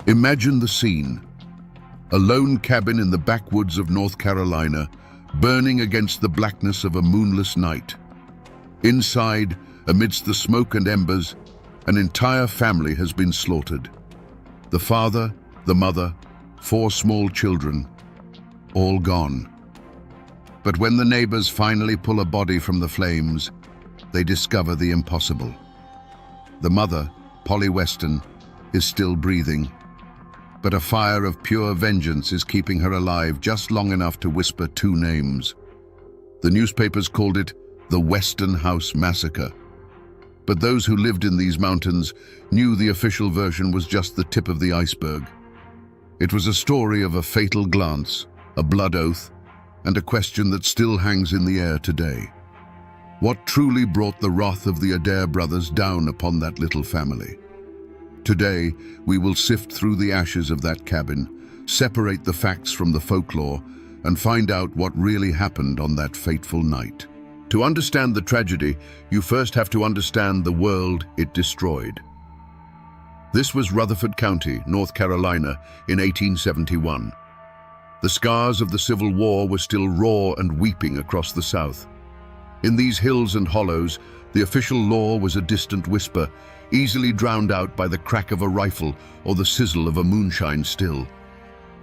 Imagine the scene. A lone cabin in the backwoods of North Carolina, burning against the blackness of a moonless night. Inside, amidst the smoke and embers, an entire family has been slaughtered. The father, the mother, 4 small children, all gone. But when the neighbors finally pull a body from the flames, they discover the impossible. The mother, Polly Weston, is still breathing, but a fire of pure vengeance is keeping her alive just long enough to whisper 2 names. The newspapers called it the Weston House Massacre. But those who lived in these mountains knew the official version was just the tip of the iceberg. It was a story of a fatal glance, a blood oath, and a question that still hangs in the air today. What truly brought the wrath of the Adair brothers down upon that little family? Today, we will sift through the ashes of that cabin, separate the facts from the folklore, and find out what really happened on that fateful night. To understand the tragedy, you first have to understand the world it destroyed. This was Rutherford County, North Carolina, in 1871. The scars of the Civil War were still raw and weeping across the South. In these hills and hollows, the official law was a distant whisper, easily drowned out by the crack of a rifle or the sizzle of a moonshine still.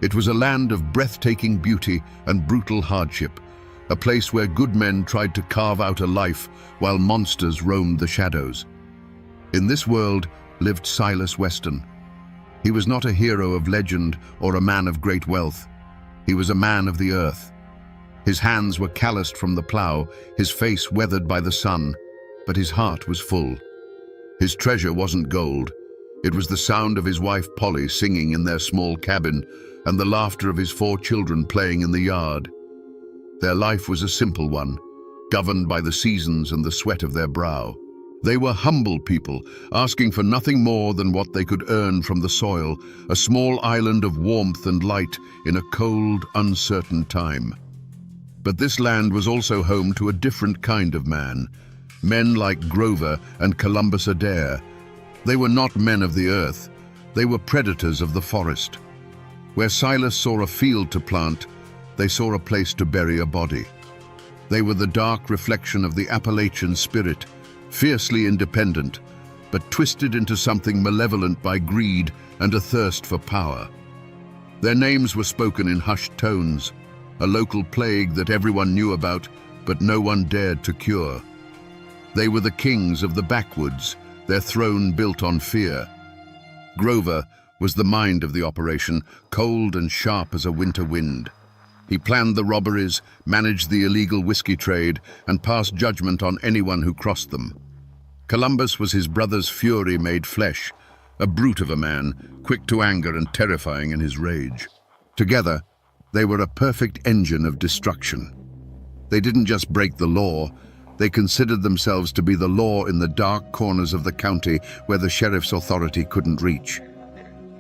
It was a land of breathtaking beauty and brutal hardship, a place where good men tried to carve out a life while monsters roamed the shadows. In this world lived Silas Weston. He was not a hero of legend or a man of great wealth. He was a man of the earth. His hands were calloused from the plow, his face weathered by the sun, but his heart was full. His treasure wasn't gold. It was the sound of his wife Polly singing in their small cabin and the laughter of his 4 children playing in the yard. Their life was a simple one, governed by the seasons and the sweat of their brow. They were humble people, asking for nothing more than what they could earn from the soil, a small island of warmth and light in a cold, uncertain time. But this land was also home to a different kind of man, men like Grover and Columbus Adair. They were not men of the earth, they were predators of the forest. Where Silas saw a field to plant, they saw a place to bury a body. They were the dark reflection of the Appalachian spirit, fiercely independent, but twisted into something malevolent by greed and a thirst for power. Their names were spoken in hushed tones, a local plague that everyone knew about, but no one dared to cure. They were the kings of the backwoods, their throne built on fear. Grover was the mind of the operation, cold and sharp as a winter wind. He planned the robberies, managed the illegal whiskey trade, and passed judgment on anyone who crossed them. Columbus was his brother's fury made flesh, a brute of a man, quick to anger and terrifying in his rage. Together, they were a perfect engine of destruction. They didn't just break the law, they considered themselves to be the law in the dark corners of the county where the sheriff's authority couldn't reach.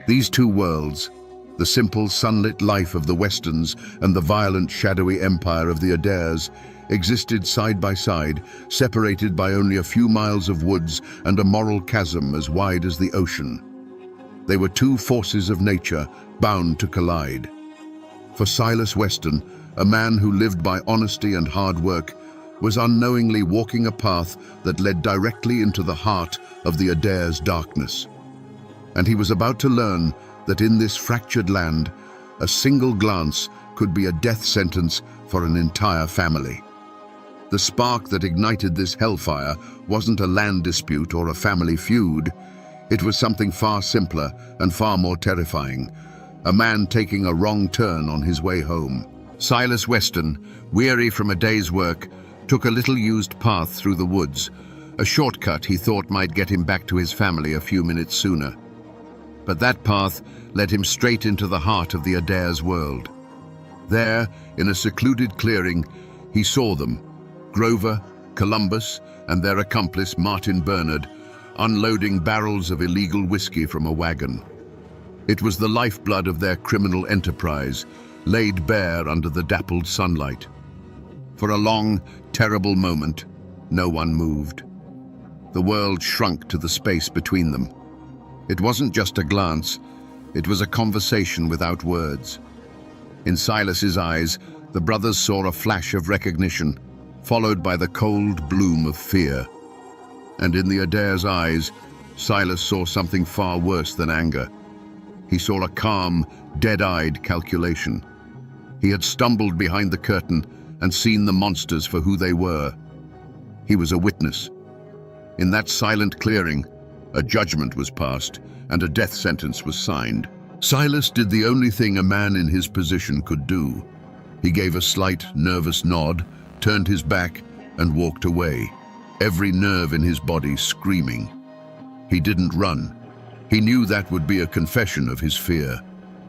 These 2 worlds, the simple sunlit life of the Westons and the violent shadowy empire of the Adairs, existed side by side, separated by only a few miles of woods and a moral chasm as wide as the ocean. They were 2 forces of nature bound to collide. For Silas Weston, a man who lived by honesty and hard work, was unknowingly walking a path that led directly into the heart of the Adair's darkness. And he was about to learn that in this fractured land, a single glance could be a death sentence for an entire family. The spark that ignited this hellfire wasn't a land dispute or a family feud. It was something far simpler and far more terrifying, a man taking a wrong turn on his way home. Silas Weston, weary from a day's work, took a little used path through the woods, a shortcut he thought might get him back to his family a few minutes sooner. But that path led him straight into the heart of the Adair's world. There, in a secluded clearing, he saw them, Grover, Columbus, and their accomplice Martin Bernard, unloading barrels of illegal whiskey from a wagon. It was the lifeblood of their criminal enterprise, laid bare under the dappled sunlight. For a long, terrible moment, no one moved. The world shrunk to the space between them. It wasn't just a glance, It was a conversation without words. In Silas's eyes, the brothers saw a flash of recognition, followed by the cold bloom of fear. And in the Adair's eyes, Silas saw something far worse than anger. He saw a calm, dead-eyed calculation. He had stumbled behind the curtain and seen the monsters for who they were. He was a witness. In that silent clearing, a judgment was passed and a death sentence was signed. Silas did the only thing a man in his position could do. He gave a slight, nervous nod, turned his back, and walked away, every nerve in his body screaming. He didn't run. He knew that would be a confession of his fear.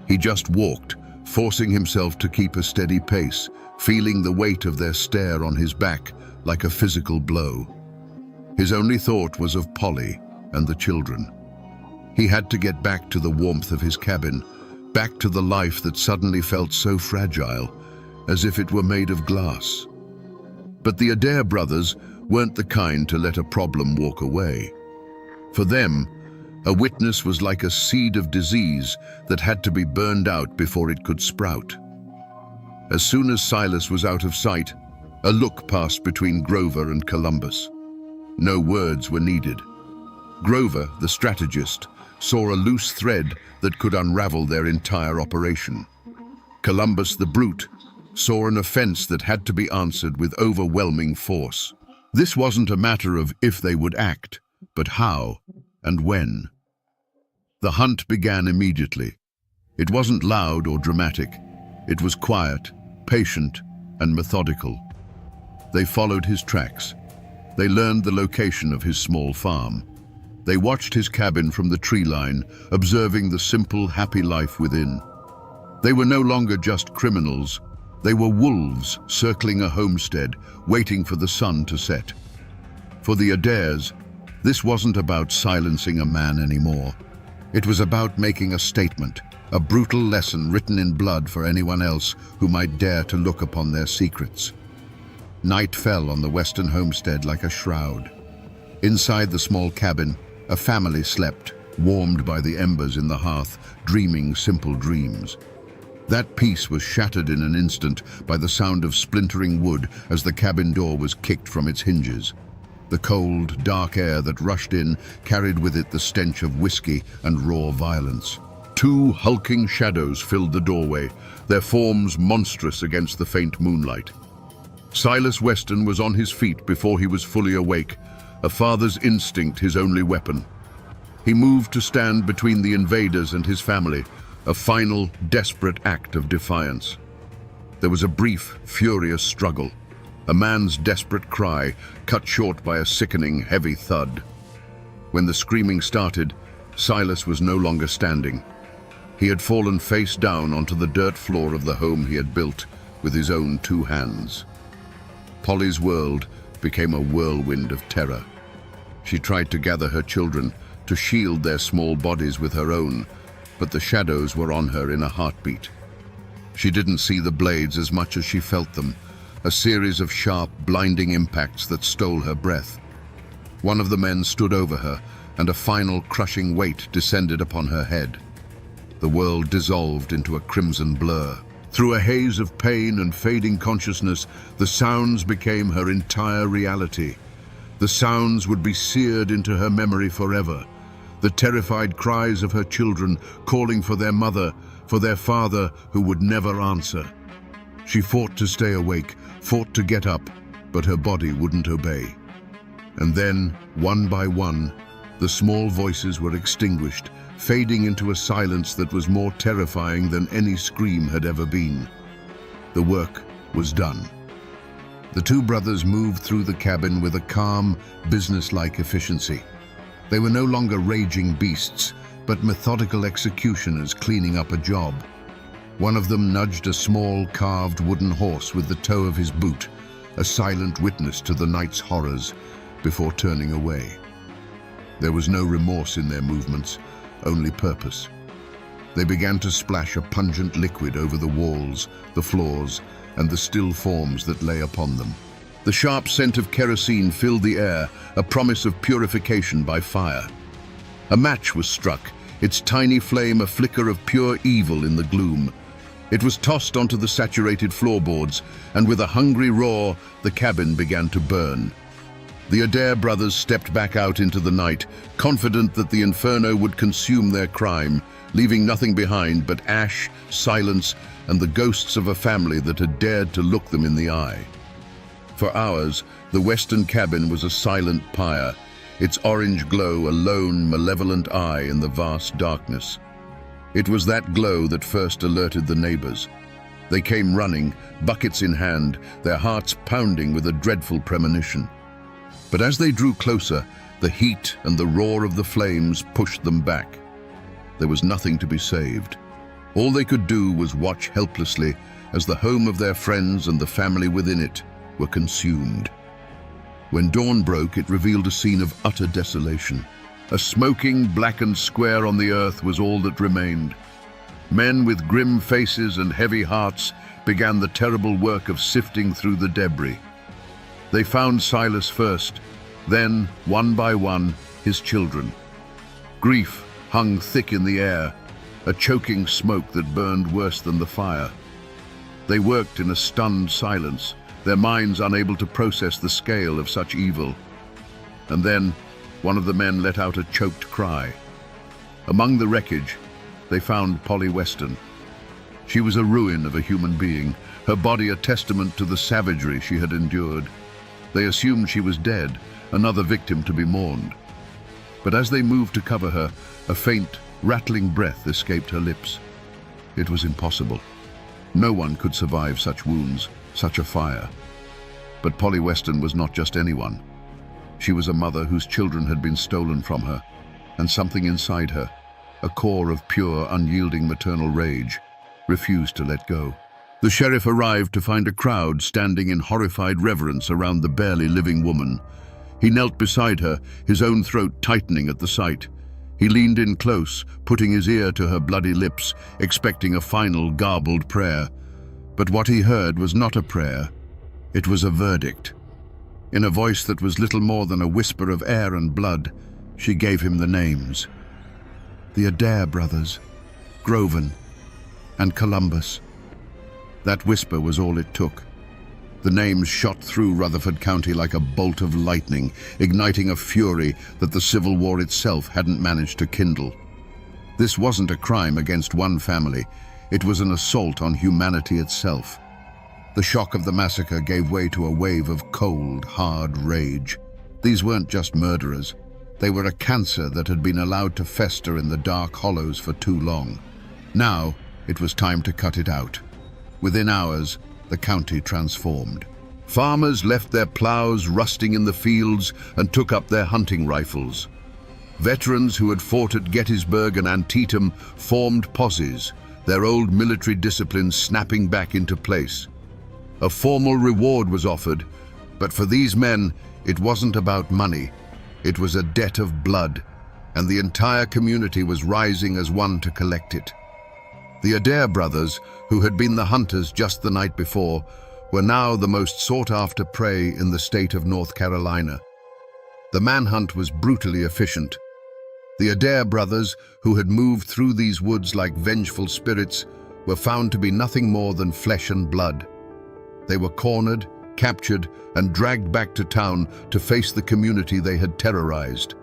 He just walked, forcing himself to keep a steady pace, feeling the weight of their stare on his back like a physical blow. His only thought was of Polly and the children. He had to get back to the warmth of his cabin, back to the life that suddenly felt so fragile, as if it were made of glass. But the Adair brothers weren't the kind to let a problem walk away. For them, a witness was like a seed of disease that had to be burned out before it could sprout. As soon as Silas was out of sight, a look passed between Grover and Columbus. No words were needed. Grover, the strategist, saw a loose thread that could unravel their entire operation. Columbus, the brute, saw an offense that had to be answered with overwhelming force. This wasn't a matter of if they would act, but how and when. The hunt began immediately. It wasn't loud or dramatic. It was quiet, patient, and methodical. They followed his tracks. They learned the location of his small farm. They watched his cabin from the tree line, observing the simple, happy life within. They were no longer just criminals. They were wolves circling a homestead, waiting for the sun to set. For the Adairs, this wasn't about silencing a man anymore. It was about making a statement, a brutal lesson written in blood for anyone else who might dare to look upon their secrets. Night fell on the western homestead like a shroud. Inside the small cabin, a family slept, warmed by the embers in the hearth, dreaming simple dreams. That peace was shattered in an instant by the sound of splintering wood as the cabin door was kicked from its hinges. The cold, dark air that rushed in carried with it the stench of whiskey and raw violence. Two hulking shadows filled the doorway, their forms monstrous against the faint moonlight. Silas Weston was on his feet before he was fully awake, a father's instinct his only weapon. He moved to stand between the invaders and his family, a final, desperate act of defiance. There was a brief, furious struggle, a man's desperate cry cut short by a sickening, heavy thud. When the screaming started, Silas was no longer standing. He had fallen face down onto the dirt floor of the home he had built with his own two hands. Polly's world became a whirlwind of terror. She tried to gather her children, to shield their small bodies with her own, but the shadows were on her in a heartbeat. She didn't see the blades as much as she felt them, a series of sharp, blinding impacts that stole her breath. One of the men stood over her, and a final crushing weight descended upon her head. The world dissolved into a crimson blur. Through a haze of pain and fading consciousness, the sounds became her entire reality. The sounds would be seared into her memory forever. The terrified cries of her children calling for their mother, for their father who would never answer. She fought to stay awake, fought to get up, but her body wouldn't obey. And then, one by one, the small voices were extinguished, fading into a silence that was more terrifying than any scream had ever been. The work was done. The two brothers moved through the cabin with a calm, businesslike efficiency. They were no longer raging beasts, but methodical executioners cleaning up a job. One of them nudged a small, carved wooden horse with the toe of his boot, a silent witness to the night's horrors, before turning away. There was no remorse in their movements, only purpose. They began to splash a pungent liquid over the walls, the floors, and the still forms that lay upon them. The sharp scent of kerosene filled the air, a promise of purification by fire. A match was struck, its tiny flame a flicker of pure evil in the gloom. It was tossed onto the saturated floorboards, and with a hungry roar, the cabin began to burn. The Adair brothers stepped back out into the night, confident that the inferno would consume their crime, leaving nothing behind but ash, silence, and the ghosts of a family that had dared to look them in the eye. For hours, the western cabin was a silent pyre, its orange glow a lone, malevolent eye in the vast darkness. It was that glow that first alerted the neighbors. They came running, buckets in hand, their hearts pounding with a dreadful premonition. But as they drew closer, the heat and the roar of the flames pushed them back. There was nothing to be saved. All they could do was watch helplessly as the home of their friends and the family within it were consumed. When dawn broke, it revealed a scene of utter desolation. A smoking, blackened square on the earth was all that remained. Men with grim faces and heavy hearts began the terrible work of sifting through the debris. They found Silas first, then, one by one, his children. Grief hung thick in the air, a choking smoke that burned worse than the fire. They worked in a stunned silence, their minds unable to process the scale of such evil. And then, one of the men let out a choked cry. Among the wreckage, they found Polly Weston. She was a ruin of a human being, her body a testament to the savagery she had endured. They assumed she was dead, another victim to be mourned. But as they moved to cover her, a faint, rattling breath escaped her lips. It was impossible. No one could survive such wounds, such a fire. But Polly Weston was not just anyone. She was a mother whose children had been stolen from her, and something inside her, a core of pure, unyielding maternal rage, refused to let go. The sheriff arrived to find a crowd standing in horrified reverence around the barely living woman. He knelt beside her, his own throat tightening at the sight. He leaned in close, putting his ear to her bloody lips, expecting a final garbled prayer. But what he heard was not a prayer. It was a verdict. In a voice that was little more than a whisper of air and blood, she gave him the names. The Adair brothers, Groven, and Columbus. That whisper was all it took. The names shot through Rutherford County like a bolt of lightning, igniting a fury that the Civil War itself hadn't managed to kindle. This wasn't a crime against one family. It was an assault on humanity itself. The shock of the massacre gave way to a wave of cold, hard rage. These weren't just murderers. They were a cancer that had been allowed to fester in the dark hollows for too long. Now, it was time to cut it out. Within hours, the county transformed. Farmers left their plows rusting in the fields and took up their hunting rifles. Veterans who had fought at Gettysburg and Antietam formed posses, their old military discipline snapping back into place. A formal reward was offered, but for these men, it wasn't about money. It was a debt of blood, and the entire community was rising as one to collect it. The Adair brothers, who had been the hunters just the night before, were now the most sought-after prey in the state of North Carolina. The manhunt was brutally efficient. The Adair brothers, who had moved through these woods like vengeful spirits, were found to be nothing more than flesh and blood. They were cornered, captured, and dragged back to town to face the community they had terrorized.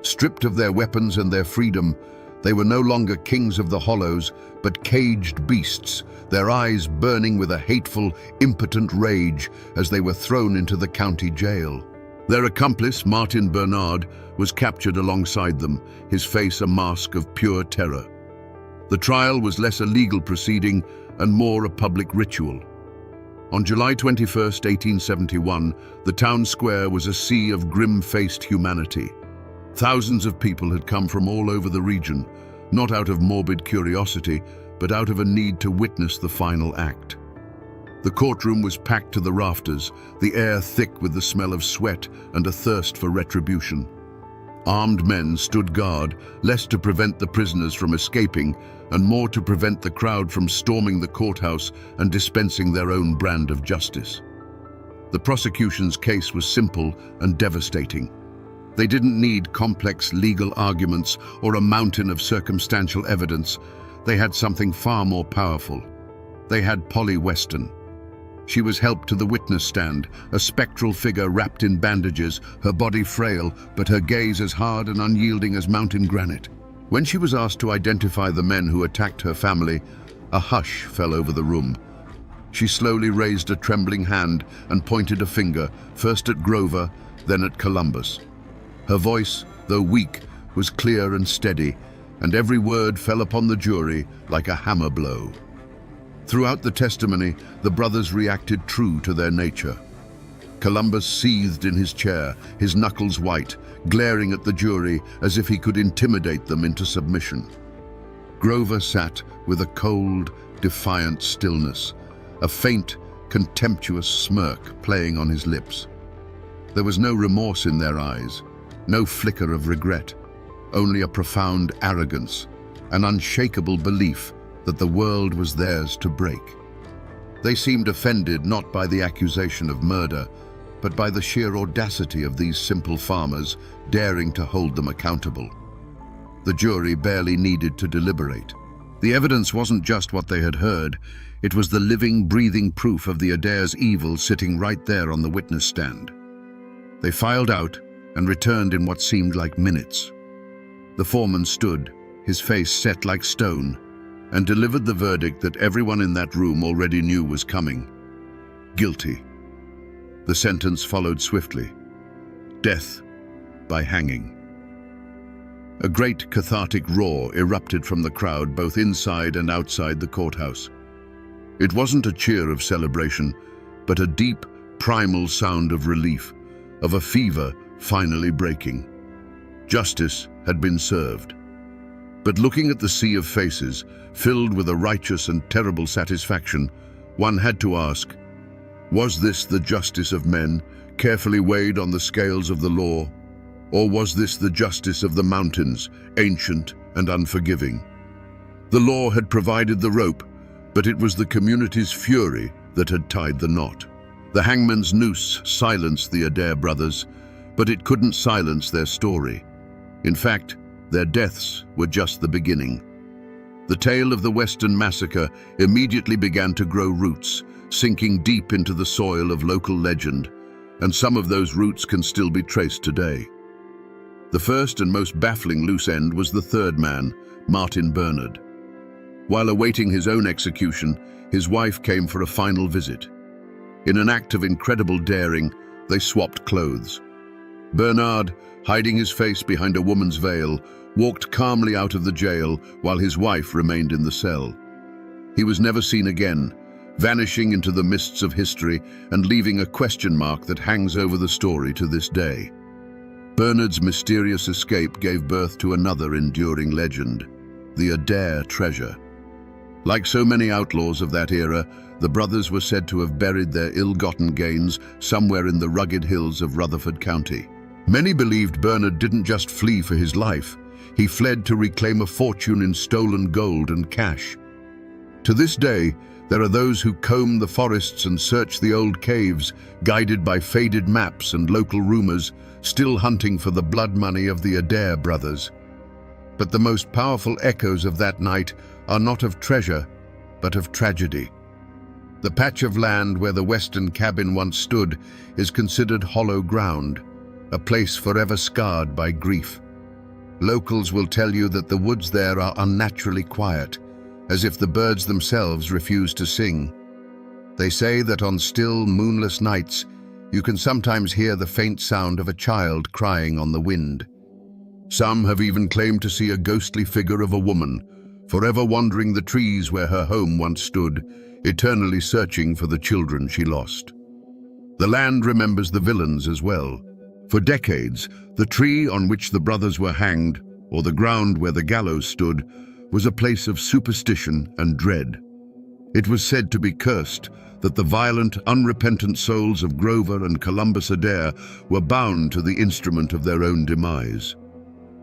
Stripped of their weapons and their freedom, they were no longer kings of the hollows, but caged beasts, their eyes burning with a hateful, impotent rage as they were thrown into the county jail. Their accomplice, Martin Bernard, was captured alongside them, his face a mask of pure terror. The trial was less a legal proceeding and more a public ritual. On July 21, 1871, the town square was a sea of grim-faced humanity. Thousands of people had come from all over the region, not out of morbid curiosity, but out of a need to witness the final act. The courtroom was packed to the rafters, the air thick with the smell of sweat and a thirst for retribution. Armed men stood guard, less to prevent the prisoners from escaping, and more to prevent the crowd from storming the courthouse and dispensing their own brand of justice. The prosecution's case was simple and devastating. They didn't need complex legal arguments or a mountain of circumstantial evidence. They had something far more powerful. They had Polly Weston. She was helped to the witness stand, a spectral figure wrapped in bandages, her body frail, but her gaze as hard and unyielding as mountain granite. When she was asked to identify the men who attacked her family, a hush fell over the room. She slowly raised a trembling hand and pointed a finger, first at Grover, then at Columbus. Her voice, though weak, was clear and steady, and every word fell upon the jury like a hammer blow. Throughout the testimony, the brothers reacted true to their nature. Columbus seethed in his chair, his knuckles white, glaring at the jury as if he could intimidate them into submission. Grover sat with a cold, defiant stillness, a faint, contemptuous smirk playing on his lips. There was no remorse in their eyes, no flicker of regret, only a profound arrogance, an unshakable belief that the world was theirs to break. They seemed offended not by the accusation of murder, but by the sheer audacity of these simple farmers daring to hold them accountable. The jury barely needed to deliberate. The evidence wasn't just what they had heard, it was the living, breathing proof of the Adair's evil sitting right there on the witness stand. They filed out and returned in what seemed like minutes. The foreman stood, his face set like stone, and delivered the verdict that everyone in that room already knew was coming. Guilty. The sentence followed swiftly. Death by hanging. A great cathartic roar erupted from the crowd both inside and outside the courthouse. It wasn't a cheer of celebration, but a deep, primal sound of relief, of a fever finally breaking. Justice had been served. But looking at the sea of faces, filled with a righteous and terrible satisfaction, one had to ask, was this the justice of men, carefully weighed on the scales of the law? Or was this the justice of the mountains, ancient and unforgiving? The law had provided the rope, but it was the community's fury that had tied the knot. The hangman's noose silenced the Adair brothers, but it couldn't silence their story. In fact, their deaths were just the beginning. The tale of the Western Massacre immediately began to grow roots, sinking deep into the soil of local legend, and some of those roots can still be traced today. The first and most baffling loose end was the third man, Martin Bernard. While awaiting his own execution, his wife came for a final visit. In an act of incredible daring, they swapped clothes. Bernard, hiding his face behind a woman's veil, walked calmly out of the jail while his wife remained in the cell. He was never seen again, vanishing into the mists of history and leaving a question mark that hangs over the story to this day. Bernard's mysterious escape gave birth to another enduring legend, the Adair treasure. Like so many outlaws of that era, the brothers were said to have buried their ill-gotten gains somewhere in the rugged hills of Rutherford County. Many believed Bernard didn't just flee for his life, he fled to reclaim a fortune in stolen gold and cash. To this day, there are those who comb the forests and search the old caves, guided by faded maps and local rumors, still hunting for the blood money of the Adair brothers. But the most powerful echoes of that night are not of treasure, but of tragedy. The patch of land where the Western cabin once stood is considered hollow ground, a place forever scarred by grief. Locals will tell you that the woods there are unnaturally quiet, as if the birds themselves refuse to sing. They say that on still, moonless nights, you can sometimes hear the faint sound of a child crying on the wind. Some have even claimed to see a ghostly figure of a woman, forever wandering the trees where her home once stood, eternally searching for the children she lost. The land remembers the villains as well. For decades, the tree on which the brothers were hanged, or the ground where the gallows stood, was a place of superstition and dread. It was said to be cursed, that the violent, unrepentant souls of Grover and Columbus Adair were bound to the instrument of their own demise.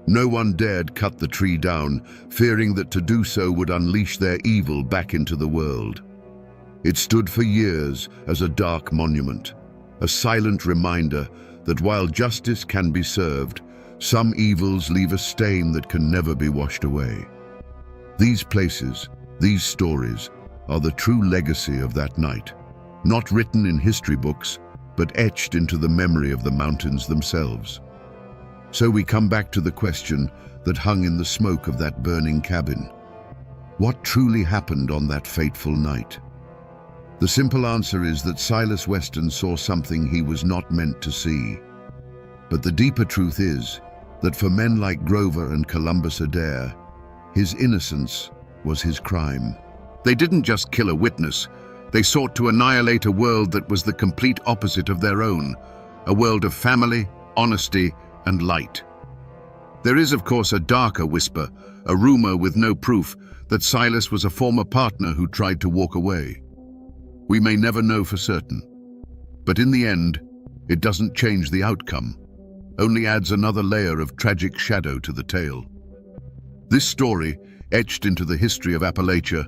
No one dared cut the tree down, fearing that to do so would unleash their evil back into the world. It stood for years as a dark monument, a silent reminder that while justice can be served, Some evils leave a stain that can never be washed away. These places, these stories, are the true legacy of that night, not written in history books, but etched into the memory of the mountains themselves. So we come back to the question that hung in the smoke of that burning cabin. What truly happened on that fateful night? The simple answer is that Silas Weston saw something he was not meant to see. But the deeper truth is that for men like Grover and Columbus Adair, his innocence was his crime. They didn't just kill a witness, they sought to annihilate a world that was the complete opposite of their own, a world of family, honesty, and light. There is, of course, a darker whisper, a rumor with no proof, that Silas was a former partner who tried to walk away. We may never know for certain, but in the end, it doesn't change the outcome, only adds another layer of tragic shadow to the tale. This story, etched into the history of Appalachia,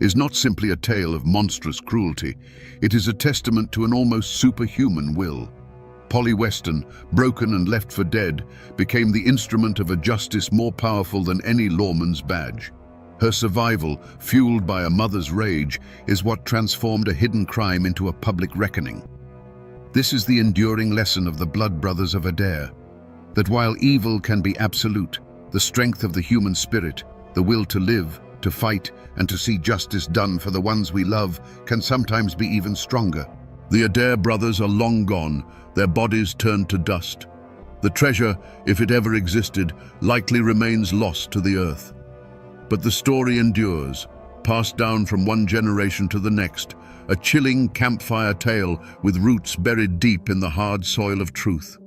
is not simply a tale of monstrous cruelty, it is a testament to an almost superhuman will. Polly Weston, broken and left for dead, became the instrument of a justice more powerful than any lawman's badge. Her survival, fueled by a mother's rage, is what transformed a hidden crime into a public reckoning. This is the enduring lesson of the blood brothers of Adair, that while evil can be absolute, the strength of the human spirit, the will to live, to fight, and to see justice done for the ones we love can sometimes be even stronger. The Adair brothers are long gone, their bodies turned to dust. The treasure, if it ever existed, likely remains lost to the earth. But the story endures, passed down from one generation to the next, a chilling campfire tale with roots buried deep in the hard soil of truth.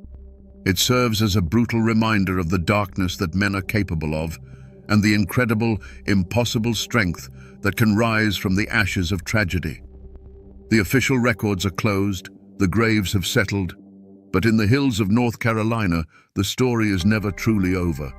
It serves as a brutal reminder of the darkness that men are capable of, and the incredible, impossible strength that can rise from the ashes of tragedy. The official records are closed, the graves have settled, but in the hills of North Carolina, the story is never truly over.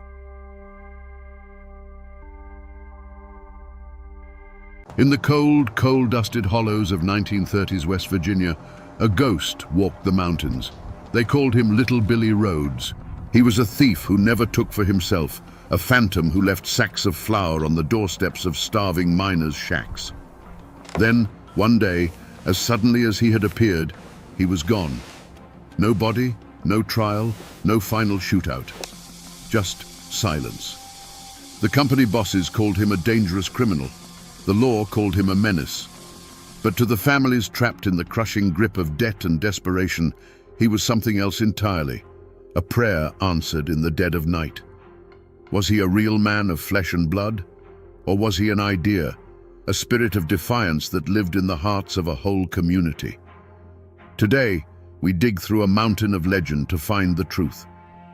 In the cold, coal-dusted hollows of 1930s West Virginia, a ghost walked the mountains. They called him Little Billy Rhodes. He was a thief who never took for himself, a phantom who left sacks of flour on the doorsteps of starving miners' shacks. Then, one day, as suddenly as he had appeared, he was gone. No body, no trial, no final shootout. Just silence. The company bosses called him a dangerous criminal. The law called him a menace. But to the families trapped in the crushing grip of debt and desperation, he was something else entirely. A prayer answered in the dead of night. Was he a real man of flesh and blood? Or was he an idea, a spirit of defiance that lived in the hearts of a whole community? Today, we dig through a mountain of legend to find the truth,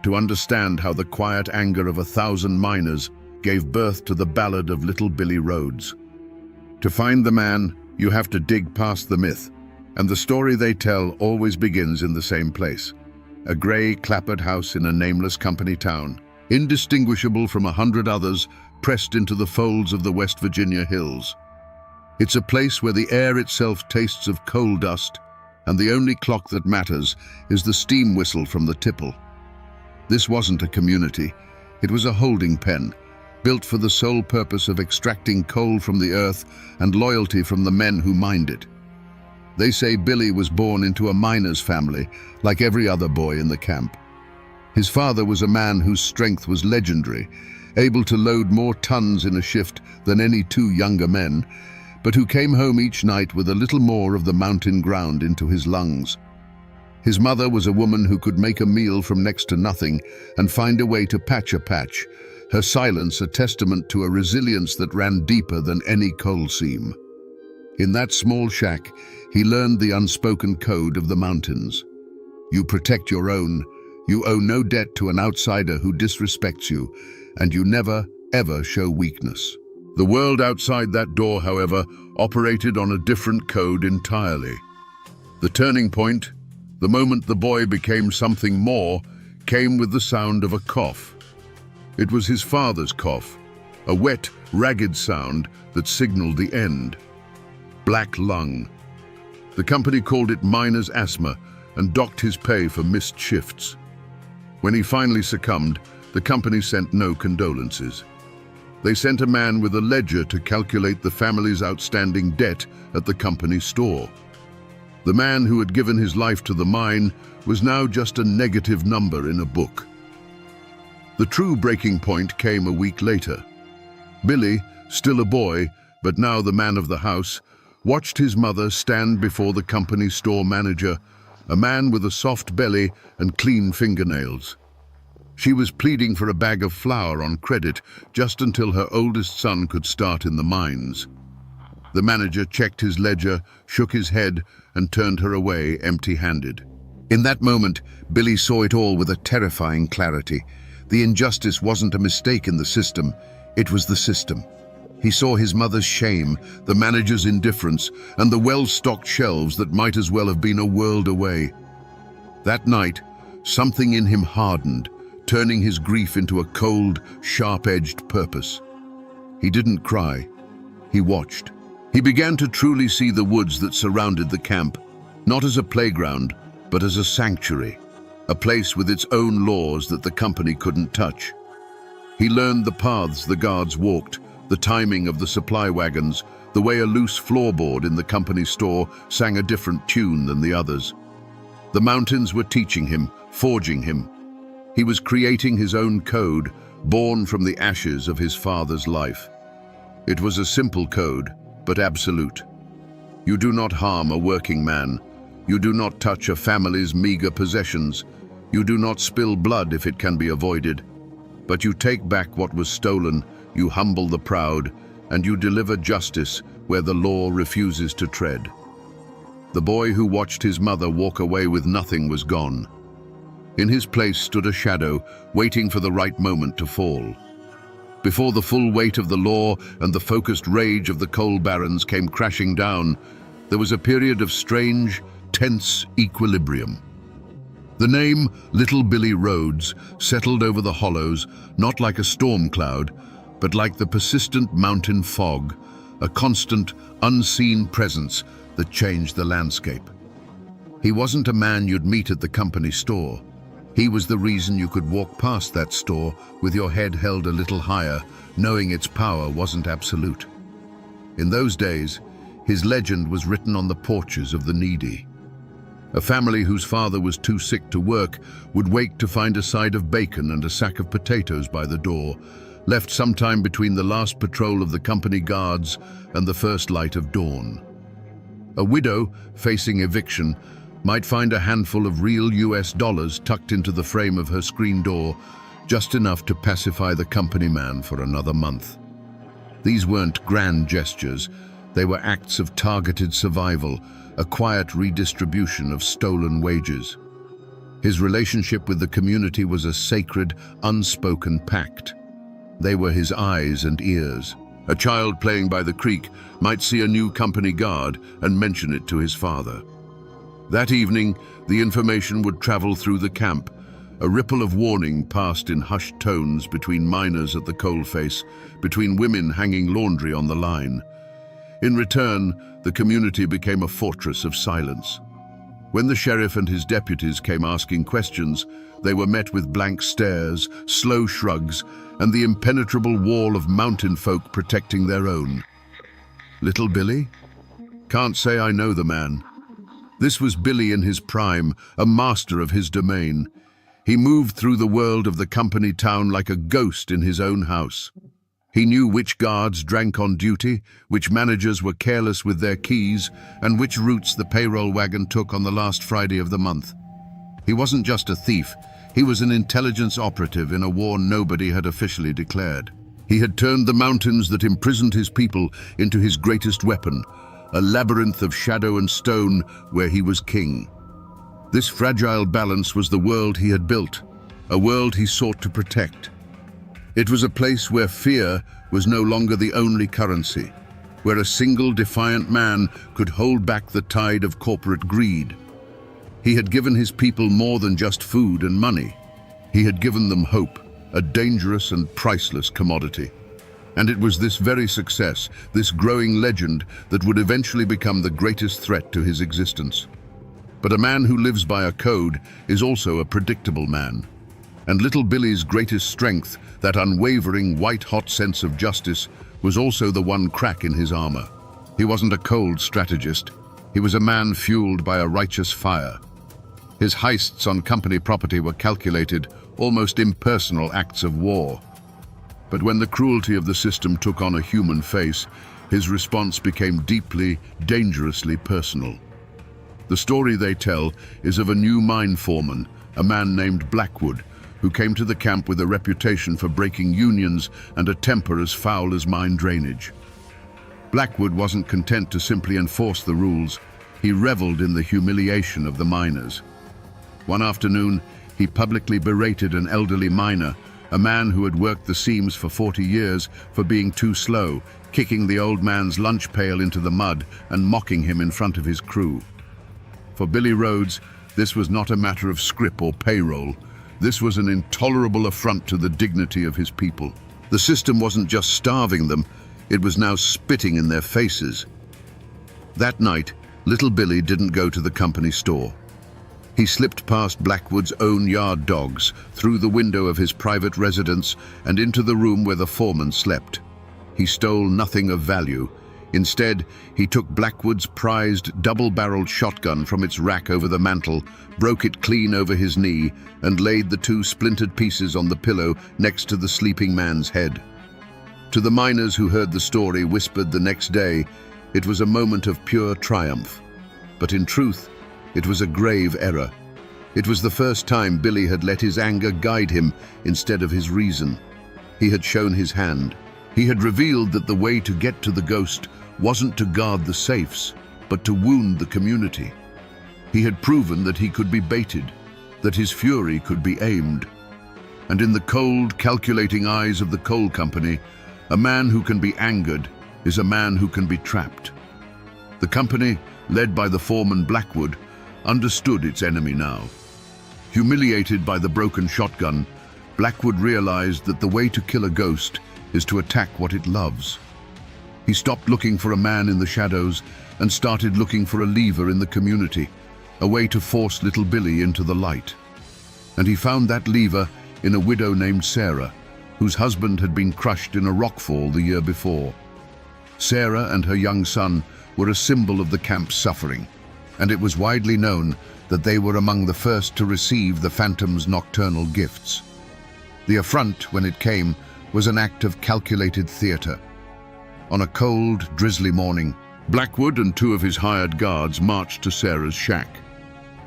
to understand how the quiet anger of 1,000 miners gave birth to the ballad of Little Billy Rhodes. To find the man, you have to dig past the myth, and the story they tell always begins in the same place. A grey, clapboard house in a nameless company town, indistinguishable from 100 others pressed into the folds of the West Virginia hills. It's a place where the air itself tastes of coal dust, and the only clock that matters is the steam whistle from the tipple. This wasn't a community, it was a holding pen, built for the sole purpose of extracting coal from the earth and loyalty from the men who mined it. They say Billy was born into a miner's family, like every other boy in the camp. His father was a man whose strength was legendary, able to load more tons in a shift than any two younger men, but who came home each night with a little more of the mountain ground into his lungs. His mother was a woman who could make a meal from next to nothing and find a way to patch a patch, her silence a testament to a resilience that ran deeper than any coal seam. In that small shack, he learned the unspoken code of the mountains. You protect your own, you owe no debt to an outsider who disrespects you, and you never, ever show weakness. The world outside that door, however, operated on a different code entirely. The turning point, the moment the boy became something more, came with the sound of a cough. It was his father's cough, a wet, ragged sound that signaled the end. Black lung. The company called it miner's asthma and docked his pay for missed shifts. When he finally succumbed, the company sent no condolences. They sent a man with a ledger to calculate the family's outstanding debt at the company store. The man who had given his life to the mine was now just a negative number in a book. The true breaking point came a week later. Billy, still a boy, but now the man of the house, watched his mother stand before the company store manager, a man with a soft belly and clean fingernails. She was pleading for a bag of flour on credit just until her oldest son could start in the mines. The manager checked his ledger, shook his head, and turned her away empty-handed. In that moment, Billy saw it all with a terrifying clarity. The injustice wasn't a mistake in the system, it was the system. He saw his mother's shame, the manager's indifference, and the well-stocked shelves that might as well have been a world away. That night, something in him hardened, turning his grief into a cold, sharp-edged purpose. He didn't cry. He watched. He began to truly see the woods that surrounded the camp, not as a playground, but as a sanctuary, a place with its own laws that the company couldn't touch. He learned the paths the guards walked, the timing of the supply wagons, the way a loose floorboard in the company store sang a different tune than the others. The mountains were teaching him, forging him. He was creating his own code, born from the ashes of his father's life. It was a simple code, but absolute. You do not harm a working man. You do not touch a family's meager possessions. You do not spill blood if it can be avoided. But you take back what was stolen, you humble the proud, and you deliver justice where the law refuses to tread. The boy who watched his mother walk away with nothing was gone. In his place stood a shadow, waiting for the right moment to fall. Before the full weight of the law and the focused rage of the coal barons came crashing down, there was a period of strange, tense equilibrium. The name Little Billy Rhodes settled over the hollows, not like a storm cloud, but like the persistent mountain fog, a constant, unseen presence that changed the landscape. He wasn't a man you'd meet at the company store. He was the reason you could walk past that store with your head held a little higher, knowing its power wasn't absolute. In those days, his legend was written on the porches of the needy. A family whose father was too sick to work would wake to find a side of bacon and a sack of potatoes by the door, left sometime between the last patrol of the company guards and the first light of dawn. A widow, facing eviction, might find a handful of real US dollars tucked into the frame of her screen door, just enough to pacify the company man for another month. These weren't grand gestures, they were acts of targeted survival, a quiet redistribution of stolen wages. His relationship with the community was a sacred, unspoken pact. They were his eyes and ears. A child playing by the creek might see a new company guard and mention it to his father. That evening, the information would travel through the camp. A ripple of warning passed in hushed tones between miners at the coalface, between women hanging laundry on the line. In return, the community became a fortress of silence. When the sheriff and his deputies came asking questions, they were met with blank stares, slow shrugs, and the impenetrable wall of mountain folk protecting their own. Little Billy? Can't say I know the man. This was Billy in his prime, a master of his domain. He moved through the world of the company town like a ghost in his own house. He knew which guards drank on duty, which managers were careless with their keys, and which routes the payroll wagon took on the last Friday of the month. He wasn't just a thief, he was an intelligence operative in a war nobody had officially declared. He had turned the mountains that imprisoned his people into his greatest weapon, a labyrinth of shadow and stone where he was king. This fragile balance was the world he had built, a world he sought to protect. It was a place where fear was no longer the only currency, where a single defiant man could hold back the tide of corporate greed. He had given his people more than just food and money. He had given them hope, a dangerous and priceless commodity. And it was this very success, this growing legend, that would eventually become the greatest threat to his existence. But a man who lives by a code is also a predictable man. And little Billy's greatest strength, that unwavering, white-hot sense of justice, was also the one crack in his armor. He wasn't a cold strategist. He was a man fueled by a righteous fire. His heists on company property were calculated, almost impersonal acts of war. But when the cruelty of the system took on a human face, his response became deeply, dangerously personal. The story they tell is of a new mine foreman, a man named Blackwood, who came to the camp with a reputation for breaking unions and a temper as foul as mine drainage. Blackwood wasn't content to simply enforce the rules. He reveled in the humiliation of the miners. One afternoon, he publicly berated an elderly miner, a man who had worked the seams for 40 years, for being too slow, kicking the old man's lunch pail into the mud and mocking him in front of his crew. For Billy Rhodes, this was not a matter of scrip or payroll. This was an intolerable affront to the dignity of his people. The system wasn't just starving them, it was now spitting in their faces. That night, little Billy didn't go to the company store. He slipped past Blackwood's own yard dogs, through the window of his private residence and into the room where the foreman slept. He stole nothing of value. Instead, he took Blackwood's prized double-barreled shotgun from its rack over the mantel, broke it clean over his knee, and laid the two splintered pieces on the pillow next to the sleeping man's head. To the miners who heard the story whispered the next day, it was a moment of pure triumph. But in truth, it was a grave error. It was the first time Billy had let his anger guide him instead of his reason. He had shown his hand. He had revealed that the way to get to the ghost wasn't to guard the safes, but to wound the community. He had proven that he could be baited, that his fury could be aimed. And in the cold, calculating eyes of the coal company, a man who can be angered is a man who can be trapped. The company, led by the foreman Blackwood, understood its enemy now. Humiliated by the broken shotgun, Blackwood realized that the way to kill a ghost is to attack what it loves. He stopped looking for a man in the shadows and started looking for a lever in the community, a way to force little Billy into the light. And he found that lever in a widow named Sarah, whose husband had been crushed in a rockfall the year before. Sarah and her young son were a symbol of the camp's suffering, and it was widely known that they were among the first to receive the Phantom's nocturnal gifts. The affront, when it came, was an act of calculated theater. On a cold, drizzly morning, Blackwood and two of his hired guards marched to Sarah's shack.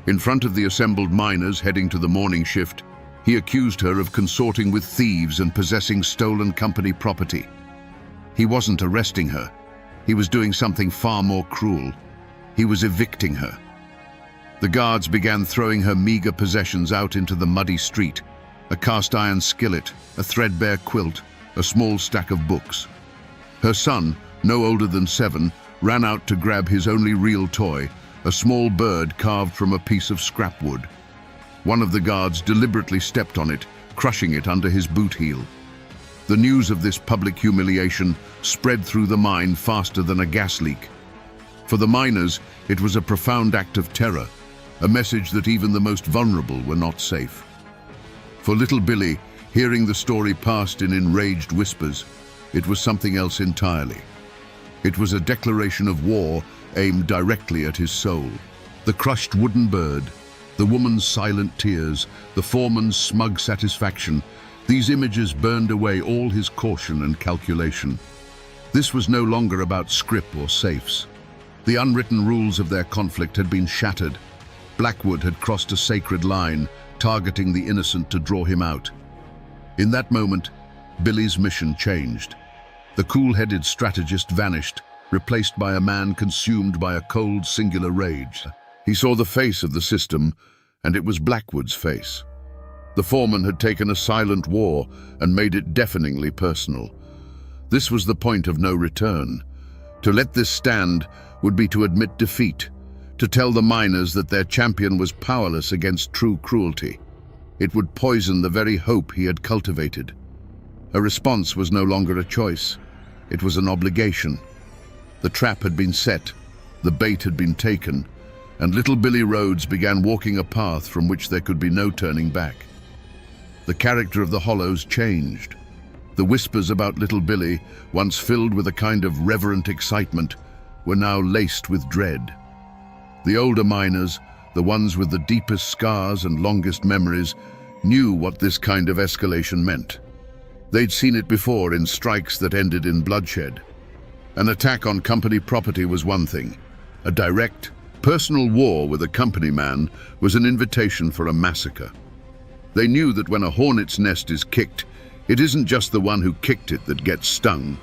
In front of the assembled miners heading to the morning shift, he accused her of consorting with thieves and possessing stolen company property. He wasn't arresting her. He was doing something far more cruel. He was evicting her. The guards began throwing her meager possessions out into the muddy street: a cast-iron skillet, a threadbare quilt, a small stack of books. Her son, no older than 7, ran out to grab his only real toy, a small bird carved from a piece of scrap wood. One of the guards deliberately stepped on it, crushing it under his boot heel. The news of this public humiliation spread through the mine faster than a gas leak. For the miners, it was a profound act of terror, a message that even the most vulnerable were not safe. For little Billy, hearing the story passed in enraged whispers, it was something else entirely. It was a declaration of war aimed directly at his soul. The crushed wooden bird, the woman's silent tears, the foreman's smug satisfaction, these images burned away all his caution and calculation. This was no longer about scrip or safes. The unwritten rules of their conflict had been shattered. Blackwood had crossed a sacred line, targeting the innocent to draw him out. In that moment, Billy's mission changed. The cool-headed strategist vanished, replaced by a man consumed by a cold, singular rage. He saw the face of the system, and it was Blackwood's face. The foreman had taken a silent war and made it deafeningly personal. This was the point of no return. To let this stand would be to admit defeat, to tell the miners that their champion was powerless against true cruelty. It would poison the very hope he had cultivated. A response was no longer a choice. It was an obligation. The trap had been set, the bait had been taken, and little Billy Rhodes began walking a path from which there could be no turning back. The character of the Hollows changed. The whispers about little Billy, once filled with a kind of reverent excitement, were now laced with dread. The older miners, the ones with the deepest scars and longest memories, knew what this kind of escalation meant. They'd seen it before in strikes that ended in bloodshed. An attack on company property was one thing. A direct, personal war with a company man was an invitation for a massacre. They knew that when a hornet's nest is kicked, it isn't just the one who kicked it that gets stung.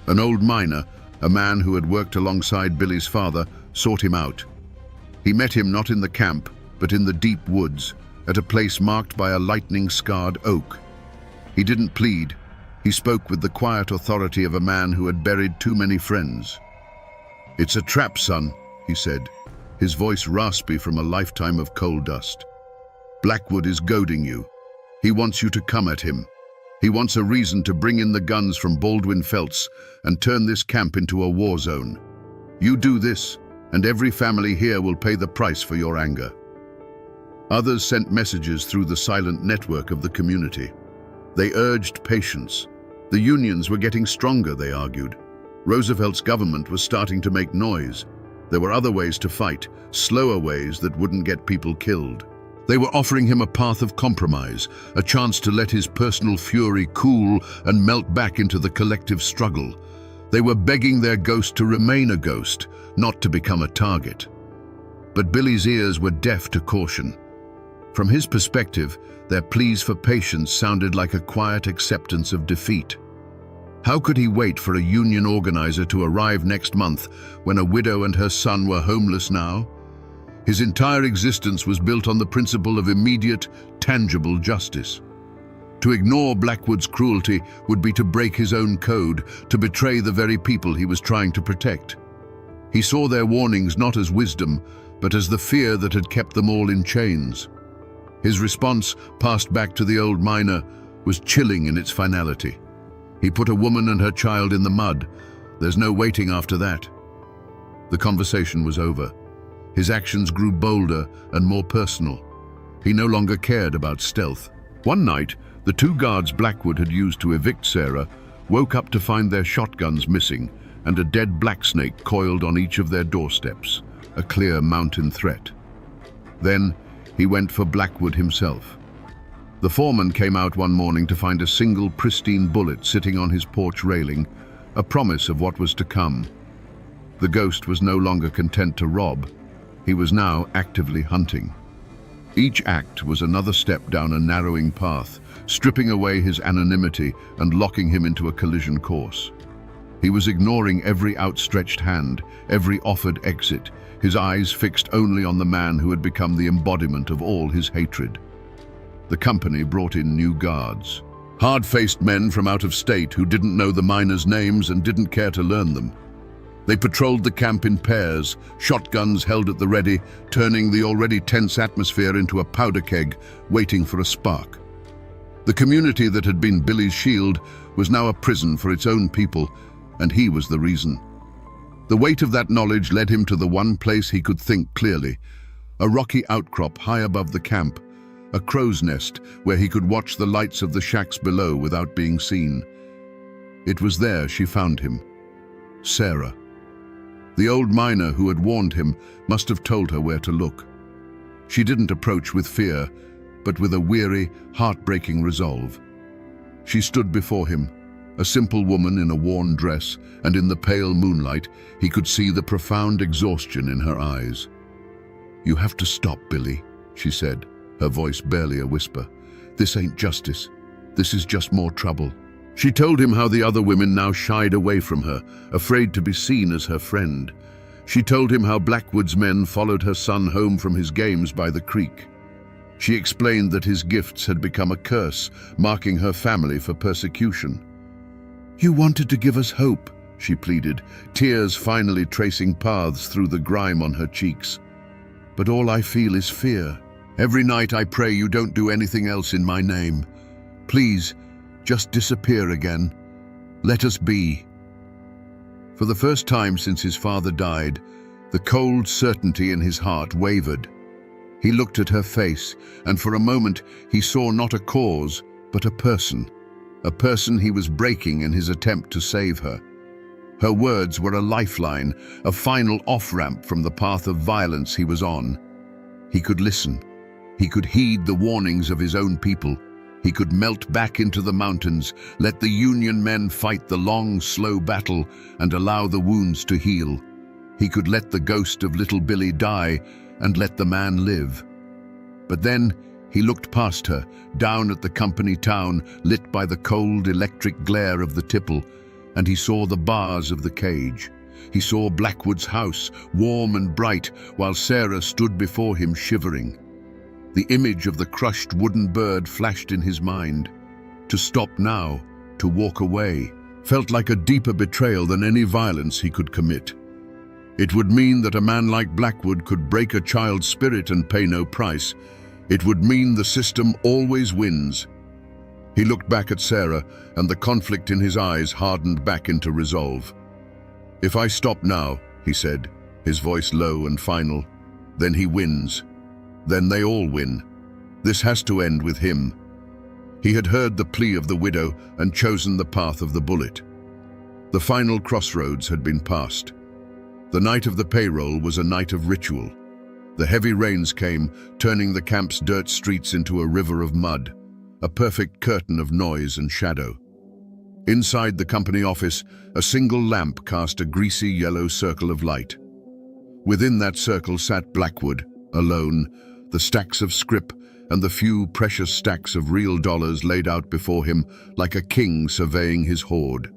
An old miner, a man who had worked alongside Billy's father, sought him out. He met him not in the camp, but in the deep woods, at a place marked by a lightning-scarred oak. He didn't plead. He spoke with the quiet authority of a man who had buried too many friends. "It's a trap, son," he said, his voice raspy from a lifetime of coal dust. "Blackwood is goading you. He wants you to come at him. He wants a reason to bring in the guns from Baldwin Felts and turn this camp into a war zone. You do this, and every family here will pay the price for your anger." Others sent messages through the silent network of the community. They urged patience. The unions were getting stronger, they argued. Roosevelt's government was starting to make noise. There were other ways to fight, slower ways that wouldn't get people killed. They were offering him a path of compromise, a chance to let his personal fury cool and melt back into the collective struggle. They were begging their ghost to remain a ghost, not to become a target. But Billy's ears were deaf to caution. From his perspective, their pleas for patience sounded like a quiet acceptance of defeat. How could he wait for a union organizer to arrive next month when a widow and her son were homeless now? His entire existence was built on the principle of immediate, tangible justice. To ignore Blackwood's cruelty would be to break his own code, to betray the very people he was trying to protect. He saw their warnings not as wisdom, but as the fear that had kept them all in chains. His response, passed back to the old miner, was chilling in its finality. He put a woman and her child in the mud. There's no waiting after that. The conversation was over. His actions grew bolder and more personal. He no longer cared about stealth. One night, the two guards Blackwood had used to evict Sarah woke up to find their shotguns missing and a dead blacksnake coiled on each of their doorsteps, a clear mountain threat. Then he went for Blackwood himself. The foreman came out one morning to find a single pristine bullet sitting on his porch railing, a promise of what was to come. The ghost was no longer content to rob. He was now actively hunting. Each act was another step down a narrowing path, stripping away his anonymity and locking him into a collision course. He was ignoring every outstretched hand, every offered exit, his eyes fixed only on the man who had become the embodiment of all his hatred. The company brought in new guards, hard-faced men from out of state who didn't know the miners' names and didn't care to learn them. They patrolled the camp in pairs, shotguns held at the ready, turning the already tense atmosphere into a powder keg, waiting for a spark. The community that had been Billy's shield was now a prison for its own people, and he was the reason. The weight of that knowledge led him to the one place he could think clearly, a rocky outcrop high above the camp, a crow's nest where he could watch the lights of the shacks below without being seen. It was there she found him. Sarah. The old miner who had warned him must have told her where to look. She didn't approach with fear, but with a weary, heartbreaking resolve. She stood before him, a simple woman in a worn dress, and in the pale moonlight he could see the profound exhaustion in her eyes. "You have to stop, Billy," she said, her voice barely a whisper. "This ain't justice. This is just more trouble." She told him how the other women now shied away from her, afraid to be seen as her friend. She told him how Blackwood's men followed her son home from his games by the creek. She explained that his gifts had become a curse, marking her family for persecution. "You wanted to give us hope," she pleaded, tears finally tracing paths through the grime on her cheeks. "But all I feel is fear. Every night I pray you don't do anything else in my name. Please, just disappear again. Let us be." For the first time since his father died, the cold certainty in his heart wavered. He looked at her face, and for a moment he saw not a cause, but a person he was breaking in his attempt to save her. Her words were a lifeline, a final off-ramp from the path of violence he was on. He could listen. He could heed the warnings of his own people. He could melt back into the mountains, let the Union men fight the long, slow battle, and allow the wounds to heal. He could let the ghost of little Billy die, and let the man live. But then he looked past her, down at the company town, lit by the cold electric glare of the tipple, and he saw the bars of the cage. He saw Blackwood's house, warm and bright, while Sarah stood before him shivering. The image of the crushed wooden bird flashed in his mind. To stop now, to walk away, felt like a deeper betrayal than any violence he could commit. It would mean that a man like Blackwood could break a child's spirit and pay no price. It would mean the system always wins. He looked back at Sarah, and the conflict in his eyes hardened back into resolve. "If I stop now," he said, his voice low and final, "then he wins. Then they all win. This has to end with him." He had heard the plea of the widow and chosen the path of the bullet. The final crossroads had been passed. The night of the payroll was a night of ritual. The heavy rains came, turning the camp's dirt streets into a river of mud, a perfect curtain of noise and shadow. Inside the company office, a single lamp cast a greasy yellow circle of light. Within that circle sat Blackwood, alone, the stacks of scrip and the few precious stacks of real dollars laid out before him like a king surveying his hoard.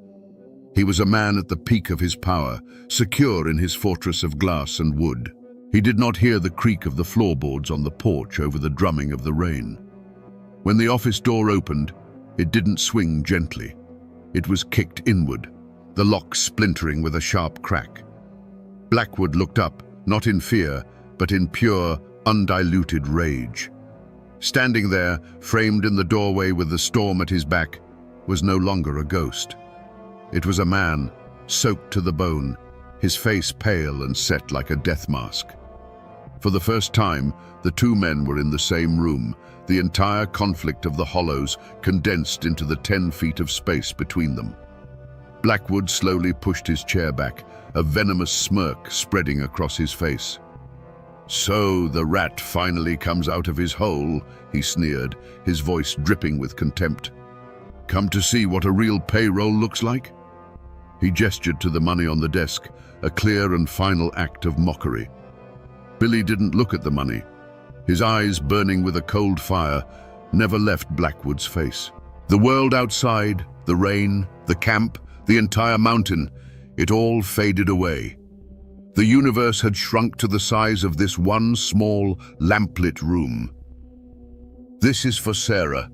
He was a man at the peak of his power, secure in his fortress of glass and wood. He did not hear the creak of the floorboards on the porch over the drumming of the rain. When the office door opened, it didn't swing gently. It was kicked inward, the lock splintering with a sharp crack. Blackwood looked up, not in fear, but in pure, undiluted rage. Standing there, framed in the doorway with the storm at his back, was no longer a ghost. It was a man, soaked to the bone, his face pale and set like a death mask. For the first time, the two men were in the same room, the entire conflict of the Hollows condensed into the 10 feet of space between them. Blackwood slowly pushed his chair back, a venomous smirk spreading across his face. "So the rat finally comes out of his hole," he sneered, his voice dripping with contempt. "Come to see what a real payroll looks like?" He gestured to the money on the desk, a clear and final act of mockery. Billy didn't look at the money. His eyes, burning with a cold fire, never left Blackwood's face. The world outside, the rain, the camp, the entire mountain, it all faded away. The universe had shrunk to the size of this one small, lamplit room. "This is for Sarah."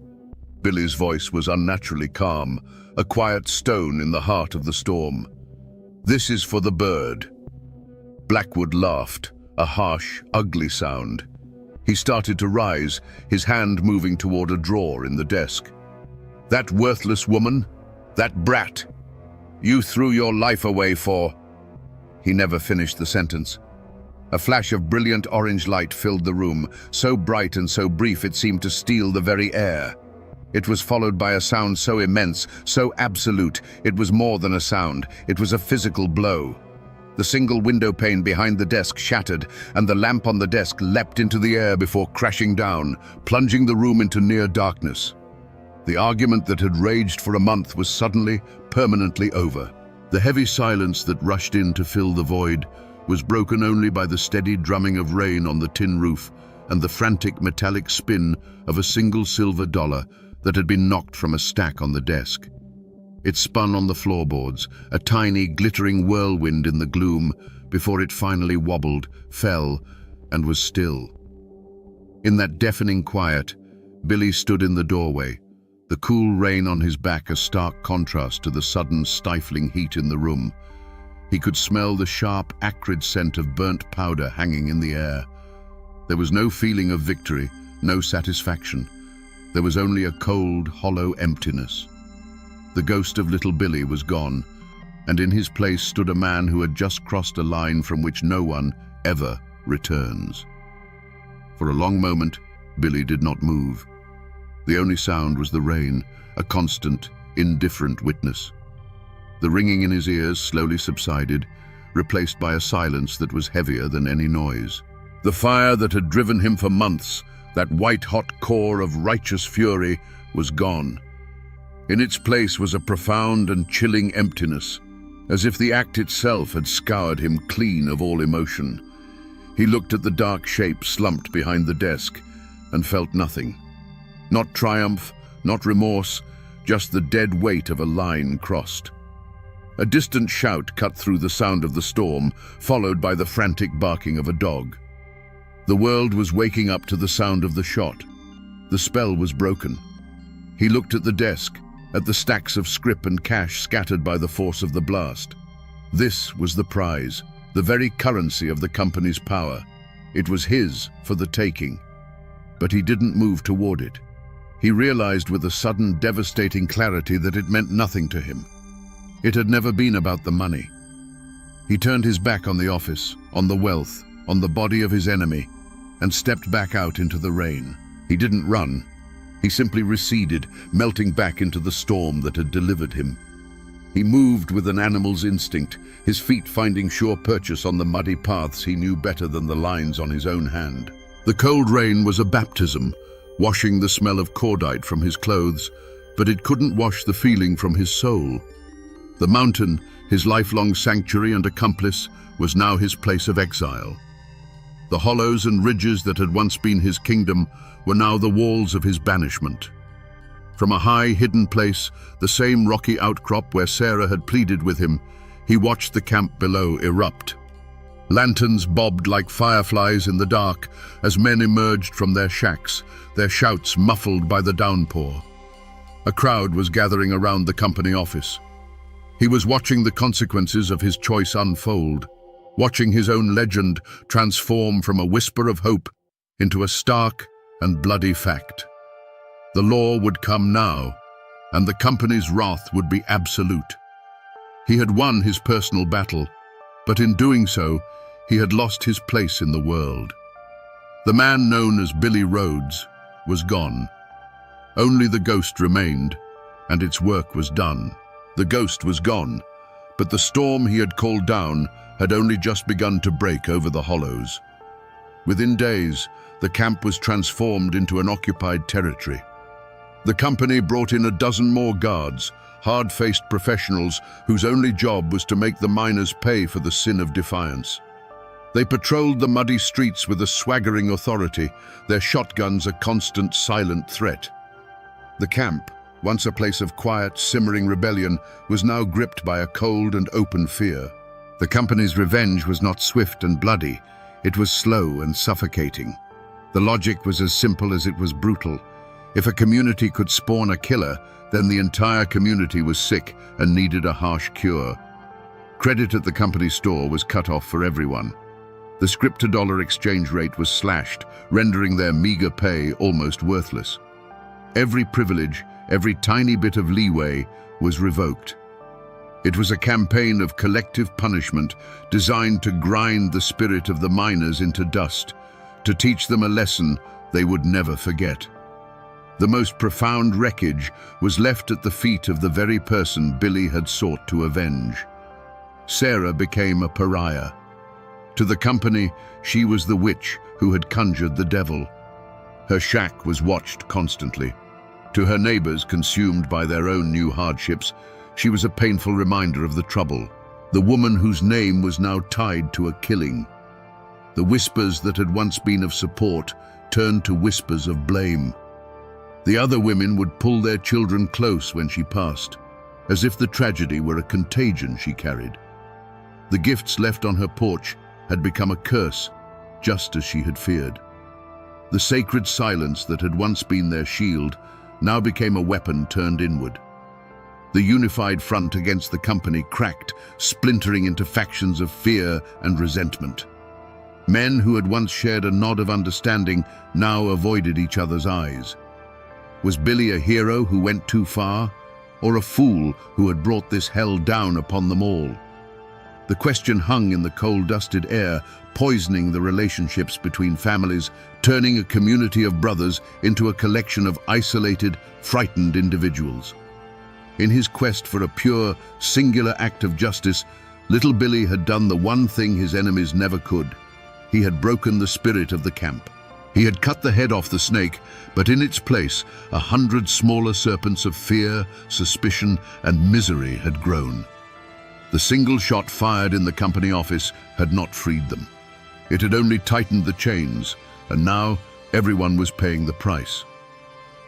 Billy's voice was unnaturally calm, a quiet stone in the heart of the storm. "This is for the bird." Blackwood laughed, a harsh, ugly sound. He started to rise, his hand moving toward a drawer in the desk. "That worthless woman, that brat, you threw your life away for..." He never finished the sentence. A flash of brilliant orange light filled the room, so bright and so brief it seemed to steal the very air. It was followed by a sound so immense, so absolute, it was more than a sound, it was a physical blow. The single window pane behind the desk shattered, and the lamp on the desk leapt into the air before crashing down, plunging the room into near darkness. The argument that had raged for a month was suddenly, permanently over. The heavy silence that rushed in to fill the void was broken only by the steady drumming of rain on the tin roof and the frantic metallic spin of a single silver dollar that had been knocked from a stack on the desk. It spun on the floorboards, a tiny, glittering whirlwind in the gloom, before it finally wobbled, fell, and was still. In that deafening quiet, Billy stood in the doorway, the cool rain on his back a stark contrast to the sudden, stifling heat in the room. He could smell the sharp, acrid scent of burnt powder hanging in the air. There was no feeling of victory, no satisfaction. There was only a cold, hollow emptiness. The ghost of little Billy was gone, and in his place stood a man who had just crossed a line from which no one ever returns. For a long moment, Billy did not move. The only sound was the rain, a constant, indifferent witness. The ringing in his ears slowly subsided, replaced by a silence that was heavier than any noise. The fire that had driven him for months, that white-hot core of righteous fury, was gone. In its place was a profound and chilling emptiness, as if the act itself had scoured him clean of all emotion. He looked at the dark shape slumped behind the desk and felt nothing. Not triumph, not remorse, just the dead weight of a line crossed. A distant shout cut through the sound of the storm, followed by the frantic barking of a dog. The world was waking up to the sound of the shot. The spell was broken. He looked at the desk, at the stacks of scrip and cash scattered by the force of the blast. This was the prize, the very currency of the company's power. It was his for the taking. But he didn't move toward it. He realized with a sudden, devastating clarity that it meant nothing to him. It had never been about the money. He turned his back on the office, on the wealth, on the body of his enemy, and stepped back out into the rain. He didn't run. He simply receded, melting back into the storm that had delivered him. He moved with an animal's instinct, his feet finding sure purchase on the muddy paths he knew better than the lines on his own hand. The cold rain was a baptism, washing the smell of cordite from his clothes, but it couldn't wash the feeling from his soul. The mountain, his lifelong sanctuary and accomplice, was now his place of exile. The hollows and ridges that had once been his kingdom were now the walls of his banishment. From a high, hidden place, the same rocky outcrop where Sarah had pleaded with him, he watched the camp below erupt. Lanterns bobbed like fireflies in the dark as men emerged from their shacks, their shouts muffled by the downpour. A crowd was gathering around the company office. He was watching the consequences of his choice unfold, watching his own legend transform from a whisper of hope into a stark and bloody fact. The law would come now, and the company's wrath would be absolute. He had won his personal battle, but in doing so, he had lost his place in the world. The man known as Billy Rhodes was gone. Only the ghost remained, and its work was done. The ghost was gone, but the storm he had called down had only just begun to break over the hollows. Within days, the camp was transformed into an occupied territory. The company brought in a dozen more guards, hard-faced professionals whose only job was to make the miners pay for the sin of defiance. They patrolled the muddy streets with a swaggering authority, their shotguns a constant, silent threat. The camp, once a place of quiet, simmering rebellion, was now gripped by a cold and open fear. The company's revenge was not swift and bloody, it was slow and suffocating. The logic was as simple as it was brutal. If a community could spawn a killer, then the entire community was sick and needed a harsh cure. Credit at the company store was cut off for everyone. The scrip-to-dollar exchange rate was slashed, rendering their meager pay almost worthless. Every privilege, every tiny bit of leeway was revoked. It was a campaign of collective punishment designed to grind the spirit of the miners into dust, to teach them a lesson they would never forget. The most profound wreckage was left at the feet of the very person Billy had sought to avenge. Sarah became a pariah. To the company, she was the witch who had conjured the devil. Her shack was watched constantly. To her neighbors, consumed by their own new hardships, she was a painful reminder of the trouble, the woman whose name was now tied to a killing. The whispers that had once been of support turned to whispers of blame. The other women would pull their children close when she passed, as if the tragedy were a contagion she carried. The gifts left on her porch had become a curse, just as she had feared. The sacred silence that had once been their shield now became a weapon turned inward. The unified front against the company cracked, splintering into factions of fear and resentment. Men who had once shared a nod of understanding now avoided each other's eyes. Was Billy a hero who went too far, or a fool who had brought this hell down upon them all? The question hung in the coal-dusted air, poisoning the relationships between families, turning a community of brothers into a collection of isolated, frightened individuals. In his quest for a pure, singular act of justice, little Billy had done the one thing his enemies never could. He had broken the spirit of the camp. He had cut the head off the snake, but in its place, 100 smaller serpents of fear, suspicion, and misery had grown. The single shot fired in the company office had not freed them. It had only tightened the chains, and now everyone was paying the price.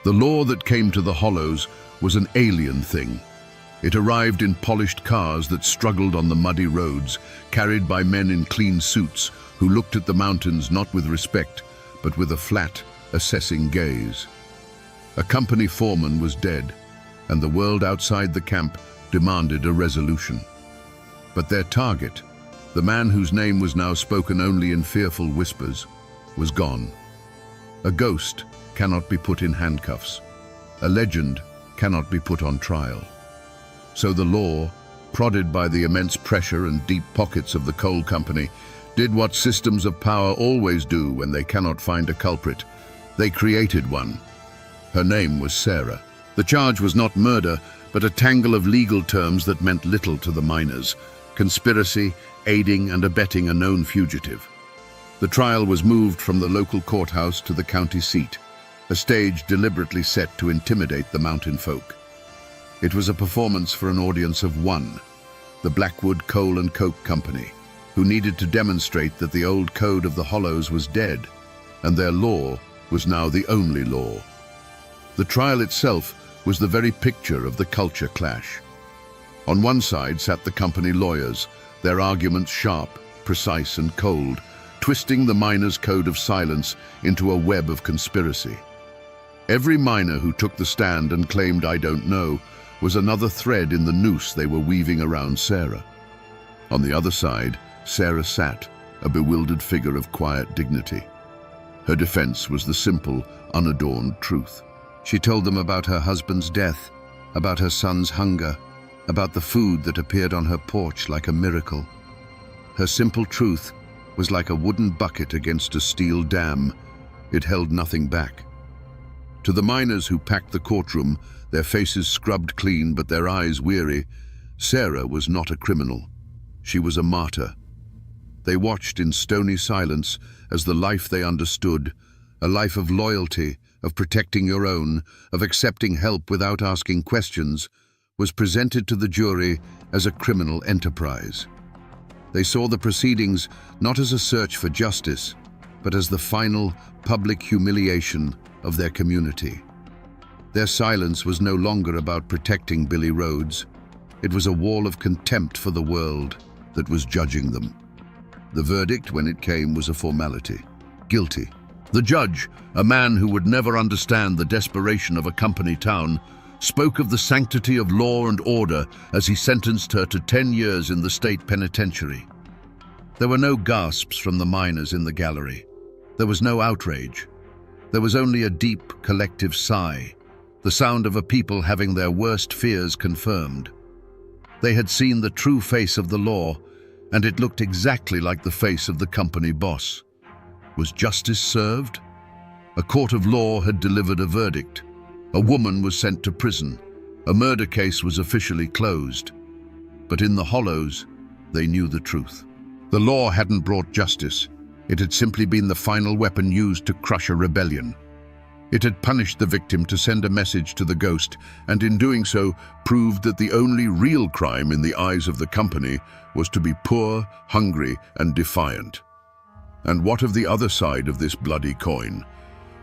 The law that came to the Hollows was an alien thing. It arrived in polished cars that struggled on the muddy roads, carried by men in clean suits who looked at the mountains not with respect, but with a flat, assessing gaze. A company foreman was dead, and the world outside the camp demanded a resolution. But their target, the man whose name was now spoken only in fearful whispers, was gone. A ghost cannot be put in handcuffs. A legend cannot be put on trial. So the law, prodded by the immense pressure and deep pockets of the coal company, did what systems of power always do when they cannot find a culprit. They created one. Her name was Sarah. The charge was not murder, but a tangle of legal terms that meant little to the miners: conspiracy, aiding and abetting a known fugitive. The trial was moved from the local courthouse to the county seat, a stage deliberately set to intimidate the mountain folk. It was a performance for an audience of one, the Blackwood Coal and Coke Company, who needed to demonstrate that the old code of the Hollows was dead, and their law was now the only law. The trial itself was the very picture of the culture clash. On one side sat the company lawyers, their arguments sharp, precise and cold, twisting the miners' code of silence into a web of conspiracy. Every miner who took the stand and claimed "I don't know" was another thread in the noose they were weaving around Sarah. On the other side, Sarah sat, a bewildered figure of quiet dignity. Her defense was the simple, unadorned truth. She told them about her husband's death, about her son's hunger, about the food that appeared on her porch like a miracle. Her simple truth was like a wooden bucket against a steel dam. It held nothing back. To the miners who packed the courtroom, their faces scrubbed clean but their eyes weary, Sarah was not a criminal. She was a martyr. They watched in stony silence as the life they understood, a life of loyalty, of protecting your own, of accepting help without asking questions, was presented to the jury as a criminal enterprise. They saw the proceedings not as a search for justice, but as the final public humiliation of their community. Their silence was no longer about protecting Billy Rhodes. It was a wall of contempt for the world that was judging them. The verdict, when it came, was a formality. Guilty. The judge, a man who would never understand the desperation of a company town, spoke of the sanctity of law and order as he sentenced her to 10 years in the state penitentiary. There were no gasps from the miners in the gallery. There was no outrage. There was only a deep, collective sigh, the sound of a people having their worst fears confirmed. They had seen the true face of the law, and it looked exactly like the face of the company boss. Was justice served? A court of law had delivered a verdict. A woman was sent to prison. A murder case was officially closed. But in the Hollows, they knew the truth. The law hadn't brought justice. It had simply been the final weapon used to crush a rebellion. It had punished the victim to send a message to the ghost, and in doing so, proved that the only real crime in the eyes of the company was to be poor, hungry, and defiant. And what of the other side of this bloody coin?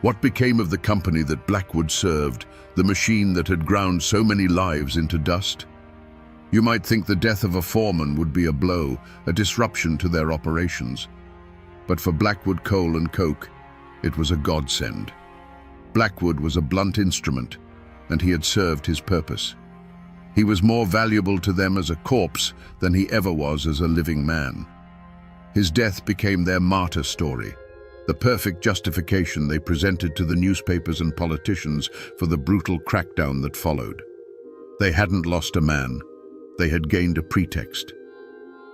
What became of the company that Blackwood served, the machine that had ground so many lives into dust? You might think the death of a foreman would be a blow, a disruption to their operations. But for Blackwood Coal and Coke, it was a godsend. Blackwood was a blunt instrument, and he had served his purpose. He was more valuable to them as a corpse than he ever was as a living man. His death became their martyr story, the perfect justification they presented to the newspapers and politicians for the brutal crackdown that followed. They hadn't lost a man. They had gained a pretext.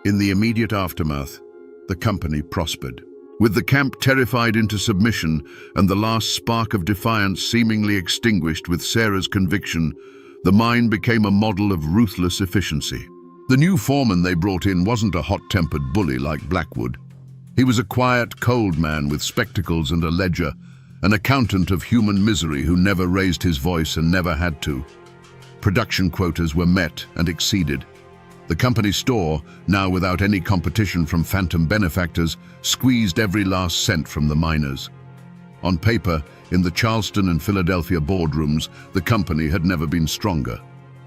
In the immediate aftermath, the company prospered. With the camp terrified into submission and the last spark of defiance seemingly extinguished with Sarah's conviction, the mine became a model of ruthless efficiency. The new foreman they brought in wasn't a hot-tempered bully like Blackwood. He was a quiet, cold man with spectacles and a ledger, an accountant of human misery who never raised his voice and never had to. Production quotas were met and exceeded. The company's store, now without any competition from phantom benefactors, squeezed every last cent from the miners. On paper, in the Charleston and Philadelphia boardrooms, the company had never been stronger.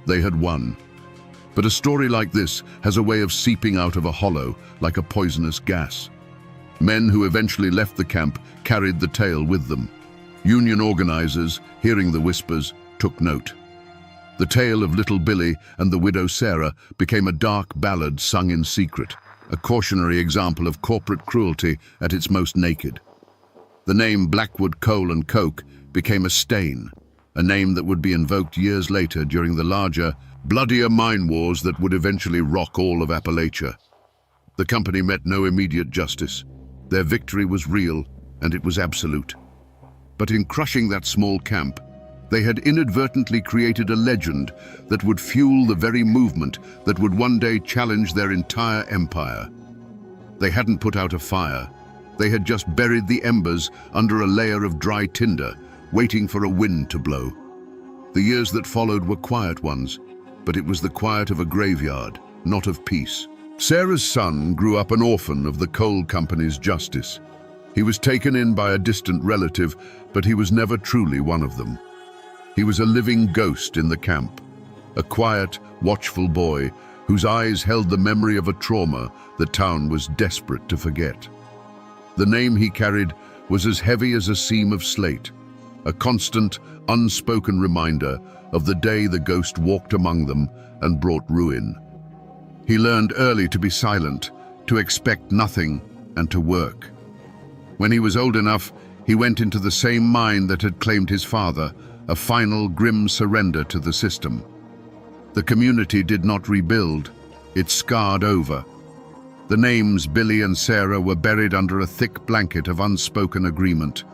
They had won. But a story like this has a way of seeping out of a hollow, like a poisonous gas. Men who eventually left the camp carried the tale with them. Union organizers, hearing the whispers, took note. The tale of Little Billy and the widow Sarah became a dark ballad sung in secret, a cautionary example of corporate cruelty at its most naked. The name Blackwood Coal and Coke became a stain, a name that would be invoked years later during the larger, bloodier mine wars that would eventually rock all of Appalachia. The company met no immediate justice. Their victory was real, and it was absolute. But in crushing that small camp, they had inadvertently created a legend that would fuel the very movement that would one day challenge their entire empire. They hadn't put out a fire. They had just buried the embers under a layer of dry tinder, waiting for a wind to blow. The years that followed were quiet ones, but it was the quiet of a graveyard, not of peace. Sarah's son grew up an orphan of the coal company's justice. He was taken in by a distant relative, but he was never truly one of them. He was a living ghost in the camp, a quiet, watchful boy whose eyes held the memory of a trauma the town was desperate to forget. The name he carried was as heavy as a seam of slate, a constant, unspoken reminder of the day the ghost walked among them and brought ruin. He learned early to be silent, to expect nothing, and to work. When he was old enough, he went into the same mine that had claimed his father, a final grim surrender to the system. The community did not rebuild, it scarred over. The names Billy and Sarah were buried under a thick blanket of unspoken agreement.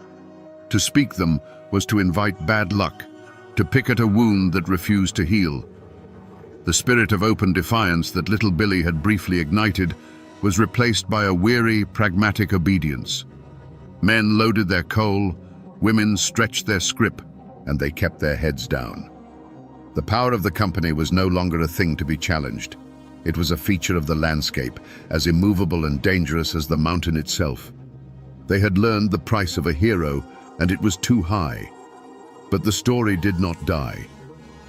To speak them was to invite bad luck, to pick at a wound that refused to heal. The spirit of open defiance that little Billy had briefly ignited was replaced by a weary, pragmatic obedience. Men loaded their coal, women stretched their scrip, and they kept their heads down. The power of the company was no longer a thing to be challenged. It was a feature of the landscape, as immovable and dangerous as the mountain itself. They had learned the price of a hero, and it was too high. But the story did not die.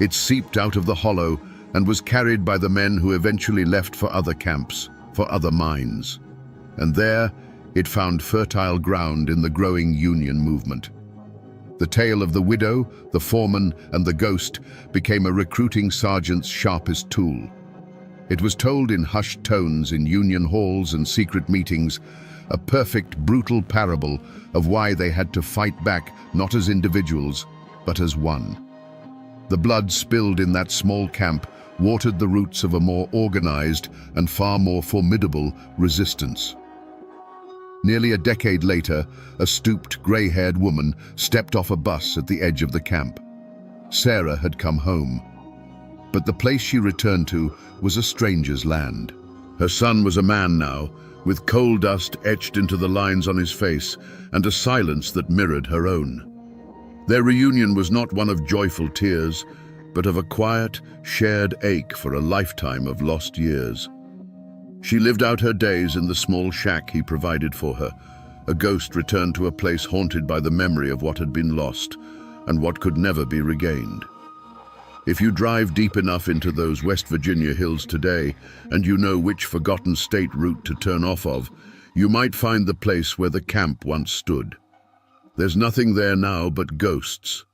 It seeped out of the hollow and was carried by the men who eventually left for other camps, for other mines. And there, it found fertile ground in the growing union movement. The tale of the widow, the foreman, and the ghost became a recruiting sergeant's sharpest tool. It was told in hushed tones in union halls and secret meetings, a perfect, brutal parable of why they had to fight back, not as individuals, but as one. The blood spilled in that small camp watered the roots of a more organized and far more formidable resistance. Nearly a decade later, a stooped, gray-haired woman stepped off a bus at the edge of the camp. Sarah had come home. But the place she returned to was a stranger's land. Her son was a man now, with coal dust etched into the lines on his face and a silence that mirrored her own. Their reunion was not one of joyful tears, but of a quiet, shared ache for a lifetime of lost years. She lived out her days in the small shack he provided for her, a ghost returned to a place haunted by the memory of what had been lost and what could never be regained. If you drive deep enough into those West Virginia hills today, and you know which forgotten state route to turn off of, you might find the place where the camp once stood. There's nothing there now but ghosts.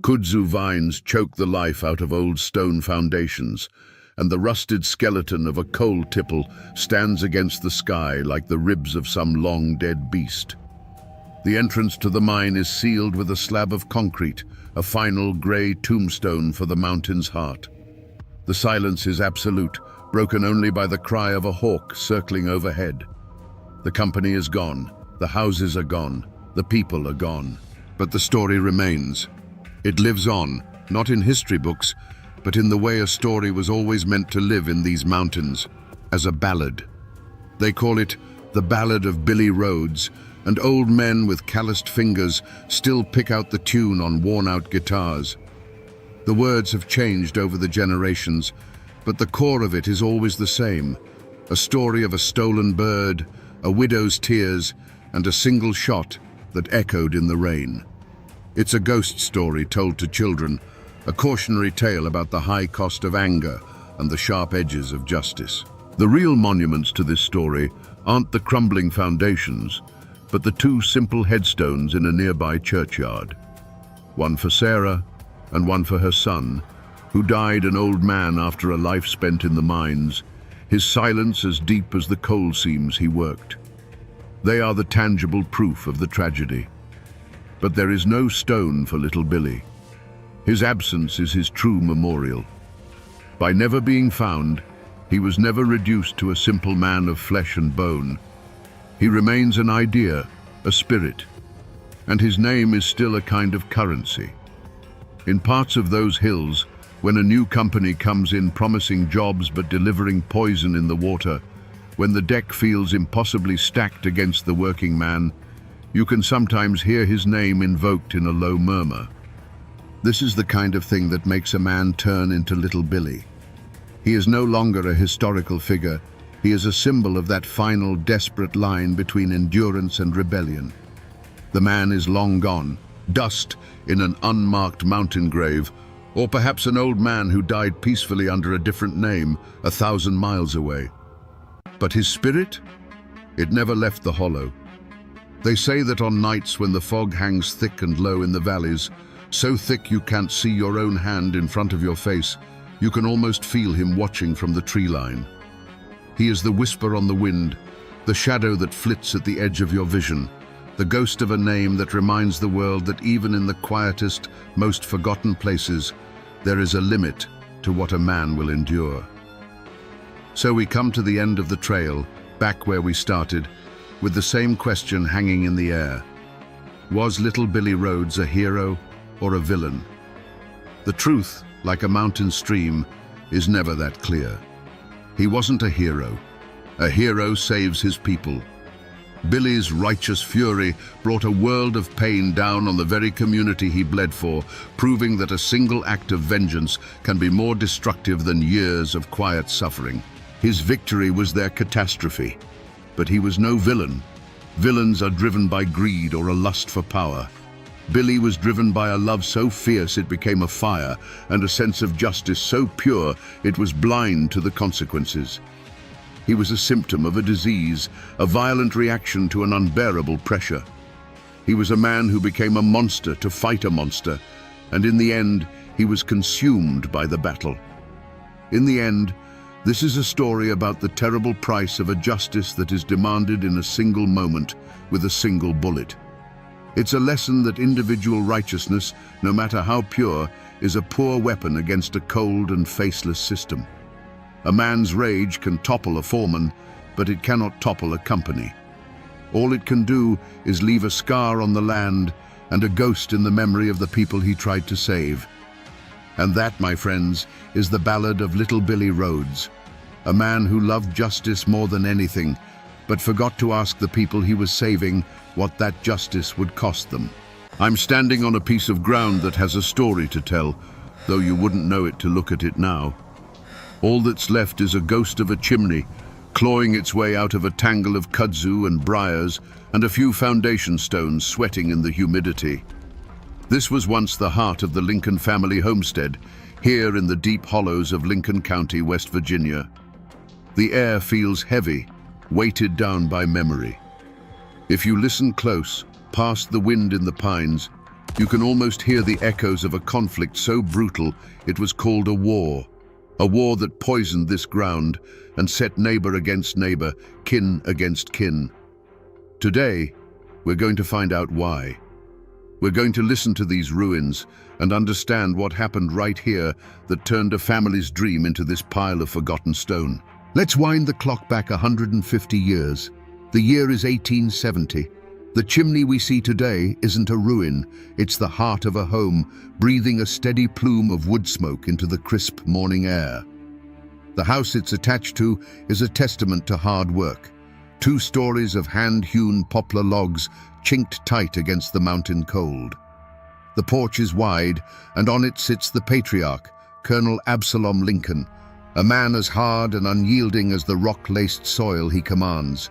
Kudzu vines choke the life out of old stone foundations, and the rusted skeleton of a coal tipple stands against the sky like the ribs of some long-dead beast. The entrance to the mine is sealed with a slab of concrete, a final grey tombstone for the mountain's heart. The silence is absolute, broken only by the cry of a hawk circling overhead. The company is gone, the houses are gone, the people are gone. But the story remains. It lives on, not in history books, but in the way a story was always meant to live in these mountains, as a ballad. They call it the Ballad of Billy Rhodes, and old men with calloused fingers still pick out the tune on worn-out guitars. The words have changed over the generations, but the core of it is always the same. A story of a stolen bird, a widow's tears, and a single shot that echoed in the rain. It's a ghost story told to children, a cautionary tale about the high cost of anger and the sharp edges of justice. The real monuments to this story aren't the crumbling foundations, but the two simple headstones in a nearby churchyard. One for Sarah and one for her son, who died an old man after a life spent in the mines, his silence as deep as the coal seams he worked. They are the tangible proof of the tragedy. But there is no stone for little Billy. His absence is his true memorial. By never being found, he was never reduced to a simple man of flesh and bone. He remains an idea, a spirit, and his name is still a kind of currency. In parts of those hills, when a new company comes in promising jobs but delivering poison in the water, when the deck feels impossibly stacked against the working man, you can sometimes hear his name invoked in a low murmur. This is the kind of thing that makes a man turn into little Billy. He is no longer a historical figure. He is a symbol of that final, desperate line between endurance and rebellion. The man is long gone, dust in an unmarked mountain grave, or perhaps an old man who died peacefully under a different name 1,000 miles away. But his spirit? It never left the hollow. They say that on nights when the fog hangs thick and low in the valleys, so thick you can't see your own hand in front of your face, you can almost feel him watching from the tree line. He is the whisper on the wind, the shadow that flits at the edge of your vision, the ghost of a name that reminds the world that even in the quietest, most forgotten places, there is a limit to what a man will endure. So we come to the end of the trail, back where we started, with the same question hanging in the air. Was little Billy Rhodes a hero or a villain? The truth, like a mountain stream, is never that clear. He wasn't a hero. A hero saves his people. Billy's righteous fury brought a world of pain down on the very community he bled for, proving that a single act of vengeance can be more destructive than years of quiet suffering. His victory was their catastrophe. But he was no villain. Villains are driven by greed or a lust for power. Billy was driven by a love so fierce it became a fire, and a sense of justice so pure it was blind to the consequences. He was a symptom of a disease, a violent reaction to an unbearable pressure. He was a man who became a monster to fight a monster, and in the end, he was consumed by the battle. In the end, this is a story about the terrible price of a justice that is demanded in a single moment with a single bullet. It's a lesson that individual righteousness, no matter how pure, is a poor weapon against a cold and faceless system. A man's rage can topple a foreman, but it cannot topple a company. All it can do is leave a scar on the land and a ghost in the memory of the people he tried to save. And that, my friends, is the ballad of little Billy Rhodes, a man who loved justice more than anything, but forgot to ask the people he was saving what that justice would cost them. I'm standing on a piece of ground that has a story to tell, though you wouldn't know it to look at it now. All that's left is a ghost of a chimney, clawing its way out of a tangle of kudzu and briars, and a few foundation stones sweating in the humidity. This was once the heart of the Lincoln family homestead, here in the deep hollows of Lincoln County, West Virginia. The air feels heavy, weighted down by memory. If you listen close, past the wind in the pines, you can almost hear the echoes of a conflict so brutal it was called a war that poisoned this ground and set neighbor against neighbor, kin against kin. Today, we're going to find out why. We're going to listen to these ruins and understand what happened right here that turned a family's dream into this pile of forgotten stone. Let's wind the clock back 150 years. The year is 1870. The chimney we see today isn't a ruin, it's the heart of a home, breathing a steady plume of wood smoke into the crisp morning air. The house it's attached to is a testament to hard work. 2 stories of hand-hewn poplar logs chinked tight against the mountain cold. The porch is wide, and on it sits the patriarch, Colonel Absalom Lincoln, a man as hard and unyielding as the rock-laced soil he commands.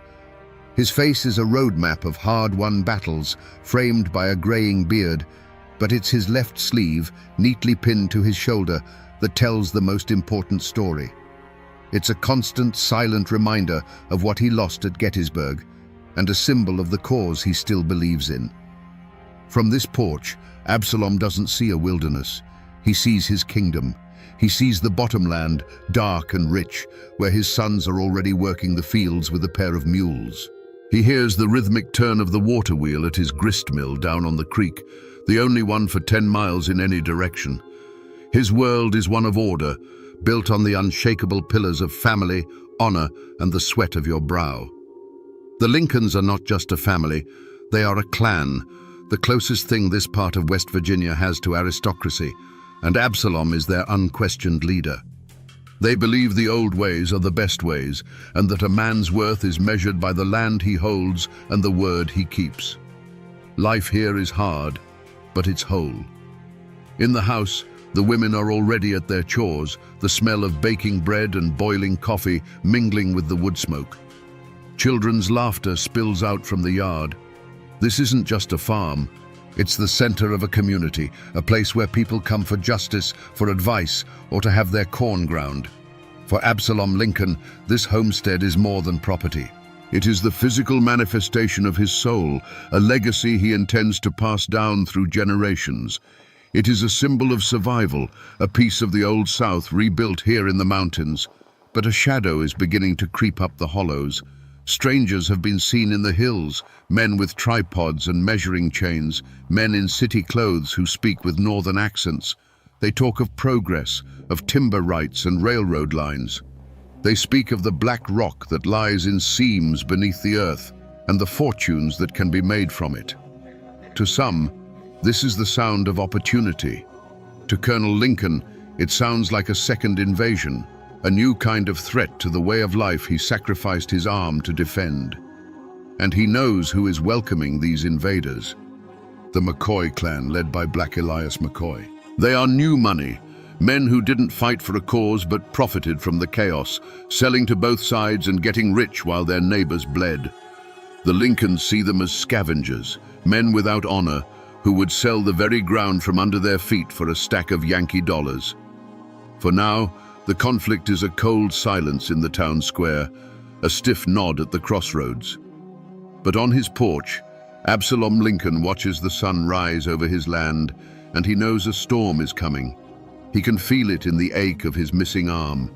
His face is a roadmap of hard-won battles, framed by a graying beard, but it's his left sleeve, neatly pinned to his shoulder, that tells the most important story. It's a constant, silent reminder of what he lost at Gettysburg, and a symbol of the cause he still believes in. From this porch, Absalom doesn't see a wilderness. He sees his kingdom. He sees the bottomland, dark and rich, where his sons are already working the fields with a pair of mules. He hears the rhythmic turn of the water wheel at his grist mill down on the creek, the only one for 10 miles in any direction. His world is one of order, built on the unshakable pillars of family, honor, and the sweat of your brow. The Lincolns are not just a family, they are a clan, the closest thing this part of West Virginia has to aristocracy, and Absalom is their unquestioned leader. They believe the old ways are the best ways, and that a man's worth is measured by the land he holds and the word he keeps. Life here is hard, but it's whole. In the house, the women are already at their chores, the smell of baking bread and boiling coffee mingling with the wood smoke. Children's laughter spills out from the yard. This isn't just a farm. It's the center of a community, a place where people come for justice, for advice, or to have their corn ground. For Absalom Lincoln, this homestead is more than property. It is the physical manifestation of his soul, a legacy he intends to pass down through generations. It is a symbol of survival, a piece of the Old South rebuilt here in the mountains. But a shadow is beginning to creep up the hollows. Strangers have been seen in the hills, men with tripods and measuring chains, men in city clothes who speak with northern accents. They talk of progress, of timber rights and railroad lines. They speak of the black rock that lies in seams beneath the earth and the fortunes that can be made from it. To some, this is the sound of opportunity. To Colonel Lincoln, it sounds like a second invasion, a new kind of threat to the way of life he sacrificed his arm to defend. And he knows who is welcoming these invaders. The McCoy clan, led by Black Elias McCoy. They are new money, men who didn't fight for a cause but profited from the chaos, selling to both sides and getting rich while their neighbors bled. The Lincolns see them as scavengers, men without honor, who would sell the very ground from under their feet for a stack of Yankee dollars. For now, the conflict is a cold silence in the town square, a stiff nod at the crossroads. But on his porch, Absalom Lincoln watches the sun rise over his land, and he knows a storm is coming. He can feel it in the ache of his missing arm.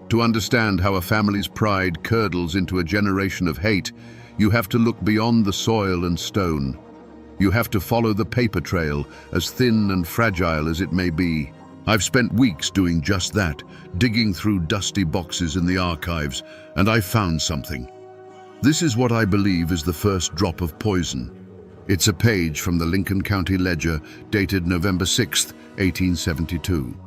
To understand how a family's pride curdles into a generation of hate, you have to look beyond the soil and stone. You have to follow the paper trail, as thin and fragile as it may be. I've spent weeks doing just that, digging through dusty boxes in the archives, and I found something. This is what I believe is the first drop of poison. It's a page from the Lincoln County Ledger, dated November 6, 1872.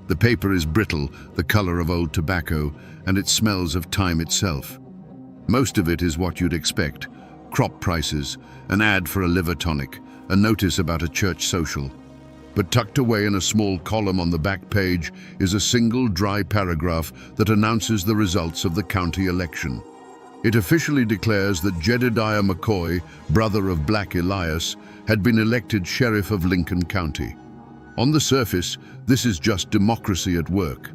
The paper is brittle, the color of old tobacco, and it smells of time itself. Most of it is what you'd expect: crop prices, an ad for a liver tonic, a notice about a church social. But tucked away in a small column on the back page is a single dry paragraph that announces the results of the county election. It officially declares that Jedediah McCoy, brother of Black Elias, had been elected sheriff of Lincoln County. On the surface, this is just democracy at work.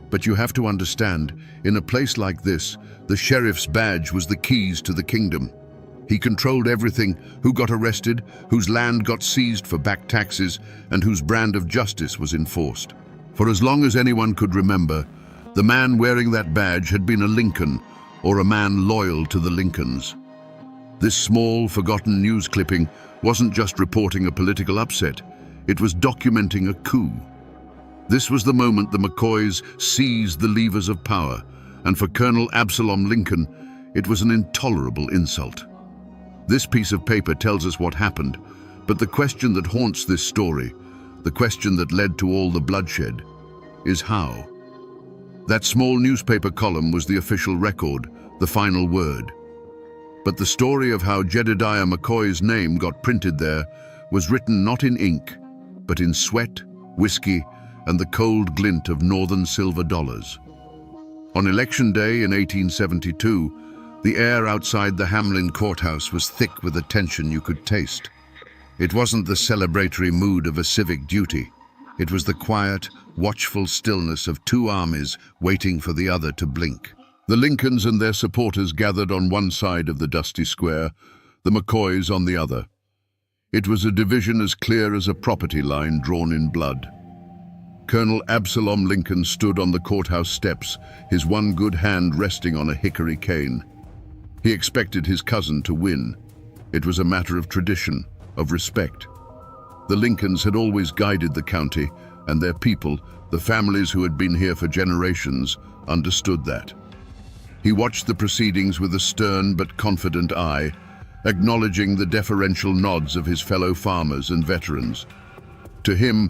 But you have to understand, in a place like this, the sheriff's badge was the keys to the kingdom. He controlled everything: who got arrested, whose land got seized for back taxes, and whose brand of justice was enforced. For as long as anyone could remember, the man wearing that badge had been a Lincoln, or a man loyal to the Lincolns. This small, forgotten news clipping wasn't just reporting a political upset, it was documenting a coup. This was the moment the McCoys seized the levers of power, and for Colonel Absalom Lincoln, it was an intolerable insult. This piece of paper tells us what happened, but the question that haunts this story, the question that led to all the bloodshed, is how. That small newspaper column was the official record, the final word. But the story of how Jedediah McCoy's name got printed there was written not in ink, but in sweat, whiskey, and the cold glint of northern silver dollars. On Election Day in 1872, the air outside the Hamlin courthouse was thick with a tension you could taste. It wasn't the celebratory mood of a civic duty. It was the quiet, watchful stillness of two armies waiting for the other to blink. The Lincolns and their supporters gathered on one side of the dusty square, the McCoys on the other. It was a division as clear as a property line drawn in blood. Colonel Absalom Lincoln stood on the courthouse steps, his one good hand resting on a hickory cane. He expected his cousin to win. It was a matter of tradition, of respect. The Lincolns had always guided the county, and their people, the families who had been here for generations, understood that. He watched the proceedings with a stern but confident eye, acknowledging the deferential nods of his fellow farmers and veterans. To him,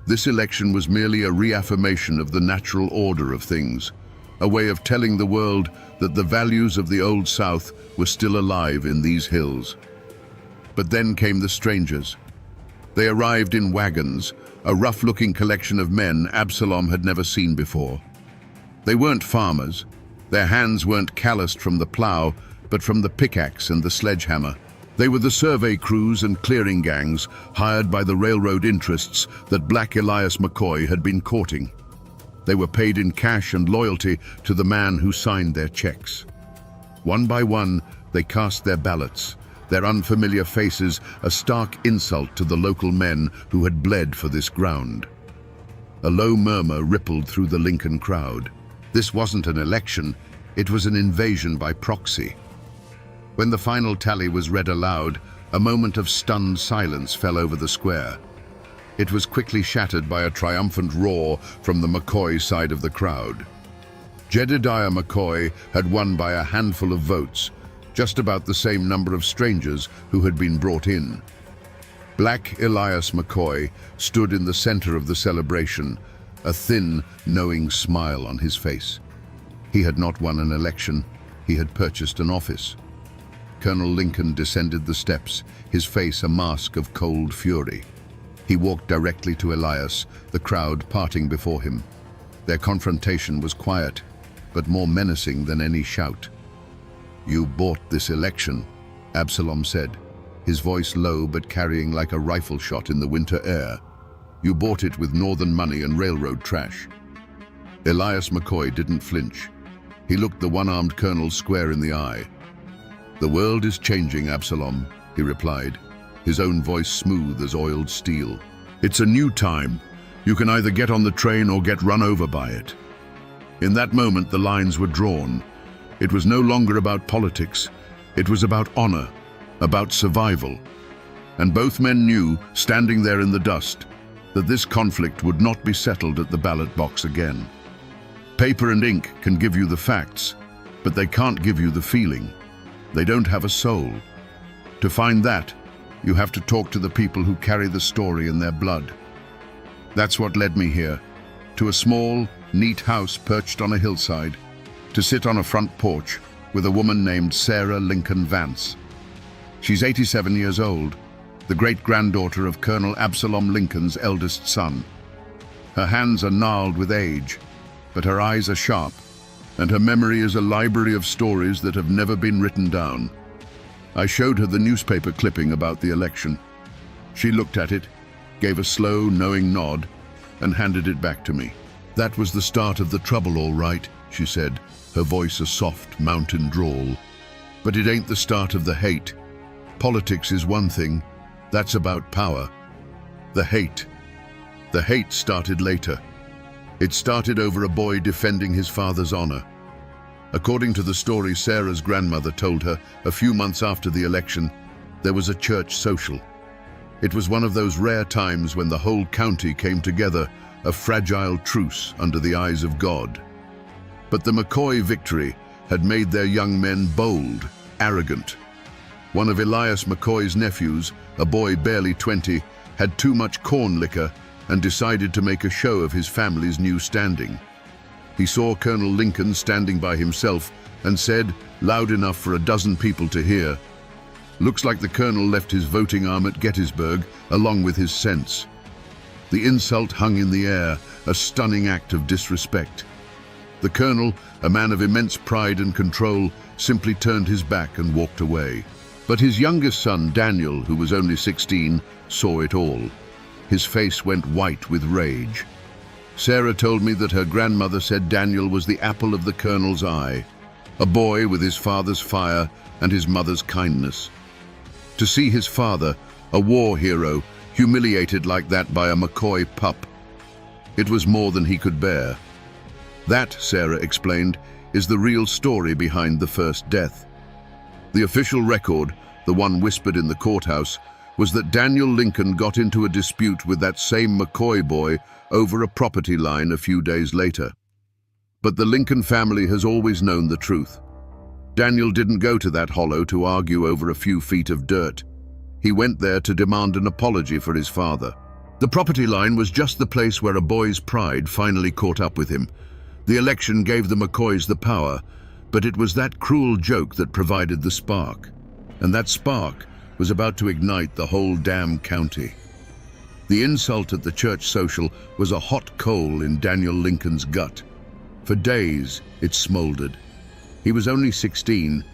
this election was merely a reaffirmation of the natural order of things, a way of telling the world that the values of the Old South were still alive in these hills. But then came the strangers. They arrived in wagons, a rough-looking collection of men Absalom had never seen before. They weren't farmers. Their hands weren't calloused from the plow, but from the pickaxe and the sledgehammer. They were the survey crews and clearing gangs hired by the railroad interests that Black Elias McCoy had been courting. They were paid in cash and loyalty to the man who signed their checks. One by one, they cast their ballots, their unfamiliar faces a stark insult to the local men who had bled for this ground. A low murmur rippled through the Lincoln crowd. This wasn't an election, it was an invasion by proxy. When the final tally was read aloud, a moment of stunned silence fell over the square. It was quickly shattered by a triumphant roar from the McCoy side of the crowd. Jedediah McCoy had won by a handful of votes, just about the same number of strangers who had been brought in. Black Elias McCoy stood in the center of the celebration, a thin, knowing smile on his face. He had not won an election, he had purchased an office. Colonel Lincoln descended the steps, his face a mask of cold fury. He walked directly to Elias, the crowd parting before him. Their confrontation was quiet, but more menacing than any shout. "You bought this election," Absalom said, his voice low but carrying like a rifle shot in the winter air. "You bought it with northern money and railroad trash." Elias McCoy didn't flinch. He looked the one-armed colonel square in the eye. "The world is changing, Absalom," he replied, his own voice smooth as oiled steel. "It's a new time. You can either get on the train or get run over by it." In that moment, the lines were drawn. It was no longer about politics. It was about honor, about survival. And both men knew, standing there in the dust, that this conflict would not be settled at the ballot box again. Paper and ink can give you the facts, but they can't give you the feeling. They don't have a soul. To find that, you have to talk to the people who carry the story in their blood. That's what led me here, to a small, neat house perched on a hillside, to sit on a front porch with a woman named Sarah Lincoln Vance. She's 87 years old, the great-granddaughter of Colonel Absalom Lincoln's eldest son. Her hands are gnarled with age, but her eyes are sharp, and her memory is a library of stories that have never been written down. I showed her the newspaper clipping about the election. She looked at it, gave a slow, knowing nod, and handed it back to me. "That was the start of the trouble, all right," she said, her voice a soft mountain drawl. "But it ain't the start of the hate. Politics is one thing. That's about power. The hate started later. It started over a boy defending his father's honor. According to the story Sarah's grandmother told her a few months after the election, there was a church social. It was one of those rare times when the whole county came together, a fragile truce under the eyes of God. But the McCoy victory had made their young men bold, arrogant. One of Elias McCoy's nephews, a boy barely 20, had too much corn liquor and decided to make a show of his family's new standing. He saw Colonel Lincoln standing by himself and said, loud enough for a dozen people to hear, "Looks like the colonel left his voting arm at Gettysburg along with his sense." The insult hung in the air, a stunning act of disrespect. The colonel, a man of immense pride and control, simply turned his back and walked away. But his youngest son, Daniel, who was only 16, saw it all. His face went white with rage. Sarah told me that her grandmother said Daniel was the apple of the colonel's eye, a boy with his father's fire and his mother's kindness. To see his father, a war hero, humiliated like that by a McCoy pup, it was more than he could bear. That, Sarah explained, is the real story behind the first death. The official record, the one whispered in the courthouse, was that Daniel Lincoln got into a dispute with that same McCoy boy over a property line a few days later. But the Lincoln family has always known the truth. Daniel didn't go to that hollow to argue over a few feet of dirt. He went there to demand an apology for his father. The property line was just the place where a boy's pride finally caught up with him. The election gave the McCoys the power, but it was that cruel joke that provided the spark. And that spark was about to ignite the whole damn county. The insult at the church social was a hot coal in Daniel Lincoln's gut. For days, it smoldered. He was only 16,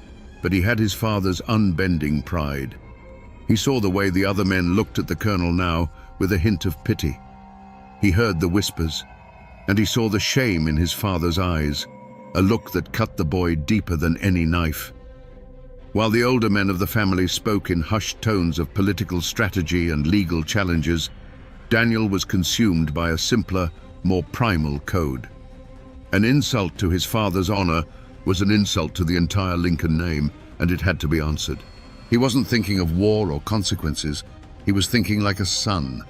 but he had his father's unbending pride. He saw the way the other men looked at the colonel now with a hint of pity. He heard the whispers, and he saw the shame in his father's eyes, a look that cut the boy deeper than any knife. While the older men of the family spoke in hushed tones of political strategy and legal challenges, Daniel was consumed by a simpler, more primal code. An insult to his father's honor was an insult to the entire Lincoln name, and it had to be answered. He wasn't thinking of war or consequences. He was thinking like a son.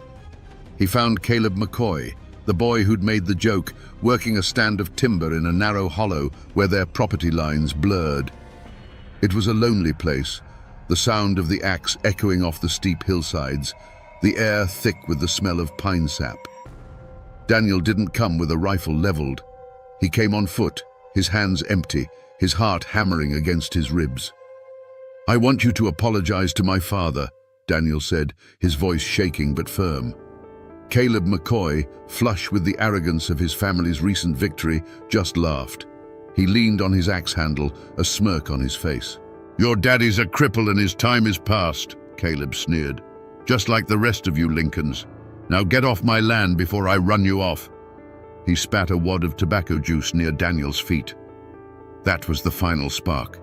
He found Caleb McCoy, the boy who'd made the joke, working a stand of timber in a narrow hollow where their property lines blurred. It was a lonely place, the sound of the axe echoing off the steep hillsides, the air thick with the smell of pine sap. Daniel didn't come with a rifle leveled. He came on foot, his hands empty, his heart hammering against his ribs. "I want you to apologize to my father," Daniel said, his voice shaking but firm. Caleb McCoy, flush with the arrogance of his family's recent victory, just laughed. He leaned on his axe handle, a smirk on his face. "Your daddy's a cripple and his time is past," Caleb sneered. "Just like the rest of you Lincolns. Now get off my land before I run you off." He spat a wad of tobacco juice near Daniel's feet. That was the final spark.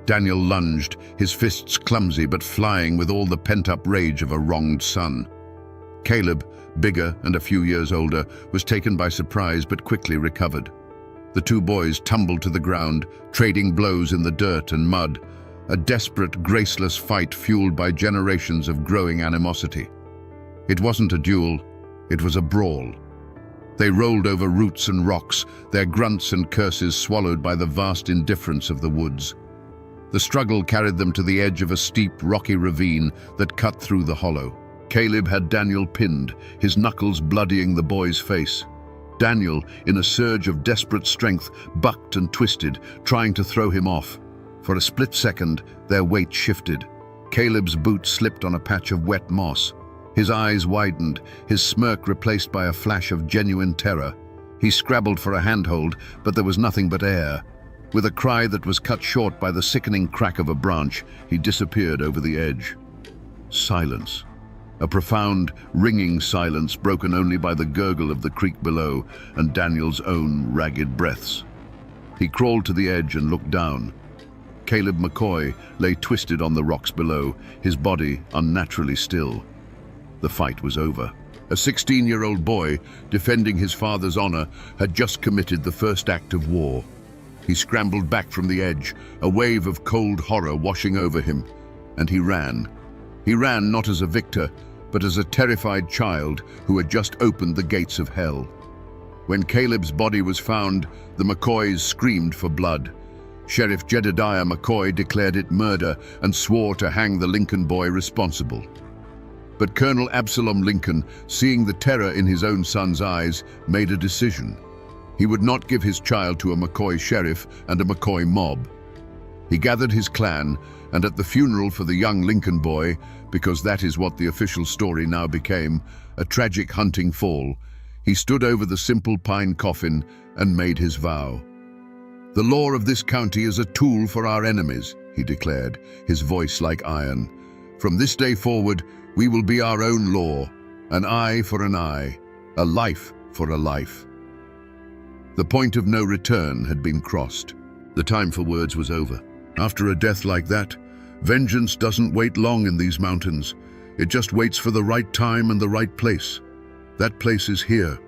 Daniel lunged, his fists clumsy but flying with all the pent-up rage of a wronged son. Caleb, bigger and a few years older, was taken by surprise but quickly recovered. The two boys tumbled to the ground, trading blows in the dirt and mud, a desperate, graceless fight fueled by generations of growing animosity. It wasn't a duel, it was a brawl. They rolled over roots and rocks, their grunts and curses swallowed by the vast indifference of the woods. The struggle carried them to the edge of a steep, rocky ravine that cut through the hollow. Caleb had Daniel pinned, his knuckles bloodying the boy's face. Daniel, in a surge of desperate strength, bucked and twisted, trying to throw him off. For a split second, their weight shifted. Caleb's boot slipped on a patch of wet moss. His eyes widened, his smirk replaced by a flash of genuine terror. He scrabbled for a handhold, but there was nothing but air. With a cry that was cut short by the sickening crack of a branch, he disappeared over the edge. Silence. A profound, ringing silence broken only by the gurgle of the creek below and Daniel's own ragged breaths. He crawled to the edge and looked down. Caleb McCoy lay twisted on the rocks below, his body unnaturally still. The fight was over. A 16-year-old boy, defending his father's honor, had just committed the first act of war. He scrambled back from the edge, a wave of cold horror washing over him, and he ran. He ran not as a victor, but as a terrified child who had just opened the gates of hell. When Caleb's body was found, the McCoys screamed for blood. Sheriff Jedediah McCoy declared it murder and swore to hang the Lincoln boy responsible. But Colonel Absalom Lincoln, seeing the terror in his own son's eyes, made a decision. He would not give his child to a McCoy sheriff and a McCoy mob. He gathered his clan, and at the funeral for the young Lincoln boy, because that is what the official story now became, a tragic hunting fall, he stood over the simple pine coffin and made his vow. "The law of this county is a tool for our enemies," he declared, his voice like iron. "From this day forward, we will be our own law, an eye for an eye, a life for a life." The point of no return had been crossed. The time for words was over. After a death like that, vengeance doesn't wait long in these mountains. It just waits for the right time and the right place. That place is here.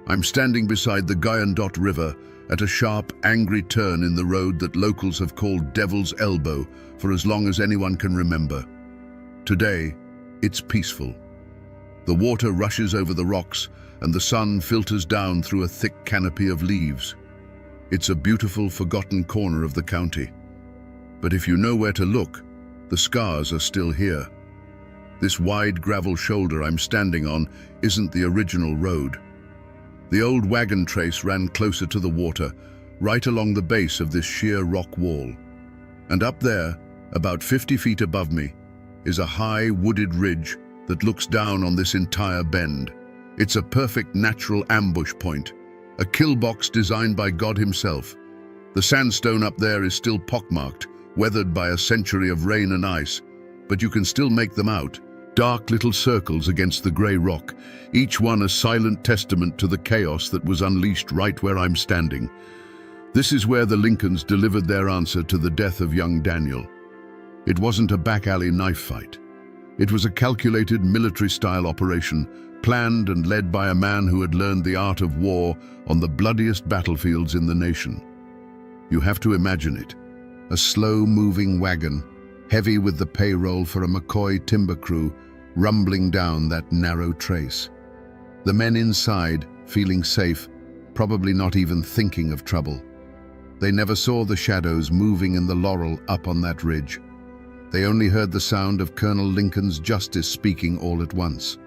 I'm standing beside the Guyandotte River at a sharp, angry turn in the road that locals have called Devil's Elbow for as long as anyone can remember. Today, it's peaceful. The water rushes over the rocks and the sun filters down through a thick canopy of leaves. It's a beautiful, forgotten corner of the county. But if you know where to look, the scars are still here. This wide gravel shoulder I'm standing on isn't the original road. The old wagon trace ran closer to the water, right along the base of this sheer rock wall. And up there, about 50 feet above me, is a high wooded ridge that looks down on this entire bend. It's a perfect natural ambush point, a kill box designed by God himself. The sandstone up there is still pockmarked, weathered by a century of rain and ice, but you can still make them out. Dark little circles against the grey rock, each one a silent testament to the chaos that was unleashed right where I'm standing. This is where the Lincolns delivered their answer to the death of young Daniel. It wasn't a back-alley knife fight. It was a calculated military-style operation, planned and led by a man who had learned the art of war on the bloodiest battlefields in the nation. You have to imagine it. A slow-moving wagon, heavy with the payroll for a McCoy timber crew, rumbling down that narrow trace. The men inside, feeling safe, probably not even thinking of trouble. They never saw the shadows moving in the laurel up on that ridge. They only heard the sound of Colonel Lincoln's justice speaking all at once.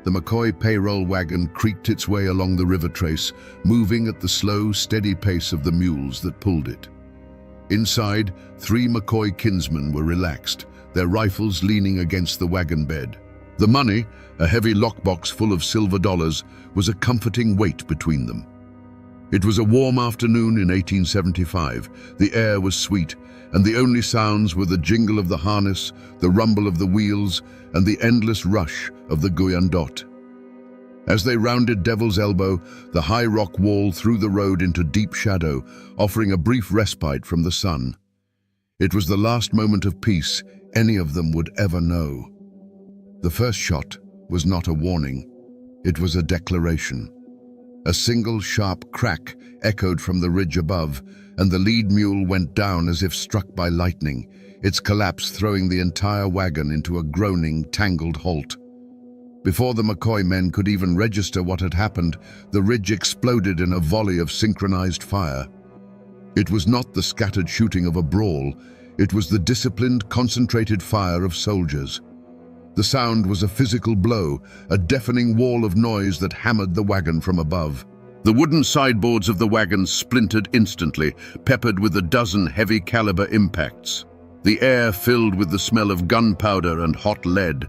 The McCoy payroll wagon creaked its way along the river trace, moving at the slow, steady pace of the mules that pulled it. Inside, 3 McCoy kinsmen were relaxed, their rifles leaning against the wagon bed. The money, a heavy lockbox full of silver dollars, was a comforting weight between them. It was a warm afternoon in 1875. The air was sweet, and the only sounds were the jingle of the harness, the rumble of the wheels, and the endless rush of the Guyandotte. As they rounded Devil's Elbow, the high rock wall threw the road into deep shadow, offering a brief respite from the sun. It was the last moment of peace any of them would ever know. The first shot was not a warning. It was a declaration. A single sharp crack echoed from the ridge above, and the lead mule went down as if struck by lightning, its collapse throwing the entire wagon into a groaning, tangled halt. Before the McCoy men could even register what had happened, the ridge exploded in a volley of synchronized fire. It was not the scattered shooting of a brawl, it was the disciplined, concentrated fire of soldiers. The sound was a physical blow, a deafening wall of noise that hammered the wagon from above. The wooden sideboards of the wagon splintered instantly, peppered with a dozen heavy-caliber impacts. The air filled with the smell of gunpowder and hot lead.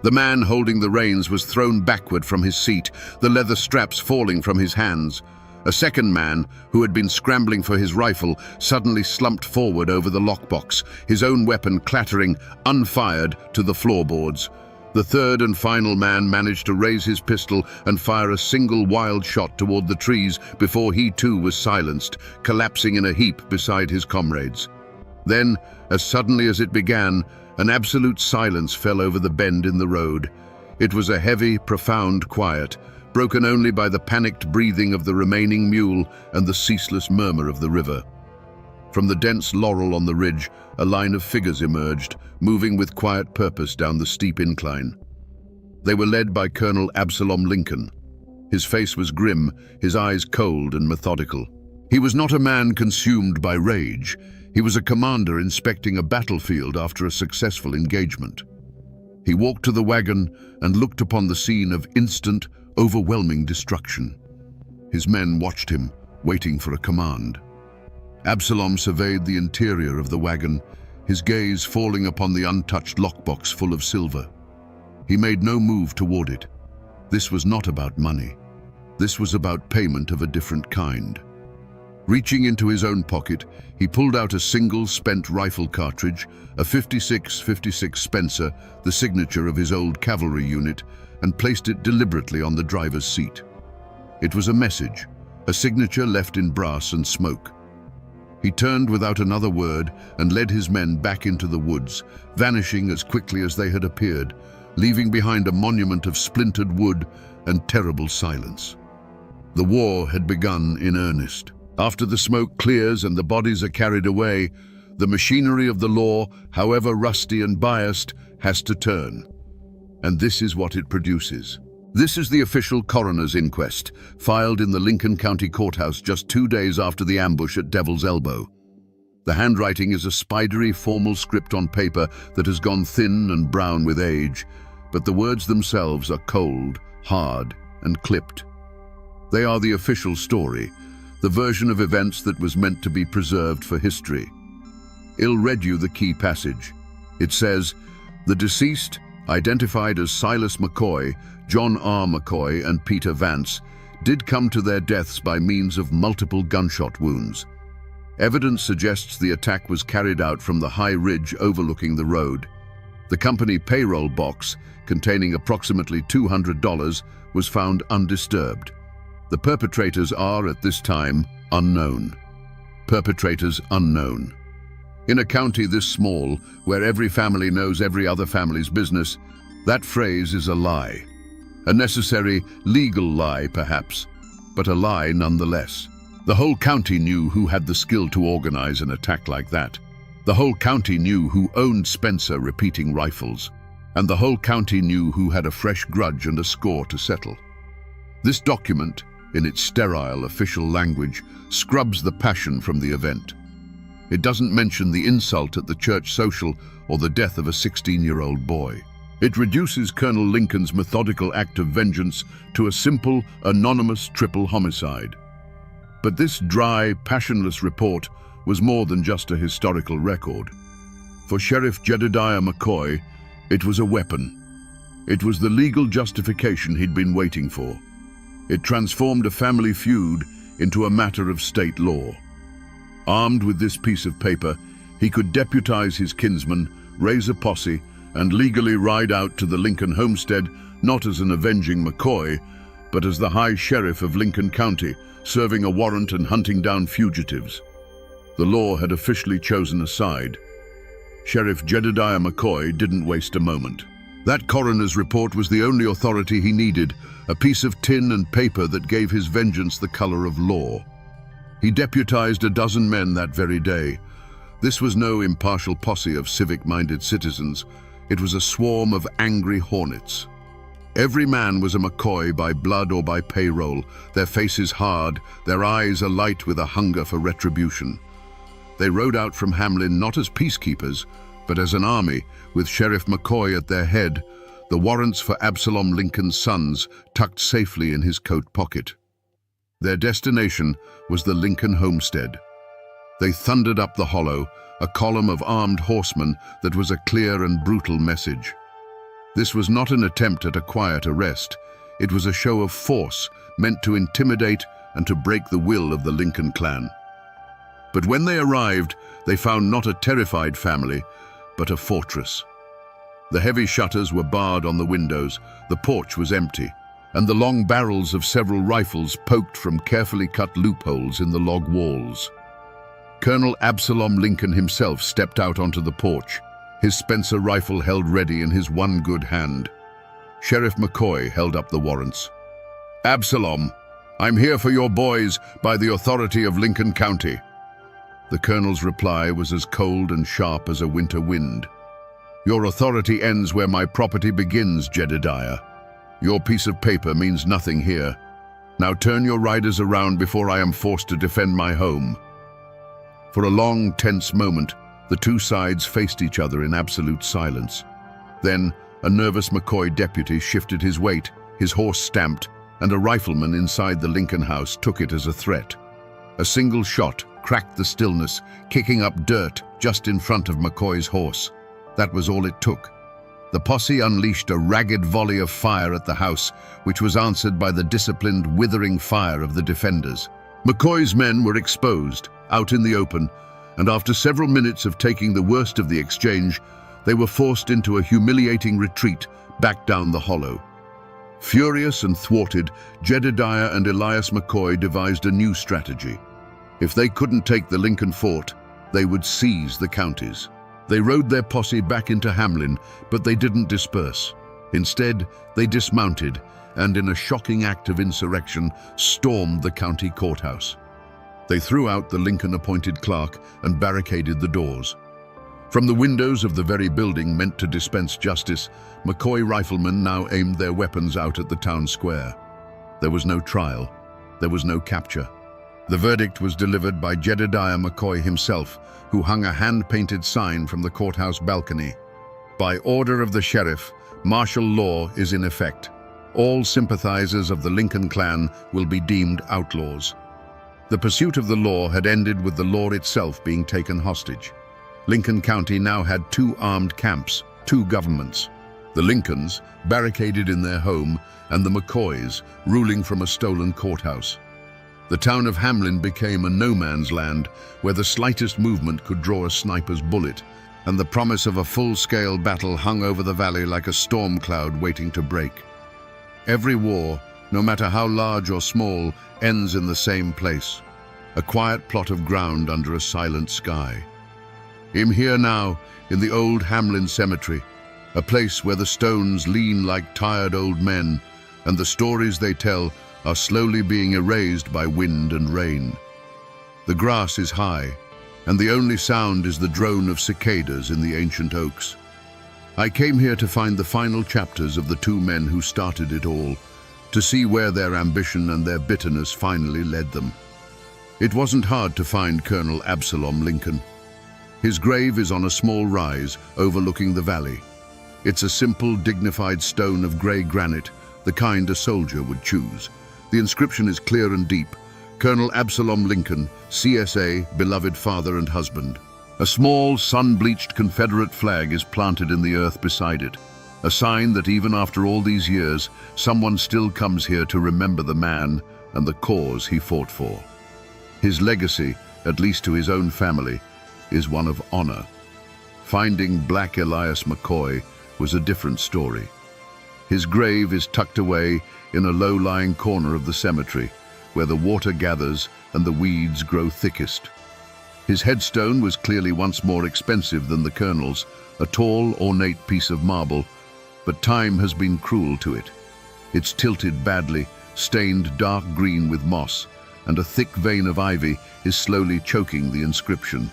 The man holding the reins was thrown backward from his seat, the leather straps falling from his hands. A second man, who had been scrambling for his rifle, suddenly slumped forward over the lockbox, his own weapon clattering, unfired, to the floorboards. The third and final man managed to raise his pistol and fire a single wild shot toward the trees before he too was silenced, collapsing in a heap beside his comrades. Then, as suddenly as it began, an absolute silence fell over the bend in the road. It was a heavy, profound quiet, broken only by the panicked breathing of the remaining mule and the ceaseless murmur of the river. From the dense laurel on the ridge, a line of figures emerged, moving with quiet purpose down the steep incline. They were led by Colonel Absalom Lincoln. His face was grim, his eyes cold and methodical. He was not a man consumed by rage. He was a commander inspecting a battlefield after a successful engagement. He walked to the wagon and looked upon the scene of instant, overwhelming destruction. His men watched him, waiting for a command. Absalom surveyed the interior of the wagon, his gaze falling upon the untouched lockbox full of silver. He made no move toward it. This was not about money. This was about payment of a different kind. Reaching into his own pocket, he pulled out a single spent rifle cartridge, a .56 Spencer, the signature of his old cavalry unit, and placed it deliberately on the driver's seat. It was a message, a signature left in brass and smoke. He turned without another word and led his men back into the woods, vanishing as quickly as they had appeared, leaving behind a monument of splintered wood and terrible silence. The war had begun in earnest. After the smoke clears and the bodies are carried away, the machinery of the law, however rusty and biased, has to turn. And this is what it produces. This is the official coroner's inquest, filed in the Lincoln County Courthouse just 2 days after the ambush at Devil's Elbow. The handwriting is a spidery, formal script on paper that has gone thin and brown with age, but the words themselves are cold, hard, and clipped. They are the official story, the version of events that was meant to be preserved for history. I'll read you the key passage. It says, "The deceased, identified as Silas McCoy, John R. McCoy, and Peter Vance, did come to their deaths by means of multiple gunshot wounds. Evidence suggests the attack was carried out from the high ridge overlooking the road. The company payroll box, containing approximately $200, was found undisturbed. The perpetrators are, at this time, unknown. Perpetrators unknown. In a county this small, where every family knows every other family's business, that phrase is a lie. A necessary, legal lie, perhaps, but a lie nonetheless. The whole county knew who had the skill to organize an attack like that. The whole county knew who owned Spencer repeating rifles. And the whole county knew who had a fresh grudge and a score to settle. This document, in its sterile official language, scrubs the passion from the event. It doesn't mention the insult at the church social or the death of a 16-year-old boy. It reduces Colonel Lincoln's methodical act of vengeance to a simple, anonymous triple homicide. But this dry, passionless report was more than just a historical record. For Sheriff Jedediah McCoy, it was a weapon. It was the legal justification he'd been waiting for. It transformed a family feud into a matter of state law. Armed with this piece of paper, he could deputize his kinsmen, raise a posse, and legally ride out to the Lincoln homestead, not as an avenging McCoy, but as the High Sheriff of Lincoln County, serving a warrant and hunting down fugitives. The law had officially chosen a side. Sheriff Jedediah McCoy didn't waste a moment. That coroner's report was the only authority he needed, a piece of tin and paper that gave his vengeance the color of law. He deputized a dozen men that very day. This was no impartial posse of civic-minded citizens. It was a swarm of angry hornets. Every man was a McCoy by blood or by payroll, their faces hard, their eyes alight with a hunger for retribution. They rode out from Hamlin not as peacekeepers, but as an army, with Sheriff McCoy at their head, the warrants for Absalom Lincoln's sons tucked safely in his coat pocket. Their destination was the Lincoln homestead. They thundered up the hollow, a column of armed horsemen that was a clear and brutal message. This was not an attempt at a quiet arrest. It was a show of force meant to intimidate and to break the will of the Lincoln clan. But when they arrived, they found not a terrified family, but a fortress. The heavy shutters were barred on the windows, the porch was empty, and the long barrels of several rifles poked from carefully cut loopholes in the log walls. Colonel Absalom Lincoln himself stepped out onto the porch, his Spencer rifle held ready in his one good hand. Sheriff McCoy held up the warrants. Absalom, I'm here for your boys by the authority of Lincoln County. The colonel's reply was as cold and sharp as a winter wind. Your authority ends where my property begins, Jedediah. Your piece of paper means nothing here. Now turn your riders around before I am forced to defend my home. For a long, tense moment, the two sides faced each other in absolute silence. Then, a nervous McCoy deputy shifted his weight, his horse stamped, and a rifleman inside the Lincoln house took it as a threat. A single shot cracked the stillness, kicking up dirt just in front of McCoy's horse. That was all it took. The posse unleashed a ragged volley of fire at the house, which was answered by the disciplined, withering fire of the defenders. McCoy's men were exposed, out in the open, and after several minutes of taking the worst of the exchange, they were forced into a humiliating retreat back down the hollow. Furious and thwarted, Jedediah and Elias McCoy devised a new strategy. If they couldn't take the Lincoln fort, they would seize the counties. They rode their posse back into Hamlin, but they didn't disperse. Instead, they dismounted and, in a shocking act of insurrection, stormed the county courthouse. They threw out the Lincoln-appointed clerk and barricaded the doors. From the windows of the very building meant to dispense justice, McCoy riflemen now aimed their weapons out at the town square. There was no trial. There was no capture. The verdict was delivered by Jedediah McCoy himself, who hung a hand-painted sign from the courthouse balcony. By order of the sheriff, martial law is in effect. All sympathizers of the Lincoln clan will be deemed outlaws. The pursuit of the law had ended with the law itself being taken hostage. Lincoln County now had two armed camps, two governments. The Lincolns, barricaded in their home, and the McCoys, ruling from a stolen courthouse. The town of Hamlin became a no-man's land where the slightest movement could draw a sniper's bullet, and the promise of a full-scale battle hung over the valley like a storm cloud waiting to break. Every war, no matter how large or small, ends in the same place, a quiet plot of ground under a silent sky. I'm here now, in the old Hamlin Cemetery, a place where the stones lean like tired old men, and the stories they tell are slowly being erased by wind and rain. The grass is high, and the only sound is the drone of cicadas in the ancient oaks. I came here to find the final chapters of the two men who started it all, to see where their ambition and their bitterness finally led them. It wasn't hard to find Colonel Absalom Lincoln. His grave is on a small rise overlooking the valley. It's a simple, dignified stone of grey granite, the kind a soldier would choose. The inscription is clear and deep: Colonel Absalom Lincoln, CSA, beloved father and husband. A small, sun-bleached Confederate flag is planted in the earth beside it, a sign that even after all these years, someone still comes here to remember the man and the cause he fought for. His legacy, at least to his own family, is one of honor. Finding Black Elias McCoy was a different story. His grave is tucked away in a low-lying corner of the cemetery, where the water gathers and the weeds grow thickest. His headstone was clearly once more expensive than the colonel's, a tall, ornate piece of marble, but time has been cruel to it. It's tilted badly, stained dark green with moss, and a thick vein of ivy is slowly choking the inscription.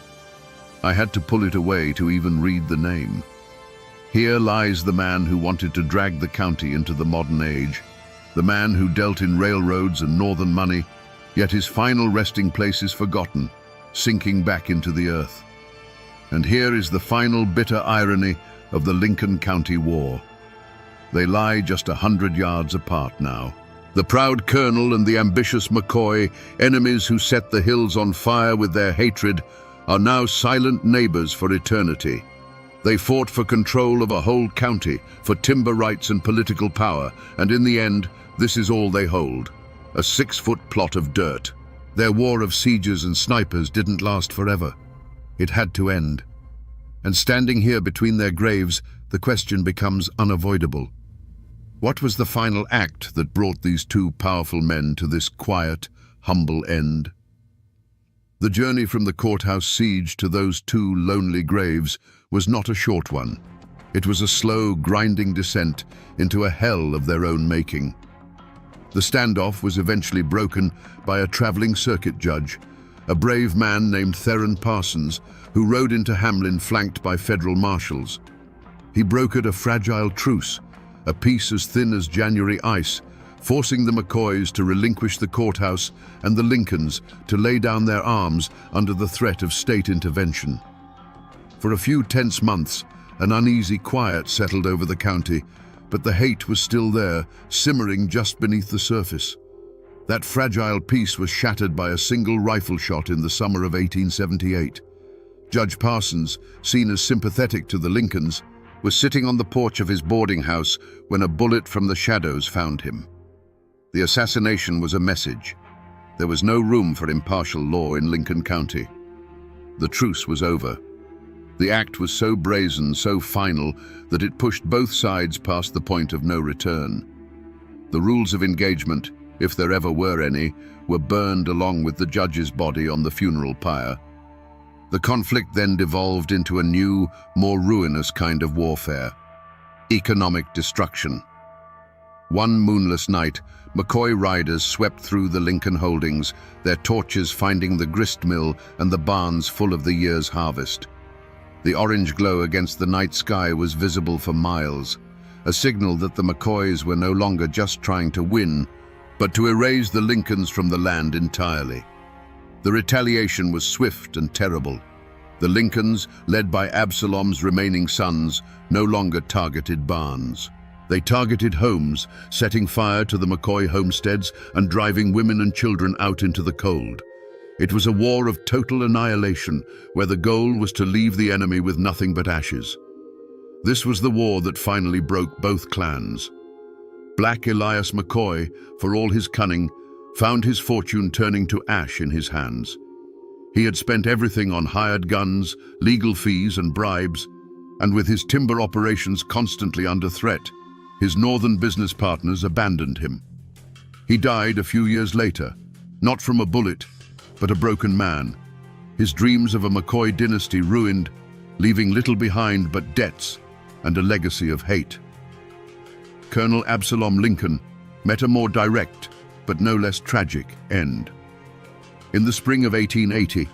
I had to pull it away to even read the name. Here lies the man who wanted to drag the county into the modern age, the man who dealt in railroads and northern money, yet his final resting place is forgotten, sinking back into the earth. And here is the final bitter irony of the Lincoln County War. They lie just 100 yards apart now. The proud colonel and the ambitious McCoy, enemies who set the hills on fire with their hatred, are now silent neighbors for eternity. They fought for control of a whole county, for timber rights and political power, and in the end, this is all they hold: a 6-foot plot of dirt. Their war of sieges and snipers didn't last forever. It had to end. And standing here between their graves, the question becomes unavoidable. What was the final act that brought these two powerful men to this quiet, humble end? The journey from the courthouse siege to those two lonely graves was not a short one. It was a slow, grinding descent into a hell of their own making. The standoff was eventually broken by a traveling circuit judge, a brave man named Theron Parsons, who rode into Hamlin flanked by federal marshals. He brokered a fragile truce, a peace as thin as January ice, forcing the McCoys to relinquish the courthouse and the Lincolns to lay down their arms under the threat of state intervention. For a few tense months, an uneasy quiet settled over the county, but the hate was still there, simmering just beneath the surface. That fragile peace was shattered by a single rifle shot in the summer of 1878. Judge Parsons, seen as sympathetic to the Lincolns, was sitting on the porch of his boarding house when a bullet from the shadows found him. The assassination was a message. There was no room for impartial law in Lincoln County. The truce was over. The act was so brazen, so final, that it pushed both sides past the point of no return. The rules of engagement, if there ever were any, were burned along with the judge's body on the funeral pyre. The conflict then devolved into a new, more ruinous kind of warfare: economic destruction. One moonless night, McCoy riders swept through the Lincoln holdings, their torches finding the grist mill and the barns full of the year's harvest. The orange glow against the night sky was visible for miles, a signal that the McCoys were no longer just trying to win, but to erase the Lincolns from the land entirely. The retaliation was swift and terrible. The Lincolns, led by Absalom's remaining sons, no longer targeted barns. They targeted homes, setting fire to the McCoy homesteads and driving women and children out into the cold. It was a war of total annihilation, where the goal was to leave the enemy with nothing but ashes. This was the war that finally broke both clans. Black Elias McCoy, for all his cunning, found his fortune turning to ash in his hands. He had spent everything on hired guns, legal fees and bribes, and with his timber operations constantly under threat, his northern business partners abandoned him. He died a few years later, not from a bullet, but a broken man, his dreams of a McCoy dynasty ruined, leaving little behind but debts and a legacy of hate. Colonel Absalom Lincoln met a more direct, but no less tragic, end. In the spring of 1880,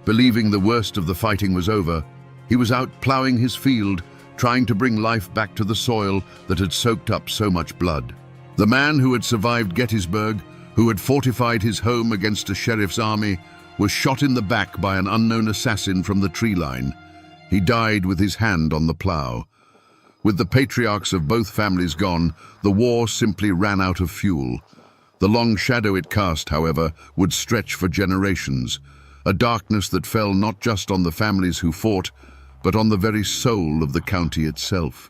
believing the worst of the fighting was over, he was out plowing his field, trying to bring life back to the soil that had soaked up so much blood. The man who had survived Gettysburg, who had fortified his home against a sheriff's army, was shot in the back by an unknown assassin from the tree line. He died with his hand on the plow. With the patriarchs of both families gone, the war simply ran out of fuel. The long shadow it cast, however, would stretch for generations, a darkness that fell not just on the families who fought, but on the very soul of the county itself.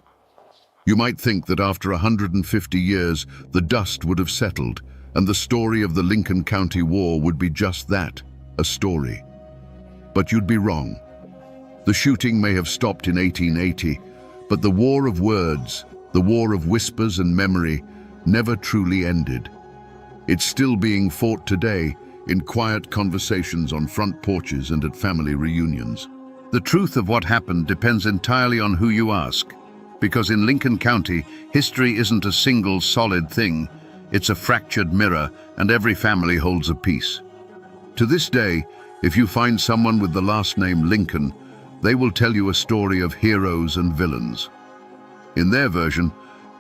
You might think that after 150 years, the dust would have settled, and the story of the Lincoln County War would be just that, a story. But you'd be wrong. The shooting may have stopped in 1880, but the war of words, the war of whispers and memory, never truly ended. It's still being fought today in quiet conversations on front porches and at family reunions. The truth of what happened depends entirely on who you ask, because in Lincoln County, history isn't a single solid thing. It's a fractured mirror, and every family holds a piece. To this day, if you find someone with the last name Lincoln, they will tell you a story of heroes and villains. In their version,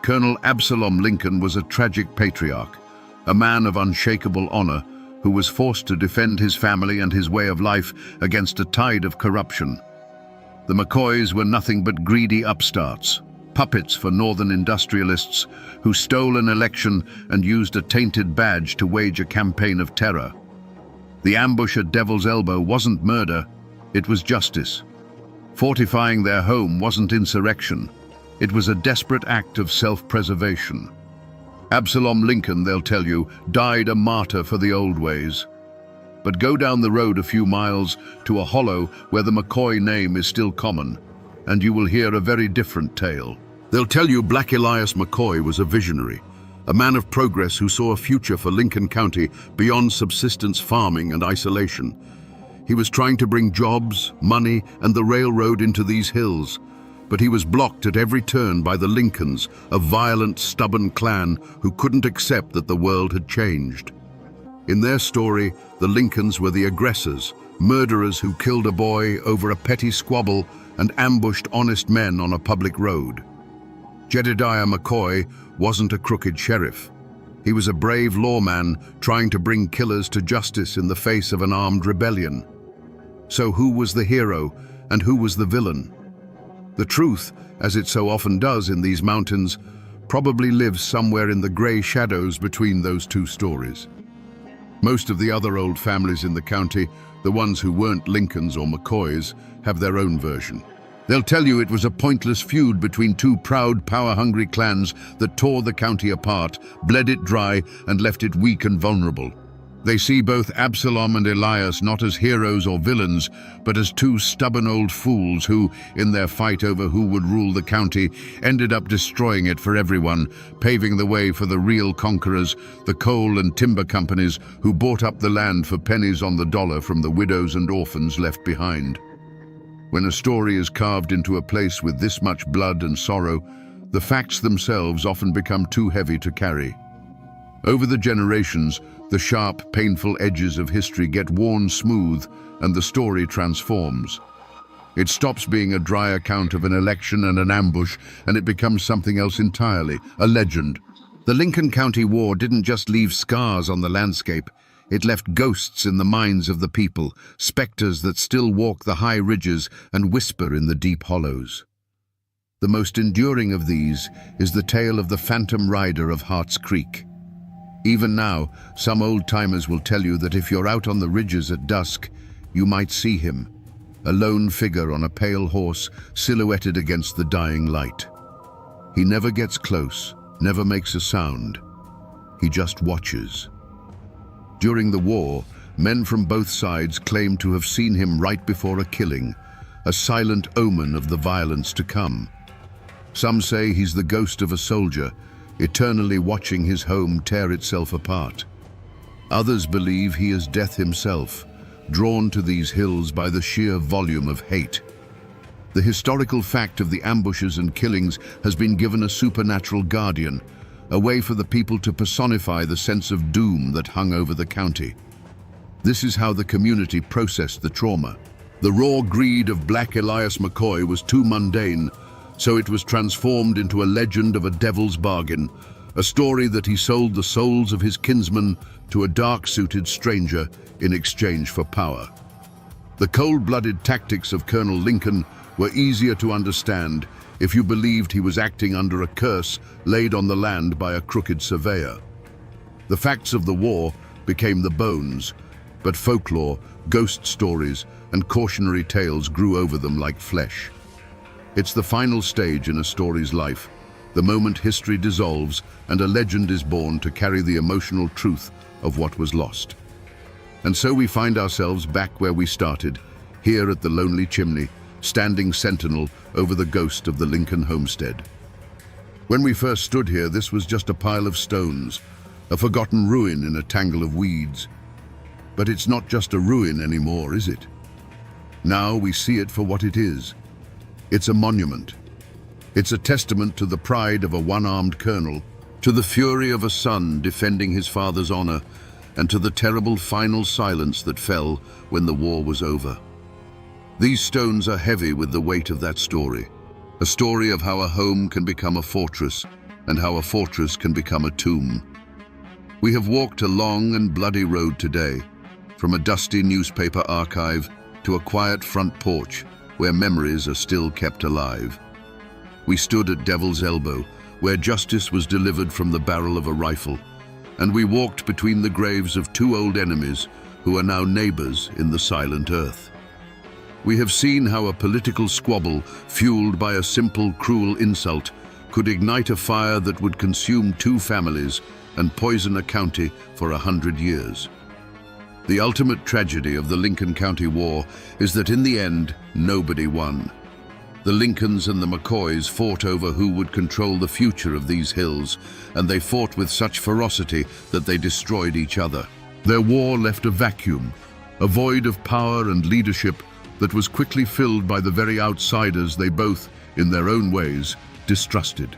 Colonel Absalom Lincoln was a tragic patriarch, a man of unshakable honor who was forced to defend his family and his way of life against a tide of corruption. The McCoys were nothing but greedy upstarts, puppets for northern industrialists who stole an election and used a tainted badge to wage a campaign of terror. The ambush at Devil's Elbow wasn't murder, it was justice. Fortifying their home wasn't insurrection, it was a desperate act of self-preservation. Absalom Lincoln, they'll tell you, died a martyr for the old ways. But go down the road a few miles to a hollow where the McCoy name is still common, and you will hear a very different tale. They'll tell you Black Elias McCoy was a visionary, a man of progress who saw a future for Lincoln County beyond subsistence farming and isolation. He was trying to bring jobs, money, and the railroad into these hills, But he was blocked at every turn by the Lincolns, a violent, stubborn clan who couldn't accept that the world had changed. In their story, the Lincolns were the aggressors, murderers who killed a boy over a petty squabble and ambushed honest men on a public road. Jedediah McCoy wasn't a crooked sheriff. He was a brave lawman trying to bring killers to justice in the face of an armed rebellion. So who was the hero and who was the villain? The truth, as it so often does in these mountains, probably lives somewhere in the grey shadows between those two stories. Most of the other old families in the county, the ones who weren't Lincolns or McCoys, have their own version. They'll tell you it was a pointless feud between two proud, power-hungry clans that tore the county apart, bled it dry, and left it weak and vulnerable. They see both Absalom and Elias not as heroes or villains, but as two stubborn old fools who, in their fight over who would rule the county, ended up destroying it for everyone, paving the way for the real conquerors, the coal and timber companies who bought up the land for pennies on the dollar from the widows and orphans left behind. When a story is carved into a place with this much blood and sorrow, the facts themselves often become too heavy to carry. Over the generations, the sharp, painful edges of history get worn smooth and the story transforms. It stops being a dry account of an election and an ambush, and it becomes something else entirely, a legend. The Lincoln County War didn't just leave scars on the landscape. It left ghosts in the minds of the people, specters that still walk the high ridges and whisper in the deep hollows. The most enduring of these is the tale of the phantom rider of Hart's Creek. Even now, some old-timers will tell you that if you're out on the ridges at dusk, you might see him, a lone figure on a pale horse silhouetted against the dying light. He never gets close, never makes a sound. He just watches. During the war, men from both sides claim to have seen him right before a killing, a silent omen of the violence to come. Some say he's the ghost of a soldier, eternally watching his home tear itself apart. Others believe he is death himself, drawn to these hills by the sheer volume of hate. The historical fact of the ambushes and killings has been given a supernatural guardian, a way for the people to personify the sense of doom that hung over the county. This is how the community processed the trauma. The raw greed of Black Elias McCoy was too mundane, so it was transformed into a legend of a devil's bargain, a story that he sold the souls of his kinsmen to a dark-suited stranger in exchange for power. The cold-blooded tactics of Colonel Lincoln were easier to understand if you believed he was acting under a curse laid on the land by a crooked surveyor. The facts of the war became the bones, but folklore, ghost stories, and cautionary tales grew over them like flesh. It's the final stage in a story's life, the moment history dissolves and a legend is born to carry the emotional truth of what was lost. And so we find ourselves back where we started, here at the lonely chimney, standing sentinel over the ghost of the Lincoln homestead. When we first stood here, this was just a pile of stones, a forgotten ruin in a tangle of weeds. But it's not just a ruin anymore, is it? Now we see it for what it is. It's a monument. It's a testament to the pride of a one-armed colonel, to the fury of a son defending his father's honor, and to the terrible final silence that fell when the war was over. These stones are heavy with the weight of that story, a story of how a home can become a fortress, and how a fortress can become a tomb. We have walked a long and bloody road today, from a dusty newspaper archive to a quiet front porch, where memories are still kept alive. We stood at Devil's Elbow, where justice was delivered from the barrel of a rifle, and we walked between the graves of two old enemies who are now neighbors in the silent earth. We have seen how a political squabble, fueled by a simple, cruel insult, could ignite a fire that would consume two families and poison a county for 100 years. The ultimate tragedy of the Lincoln County War is that in the end, nobody won. The Lincolns and the McCoys fought over who would control the future of these hills, and they fought with such ferocity that they destroyed each other. Their war left a vacuum, a void of power and leadership that was quickly filled by the very outsiders they both, in their own ways, distrusted.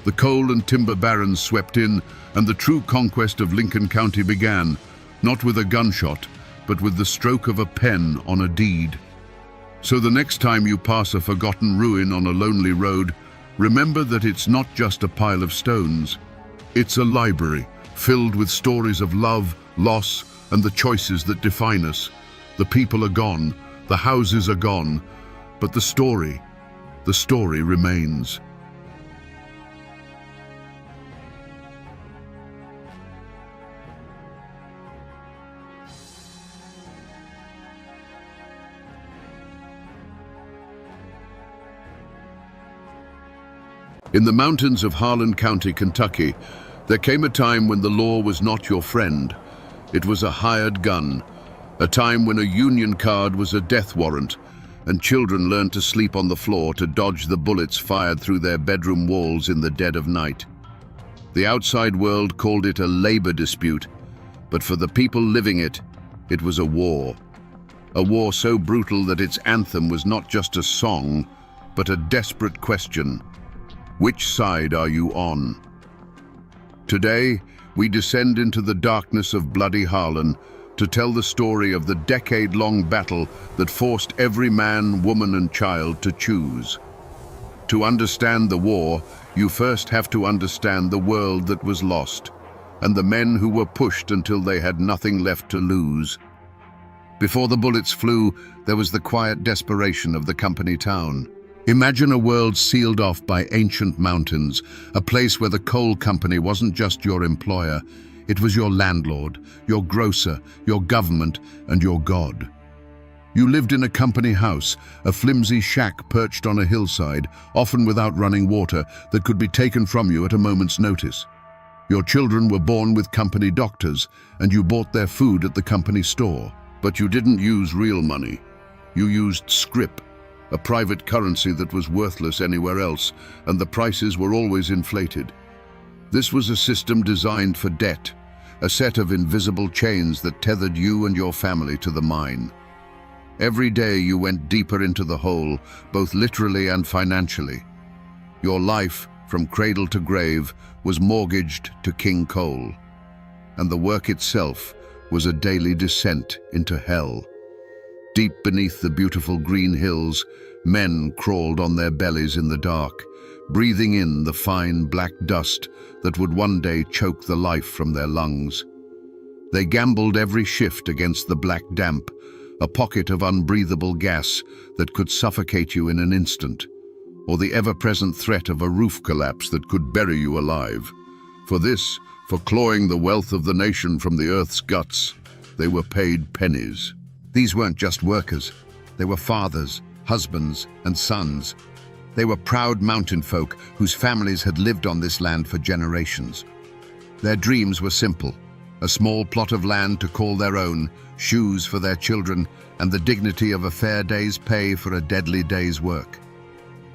The coal and timber barons swept in, and the true conquest of Lincoln County began, not with a gunshot, but with the stroke of a pen on a deed. So the next time you pass a forgotten ruin on a lonely road, remember that it's not just a pile of stones. It's a library filled with stories of love, loss, and the choices that define us. The people are gone, the houses are gone, but the story remains. In the mountains of Harlan County, Kentucky, there came a time when the law was not your friend. It was a hired gun, a time when a union card was a death warrant, and children learned to sleep on the floor to dodge the bullets fired through their bedroom walls in the dead of night. The outside world called it a labor dispute, but for the people living it, it was a war. A war so brutal that its anthem was not just a song, but a desperate question. Which side are you on? Today, we descend into the darkness of bloody Harlan to tell the story of the decade-long battle that forced every man, woman, and child to choose. To understand the war, you first have to understand the world that was lost, and the men who were pushed until they had nothing left to lose. Before the bullets flew, there was the quiet desperation of the company town. Imagine a world sealed off by ancient mountains, a place where the coal company wasn't just your employer, it was your landlord, your grocer, your government, and your God. You lived in a company house, a flimsy shack perched on a hillside, often without running water, that could be taken from you at a moment's notice. Your children were born with company doctors, and you bought their food at the company store. But you didn't use real money. You used scrip, a private currency that was worthless anywhere else, and the prices were always inflated. This was a system designed for debt, a set of invisible chains that tethered you and your family to the mine. Every day you went deeper into the hole, both literally and financially. Your life, from cradle to grave, was mortgaged to King Coal, and the work itself was a daily descent into hell. Deep beneath the beautiful green hills, men crawled on their bellies in the dark, breathing in the fine black dust that would one day choke the life from their lungs. They gambled every shift against the black damp, a pocket of unbreathable gas that could suffocate you in an instant, or the ever-present threat of a roof collapse that could bury you alive. For clawing the wealth of the nation from the earth's guts, they were paid pennies. These weren't just workers. They were fathers, husbands, and sons. They were proud mountain folk whose families had lived on this land for generations. Their dreams were simple: a small plot of land to call their own, shoes for their children, and the dignity of a fair day's pay for a deadly day's work.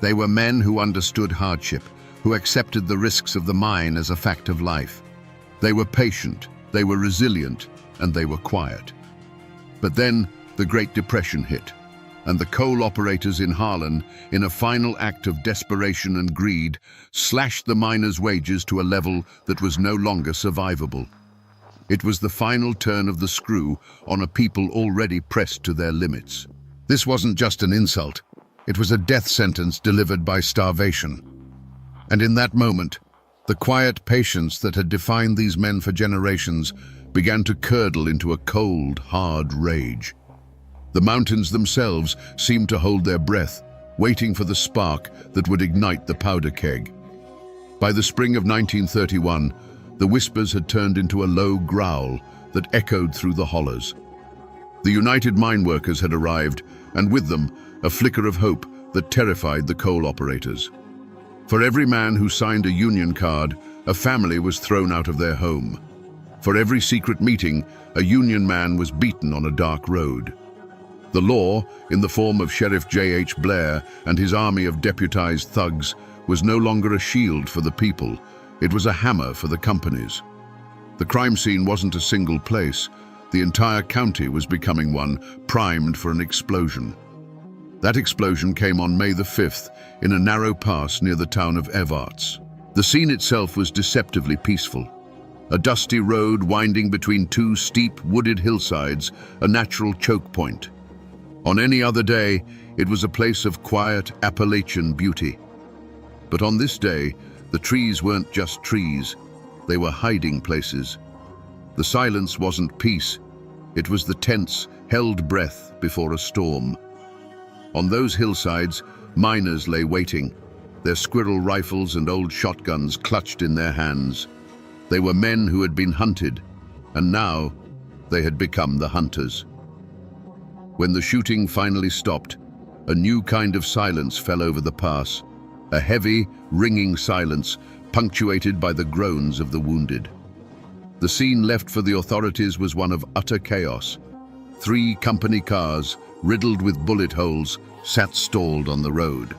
They were men who understood hardship, who accepted the risks of the mine as a fact of life. They were patient, they were resilient, and they were quiet. But then the Great Depression hit, and the coal operators in Harlan, in a final act of desperation and greed, slashed the miners' wages to a level that was no longer survivable. It was the final turn of the screw on a people already pressed to their limits. This wasn't just an insult, it was a death sentence delivered by starvation. And in that moment, the quiet patience that had defined these men for generations began to curdle into a cold, hard rage. The mountains themselves seemed to hold their breath, waiting for the spark that would ignite the powder keg. By the spring of 1931, the whispers had turned into a low growl that echoed through the hollows. The United Mine Workers had arrived, and with them, a flicker of hope that terrified the coal operators. For every man who signed a union card, a family was thrown out of their home. For every secret meeting, a union man was beaten on a dark road. The law, in the form of Sheriff J.H. Blair and his army of deputized thugs, was no longer a shield for the people. It was a hammer for the companies. The crime scene wasn't a single place. The entire county was becoming one, primed for an explosion. That explosion came on May the 5th in a narrow pass near the town of Evarts. The scene itself was deceptively peaceful. A dusty road winding between two steep, wooded hillsides, a natural choke point. On any other day, it was a place of quiet Appalachian beauty. But on this day, the trees weren't just trees, they were hiding places. The silence wasn't peace, it was the tense, held breath before a storm. On those hillsides, miners lay waiting, their squirrel rifles and old shotguns clutched in their hands. They were men who had been hunted, and now they had become the hunters. When the shooting finally stopped, a new kind of silence fell over the pass, a heavy, ringing silence punctuated by the groans of the wounded. The scene left for the authorities was one of utter chaos. 3 company cars, riddled with bullet holes, sat stalled on the road.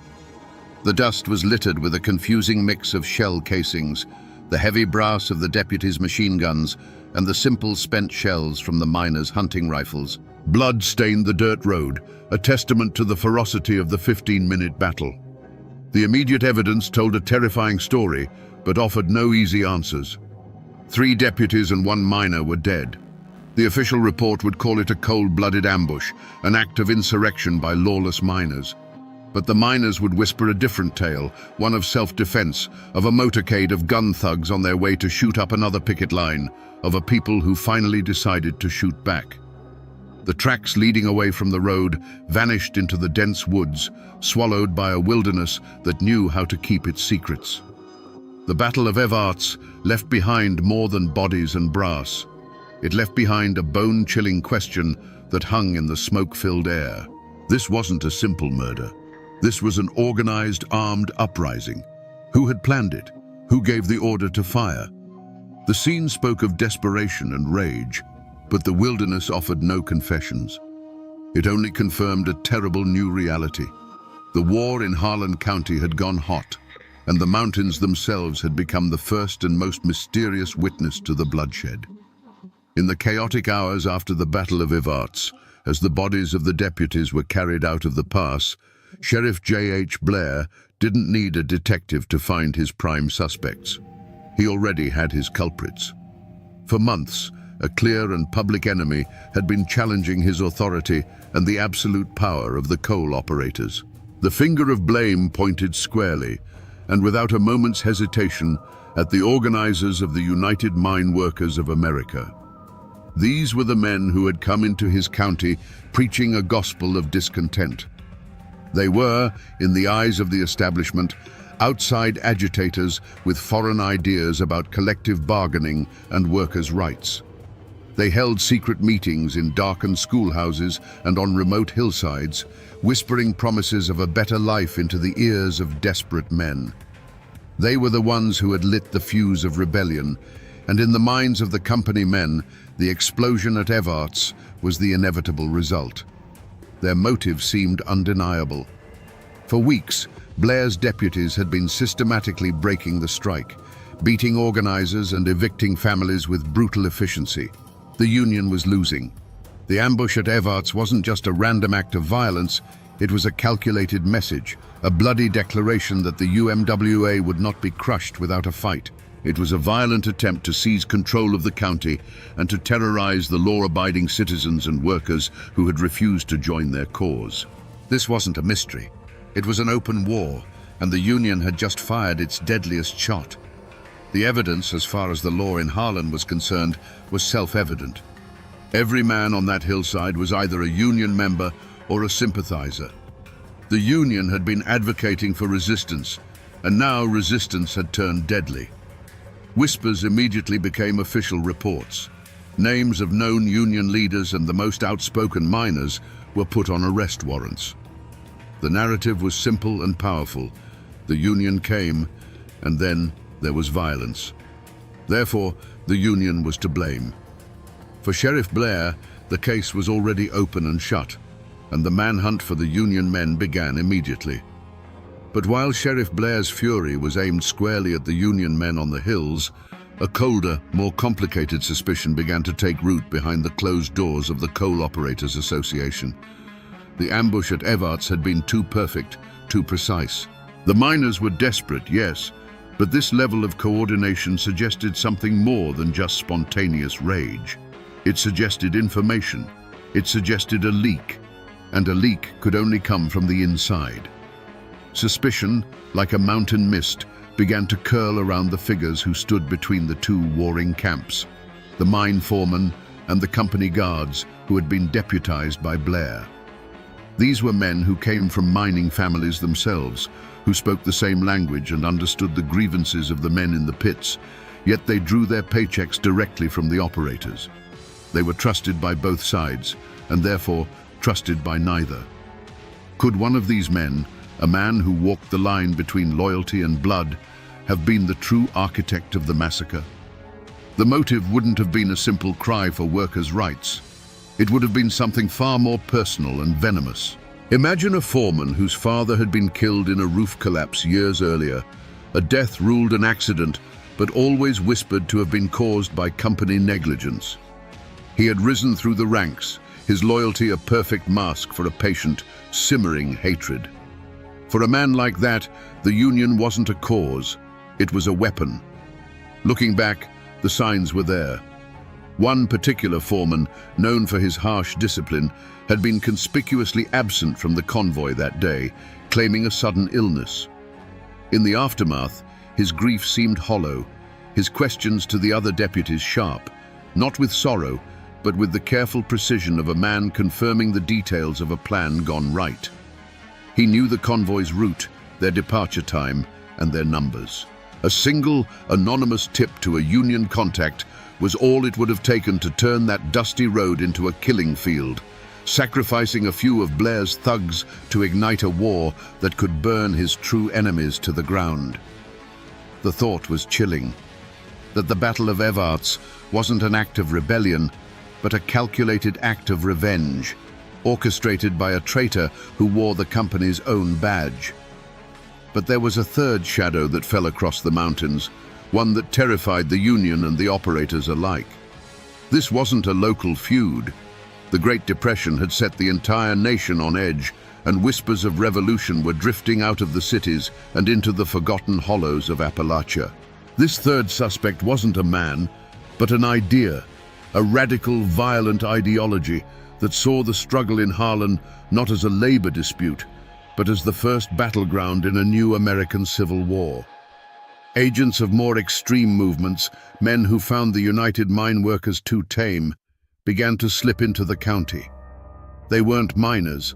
The dust was littered with a confusing mix of shell casings, the heavy brass of the deputies' machine guns, and the simple spent shells from the miners' hunting rifles. Blood stained the dirt road, a testament to the ferocity of the 15-minute battle. The immediate evidence told a terrifying story, but offered no easy answers. 3 deputies and 1 miner were dead. The official report would call it a cold-blooded ambush, an act of insurrection by lawless miners. But the miners would whisper a different tale, one of self-defense, of a motorcade of gun thugs on their way to shoot up another picket line, of a people who finally decided to shoot back. The tracks leading away from the road vanished into the dense woods, swallowed by a wilderness that knew how to keep its secrets. The Battle of Evarts left behind more than bodies and brass. It left behind a bone-chilling question that hung in the smoke-filled air. This wasn't a simple murder. This was an organized, armed uprising. Who had planned it? Who gave the order to fire? The scene spoke of desperation and rage, but the wilderness offered no confessions. It only confirmed a terrible new reality. The war in Harlan County had gone hot, and the mountains themselves had become the first and most mysterious witness to the bloodshed. In the chaotic hours after the Battle of Evarts, as the bodies of the deputies were carried out of the pass, Sheriff J.H. Blair didn't need a detective to find his prime suspects. He already had his culprits. For months, a clear and public enemy had been challenging his authority and the absolute power of the coal operators. The finger of blame pointed squarely, and without a moment's hesitation, at the organizers of the United Mine Workers of America. These were the men who had come into his county preaching a gospel of discontent. They were, in the eyes of the establishment, outside agitators with foreign ideas about collective bargaining and workers' rights. They held secret meetings in darkened schoolhouses and on remote hillsides, whispering promises of a better life into the ears of desperate men. They were the ones who had lit the fuse of rebellion, and in the minds of the company men, the explosion at Evarts was the inevitable result. Their motive seemed undeniable. For weeks, Blair's deputies had been systematically breaking the strike, beating organizers and evicting families with brutal efficiency. The union was losing. The ambush at Evarts wasn't just a random act of violence, it was a calculated message, a bloody declaration that the UMWA would not be crushed without a fight. It was a violent attempt to seize control of the county and to terrorize the law-abiding citizens and workers who had refused to join their cause. This wasn't a mystery. It was an open war, and the Union had just fired its deadliest shot. The evidence, as far as the law in Harlan was concerned, was self-evident. Every man on that hillside was either a Union member or a sympathizer. The Union had been advocating for resistance, and now resistance had turned deadly. Whispers immediately became official reports. Names of known Union leaders and the most outspoken miners were put on arrest warrants. The narrative was simple and powerful. The Union came, and then there was violence. Therefore, the Union was to blame. For Sheriff Blair, the case was already open and shut, and the manhunt for the Union men began immediately. But while Sheriff Blair's fury was aimed squarely at the Union men on the hills, a colder, more complicated suspicion began to take root behind the closed doors of the Coal Operators Association. The ambush at Evarts had been too perfect, too precise. The miners were desperate, yes, but this level of coordination suggested something more than just spontaneous rage. It suggested information. It suggested a leak, and a leak could only come from the inside. Suspicion, like a mountain mist, began to curl around the figures who stood between the two warring camps, the mine foreman and the company guards who had been deputized by Blair. These were men who came from mining families themselves, who spoke the same language and understood the grievances of the men in the pits, yet they drew their paychecks directly from the operators. They were trusted by both sides, and therefore trusted by neither. Could one of these men, a man who walked the line between loyalty and blood, have been the true architect of the massacre? The motive wouldn't have been a simple cry for workers' rights. It would have been something far more personal and venomous. Imagine a foreman whose father had been killed in a roof collapse years earlier, a death ruled an accident, but always whispered to have been caused by company negligence. He had risen through the ranks, his loyalty a perfect mask for a patient, simmering hatred. For a man like that, the union wasn't a cause, it was a weapon. Looking back, the signs were there. One particular foreman, known for his harsh discipline, had been conspicuously absent from the convoy that day, claiming a sudden illness. In the aftermath, his grief seemed hollow, his questions to the other deputies sharp, not with sorrow, but with the careful precision of a man confirming the details of a plan gone right. He knew the convoy's route, their departure time, and their numbers. A single, anonymous tip to a Union contact was all it would have taken to turn that dusty road into a killing field, sacrificing a few of Blair's thugs to ignite a war that could burn his true enemies to the ground. The thought was chilling, that the Battle of Evarts wasn't an act of rebellion, but a calculated act of revenge, orchestrated by a traitor who wore the company's own badge. But there was a third shadow that fell across the mountains, one that terrified the Union and the operators alike. This wasn't a local feud. The Great Depression had set the entire nation on edge, and whispers of revolution were drifting out of the cities and into the forgotten hollows of Appalachia. This third suspect wasn't a man, but an idea, a radical, violent ideology that saw the struggle in Harlan not as a labor dispute, but as the first battleground in a new American Civil War. Agents of more extreme movements, men who found the United Mine Workers too tame, began to slip into the county. They weren't miners.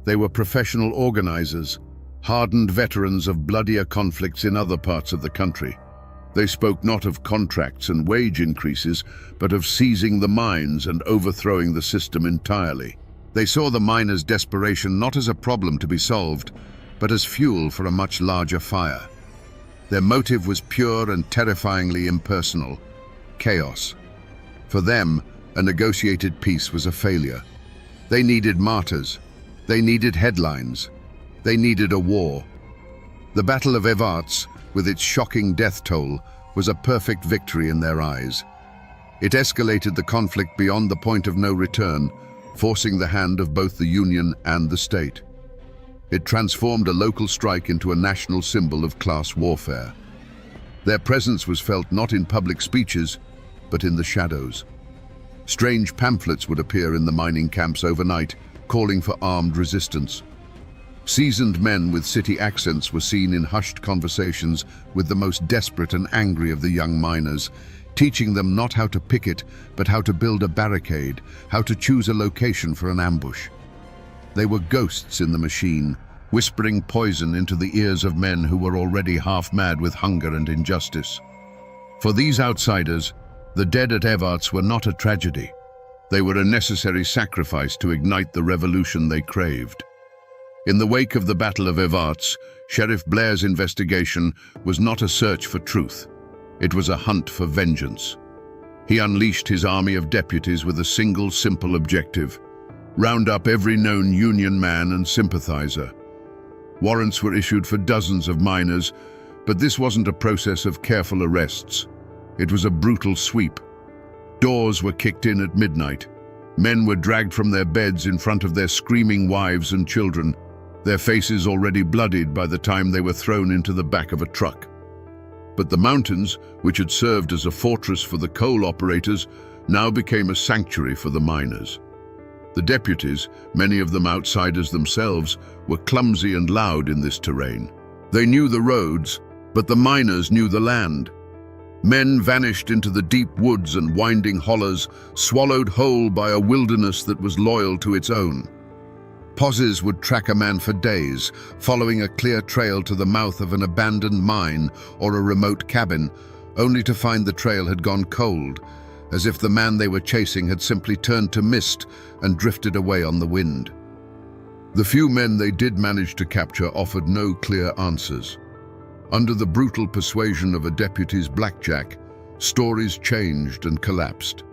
They were professional organizers, hardened veterans of bloodier conflicts in other parts of the country. They spoke not of contracts and wage increases, but of seizing the mines and overthrowing the system entirely. They saw the miners' desperation not as a problem to be solved, but as fuel for a much larger fire. Their motive was pure and terrifyingly impersonal: chaos. For them, a negotiated peace was a failure. They needed martyrs. They needed headlines. They needed a war. The Battle of Evarts, with its shocking death toll, was a perfect victory in their eyes. It escalated the conflict beyond the point of no return, forcing the hand of both the Union and the state. It transformed a local strike into a national symbol of class warfare. Their presence was felt not in public speeches, but in the shadows. Strange pamphlets would appear in the mining camps overnight, calling for armed resistance. Seasoned men with city accents were seen in hushed conversations with the most desperate and angry of the young miners, teaching them not how to picket, but how to build a barricade, how to choose a location for an ambush. They were ghosts in the machine, whispering poison into the ears of men who were already half-mad with hunger and injustice. For these outsiders, the dead at Evarts were not a tragedy. They were a necessary sacrifice to ignite the revolution they craved. In the wake of the Battle of Evarts, Sheriff Blair's investigation was not a search for truth. It was a hunt for vengeance. He unleashed his army of deputies with a single simple objective: round up every known Union man and sympathizer. Warrants were issued for dozens of miners, but this wasn't a process of careful arrests. It was a brutal sweep. Doors were kicked in at midnight. Men were dragged from their beds in front of their screaming wives and children, their faces already bloodied by the time they were thrown into the back of a truck. But the mountains, which had served as a fortress for the coal operators, now became a sanctuary for the miners. The deputies, many of them outsiders themselves, were clumsy and loud in this terrain. They knew the roads, but the miners knew the land. Men vanished into the deep woods and winding hollows, swallowed whole by a wilderness that was loyal to its own. Posses would track a man for days, following a clear trail to the mouth of an abandoned mine or a remote cabin, only to find the trail had gone cold, as if the man they were chasing had simply turned to mist and drifted away on the wind. The few men they did manage to capture offered no clear answers. Under the brutal persuasion of a deputy's blackjack, stories changed and collapsed.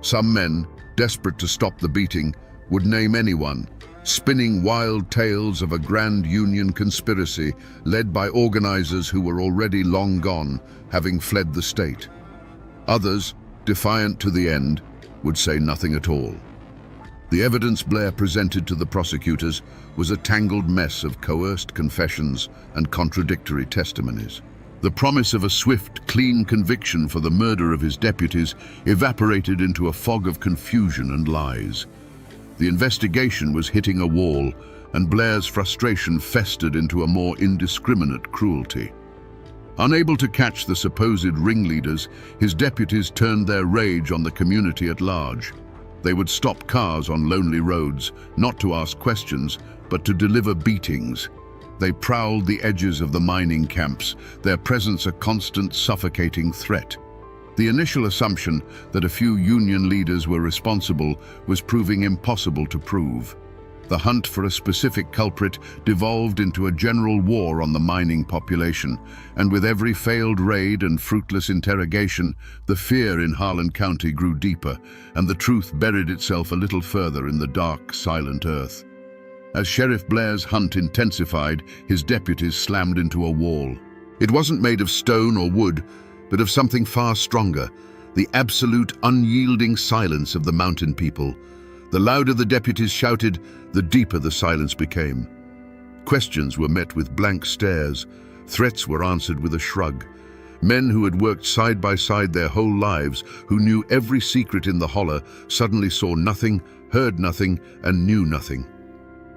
Some men, desperate to stop the beating, would name anyone, spinning wild tales of a grand Union conspiracy led by organizers who were already long gone, having fled the state. Others, defiant to the end, would say nothing at all. The evidence Blair presented to the prosecutors was a tangled mess of coerced confessions and contradictory testimonies. The promise of a swift, clean conviction for the murder of his deputies evaporated into a fog of confusion and lies. The investigation was hitting a wall, and Blair's frustration festered into a more indiscriminate cruelty. Unable to catch the supposed ringleaders, his deputies turned their rage on the community at large. They would stop cars on lonely roads, not to ask questions, but to deliver beatings. They prowled the edges of the mining camps, their presence a constant suffocating threat. The initial assumption that a few union leaders were responsible was proving impossible to prove. The hunt for a specific culprit devolved into a general war on the mining population, and with every failed raid and fruitless interrogation, the fear in Harlan County grew deeper, and the truth buried itself a little further in the dark, silent earth. As Sheriff Blair's hunt intensified, his deputies slammed into a wall. It wasn't made of stone or wood, but of something far stronger, the absolute, unyielding silence of the mountain people. The louder the deputies shouted, the deeper the silence became. Questions were met with blank stares. Threats were answered with a shrug. Men who had worked side by side their whole lives, who knew every secret in the holler, suddenly saw nothing, heard nothing, and knew nothing.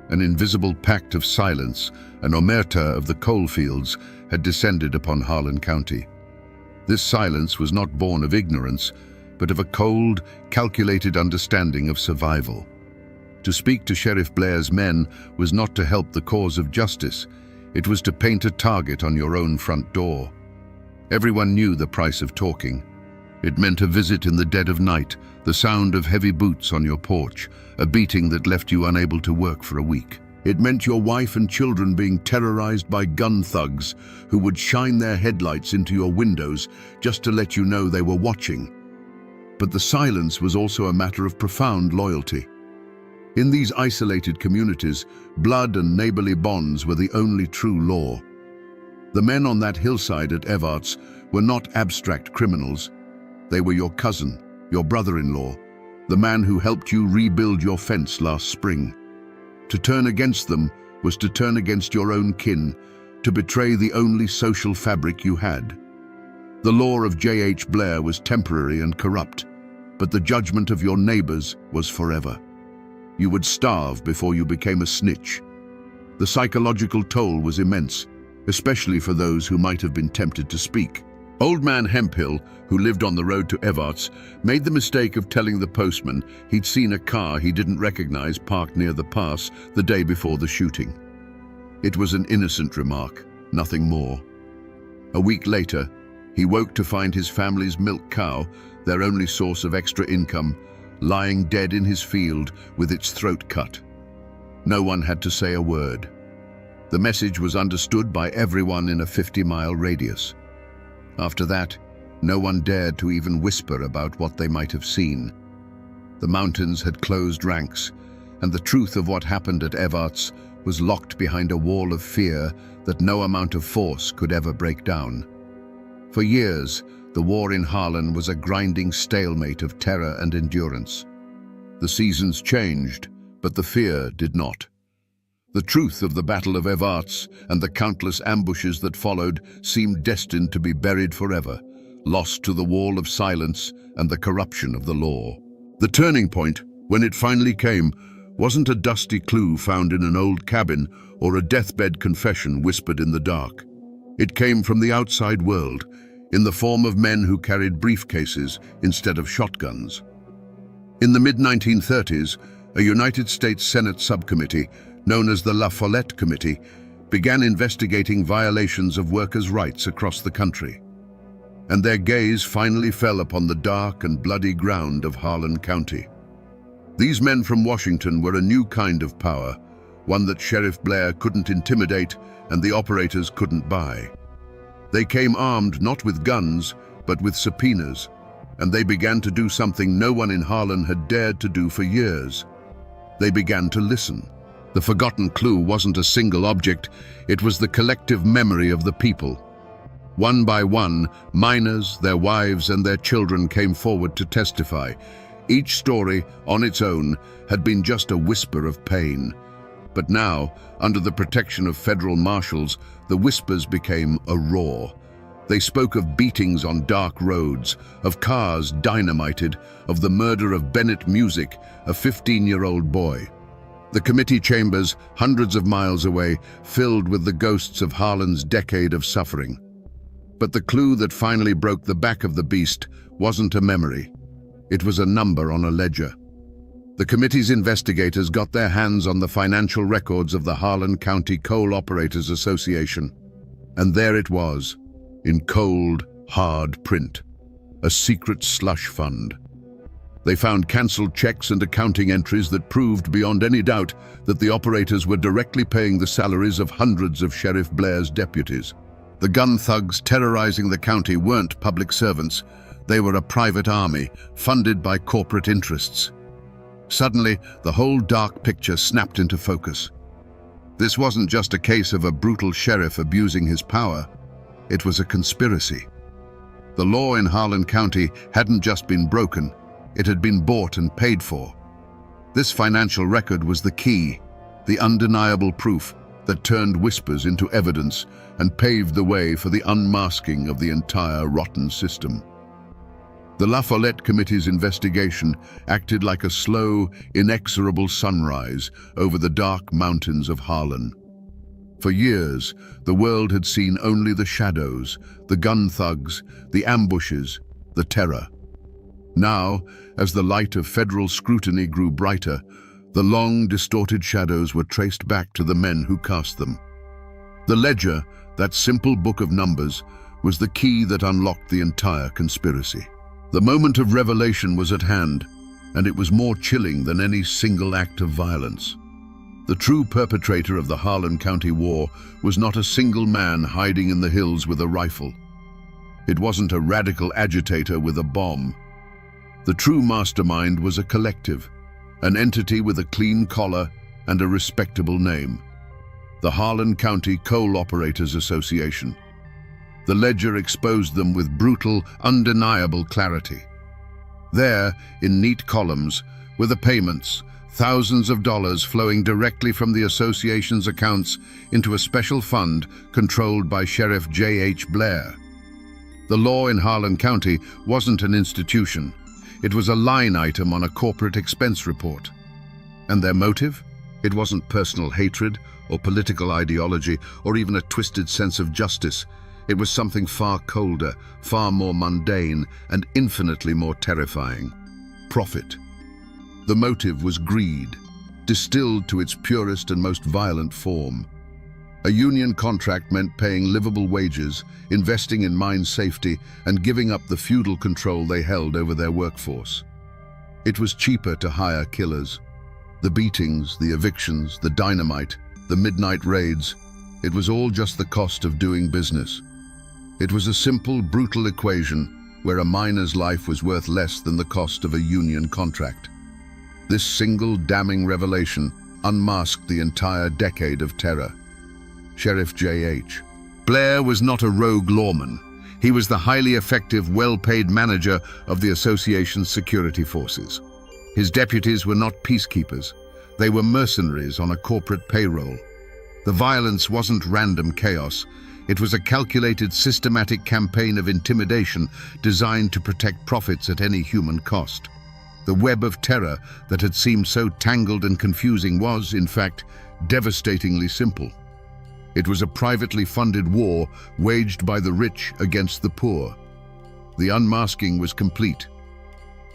An invisible pact of silence, an omerta of the coalfields, had descended upon Harlan County. This silence was not born of ignorance, but of a cold, calculated understanding of survival. To speak to Sheriff Blair's men was not to help the cause of justice. It was to paint a target on your own front door. Everyone knew the price of talking. It meant a visit in the dead of night, the sound of heavy boots on your porch, a beating that left you unable to work for a week. It meant your wife and children being terrorized by gun thugs who would shine their headlights into your windows just to let you know they were watching. But the silence was also a matter of profound loyalty. In these isolated communities, blood and neighborly bonds were the only true law. The men on that hillside at Evarts were not abstract criminals. They were your cousin, your brother-in-law, the man who helped you rebuild your fence last spring. To turn against them was to turn against your own kin, to betray the only social fabric you had. The law of J.H. Blair was temporary and corrupt, but the judgment of your neighbors was forever. You would starve before you became a snitch. The psychological toll was immense, especially for those who might have been tempted to speak. Old man Hemphill, who lived on the road to Evarts, made the mistake of telling the postman he'd seen a car he didn't recognize parked near the pass the day before the shooting. It was an innocent remark, nothing more. A week later, he woke to find his family's milk cow, their only source of extra income, lying dead in his field with its throat cut. No one had to say a word. The message was understood by everyone in a 50-mile radius. After that, no one dared to even whisper about what they might have seen. The mountains had closed ranks, and the truth of what happened at Evarts was locked behind a wall of fear that no amount of force could ever break down. For years, the war in Harlan was a grinding stalemate of terror and endurance. The seasons changed, but the fear did not. The truth of the Battle of Evarts and the countless ambushes that followed seemed destined to be buried forever, lost to the wall of silence and the corruption of the law. The turning point, when it finally came, wasn't a dusty clue found in an old cabin or a deathbed confession whispered in the dark. It came from the outside world, in the form of men who carried briefcases instead of shotguns. In the mid-1930s, a United States Senate subcommittee, known as the La Follette Committee, began investigating violations of workers' rights across the country. And their gaze finally fell upon the dark and bloody ground of Harlan County. These men from Washington were a new kind of power, one that Sheriff Blair couldn't intimidate and the operators couldn't buy. They came armed not with guns, but with subpoenas, and they began to do something no one in Harlan had dared to do for years. They began to listen. The forgotten clue wasn't a single object, it was the collective memory of the people. One by one, miners, their wives, and their children came forward to testify. Each story, on its own, had been just a whisper of pain. But now, under the protection of federal marshals, the whispers became a roar. They spoke of beatings on dark roads, of cars dynamited, of the murder of Bennett Music, a 15-year-old boy. The committee chambers, hundreds of miles away, filled with the ghosts of Harlan's decade of suffering. But the clue that finally broke the back of the beast wasn't a memory. It was a number on a ledger. The committee's investigators got their hands on the financial records of the Harlan County Coal Operators Association. And there it was, in cold, hard print, a secret slush fund. They found cancelled checks and accounting entries that proved beyond any doubt that the operators were directly paying the salaries of hundreds of Sheriff Blair's deputies. The gun thugs terrorizing the county weren't public servants. They were a private army, funded by corporate interests. Suddenly, the whole dark picture snapped into focus. This wasn't just a case of a brutal sheriff abusing his power. It was a conspiracy. The law in Harlan County hadn't just been broken, it had been bought and paid for. This financial record was the key, the undeniable proof that turned whispers into evidence and paved the way for the unmasking of the entire rotten system. The La Follette Committee's investigation acted like a slow, inexorable sunrise over the dark mountains of Harlan. For years, the world had seen only the shadows, the gun thugs, the ambushes, the terror. Now, as the light of federal scrutiny grew brighter, the long, distorted shadows were traced back to the men who cast them. The ledger, that simple book of numbers, was the key that unlocked the entire conspiracy. The moment of revelation was at hand, and it was more chilling than any single act of violence. The true perpetrator of the Harlan County War was not a single man hiding in the hills with a rifle. It wasn't a radical agitator with a bomb. The true mastermind was a collective, an entity with a clean collar and a respectable name. The Harlan County Coal Operators Association. The ledger exposed them with brutal, undeniable clarity. There, in neat columns, were the payments, thousands of dollars flowing directly from the association's accounts into a special fund controlled by Sheriff J.H. Blair. The law in Harlan County wasn't an institution. It was a line item on a corporate expense report. And their motive? It wasn't personal hatred or political ideology or even a twisted sense of justice. It was something far colder, far more mundane, and infinitely more terrifying. Profit. The motive was greed, distilled to its purest and most violent form. A union contract meant paying livable wages, investing in mine safety, and giving up the feudal control they held over their workforce. It was cheaper to hire killers. The beatings, the evictions, the dynamite, the midnight raids, it was all just the cost of doing business. It was a simple, brutal equation where a miner's life was worth less than the cost of a union contract. This single damning revelation unmasked the entire decade of terror. Sheriff J.H. Blair was not a rogue lawman. He was the highly effective, well-paid manager of the association's security forces. His deputies were not peacekeepers. They were mercenaries on a corporate payroll. The violence wasn't random chaos. It was a calculated, systematic campaign of intimidation designed to protect profits at any human cost. The web of terror that had seemed so tangled and confusing was, in fact, devastatingly simple. It was a privately funded war waged by the rich against the poor. The unmasking was complete.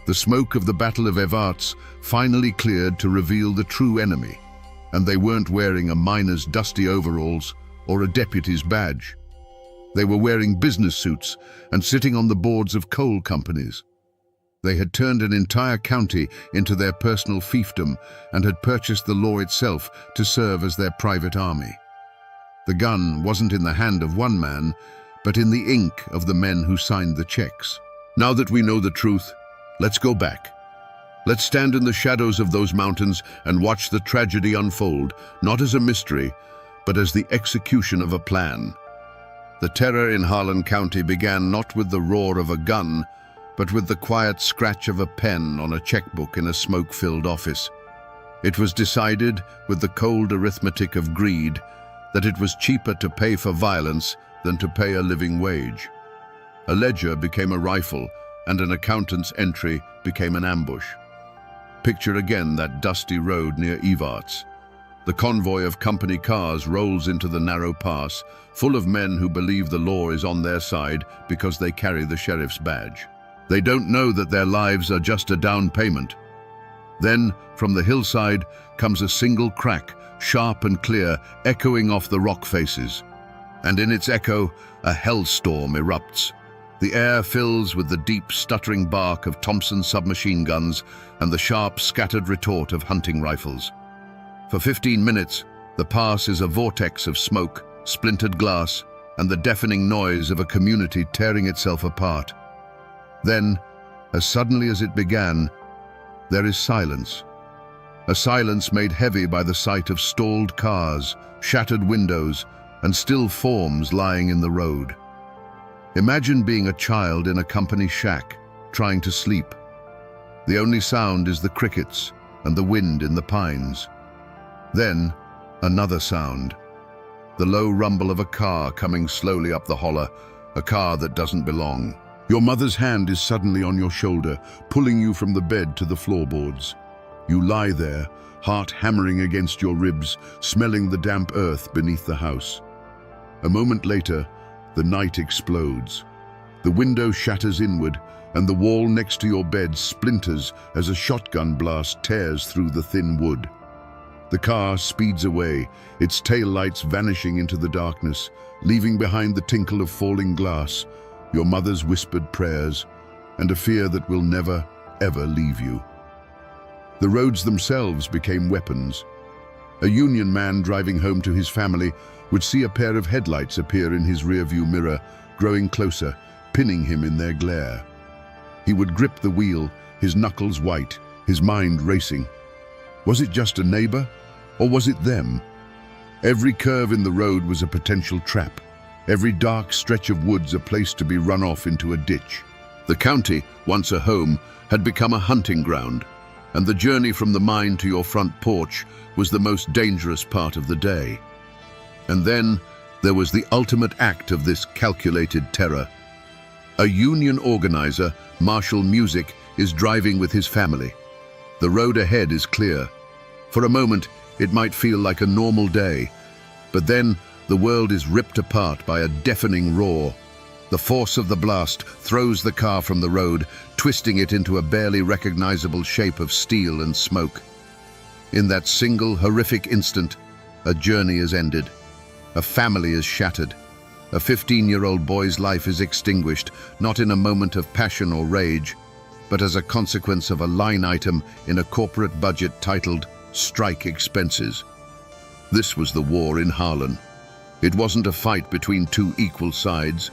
The smoke of the Battle of Evarts finally cleared to reveal the true enemy, and they weren't wearing a miner's dusty overalls or a deputy's badge. They were wearing business suits and sitting on the boards of coal companies. They had turned an entire county into their personal fiefdom and had purchased the law itself to serve as their private army. The gun wasn't in the hand of one man, but in the ink of the men who signed the checks. Now that we know the truth, let's go back. Let's stand in the shadows of those mountains and watch the tragedy unfold, not as a mystery, but as the execution of a plan. The terror in Harlan County began not with the roar of a gun, but with the quiet scratch of a pen on a checkbook in a smoke-filled office. It was decided, with the cold arithmetic of greed, that it was cheaper to pay for violence than to pay a living wage. A ledger became a rifle, and an accountant's entry became an ambush. Picture again that dusty road near Evarts. The convoy of company cars rolls into the narrow pass, full of men who believe the law is on their side because they carry the sheriff's badge. They don't know that their lives are just a down payment. Then, from the hillside, comes a single crack, sharp and clear, echoing off the rock faces. And in its echo, a hellstorm erupts. The air fills with the deep, stuttering bark of Thompson submachine guns and the sharp, scattered retort of hunting rifles. For 15 minutes, the pass is a vortex of smoke, splintered glass, and the deafening noise of a community tearing itself apart. Then, as suddenly as it began, there is silence. A silence made heavy by the sight of stalled cars, shattered windows, and still forms lying in the road. Imagine being a child in a company shack, trying to sleep. The only sound is the crickets and the wind in the pines. Then, another sound. The low rumble of a car coming slowly up the holler, a car that doesn't belong. Your mother's hand is suddenly on your shoulder, pulling you from the bed to the floorboards. You lie there, heart hammering against your ribs, smelling the damp earth beneath the house. A moment later, the night explodes. The window shatters inward, and the wall next to your bed splinters as a shotgun blast tears through the thin wood. The car speeds away, its taillights vanishing into the darkness, leaving behind the tinkle of falling glass, your mother's whispered prayers, and a fear that will never, ever leave you. The roads themselves became weapons. A union man driving home to his family would see a pair of headlights appear in his rearview mirror, growing closer, pinning him in their glare. He would grip the wheel, his knuckles white, his mind racing. Was it just a neighbor, or was it them? Every curve in the road was a potential trap. Every dark stretch of woods a place to be run off into a ditch. The county, once a home, had become a hunting ground, and the journey from the mine to your front porch was the most dangerous part of the day. And then there was the ultimate act of this calculated terror. A union organizer, Marshall Music, is driving with his family. The road ahead is clear. For a moment, it might feel like a normal day, but then the world is ripped apart by a deafening roar. The force of the blast throws the car from the road, twisting it into a barely recognizable shape of steel and smoke. In that single horrific instant, a journey is ended. A family is shattered. A 15-year-old boy's life is extinguished, not in a moment of passion or rage, but as a consequence of a line item in a corporate budget titled "Strike Expenses." This was the war in Harlan. It wasn't a fight between two equal sides.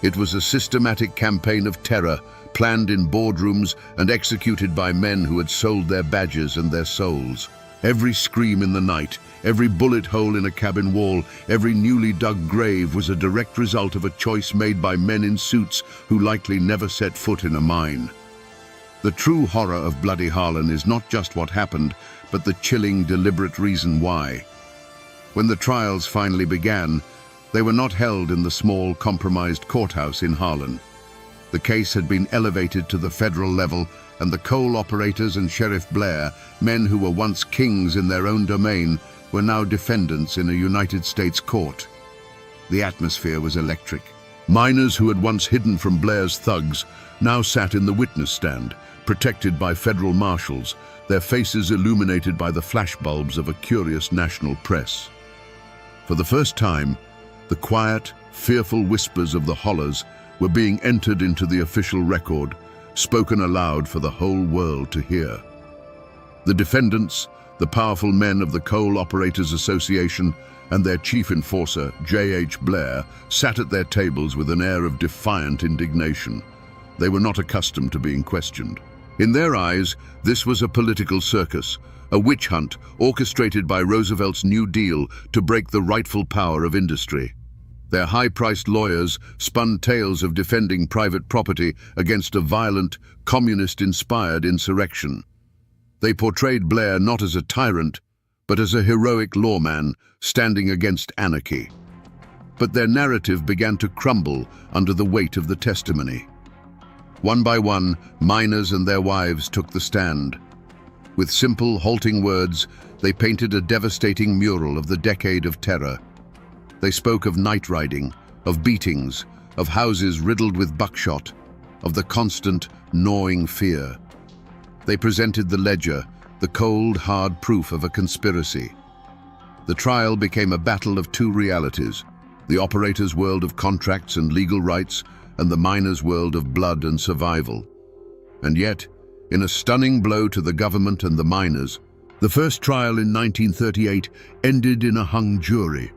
It was a systematic campaign of terror, planned in boardrooms and executed by men who had sold their badges and their souls. Every scream in the night, every bullet hole in a cabin wall, every newly dug grave was a direct result of a choice made by men in suits who likely never set foot in a mine. The true horror of Bloody Harlan is not just what happened, but the chilling, deliberate reason why. When the trials finally began, they were not held in the small, compromised courthouse in Harlan. The case had been elevated to the federal level, and the coal operators and Sheriff Blair, men who were once kings in their own domain, were now defendants in a United States court. The atmosphere was electric. Miners who had once hidden from Blair's thugs now sat in the witness stand, protected by federal marshals, their faces illuminated by the flashbulbs of a curious national press. For the first time, the quiet, fearful whispers of the hollers were being entered into the official record, spoken aloud for the whole world to hear. The defendants, the powerful men of the Coal Operators Association, and their chief enforcer, J.H. Blair, sat at their tables with an air of defiant indignation. They were not accustomed to being questioned. In their eyes, this was a political circus, a witch hunt orchestrated by Roosevelt's New Deal to break the rightful power of industry. Their high-priced lawyers spun tales of defending private property against a violent, communist-inspired insurrection. They portrayed Blair not as a tyrant, but as a heroic lawman standing against anarchy. But their narrative began to crumble under the weight of the testimony. One by one, miners and their wives took the stand. With simple, halting words, they painted a devastating mural of the decade of terror. They spoke of night riding, of beatings, of houses riddled with buckshot, of the constant, gnawing fear. They presented the ledger, the cold, hard proof of a conspiracy. The trial became a battle of two realities, the operator's world of contracts and legal rights, and the miner's world of blood and survival. And yet, in a stunning blow to the government and the miners, the first trial in 1938 ended in a hung jury.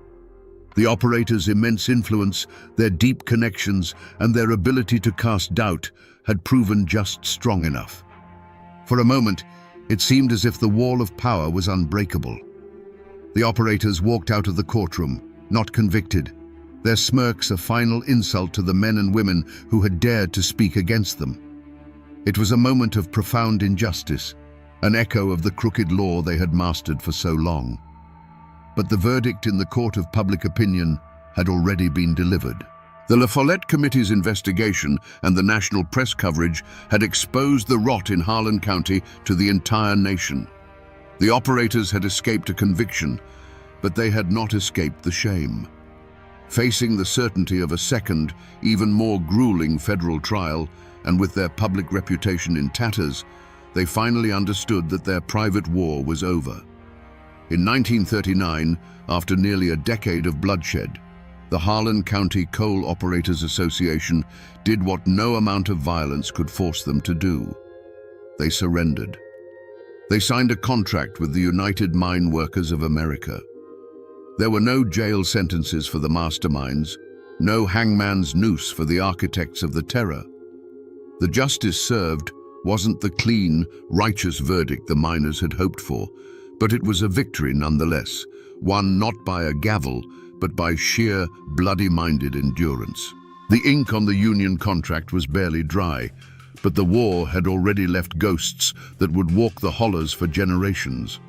The operators' immense influence, their deep connections, and their ability to cast doubt had proven just strong enough. For a moment, it seemed as if the wall of power was unbreakable. The operators walked out of the courtroom, not convicted, their smirks a final insult to the men and women who had dared to speak against them. It was a moment of profound injustice, an echo of the crooked law they had mastered for so long. But the verdict in the court of public opinion had already been delivered. The La Follette Committee's investigation and the national press coverage had exposed the rot in Harlan County to the entire nation. The operators had escaped a conviction, but they had not escaped the shame. Facing the certainty of a second, even more grueling federal trial, and with their public reputation in tatters, they finally understood that their private war was over. In 1939, after nearly a decade of bloodshed, the Harlan County Coal Operators Association did what no amount of violence could force them to do. They surrendered. They signed a contract with the United Mine Workers of America. There were no jail sentences for the masterminds, no hangman's noose for the architects of the terror. The justice served wasn't the clean, righteous verdict the miners had hoped for, but it was a victory nonetheless, won not by a gavel, but by sheer, bloody-minded endurance. The ink on the union contract was barely dry, but the war had already left ghosts that would walk the hollers for generations.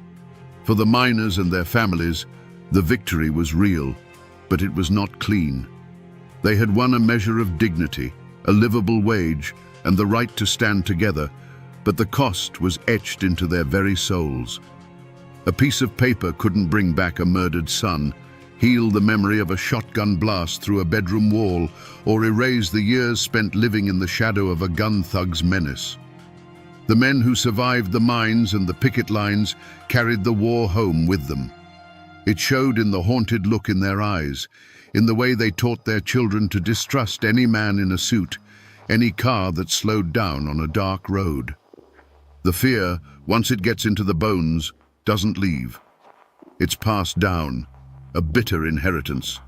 For the miners and their families, the victory was real, but it was not clean. They had won a measure of dignity, a livable wage, and the right to stand together, but the cost was etched into their very souls. A piece of paper couldn't bring back a murdered son, heal the memory of a shotgun blast through a bedroom wall, or erase the years spent living in the shadow of a gun thug's menace. The men who survived the mines and the picket lines carried the war home with them. It showed in the haunted look in their eyes, in the way they taught their children to distrust any man in a suit, any car that slowed down on a dark road. The fear, once it gets into the bones, doesn't leave. It's passed down, a bitter inheritance.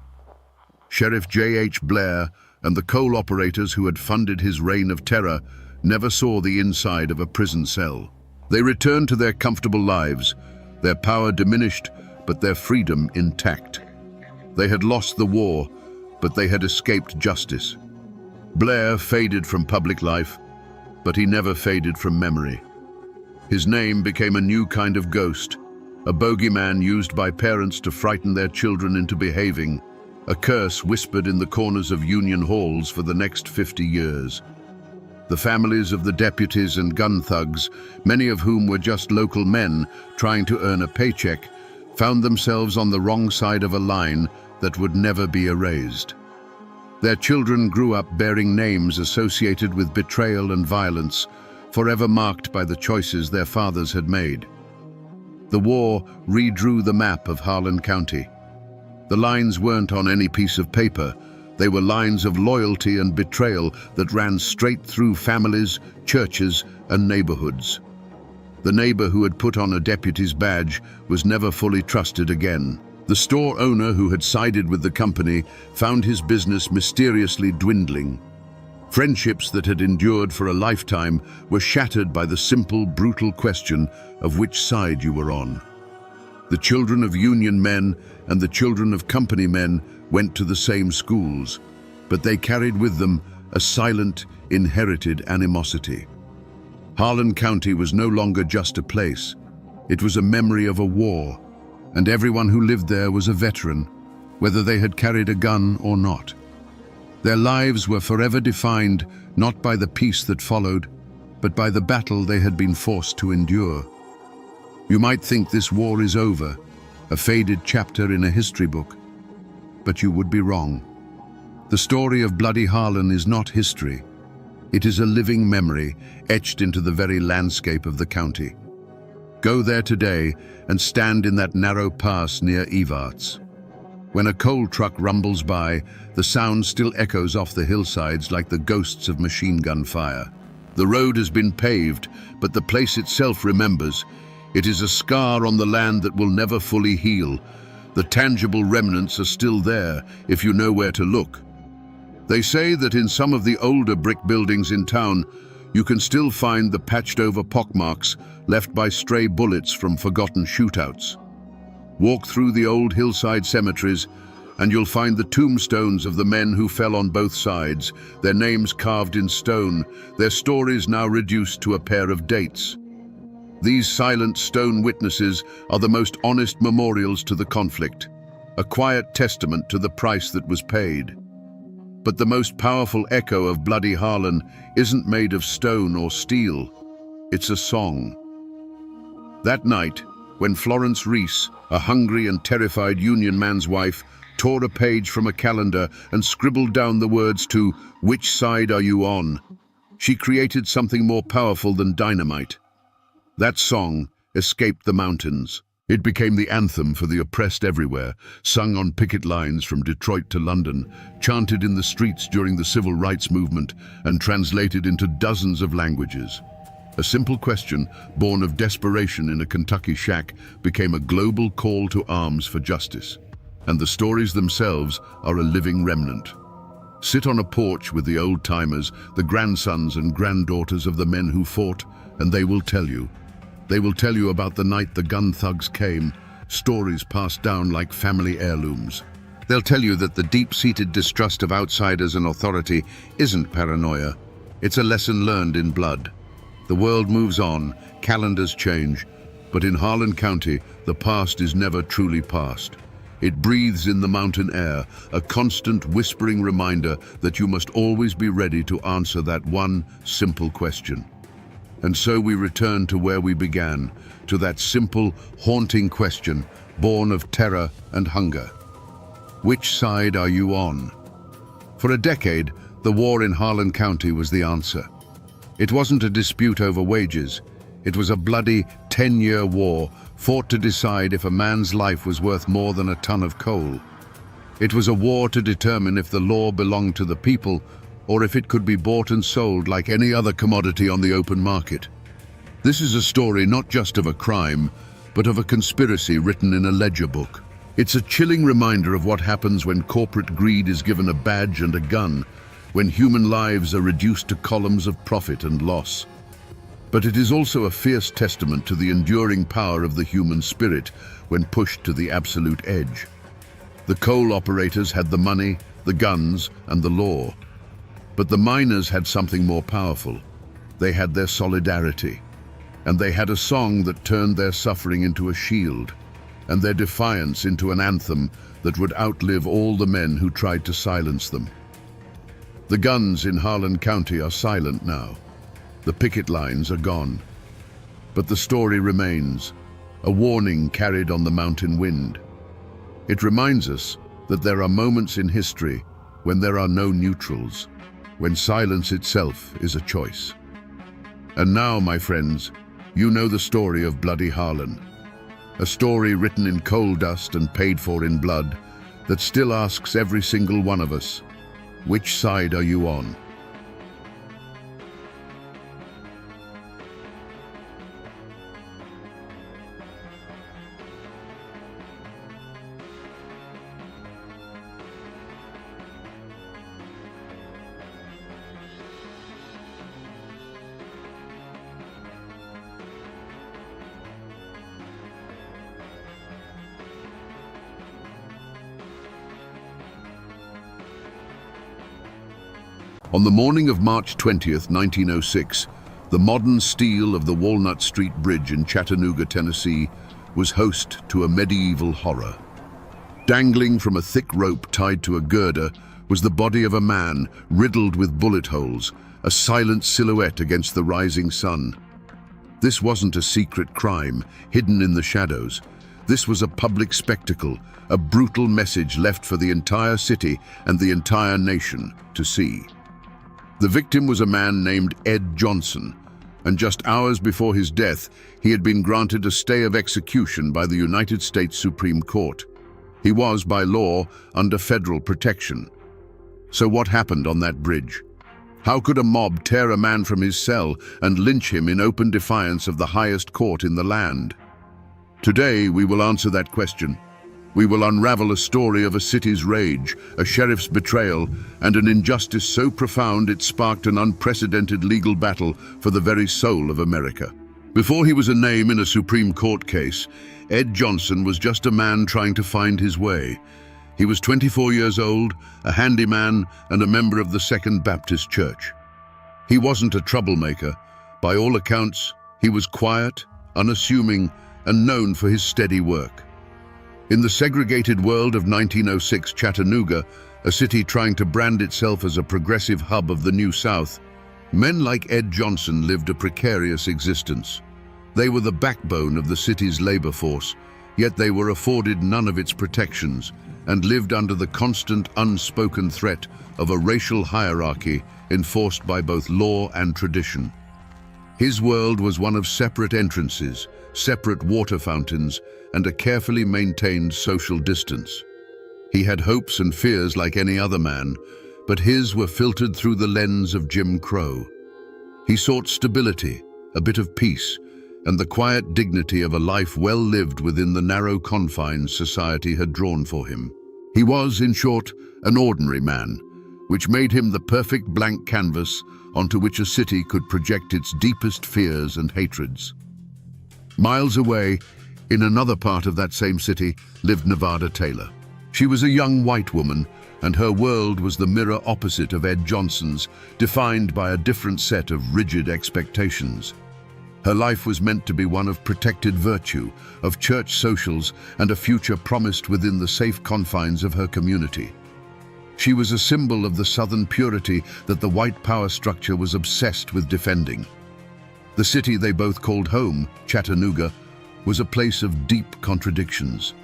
Sheriff J.H. Blair and the coal operators who had funded his reign of terror never saw the inside of a prison cell. They returned to their comfortable lives, their power diminished, but their freedom intact. They had lost the war, but they had escaped justice. Blair faded from public life, but he never faded from memory. His name became a new kind of ghost, a bogeyman used by parents to frighten their children into behaving, a curse whispered in the corners of union halls for the next 50 years. The families of the deputies and gun thugs, many of whom were just local men trying to earn a paycheck, found themselves on the wrong side of a line that would never be erased. Their children grew up bearing names associated with betrayal and violence, forever marked by the choices their fathers had made. The war redrew the map of Harlan County. The lines weren't on any piece of paper. They were lines of loyalty and betrayal that ran straight through families, churches, and neighborhoods. The neighbor who had put on a deputy's badge was never fully trusted again. The store owner who had sided with the company found his business mysteriously dwindling. Friendships that had endured for a lifetime were shattered by the simple, brutal question of which side you were on. The children of union men and the children of company men went to the same schools, but they carried with them a silent, inherited animosity. Harlan County was no longer just a place. It was a memory of a war, and everyone who lived there was a veteran, whether they had carried a gun or not. Their lives were forever defined not by the peace that followed, but by the battle they had been forced to endure. You might think this war is over, a faded chapter in a history book, but you would be wrong. The story of Bloody Harlan is not history. It is a living memory etched into the very landscape of the county. Go there today and stand in that narrow pass near Evarts. When a coal truck rumbles by, the sound still echoes off the hillsides like the ghosts of machine gun fire. The road has been paved, but the place itself remembers. It is a scar on the land that will never fully heal. The tangible remnants are still there if you know where to look. They say that in some of the older brick buildings in town, you can still find the patched-over pockmarks left by stray bullets from forgotten shootouts. Walk through the old hillside cemeteries, and you'll find the tombstones of the men who fell on both sides, their names carved in stone, their stories now reduced to a pair of dates. These silent stone witnesses are the most honest memorials to the conflict, a quiet testament to the price that was paid. But the most powerful echo of Bloody Harlan isn't made of stone or steel. It's a song. That night, when Florence Reese, a hungry and terrified union man's wife, tore a page from a calendar and scribbled down the words to "Which side are you on?" she created something more powerful than dynamite. That song escaped the mountains. It became the anthem for the oppressed everywhere, sung on picket lines from Detroit to London, chanted in the streets during the civil rights movement, and translated into dozens of languages. A simple question, born of desperation in a Kentucky shack, became a global call to arms for justice. And the stories themselves are a living remnant. Sit on a porch with the old-timers, the grandsons and granddaughters of the men who fought, and they will tell you. They will tell you about the night the gun thugs came, stories passed down like family heirlooms. They'll tell you that the deep-seated distrust of outsiders and authority isn't paranoia. It's a lesson learned in blood. The world moves on, calendars change, but in Harlan County, the past is never truly past. It breathes in the mountain air, a constant whispering reminder that you must always be ready to answer that one simple question. And so we return to where we began, to that simple, haunting question, born of terror and hunger. Which side are you on? For a decade, the war in Harlan County was the answer. It wasn't a dispute over wages. It was a bloody 10-year war fought to decide if a man's life was worth more than a ton of coal. It was a war to determine if the law belonged to the people or if it could be bought and sold like any other commodity on the open market. This is a story not just of a crime, but of a conspiracy written in a ledger book. It's a chilling reminder of what happens when corporate greed is given a badge and a gun, when human lives are reduced to columns of profit and loss. But it is also a fierce testament to the enduring power of the human spirit when pushed to the absolute edge. The coal operators had the money, the guns, and the law. But the miners had something more powerful. they had their solidarity, and they had a song that turned their suffering into a shield, and their defiance into an anthem that would outlive all the men who tried to silence them. The guns in Harlan County are silent now. The picket lines are gone. But the story remains, a warning carried on the mountain wind. It reminds us that there are moments in history when there are no neutrals, when silence itself is a choice. And now, my friends, you know the story of Bloody Harlan, a story written in coal dust and paid for in blood that still asks every single one of us, which side are you on? On the morning of March 20th, 1906, the modern steel of the Walnut Street Bridge in Chattanooga, Tennessee, was host to a medieval horror. Dangling from a thick rope tied to a girder was the body of a man riddled with bullet holes, a silent silhouette against the rising sun. This wasn't a secret crime, hidden in the shadows. This was a public spectacle, a brutal message left for the entire city and the entire nation to see. The victim was a man named Ed Johnson, and just hours before his death, he had been granted a stay of execution by the United States Supreme Court. He was, by law, under federal protection. So what happened on that bridge? How could a mob tear a man from his cell and lynch him in open defiance of the highest court in the land? Today, we will answer that question. We will unravel a story of a city's rage, a sheriff's betrayal, and an injustice so profound it sparked an unprecedented legal battle for the very soul of America. Before he was a name in a Supreme Court case, Ed Johnson was just a man trying to find his way. He was 24 years old, a handyman, and a member of the Second Baptist Church. He wasn't a troublemaker. By all accounts, he was quiet, unassuming, and known for his steady work. In the segregated world of 1906 Chattanooga, a city trying to brand itself as a progressive hub of the New South, men like Ed Johnson lived a precarious existence. They were the backbone of the city's labor force, yet they were afforded none of its protections and lived under the constant unspoken threat of a racial hierarchy enforced by both law and tradition. His world was one of separate entrances, separate water fountains, and a carefully maintained social distance. He had hopes and fears like any other man, but his were filtered through the lens of Jim Crow. He sought stability, a bit of peace, and the quiet dignity of a life well lived within the narrow confines society had drawn for him. He was, in short, an ordinary man, which made him the perfect blank canvas onto which a city could project its deepest fears and hatreds. Miles away, in another part of that same city, lived Nevada Taylor. She was a young white woman, and her world was the mirror opposite of Ed Johnson's, defined by a different set of rigid expectations. Her life was meant to be one of protected virtue, of church socials, and a future promised within the safe confines of her community. She was a symbol of the Southern purity that the white power structure was obsessed with defending. The city they both called home, Chattanooga, was a place of deep contradictions.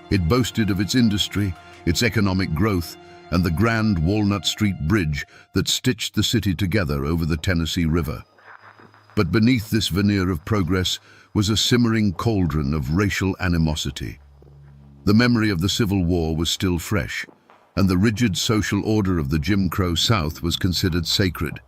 It boasted of its industry, its economic growth, and the grand Walnut Street Bridge that stitched the city together over the Tennessee River. But beneath this veneer of progress was a simmering cauldron of racial animosity. The memory of the Civil War was still fresh, and the rigid social order of the Jim Crow South was considered sacred.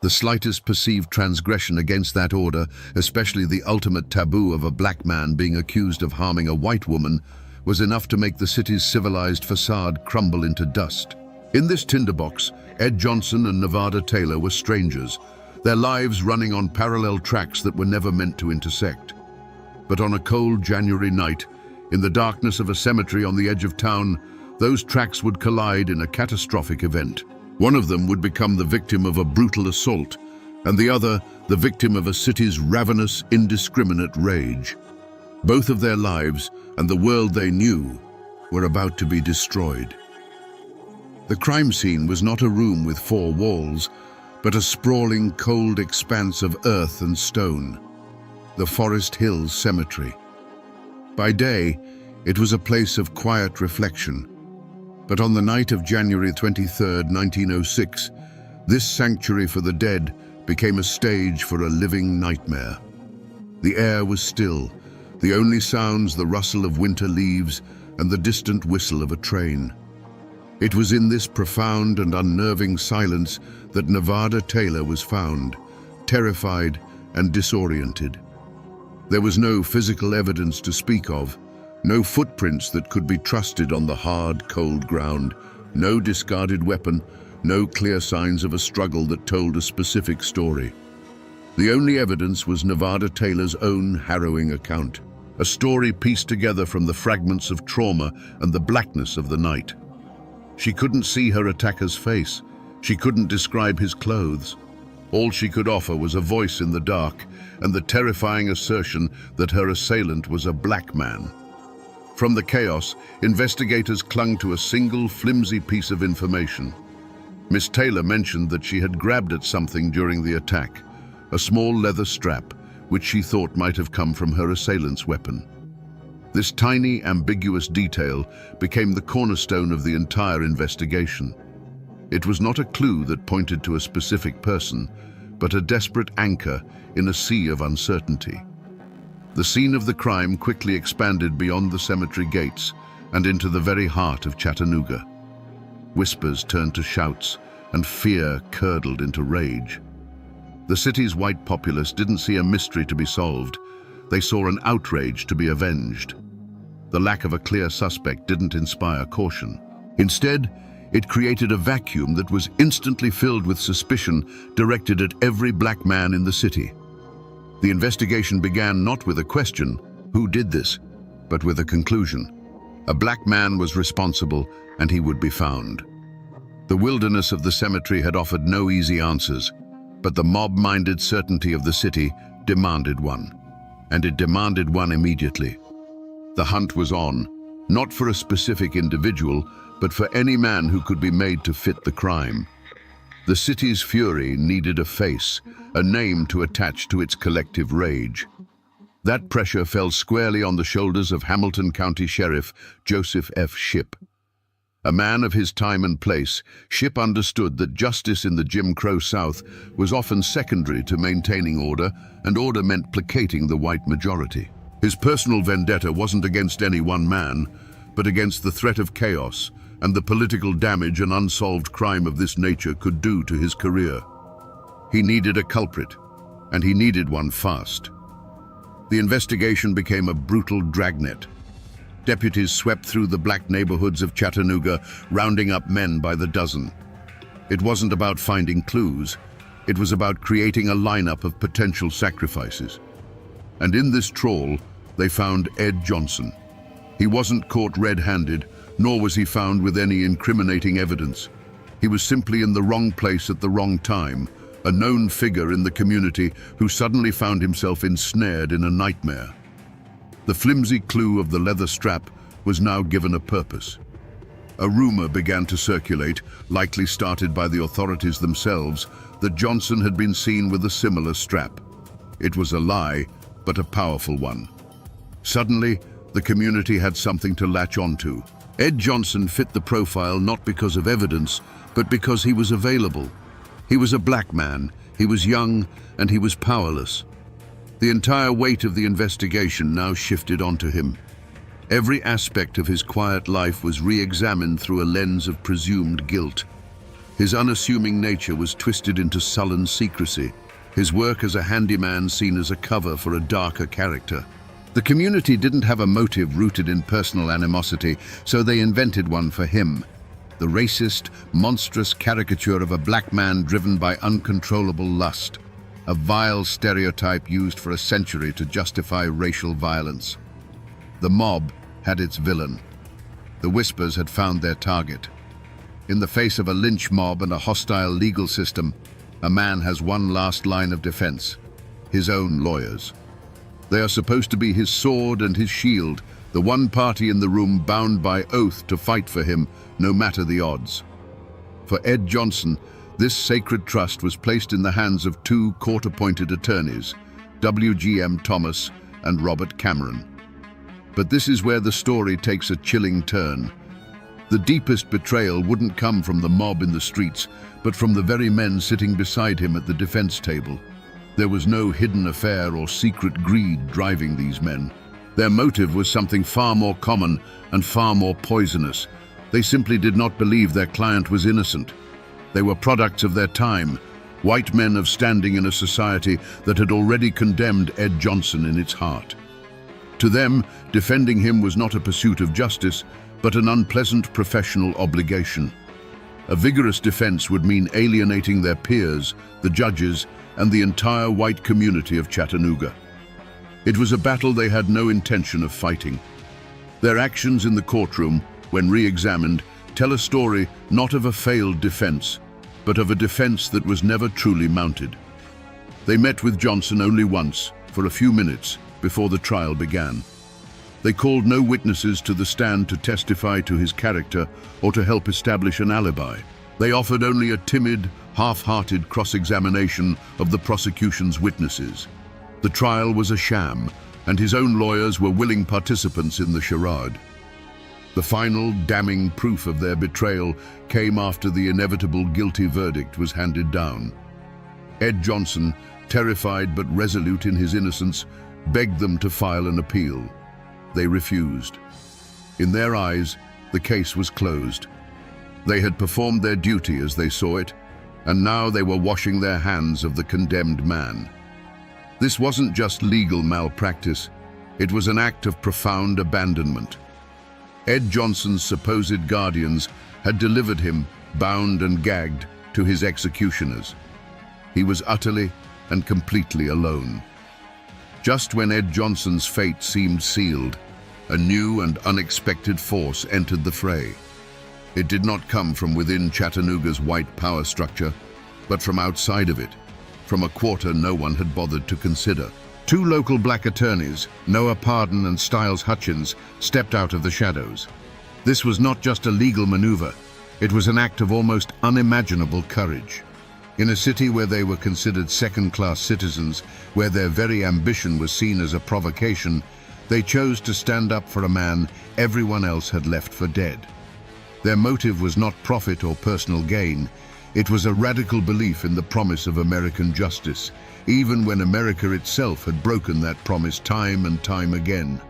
The slightest perceived transgression against that order, especially the ultimate taboo of a black man being accused of harming a white woman, was enough to make the city's civilized facade crumble into dust. In this tinderbox, Ed Johnson and Nevada Taylor were strangers, their lives running on parallel tracks that were never meant to intersect. But on a cold January night, in the darkness of a cemetery on the edge of town, those tracks would collide in a catastrophic event. One of them would become the victim of a brutal assault, and the other the victim of a city's ravenous, indiscriminate rage. Both of their lives and the world they knew were about to be destroyed. The crime scene was not a room with four walls, but a sprawling, cold expanse of earth and stone, the Forest Hills Cemetery. By day, it was a place of quiet reflection, but on the night of January 23, 1906, this sanctuary for the dead became a stage for a living nightmare. The air was still, the only sounds the rustle of winter leaves and the distant whistle of a train. It was in this profound and unnerving silence that Nevada Taylor was found, terrified and disoriented. There was no physical evidence to speak of, no footprints that could be trusted on the hard, cold ground, no discarded weapon, no clear signs of a struggle that told a specific story. The only evidence was Nevada Taylor's own harrowing account, a story pieced together from the fragments of trauma and the blackness of the night. She couldn't see her attacker's face. She couldn't describe his clothes. All she could offer was a voice in the dark and the terrifying assertion that her assailant was a black man. From the chaos, investigators clung to a single flimsy piece of information. Miss Taylor mentioned that she had grabbed at something during the attack, a small leather strap, which she thought might have come from her assailant's weapon. This tiny, ambiguous detail became the cornerstone of the entire investigation. It was not a clue that pointed to a specific person, but a desperate anchor in a sea of uncertainty. The scene of the crime quickly expanded beyond the cemetery gates and into the very heart of Chattanooga. Whispers turned to shouts, and fear curdled into rage. The city's white populace didn't see a mystery to be solved. They saw an outrage to be avenged. The lack of a clear suspect didn't inspire caution. Instead, it created a vacuum that was instantly filled with suspicion directed at every black man in the city. The investigation began not with a question, who did this, but with a conclusion. A black man was responsible, and he would be found. The wilderness of the cemetery had offered no easy answers, but the mob-minded certainty of the city demanded one, and it demanded one immediately. The hunt was on, not for a specific individual, but for any man who could be made to fit the crime. The city's fury needed a face, a name to attach to its collective rage. That pressure fell squarely on the shoulders of Hamilton County Sheriff Joseph F. Shipp. A man of his time and place, Shipp understood that justice in the Jim Crow South was often secondary to maintaining order, and order meant placating the white majority. His personal vendetta wasn't against any one man, but against the threat of chaos and the political damage an unsolved crime of this nature could do to his career. He needed a culprit, and he needed one fast. The investigation became a brutal dragnet. Deputies swept through the black neighborhoods of Chattanooga, rounding up men by the dozen. It wasn't about finding clues. It was about creating a lineup of potential sacrifices. And in this trawl, they found Ed Johnson. He wasn't caught red-handed, nor was he found with any incriminating evidence. He was simply in the wrong place at the wrong time, a known figure in the community who suddenly found himself ensnared in a nightmare. The flimsy clue of the leather strap was now given a purpose. A rumor began to circulate, likely started by the authorities themselves, that Johnson had been seen with a similar strap. It was a lie, but a powerful one. Suddenly, the community had something to latch onto. Ed Johnson fit the profile not because of evidence, but because he was available. He was a black man, he was young, and he was powerless. The entire weight of the investigation now shifted onto him. Every aspect of his quiet life was re-examined through a lens of presumed guilt. His unassuming nature was twisted into sullen secrecy, his work as a handyman seen as a cover for a darker character. The community didn't have a motive rooted in personal animosity, so they invented one for him. The racist, monstrous caricature of a black man driven by uncontrollable lust. A vile stereotype used for a century to justify racial violence. The mob had its villain. The Whispers had found their target. In the face of a lynch mob and a hostile legal system, A man has one last line of defense: his own lawyers. They are supposed to be his sword and his shield, the one party in the room bound by oath to fight for him, no matter the odds. For Ed Johnson, this sacred trust was placed in the hands of two court-appointed attorneys, W.G.M. Thomas and Robert Cameron. But this is where the story takes a chilling turn. The deepest betrayal wouldn't come from the mob in the streets, but from the very men sitting beside him at the defense table. There was no hidden affair or secret greed driving these men. Their motive was something far more common and far more poisonous. They simply did not believe their client was innocent. They were products of their time, white men of standing in a society that had already condemned Ed Johnson in its heart. To them, defending him was not a pursuit of justice, but an unpleasant professional obligation. A vigorous defense would mean alienating their peers, the judges, and the entire white community of Chattanooga. It was a battle they had no intention of fighting. Their actions in the courtroom, when re-examined, tell a story not of a failed defense, but of a defense that was never truly mounted. They met with Johnson only once, for a few minutes, before the trial began. They called no witnesses to the stand to testify to his character or to help establish an alibi. They offered only a timid, half-hearted cross-examination of the prosecution's witnesses. The trial was a sham, and his own lawyers were willing participants in the charade. The final, damning proof of their betrayal came after the inevitable guilty verdict was handed down. Ed Johnson, terrified but resolute in his innocence, begged them to file an appeal. They refused. In their eyes, the case was closed. They had performed their duty as they saw it, and now they were washing their hands of the condemned man. This wasn't just legal malpractice, it was an act of profound abandonment. Ed Johnson's supposed guardians had delivered him, bound and gagged, to his executioners. He was utterly and completely alone. Just when Ed Johnson's fate seemed sealed, a new and unexpected force entered the fray. It did not come from within Chattanooga's white power structure, but from outside of it, from a quarter no one had bothered to consider. Two local black attorneys, Noah Pardon and Styles Hutchins, stepped out of the shadows. This was not just a legal maneuver, it was an act of almost unimaginable courage. In a city where they were considered second-class citizens, where their very ambition was seen as a provocation, they chose to stand up for a man everyone else had left for dead. Their motive was not profit or personal gain. It was a radical belief in the promise of American justice, even when America itself had broken that promise time and time again.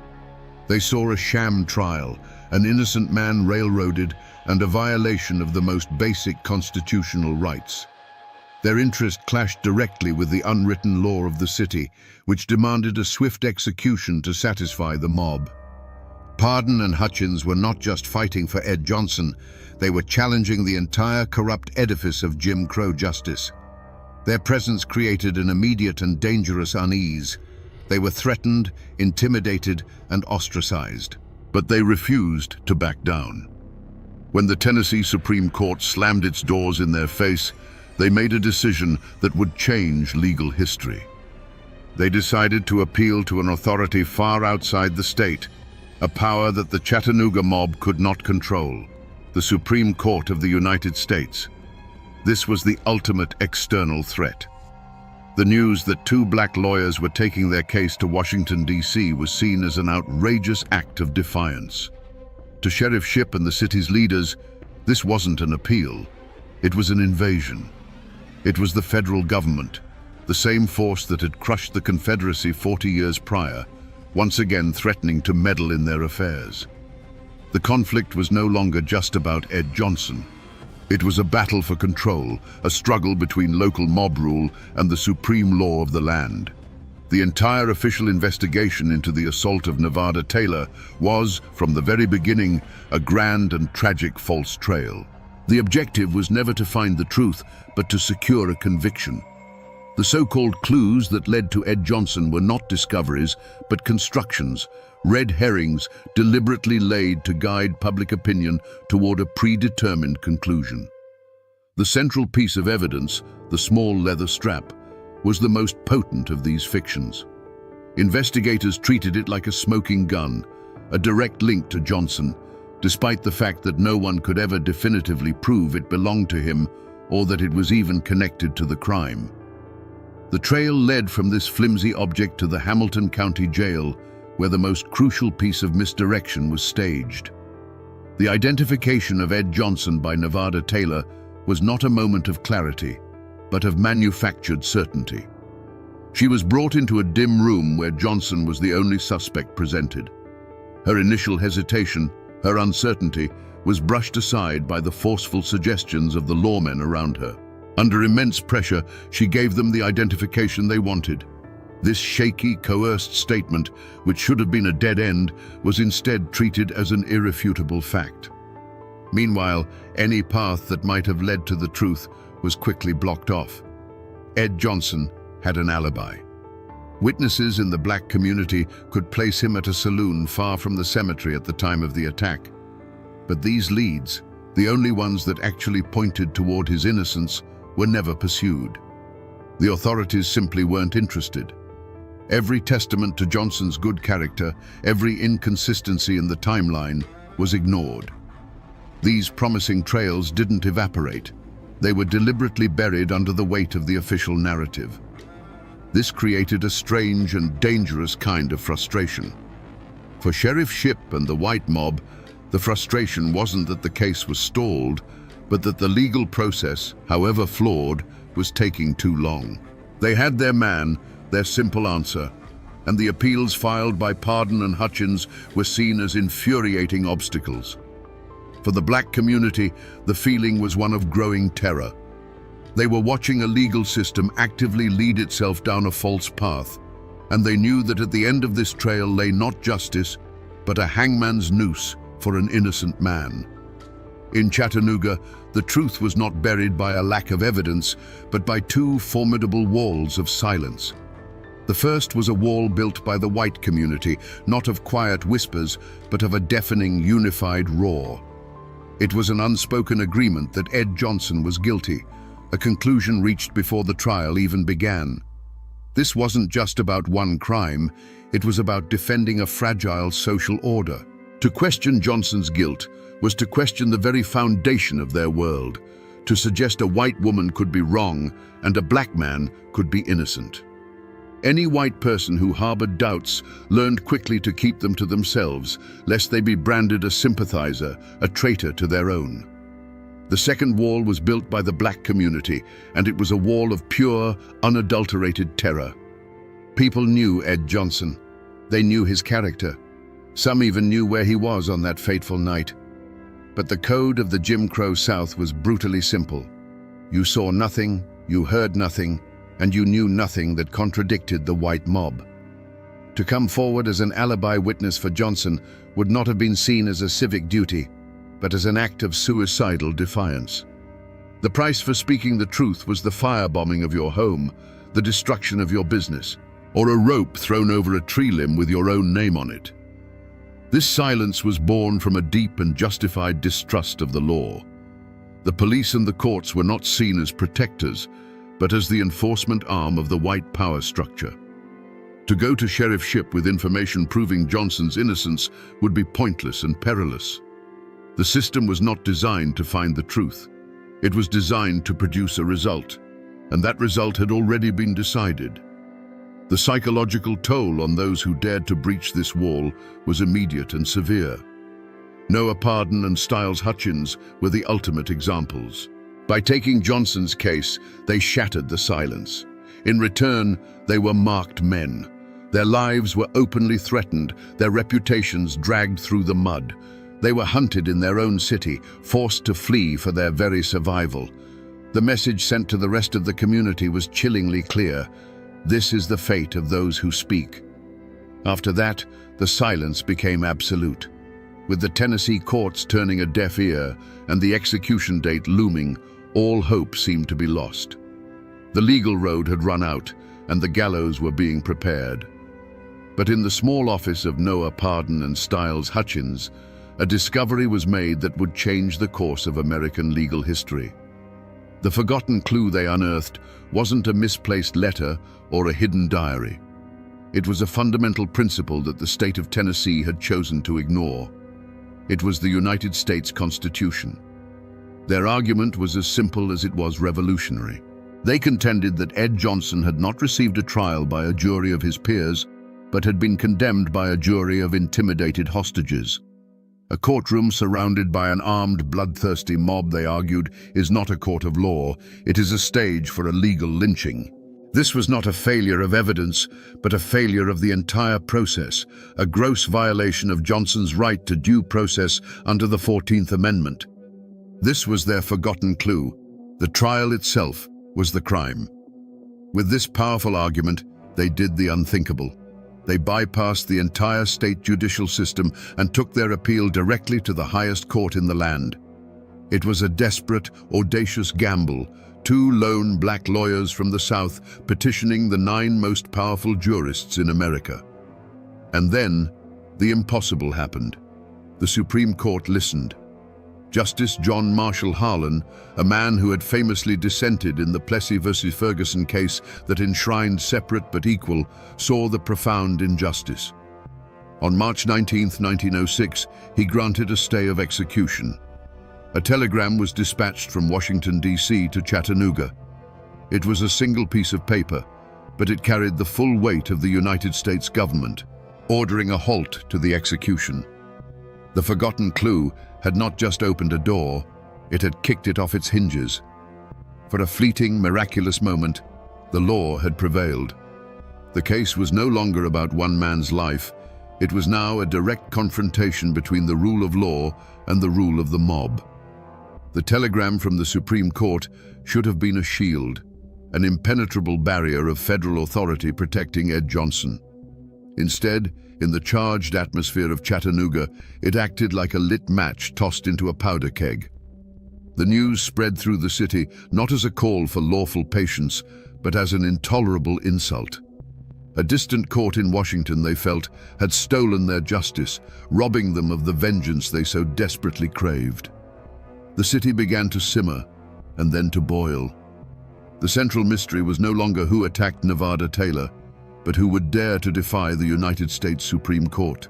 They saw a sham trial, an innocent man railroaded, and a violation of the most basic constitutional rights. Their interest clashed directly with the unwritten law of the city, which demanded a swift execution to satisfy the mob. Pardon and Hutchins were not just fighting for Ed Johnson, they were challenging the entire corrupt edifice of Jim Crow justice. Their presence created an immediate and dangerous unease. They were threatened, intimidated, and ostracized. But they refused to back down. When the Tennessee Supreme Court slammed its doors in their face, they made a decision that would change legal history. They decided to appeal to an authority far outside the state, a power that the Chattanooga mob could not control, the Supreme Court of the United States. This was the ultimate external threat. The news that two black lawyers were taking their case to Washington, D.C. was seen as an outrageous act of defiance. To Sheriff Shipp and the city's leaders, this wasn't an appeal, it was an invasion. It was the federal government, the same force that had crushed the Confederacy 40 years prior, once again threatening to meddle in their affairs. The conflict was no longer just about Ed Johnson. It was a battle for control, a struggle between local mob rule and the supreme law of the land. The entire official investigation into the assault of Nevada Taylor was, from the very beginning, a grand and tragic false trail. The objective was never to find the truth, but to secure a conviction. The so-called clues that led to Ed Johnson were not discoveries, but constructions, red herrings deliberately laid to guide public opinion toward a predetermined conclusion. The central piece of evidence, the small leather strap, was the most potent of these fictions. Investigators treated it like a smoking gun, a direct link to Johnson, despite the fact that no one could ever definitively prove it belonged to him or that it was even connected to the crime. The trail led from this flimsy object to the Hamilton County Jail, where the most crucial piece of misdirection was staged. The identification of Ed Johnson by Nevada Taylor was not a moment of clarity, but of manufactured certainty. She was brought into a dim room where Johnson was the only suspect presented. Her initial hesitation, her uncertainty, was brushed aside by the forceful suggestions of the lawmen around her. Under immense pressure, she gave them the identification they wanted. This shaky, coerced statement, which should have been a dead end, was instead treated as an irrefutable fact. Meanwhile, any path that might have led to the truth was quickly blocked off. Ed Johnson had an alibi. Witnesses in the black community could place him at a saloon far from the cemetery at the time of the attack. But these leads, the only ones that actually pointed toward his innocence, were never pursued. The authorities simply weren't interested. Every testament to Johnson's good character, every inconsistency in the timeline, was ignored. These promising trails didn't evaporate. They were deliberately buried under the weight of the official narrative. This created a strange and dangerous kind of frustration. For Sheriff Shipp and the white mob, the frustration wasn't that the case was stalled, but that the legal process, however flawed, was taking too long. They had their man, their simple answer, and the appeals filed by Pardon and Hutchins were seen as infuriating obstacles. For the black community, the feeling was one of growing terror. They were watching a legal system actively lead itself down a false path, and they knew that at the end of this trail lay not justice, but a hangman's noose for an innocent man. In Chattanooga, the truth was not buried by a lack of evidence, but by two formidable walls of silence. The first was a wall built by the white community, not of quiet whispers, but of a deafening, unified roar. It was an unspoken agreement that Ed Johnson was guilty, a conclusion reached before the trial even began. This wasn't just about one crime, it was about defending a fragile social order. To question Johnson's guilt was to question the very foundation of their world, to suggest a white woman could be wrong and a black man could be innocent. Any white person who harbored doubts learned quickly to keep them to themselves, lest they be branded a sympathizer, a traitor to their own. The second wall was built by the black community, and it was a wall of pure, unadulterated terror. People knew Ed Johnson. They knew his character. Some even knew where he was on that fateful night. But the code of the Jim Crow South was brutally simple. You saw nothing, you heard nothing, and you knew nothing that contradicted the white mob. To come forward as an alibi witness for Johnson would not have been seen as a civic duty, but as an act of suicidal defiance. The price for speaking the truth was the firebombing of your home, the destruction of your business, or a rope thrown over a tree limb with your own name on it. This silence was born from a deep and justified distrust of the law. The police and the courts were not seen as protectors, but as the enforcement arm of the white power structure. To go to Sheriff Shipp with information proving Johnson's innocence would be pointless and perilous. The system was not designed to find the truth. It was designed to produce a result, and that result had already been decided. The psychological toll on those who dared to breach this wall was immediate and severe. Noah Pardon and Styles Hutchins were the ultimate examples. By taking Johnson's case, they shattered the silence. In return, they were marked men. Their lives were openly threatened, their reputations dragged through the mud. They were hunted in their own city, forced to flee for their very survival. The message sent to the rest of the community was chillingly clear. This is the fate of those who speak. After that, the silence became absolute. With the Tennessee courts turning a deaf ear and the execution date looming, all hope seemed to be lost. The legal road had run out, and the gallows were being prepared. But in the small office of Noah Pardon and Styles Hutchins, a discovery was made that would change the course of American legal history. The forgotten clue they unearthed wasn't a misplaced letter or a hidden diary. It was a fundamental principle that the state of Tennessee had chosen to ignore. It was the United States Constitution. Their argument was as simple as it was revolutionary. They contended that Ed Johnson had not received a trial by a jury of his peers, but had been condemned by a jury of intimidated hostages. A courtroom surrounded by an armed, bloodthirsty mob, they argued, is not a court of law. It is a stage for a legal lynching. This was not a failure of evidence, but a failure of the entire process, a gross violation of Johnson's right to due process under the 14th Amendment. This was their forgotten clue. The trial itself was the crime. With this powerful argument, they did the unthinkable. They bypassed the entire state judicial system and took their appeal directly to the highest court in the land. It was a desperate, audacious gamble, two lone black lawyers from the South petitioning the 9 most powerful jurists in America. And then, the impossible happened. The Supreme Court listened. Justice John Marshall Harlan, a man who had famously dissented in the Plessy versus Ferguson case that enshrined separate but equal, saw the profound injustice. On March 19, 1906, he granted a stay of execution. A telegram was dispatched from Washington, D.C. to Chattanooga. It was a single piece of paper, but it carried the full weight of the United States government, ordering a halt to the execution. The forgotten clue had not just opened a door, it had kicked it off its hinges. For a fleeting, miraculous moment, the law had prevailed. The case was no longer about one man's life. It was now a direct confrontation between the rule of law and the rule of the mob. The telegram from the Supreme Court should have been a shield, an impenetrable barrier of federal authority protecting Ed Johnson. Instead, in the charged atmosphere of Chattanooga, it acted like a lit match tossed into a powder keg. The news spread through the city not as a call for lawful patience, but as an intolerable insult. A distant court in Washington, they felt, had stolen their justice, robbing them of the vengeance they so desperately craved. The city began to simmer, and then to boil. The central mystery was no longer who attacked Nevada Taylor, but who would dare to defy the United States Supreme Court.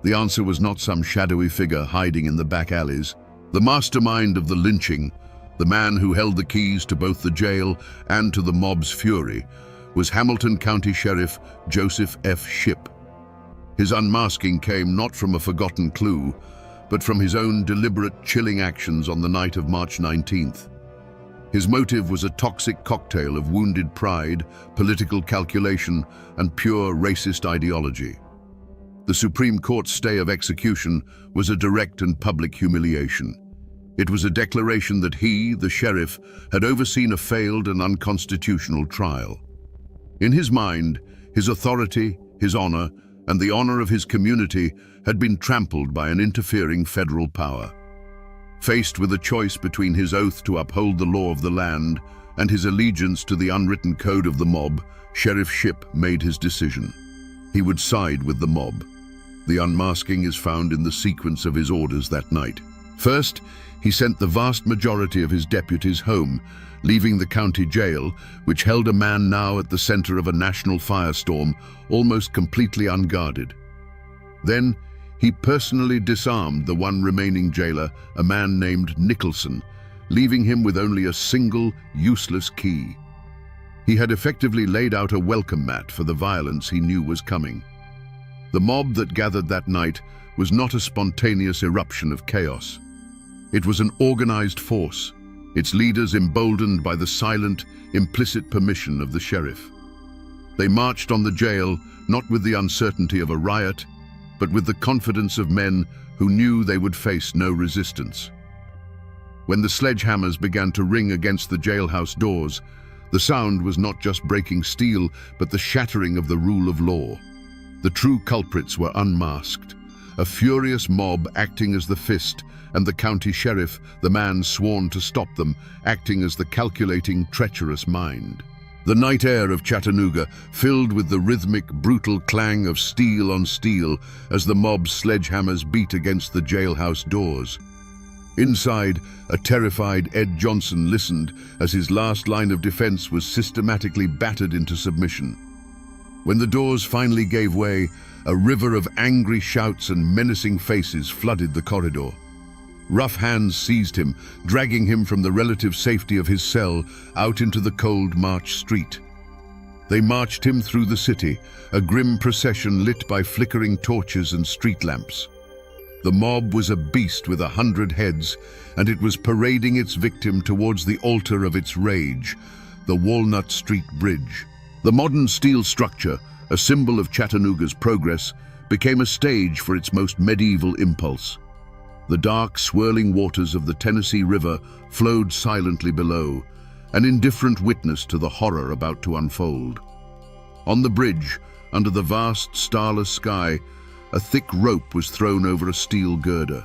The answer was not some shadowy figure hiding in the back alleys. The mastermind of the lynching, the man who held the keys to both the jail and to the mob's fury, was Hamilton County Sheriff Joseph F. Shipp. His unmasking came not from a forgotten clue, but from his own deliberate, chilling actions on the night of March 19th. His motive was a toxic cocktail of wounded pride, political calculation, and pure racist ideology. The Supreme Court's stay of execution was a direct and public humiliation. It was a declaration that he, the sheriff, had overseen a failed and unconstitutional trial. In his mind, his authority, his honor, and the honor of his community had been trampled by an interfering federal power. Faced with a choice between his oath to uphold the law of the land and his allegiance to the unwritten code of the mob, Sheriff Shipp made his decision. He would side with the mob. The unmasking is found in the sequence of his orders that night. First, he sent the vast majority of his deputies home, leaving the county jail, which held a man now at the center of a national firestorm, almost completely unguarded. Then, he personally disarmed the one remaining jailer, a man named Nicholson, leaving him with only a single, useless key. He had effectively laid out a welcome mat for the violence he knew was coming. The mob that gathered that night was not a spontaneous eruption of chaos. It was an organized force, its leaders emboldened by the silent, implicit permission of the sheriff. They marched on the jail, not with the uncertainty of a riot, but with the confidence of men who knew they would face no resistance. When the sledgehammers began to ring against the jailhouse doors, the sound was not just breaking steel, but the shattering of the rule of law. The true culprits were unmasked, a furious mob acting as the fist, and the county sheriff, the man sworn to stop them, acting as the calculating, treacherous mind. The night air of Chattanooga filled with the rhythmic, brutal clang of steel on steel as the mob's sledgehammers beat against the jailhouse doors. Inside, a terrified Ed Johnson listened as his last line of defense was systematically battered into submission. When the doors finally gave way, a river of angry shouts and menacing faces flooded the corridor. Rough hands seized him, dragging him from the relative safety of his cell out into the cold March street. They marched him through the city, a grim procession lit by flickering torches and street lamps. The mob was a beast with 100 heads, and it was parading its victim towards the altar of its rage, the Walnut Street Bridge. The modern steel structure, a symbol of Chattanooga's progress, became a stage for its most medieval impulse. The dark, swirling waters of the Tennessee River flowed silently below, an indifferent witness to the horror about to unfold. On the bridge, under the vast, starless sky, a thick rope was thrown over a steel girder.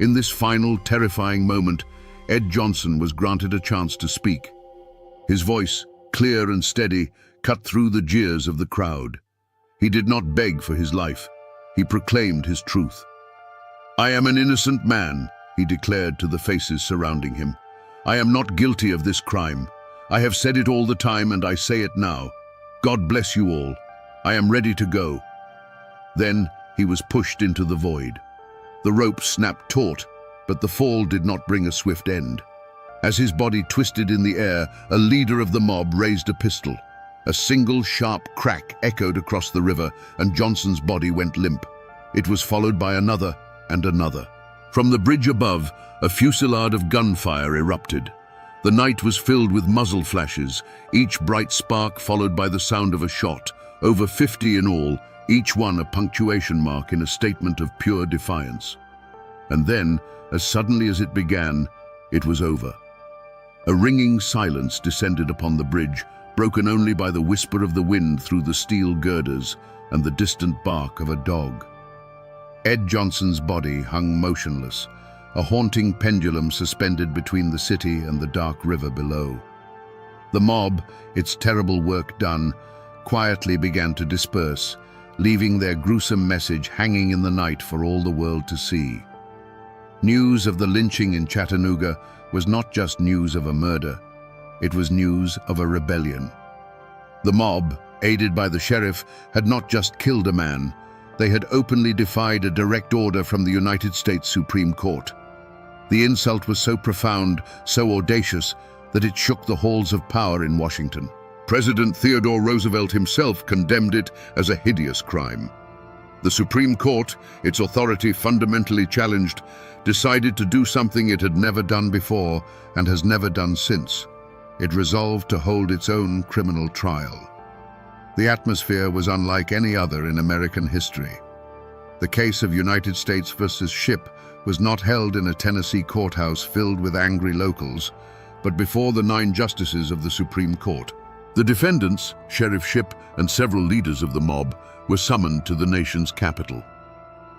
In this final, terrifying moment, Ed Johnson was granted a chance to speak. His voice, clear and steady, cut through the jeers of the crowd. He did not beg for his life. He proclaimed his truth. "I am an innocent man," he declared to the faces surrounding him. "I am not guilty of this crime. I have said it all the time and I say it now. God bless you all. I am ready to go." Then he was pushed into the void. The rope snapped taut, but the fall did not bring a swift end. As his body twisted in the air, a leader of the mob raised a pistol. A single sharp crack echoed across the river, and Johnson's body went limp. It was followed by another and another. From the bridge above, a fusillade of gunfire erupted. The night was filled with muzzle flashes, each bright spark followed by the sound of a shot. Over 50 in all, each one a punctuation mark in a statement of pure defiance. And then, as suddenly as it began, it was over. A ringing silence descended upon the bridge, broken only by the whisper of the wind through the steel girders and the distant bark of a dog. Ed Johnson's body hung motionless, a haunting pendulum suspended between the city and the dark river below. The mob, its terrible work done, quietly began to disperse, leaving their gruesome message hanging in the night for all the world to see. News of the lynching in Chattanooga was not just news of a murder, it was news of a rebellion. The mob, aided by the sheriff, had not just killed a man, they had openly defied a direct order from the United States Supreme Court. The insult was so profound, so audacious, that it shook the halls of power in Washington. President Theodore Roosevelt himself condemned it as a hideous crime. The Supreme Court, its authority fundamentally challenged, decided to do something it had never done before and has never done since. It resolved to hold its own criminal trial. The atmosphere was unlike any other in American history. The case of United States versus Shipp was not held in a Tennessee courthouse filled with angry locals, but before the 9 justices of the Supreme Court. The defendants, Sheriff Shipp and several leaders of the mob, were summoned to the nation's capital.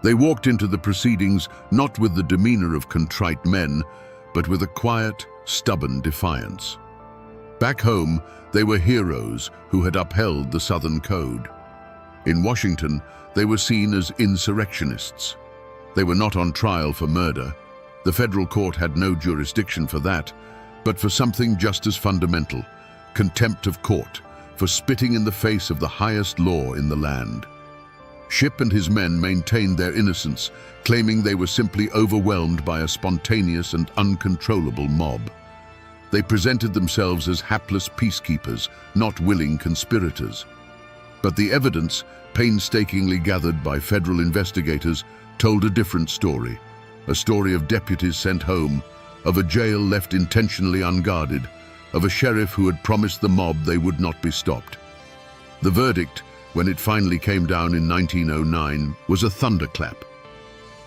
They walked into the proceedings not with the demeanor of contrite men, but with a quiet, stubborn defiance. Back home, they were heroes who had upheld the Southern Code. In Washington, they were seen as insurrectionists. They were not on trial for murder. The federal court had no jurisdiction for that, but for something just as fundamental: contempt of court, for spitting in the face of the highest law in the land. Shipp and his men maintained their innocence, claiming they were simply overwhelmed by a spontaneous and uncontrollable mob. They presented themselves as hapless peacekeepers, not willing conspirators. But the evidence, painstakingly gathered by federal investigators, told a different story. A story of deputies sent home, of a jail left intentionally unguarded, of a sheriff who had promised the mob they would not be stopped. The verdict, when it finally came down in 1909, was a thunderclap.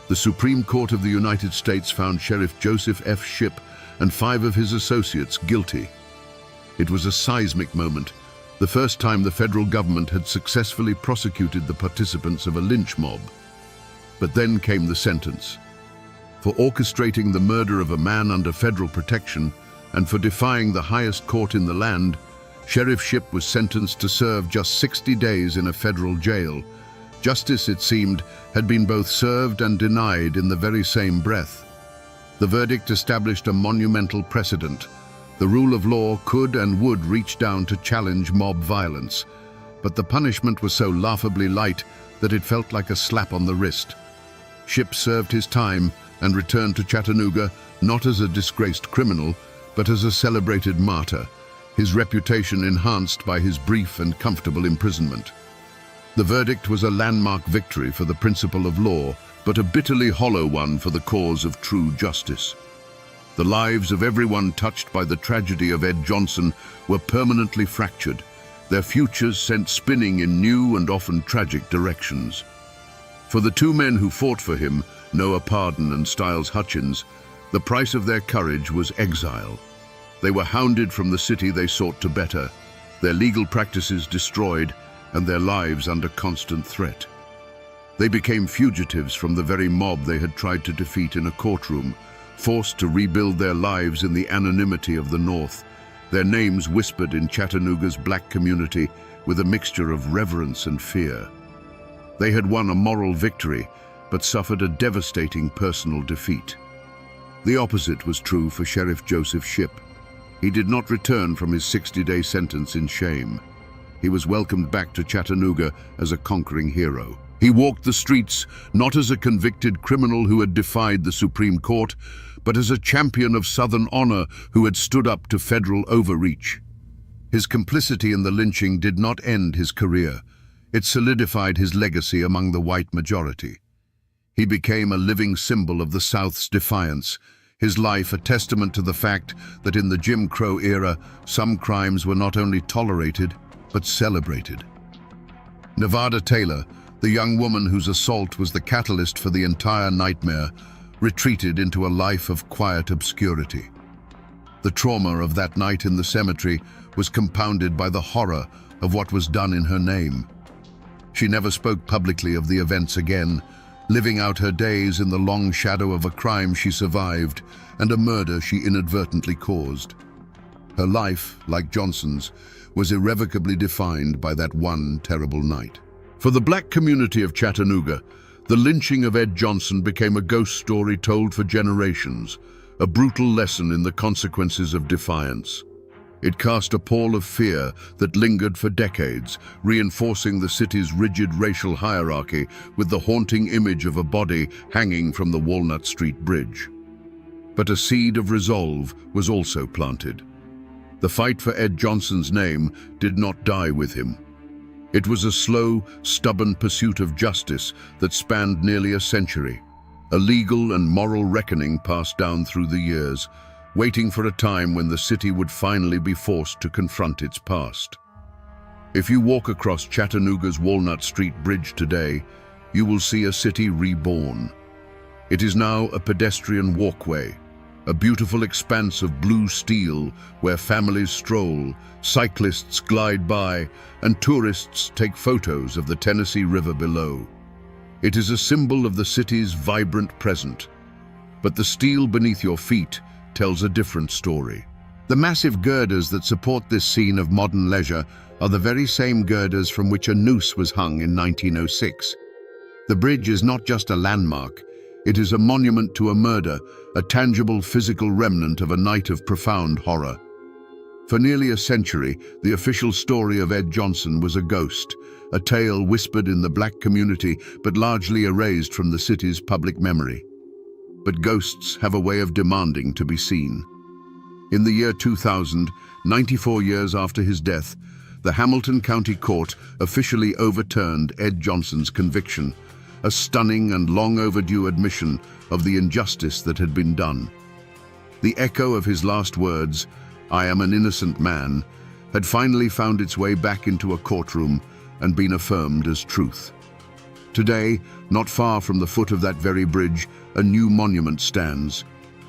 The Supreme Court of the United States found Sheriff Joseph F. Shipp and 5 of his associates guilty. It was a seismic moment, the first time the federal government had successfully prosecuted the participants of a lynch mob. But then came the sentence. For orchestrating the murder of a man under federal protection and for defying the highest court in the land, Sheriff Shipp was sentenced to serve just 60 days in a federal jail. Justice, it seemed, had been both served and denied in the very same breath. The verdict established a monumental precedent. The rule of law could and would reach down to challenge mob violence, but the punishment was so laughably light that it felt like a slap on the wrist. Shipp served his time and returned to Chattanooga not as a disgraced criminal, but as a celebrated martyr, his reputation enhanced by his brief and comfortable imprisonment. The verdict was a landmark victory for the principle of law, but a bitterly hollow one for the cause of true justice. The lives of everyone touched by the tragedy of Ed Johnson were permanently fractured, their futures sent spinning in new and often tragic directions. For the two men who fought for him, Noah Pardon and Styles Hutchins, the price of their courage was exile. They were hounded from the city they sought to better, their legal practices destroyed, and their lives under constant threat. They became fugitives from the very mob they had tried to defeat in a courtroom, forced to rebuild their lives in the anonymity of the North, their names whispered in Chattanooga's black community with a mixture of reverence and fear. They had won a moral victory, but suffered a devastating personal defeat. The opposite was true for Sheriff Joseph Shipp. He did not return from his 60-day sentence in shame. He was welcomed back to Chattanooga as a conquering hero. He walked the streets not as a convicted criminal who had defied the Supreme Court, but as a champion of Southern honor who had stood up to federal overreach. His complicity in the lynching did not end his career. It solidified his legacy among the white majority. He became a living symbol of the South's defiance, his life a testament to the fact that in the Jim Crow era, some crimes were not only tolerated, but celebrated. Nevada Taylor, the young woman whose assault was the catalyst for the entire nightmare, retreated into a life of quiet obscurity. The trauma of that night in the cemetery was compounded by the horror of what was done in her name. She never spoke publicly of the events again, living out her days in the long shadow of a crime she survived and a murder she inadvertently caused. Her life, like Johnson's, was irrevocably defined by that one terrible night. For the black community of Chattanooga, the lynching of Ed Johnson became a ghost story told for generations, a brutal lesson in the consequences of defiance. It cast a pall of fear that lingered for decades, reinforcing the city's rigid racial hierarchy with the haunting image of a body hanging from the Walnut Street Bridge. But a seed of resolve was also planted. The fight for Ed Johnson's name did not die with him. It was a slow, stubborn pursuit of justice that spanned nearly a century, a legal and moral reckoning passed down through the years, waiting for a time when the city would finally be forced to confront its past. If you walk across Chattanooga's Walnut Street Bridge today, you will see a city reborn. It is now a pedestrian walkway, a beautiful expanse of blue steel where families stroll, cyclists glide by, and tourists take photos of the Tennessee River below. It is a symbol of the city's vibrant present, but the steel beneath your feet tells a different story. The massive girders that support this scene of modern leisure are the very same girders from which a noose was hung in 1906. The bridge is not just a landmark, it is a monument to a murder, a tangible physical remnant of a night of profound horror. For nearly a century, the official story of Ed Johnson was a ghost, a tale whispered in the black community but largely erased from the city's public memory. But ghosts have a way of demanding to be seen. In the year 2000, 94 years after his death, the Hamilton County Court officially overturned Ed Johnson's conviction, a stunning and long overdue admission of the injustice that had been done. The echo of his last words, "I am an innocent man," had finally found its way back into a courtroom and been affirmed as truth. Today, not far from the foot of that very bridge, a new monument stands.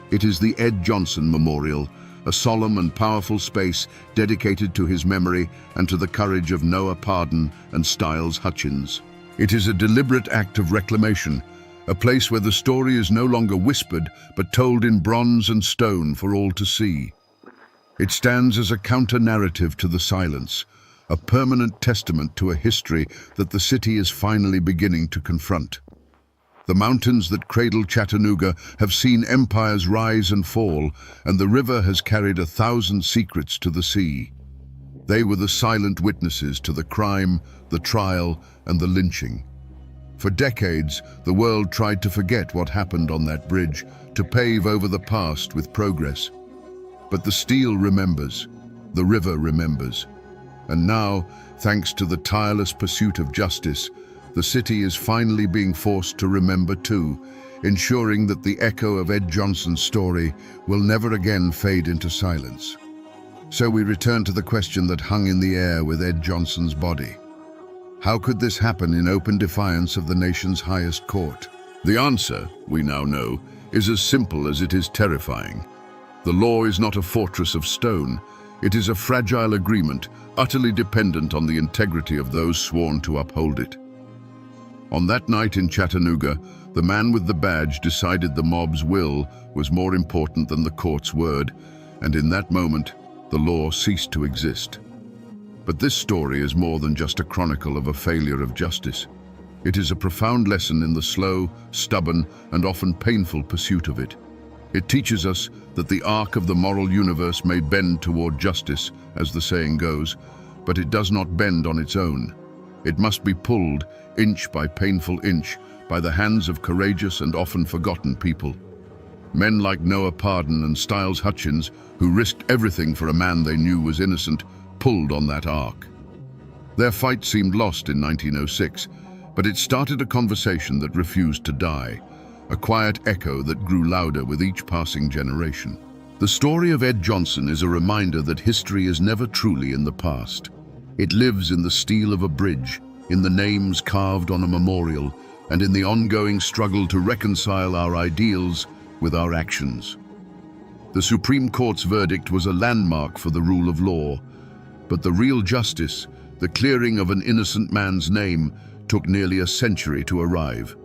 It is the Ed Johnson Memorial, a solemn and powerful space dedicated to his memory and to the courage of Noah Pardon and Styles Hutchins. It is a deliberate act of reclamation, a place where the story is no longer whispered but told in bronze and stone for all to see. It stands as a counter-narrative to the silence, a permanent testament to a history that the city is finally beginning to confront. The mountains that cradle Chattanooga have seen empires rise and fall, and the river has carried 1,000 secrets to the sea. They were the silent witnesses to the crime, the trial, and the lynching. For decades, the world tried to forget what happened on that bridge, to pave over the past with progress. But the steel remembers, the river remembers. And now, thanks to the tireless pursuit of justice, the city is finally being forced to remember too, ensuring that the echo of Ed Johnson's story will never again fade into silence. So we return to the question that hung in the air with Ed Johnson's body. How could this happen in open defiance of the nation's highest court? The answer, we now know, is as simple as it is terrifying. The law is not a fortress of stone. It is a fragile agreement, utterly dependent on the integrity of those sworn to uphold it. On that night in Chattanooga, the man with the badge decided the mob's will was more important than the court's word, and in that moment, the law ceased to exist. But this story is more than just a chronicle of a failure of justice. It is a profound lesson in the slow, stubborn, and often painful pursuit of it. It teaches us that the arc of the moral universe may bend toward justice, as the saying goes, but it does not bend on its own. It must be pulled, inch by painful inch, by the hands of courageous and often forgotten people. Men like Noah Pardon and Styles Hutchins, who risked everything for a man they knew was innocent, pulled on that arc. Their fight seemed lost in 1906, but it started a conversation that refused to die, a quiet echo that grew louder with each passing generation. The story of Ed Johnson is a reminder that history is never truly in the past. It lives in the steel of a bridge, in the names carved on a memorial, and in the ongoing struggle to reconcile our ideals with our actions. The Supreme Court's verdict was a landmark for the rule of law, but the real justice, the clearing of an innocent man's name, took nearly a century to arrive.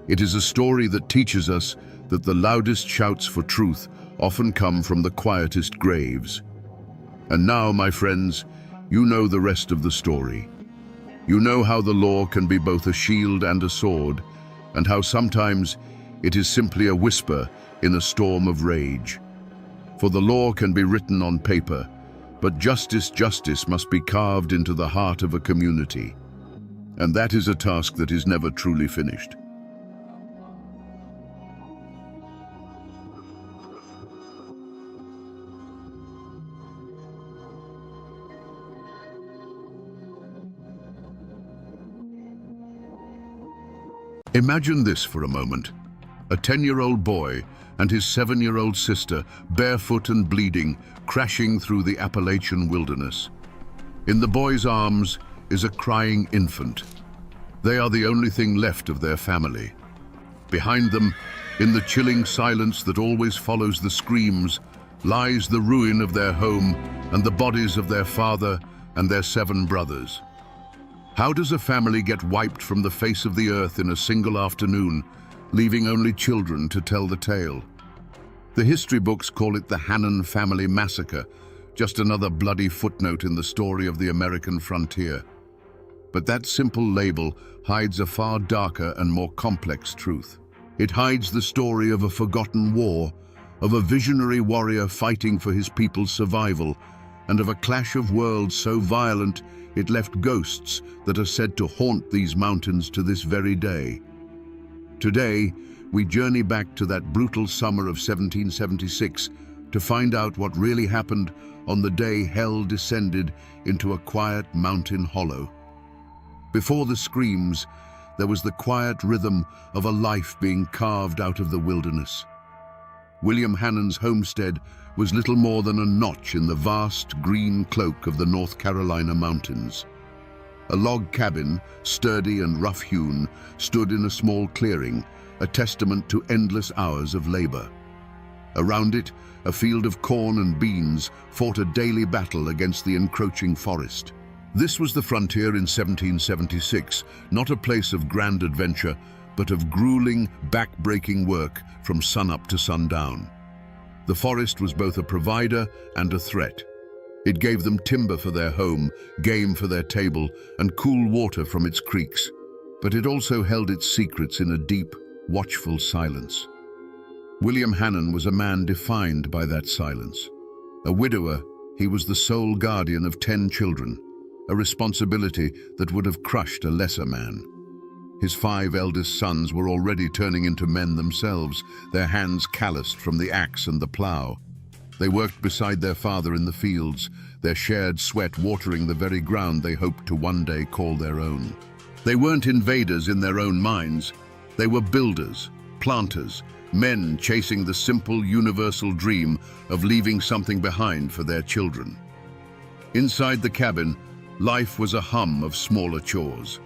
It is a story that teaches us that the loudest shouts for truth often come from the quietest graves. And now, my friends, you know the rest of the story. You know how the law can be both a shield and a sword, and how sometimes it is simply a whisper in a storm of rage. For the law can be written on paper, but justice must be carved into the heart of a community. And that is a task that is never truly finished. Imagine this for a moment. A 10-year-old boy and his 7-year-old sister, barefoot and bleeding, crashing through the Appalachian wilderness. In the boy's arms is a crying infant. They are the only thing left of their family. Behind them, in the chilling silence that always follows the screams, lies the ruin of their home and the bodies of their father and their 7 brothers. How does a family get wiped from the face of the earth in a single afternoon, leaving only children to tell the tale? The history books call it the Hannon family massacre, just another bloody footnote in the story of the American frontier. But that simple label hides a far darker and more complex truth. It hides the story of a forgotten war, of a visionary warrior fighting for his people's survival, and of a clash of worlds so violent it left ghosts that are said to haunt these mountains to this very day. Today, we journey back to that brutal summer of 1776 to find out what really happened on the day hell descended into a quiet mountain hollow. Before the screams, there was the quiet rhythm of a life being carved out of the wilderness. William Hannon's homestead was little more than a notch in the vast green cloak of the North Carolina mountains. A log cabin, sturdy and rough-hewn, stood in a small clearing, a testament to endless hours of labor. Around it, a field of corn and beans fought a daily battle against the encroaching forest. This was the frontier in 1776, not a place of grand adventure, but of grueling, back-breaking work from sunup to sundown. The forest was both a provider and a threat. It gave them timber for their home, game for their table, and cool water from its creeks. But it also held its secrets in a deep, watchful silence. William Hannon was a man defined by that silence. A widower, he was the sole guardian of 10 children, a responsibility that would have crushed a lesser man. His 5 eldest sons were already turning into men themselves, their hands calloused from the axe and the plough. They worked beside their father in the fields, their shared sweat watering the very ground they hoped to one day call their own. They weren't invaders in their own minds. They were builders, planters, men chasing the simple, universal dream of leaving something behind for their children. Inside the cabin, life was a hum of smaller chores.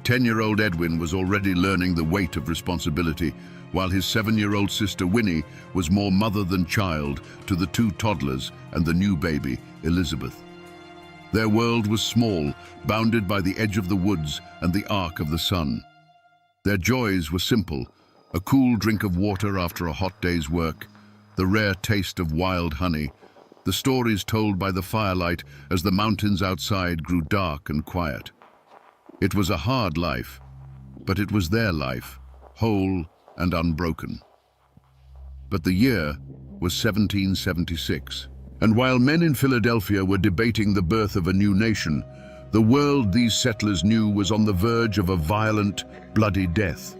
10-year-old Edwin was already learning the weight of responsibility, while his 7-year-old sister Winnie was more mother than child to the 2 toddlers and the new baby, Elizabeth. Their world was small, bounded by the edge of the woods and the arc of the sun. Their joys were simple: a cool drink of water after a hot day's work, the rare taste of wild honey, the stories told by the firelight as the mountains outside grew dark and quiet. It was a hard life, but it was their life, whole and unbroken. But the year was 1776, and while men in Philadelphia were debating the birth of a new nation, the world these settlers knew was on the verge of a violent, bloody death.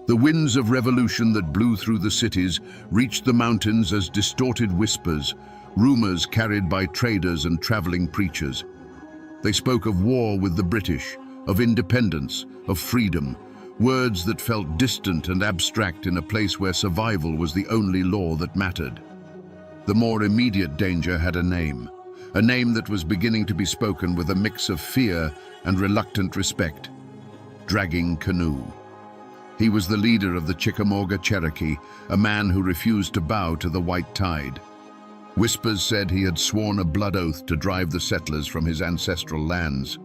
The winds of revolution that blew through the cities reached the mountains as distorted whispers, rumors carried by traders and traveling preachers. They spoke of war with the British, of independence, of freedom, words that felt distant and abstract in a place where survival was the only law that mattered. The more immediate danger had a name that was beginning to be spoken with a mix of fear and reluctant respect: Dragging Canoe. He was the leader of the Chickamauga Cherokee, a man who refused to bow to the white tide. Whispers said he had sworn a blood oath to drive the settlers from his ancestral lands.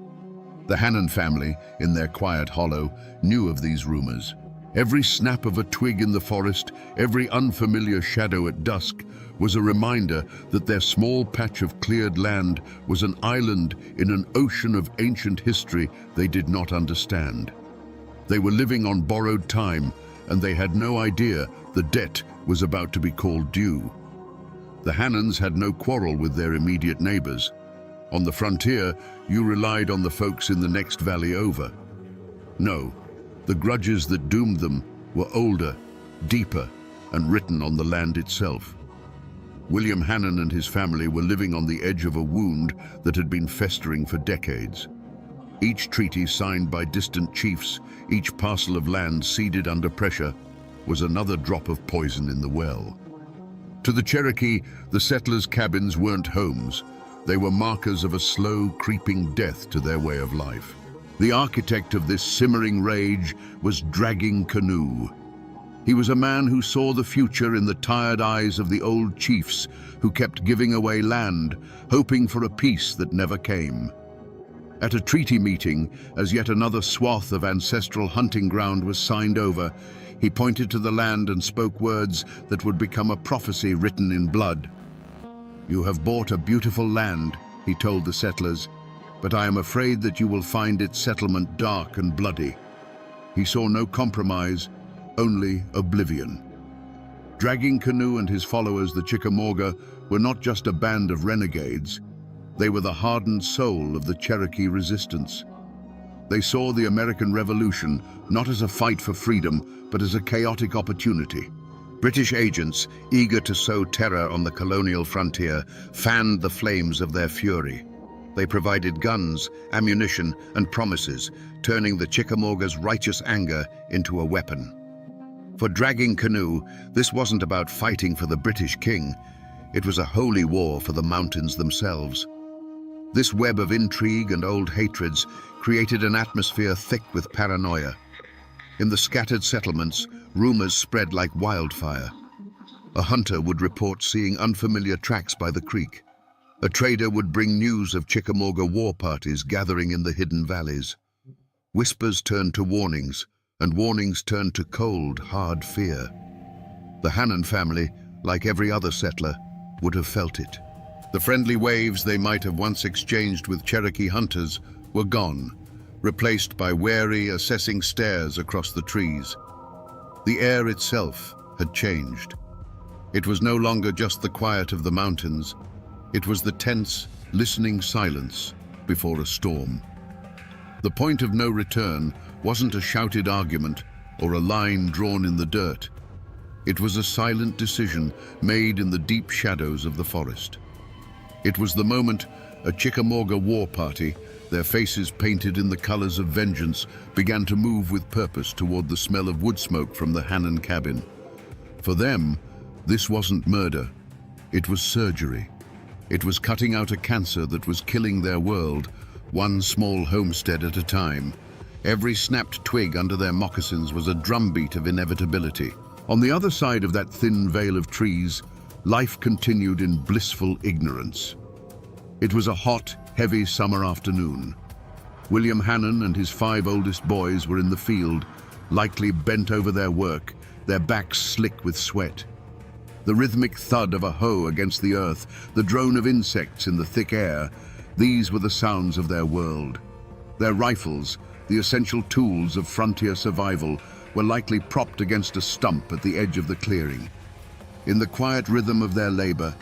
The Hannon family, in their quiet hollow, knew of these rumors. Every snap of a twig in the forest, every unfamiliar shadow at dusk, was a reminder that their small patch of cleared land was an island in an ocean of ancient history they did not understand. They were living on borrowed time, and they had no idea the debt was about to be called due. The Hannons had no quarrel with their immediate neighbors. On the frontier, you relied on the folks in the next valley over. No, the grudges that doomed them were older, deeper, and written on the land itself. William Hannon and his family were living on the edge of a wound that had been festering for decades. Each treaty signed by distant chiefs, each parcel of land ceded under pressure, was another drop of poison in the well. To the Cherokee, the settlers' cabins weren't homes. They were markers of a slow, creeping death to their way of life. The architect of this simmering rage was Dragging Canoe. He was a man who saw the future in the tired eyes of the old chiefs who kept giving away land, hoping for a peace that never came. At a treaty meeting, as yet another swath of ancestral hunting ground was signed over, he pointed to the land and spoke words that would become a prophecy written in blood. "You have bought a beautiful land," he told the settlers, "but I am afraid that you will find its settlement dark and bloody." He saw no compromise, only oblivion. Dragging Canoe and his followers, the Chickamauga, were not just a band of renegades. They were the hardened soul of the Cherokee resistance. They saw the American Revolution not as a fight for freedom, but as a chaotic opportunity. British agents, eager to sow terror on the colonial frontier, fanned the flames of their fury. They provided guns, ammunition, and promises, turning the Chickamauga's righteous anger into a weapon. For Dragging Canoe, this wasn't about fighting for the British king. It was a holy war for the mountains themselves. This web of intrigue and old hatreds created an atmosphere thick with paranoia. In the scattered settlements, rumors spread like wildfire. A hunter would report seeing unfamiliar tracks by the creek. A trader would bring news of Chickamauga war parties gathering in the hidden valleys. Whispers turned to warnings, and warnings turned to cold, hard fear. The Hannon family, like every other settler, would have felt it. The friendly waves they might have once exchanged with Cherokee hunters were gone, replaced by wary, assessing stares across the trees. The air itself had changed. It was no longer just the quiet of the mountains. It was the tense, listening silence before a storm. The point of no return wasn't a shouted argument or a line drawn in the dirt. It was a silent decision made in the deep shadows of the forest. It was the moment a Chickamauga war party, their faces painted in the colors of vengeance, began to move with purpose toward the smell of wood smoke from the Hannon cabin. For them, this wasn't murder. It was surgery. It was cutting out a cancer that was killing their world, one small homestead at a time. Every snapped twig under their moccasins was a drumbeat of inevitability. On the other side of that thin veil of trees, life continued in blissful ignorance. It was a hot, heavy summer afternoon. William Hannon and his 5 oldest boys were in the field, likely bent over their work, their backs slick with sweat. The rhythmic thud of a hoe against the earth, the drone of insects in the thick air, these were the sounds of their world. Their rifles, the essential tools of frontier survival, were likely propped against a stump at the edge of the clearing. In the quiet rhythm of their labor,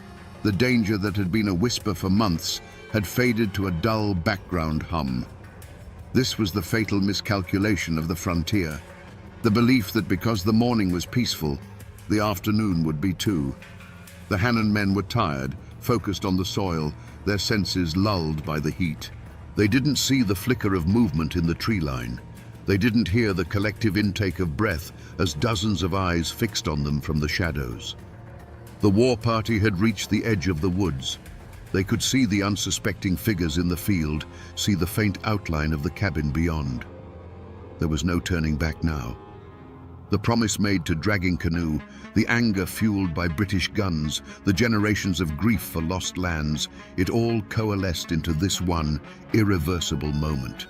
the danger that had been a whisper for months had faded to a dull background hum. This was the fatal miscalculation of the frontier, the belief that because the morning was peaceful, the afternoon would be too. The Hannon men were tired, focused on the soil, their senses lulled by the heat. They didn't see the flicker of movement in the tree line. They didn't hear the collective intake of breath as dozens of eyes fixed on them from the shadows. The war party had reached the edge of the woods. They could see the unsuspecting figures in the field, see the faint outline of the cabin beyond. There was no turning back now. The promise made to Dragging Canoe, the anger fueled by British guns, the generations of grief for lost lands, it all coalesced into this one irreversible moment.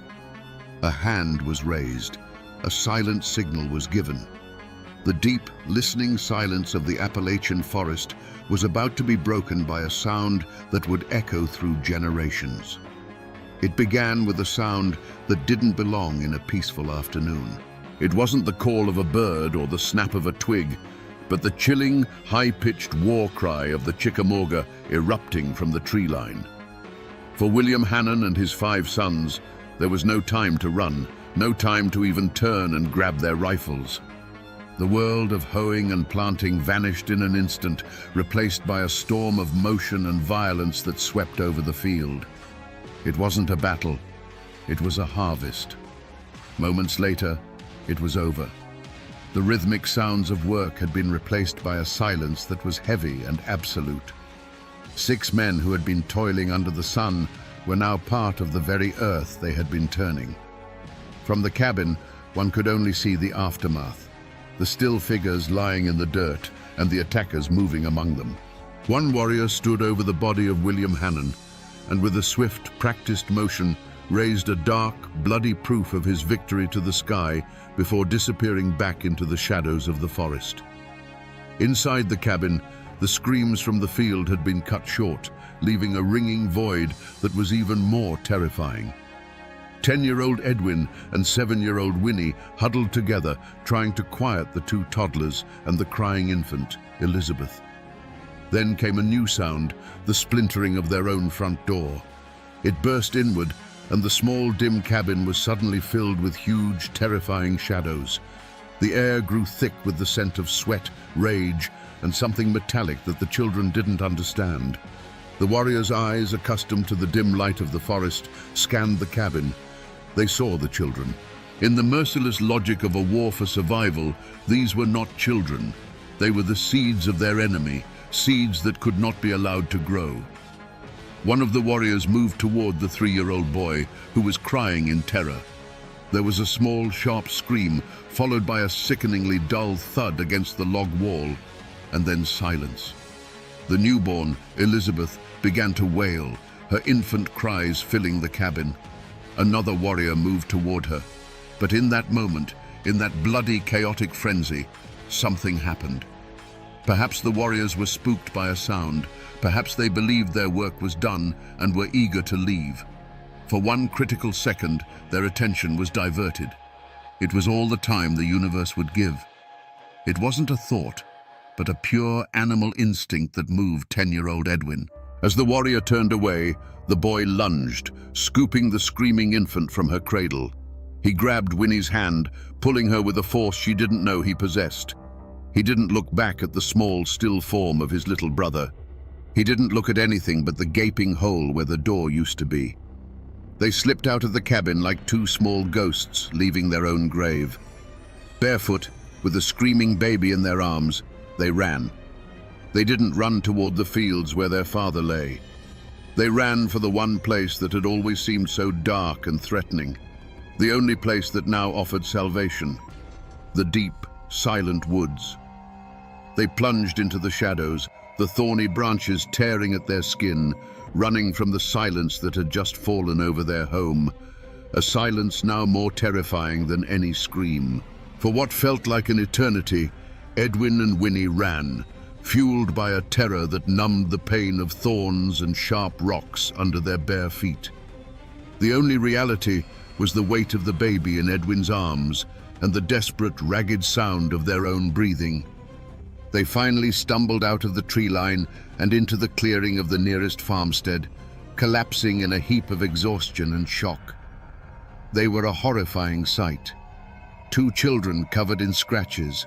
A hand was raised. A silent signal was given. The deep, listening silence of the Appalachian forest was about to be broken by a sound that would echo through generations. It began with a sound that didn't belong in a peaceful afternoon. It wasn't the call of a bird or the snap of a twig, but the chilling, high-pitched war cry of the Chickamauga erupting from the tree line. For William Hannon and his 5 sons, there was no time to run, no time to even turn and grab their rifles. The world of hoeing and planting vanished in an instant, replaced by a storm of motion and violence that swept over the field. It wasn't a battle, it was a harvest. Moments later, it was over. The rhythmic sounds of work had been replaced by a silence that was heavy and absolute. 6 men who had been toiling under the sun were now part of the very earth they had been turning. From the cabin, one could only see the aftermath, the still figures lying in the dirt and the attackers moving among them. One warrior stood over the body of William Hannon and with a swift, practiced motion raised a dark, bloody proof of his victory to the sky before disappearing back into the shadows of the forest. Inside the cabin, the screams from the field had been cut short, leaving a ringing void that was even more terrifying. 10-year-old Edwin and 7-year-old Winnie huddled together, trying to quiet the 2 toddlers and the crying infant, Elizabeth. Then came a new sound, the splintering of their own front door. It burst inward, and the small, dim cabin was suddenly filled with huge, terrifying shadows. The air grew thick with the scent of sweat, rage, and something metallic that the children didn't understand. The warriors' eyes, accustomed to the dim light of the forest, scanned the cabin. They saw the children. In the merciless logic of a war for survival, these were not children. They were the seeds of their enemy, seeds that could not be allowed to grow. One of the warriors moved toward the 3-year-old boy, who was crying in terror. There was a small, sharp scream, followed by a sickeningly dull thud against the log wall, and then silence. The newborn, Elizabeth, began to wail, her infant cries filling the cabin. Another warrior moved toward her. But in that moment, in that bloody, chaotic frenzy, something happened. Perhaps the warriors were spooked by a sound. Perhaps they believed their work was done and were eager to leave. For one critical second, their attention was diverted. It was all the time the universe would give. It wasn't a thought, but a pure animal instinct that moved 10-year-old Edwin. As the warrior turned away, the boy lunged, scooping the screaming infant from her cradle. He grabbed Winnie's hand, pulling her with a force she didn't know he possessed. He didn't look back at the small, still form of his little brother. He didn't look at anything but the gaping hole where the door used to be. They slipped out of the cabin like two small ghosts leaving their own grave. Barefoot, with a screaming baby in their arms, they ran. They didn't run toward the fields where their father lay. They ran for the one place that had always seemed so dark and threatening, the only place that now offered salvation, the deep, silent woods. They plunged into the shadows, the thorny branches tearing at their skin, running from the silence that had just fallen over their home, a silence now more terrifying than any scream. For what felt like an eternity, Edwin and Winnie ran, fueled by a terror that numbed the pain of thorns and sharp rocks under their bare feet. The only reality was the weight of the baby in Edwin's arms and the desperate, ragged sound of their own breathing. They finally stumbled out of the tree line and into the clearing of the nearest farmstead, collapsing in a heap of exhaustion and shock. They were a horrifying sight. Two children covered in scratches,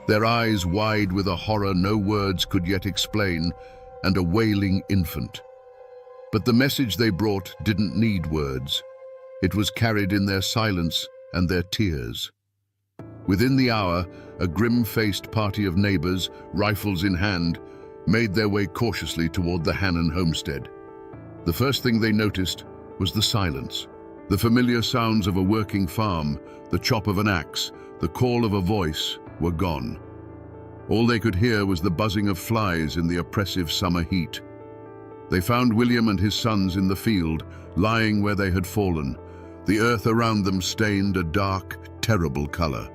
their eyes wide with a horror no words could yet explain, and a wailing infant. But the message they brought didn't need words. It was carried in their silence and their tears. Within the hour, a grim-faced party of neighbors, rifles in hand, made their way cautiously toward the Hannon homestead. The first thing they noticed was the silence. The familiar sounds of a working farm, the chop of an axe, the call of a voice were gone. All they could hear was the buzzing of flies in the oppressive summer heat. They found William and his sons in the field, lying where they had fallen, the earth around them stained a dark, terrible color.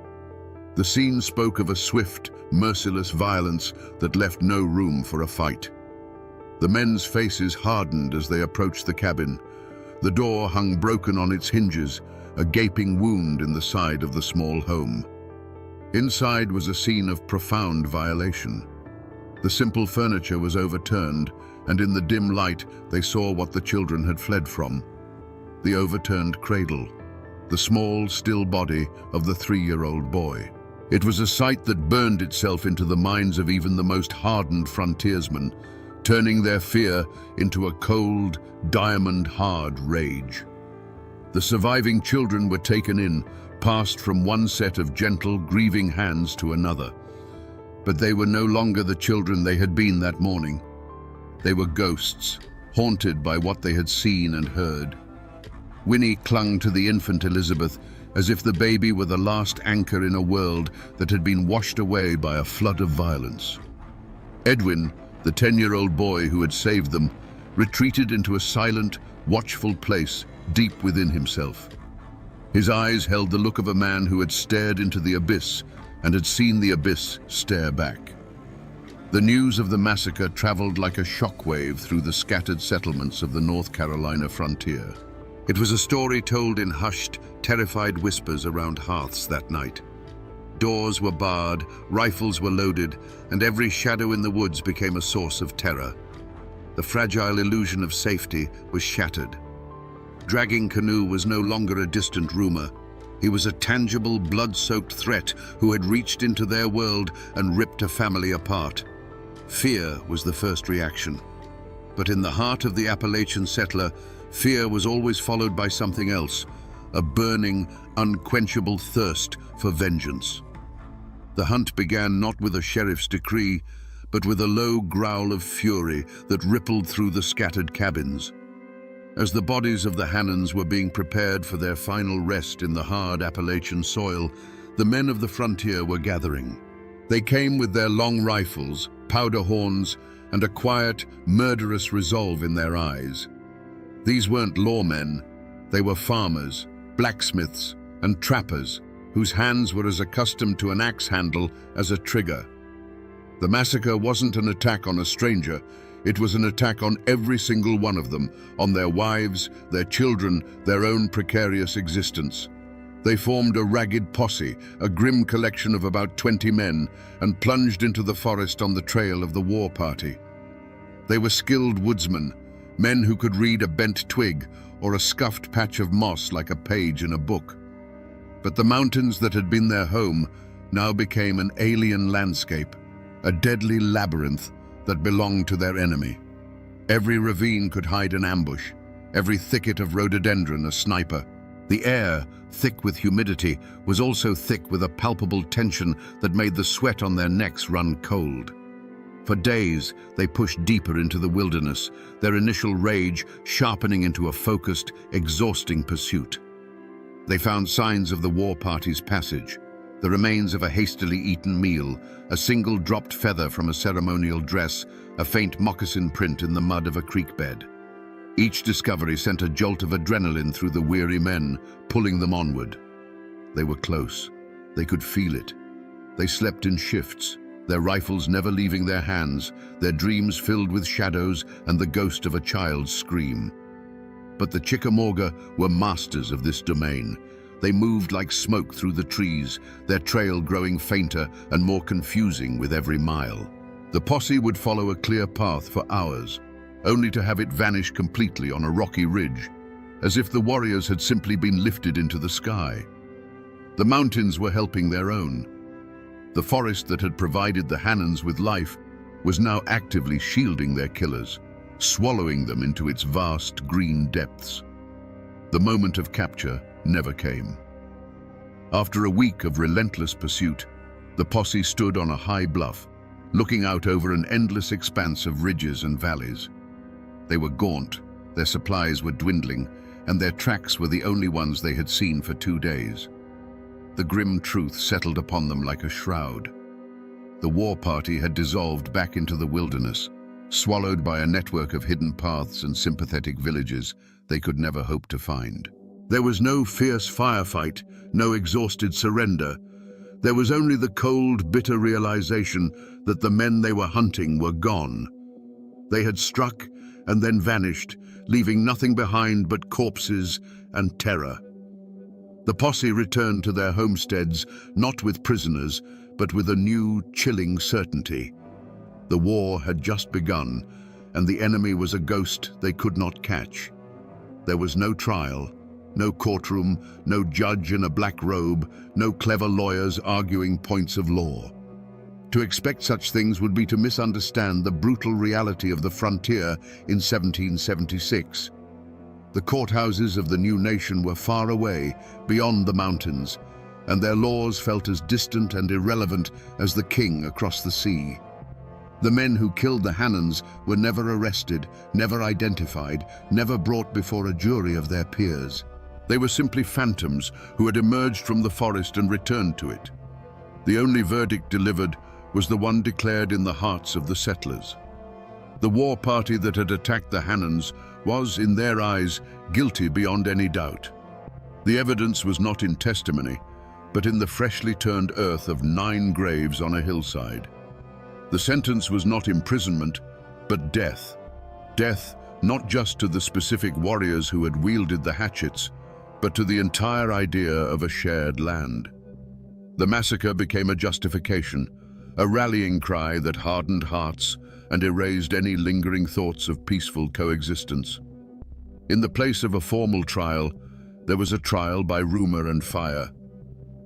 The scene spoke of a swift, merciless violence that left no room for a fight. The men's faces hardened as they approached the cabin. The door hung broken on its hinges, a gaping wound in the side of the small home. Inside was a scene of profound violation. The simple furniture was overturned, and in the dim light they saw what the children had fled from: the overturned cradle, the small, still body of the 3-year-old boy. It was a sight that burned itself into the minds of even the most hardened frontiersmen, turning their fear into a cold, diamond-hard rage. The surviving children were taken in, passed from one set of gentle, grieving hands to another. But they were no longer the children they had been that morning. They were ghosts, haunted by what they had seen and heard. Winnie clung to the infant Elizabeth as if the baby were the last anchor in a world that had been washed away by a flood of violence. Edwin, the 10-year-old boy who had saved them, retreated into a silent, watchful place deep within himself. His eyes held the look of a man who had stared into the abyss and had seen the abyss stare back. The news of the massacre traveled like a shockwave through the scattered settlements of the North Carolina frontier. It was a story told in hushed, terrified whispers around hearths that night. Doors were barred, rifles were loaded, and every shadow in the woods became a source of terror. The fragile illusion of safety was shattered. Dragging Canoe was no longer a distant rumor. He was a tangible, blood-soaked threat who had reached into their world and ripped a family apart. Fear was the first reaction. But in the heart of the Appalachian settler, fear was always followed by something else, a burning, unquenchable thirst for vengeance. The hunt began not with a sheriff's decree, but with a low growl of fury that rippled through the scattered cabins. As the bodies of the Hannons were being prepared for their final rest in the hard Appalachian soil, the men of the frontier were gathering. They came with their long rifles, powder horns, and a quiet, murderous resolve in their eyes. These weren't lawmen, they were farmers, blacksmiths, and trappers whose hands were as accustomed to an axe handle as a trigger. The massacre wasn't an attack on a stranger, it was an attack on every single one of them, on their wives, their children, their own precarious existence. They formed a ragged posse, a grim collection of about 20 men, and plunged into the forest on the trail of the war party. They were skilled woodsmen, men who could read a bent twig or a scuffed patch of moss like a page in a book. But the mountains that had been their home now became an alien landscape, a deadly labyrinth that belonged to their enemy. Every ravine could hide an ambush, every thicket of rhododendron a sniper. The air, thick with humidity, was also thick with a palpable tension that made the sweat on their necks run cold. For days, they pushed deeper into the wilderness, their initial rage sharpening into a focused, exhausting pursuit. They found signs of the war party's passage, the remains of a hastily eaten meal, a single dropped feather from a ceremonial dress, a faint moccasin print in the mud of a creek bed. Each discovery sent a jolt of adrenaline through the weary men, pulling them onward. They were close. They could feel it. They slept in shifts, their rifles never leaving their hands, their dreams filled with shadows and the ghost of a child's scream. But the Chickamauga were masters of this domain. They moved like smoke through the trees, their trail growing fainter and more confusing with every mile. The posse would follow a clear path for hours, only to have it vanish completely on a rocky ridge, as if the warriors had simply been lifted into the sky. The mountains were helping their own. The forest that had provided the Hannons with life was now actively shielding their killers, swallowing them into its vast green depths. The moment of capture never came. After a week of relentless pursuit, the posse stood on a high bluff, looking out over an endless expanse of ridges and valleys. They were gaunt, their supplies were dwindling, and their tracks were the only ones they had seen for 2 days. The grim truth settled upon them like a shroud. The war party had dissolved back into the wilderness, swallowed by a network of hidden paths and sympathetic villages they could never hope to find. There was no fierce firefight, no exhausted surrender. There was only the cold, bitter realization that the men they were hunting were gone. They had struck and then vanished, leaving nothing behind but corpses and terror. The posse returned to their homesteads, not with prisoners, but with a new, chilling certainty. The war had just begun, and the enemy was a ghost they could not catch. There was no trial, no courtroom, no judge in a black robe, no clever lawyers arguing points of law. To expect such things would be to misunderstand the brutal reality of the frontier in 1776. The courthouses of the new nation were far away, beyond the mountains, and their laws felt as distant and irrelevant as the king across the sea. The men who killed the Hannons were never arrested, never identified, never brought before a jury of their peers. They were simply phantoms who had emerged from the forest and returned to it. The only verdict delivered was the one declared in the hearts of the settlers. The war party that had attacked the Hannons was, in their eyes, guilty beyond any doubt. The evidence was not in testimony, but in the freshly turned earth of 9 graves on a hillside. The sentence was not imprisonment, but death. Death not just to the specific warriors who had wielded the hatchets, but to the entire idea of a shared land. The massacre became a justification, a rallying cry that hardened hearts and erased any lingering thoughts of peaceful coexistence. In the place of a formal trial, there was a trial by rumor and fire.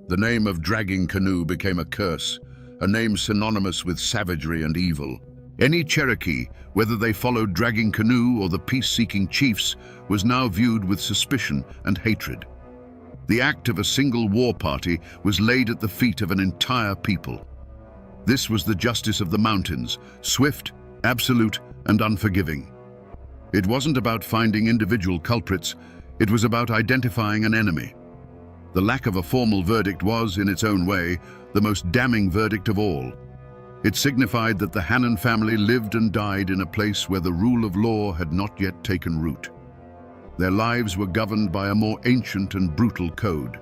The name of Dragging Canoe became a curse, a name synonymous with savagery and evil. Any Cherokee, whether they followed Dragging Canoe or the peace-seeking chiefs, was now viewed with suspicion and hatred. The act of a single war party was laid at the feet of an entire people. This was the justice of the mountains, swift, absolute, and unforgiving. It wasn't about finding individual culprits, it was about identifying an enemy. The lack of a formal verdict was, in its own way, the most damning verdict of all. It signified that the Hannon family lived and died in a place where the rule of law had not yet taken root. Their lives were governed by a more ancient and brutal code,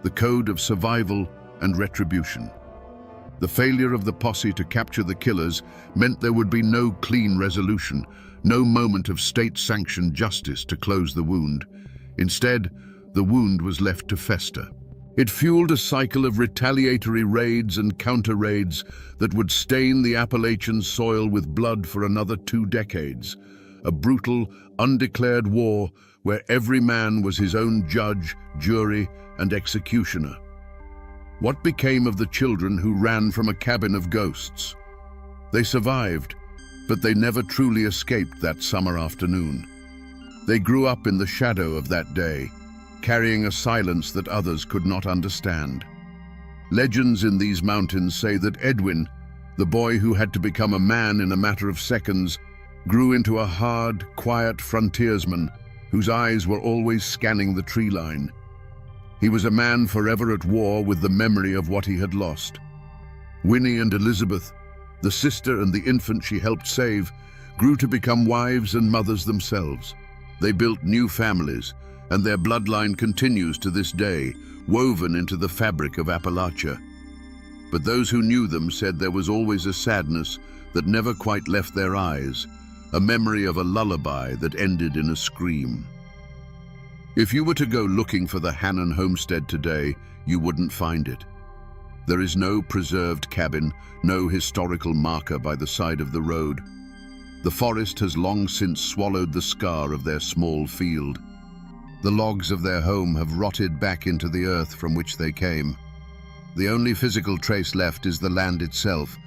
the code of survival and retribution. The failure of the posse to capture the killers meant there would be no clean resolution, no moment of state-sanctioned justice to close the wound. Instead, the wound was left to fester. It fueled a cycle of retaliatory raids and counter-raids that would stain the Appalachian soil with blood for another 2 decades. A brutal, undeclared war where every man was his own judge, jury, and executioner. What became of the children who ran from a cabin of ghosts? They survived, but they never truly escaped that summer afternoon. They grew up in the shadow of that day, carrying a silence that others could not understand. Legends in these mountains say that Edwin, the boy who had to become a man in a matter of seconds, grew into a hard, quiet frontiersman whose eyes were always scanning the tree line. He was a man forever at war with the memory of what he had lost. Winnie and Elizabeth, the sister and the infant she helped save, grew to become wives and mothers themselves. They built new families, and their bloodline continues to this day, woven into the fabric of Appalachia. But those who knew them said there was always a sadness that never quite left their eyes, a memory of a lullaby that ended in a scream. If you were to go looking for the Hannon homestead today, you wouldn't find it. There is no preserved cabin, no historical marker by the side of the road. The forest has long since swallowed the scar of their small field. The logs of their home have rotted back into the earth from which they came. The only physical trace left is the land itself,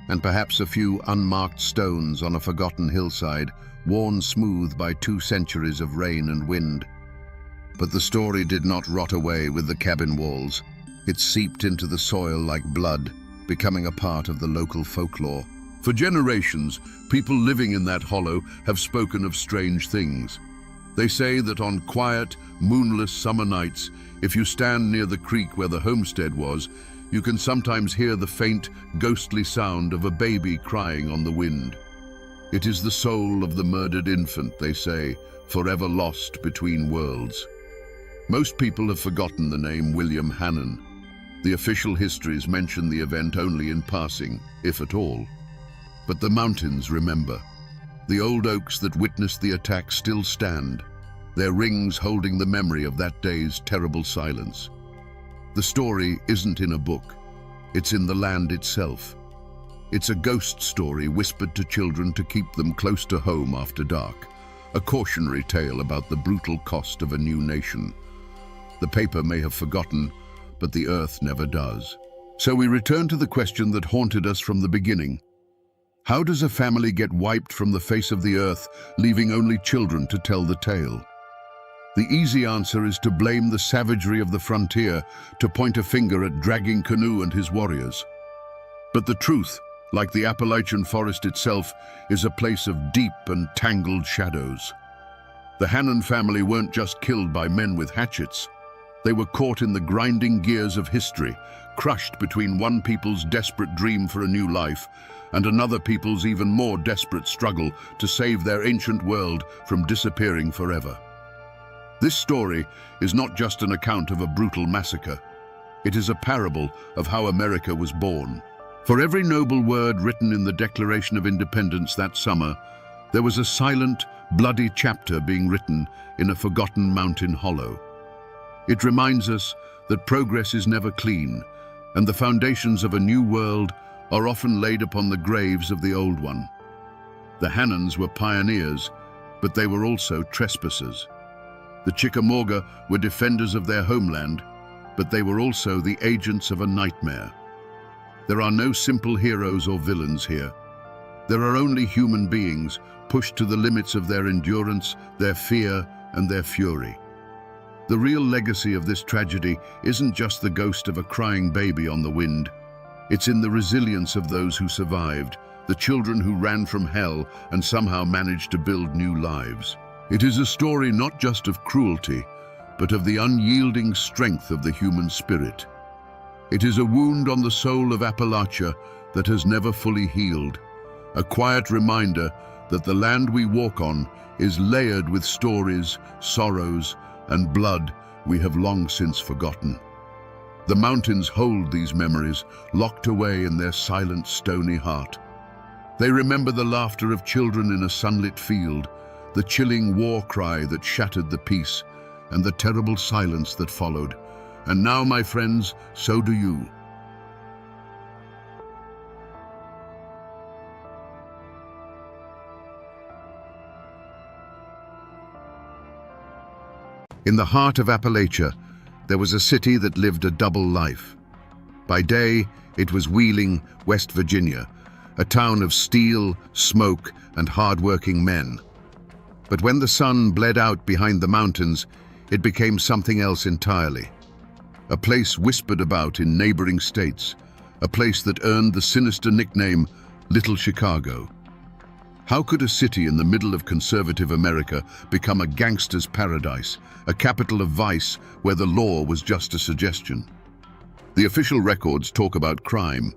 and perhaps a few unmarked stones on a forgotten hillside, worn smooth by 2 centuries of rain and wind. But the story did not rot away with the cabin walls. It seeped into the soil like blood, becoming a part of the local folklore. For generations, people living in that hollow have spoken of strange things. They say that on quiet, moonless summer nights, if you stand near the creek where the homestead was, you can sometimes hear the faint, ghostly sound of a baby crying on the wind. It is the soul of the murdered infant, they say, forever lost between worlds. Most people have forgotten the name William Hannon. The official histories mention the event only in passing, if at all. But the mountains remember. The old oaks that witnessed the attack still stand, their rings holding the memory of that day's terrible silence. The story isn't in a book, it's in the land itself. It's a ghost story whispered to children to keep them close to home after dark, a cautionary tale about the brutal cost of a new nation. The paper may have forgotten, but the earth never does. So we return to the question that haunted us from the beginning. How does a family get wiped from the face of the earth, leaving only children to tell the tale? The easy answer is to blame the savagery of the frontier, to point a finger at Dragging Canoe and his warriors. But the truth, like the Appalachian forest itself, is a place of deep and tangled shadows. The Hannon family weren't just killed by men with hatchets. They were caught in the grinding gears of history, crushed between one people's desperate dream for a new life and another people's even more desperate struggle to save their ancient world from disappearing forever. This story is not just an account of a brutal massacre. It is a parable of how America was born. For every noble word written in the Declaration of Independence that summer, there was a silent, bloody chapter being written in a forgotten mountain hollow. It reminds us that progress is never clean, and the foundations of a new world are often laid upon the graves of the old one. The Hannons were pioneers, but they were also trespassers. The Chickamauga were defenders of their homeland, but they were also the agents of a nightmare. There are no simple heroes or villains here. There are only human beings pushed to the limits of their endurance, their fear, and their fury. The real legacy of this tragedy isn't just the ghost of a crying baby on the wind. It's in the resilience of those who survived, the children who ran from hell and somehow managed to build new lives. It is a story not just of cruelty, but of the unyielding strength of the human spirit. It is a wound on the soul of Appalachia that has never fully healed, a quiet reminder that the land we walk on is layered with stories, sorrows, and blood we have long since forgotten. The mountains hold these memories, locked away in their silent, stony heart. They remember the laughter of children in a sunlit field, the chilling war cry that shattered the peace, and the terrible silence that followed, And now, my friends, so do you. In the heart of Appalachia, there was a city that lived a double life. By day, it was Wheeling, West Virginia, a town of steel, smoke, and hard-working men. But when the sun bled out behind the mountains, it became something else entirely. A place whispered about in neighboring states, a place that earned the sinister nickname Little Chicago. How could a city in the middle of conservative America become a gangster's paradise, a capital of vice where the law was just a suggestion? The official records talk about crime,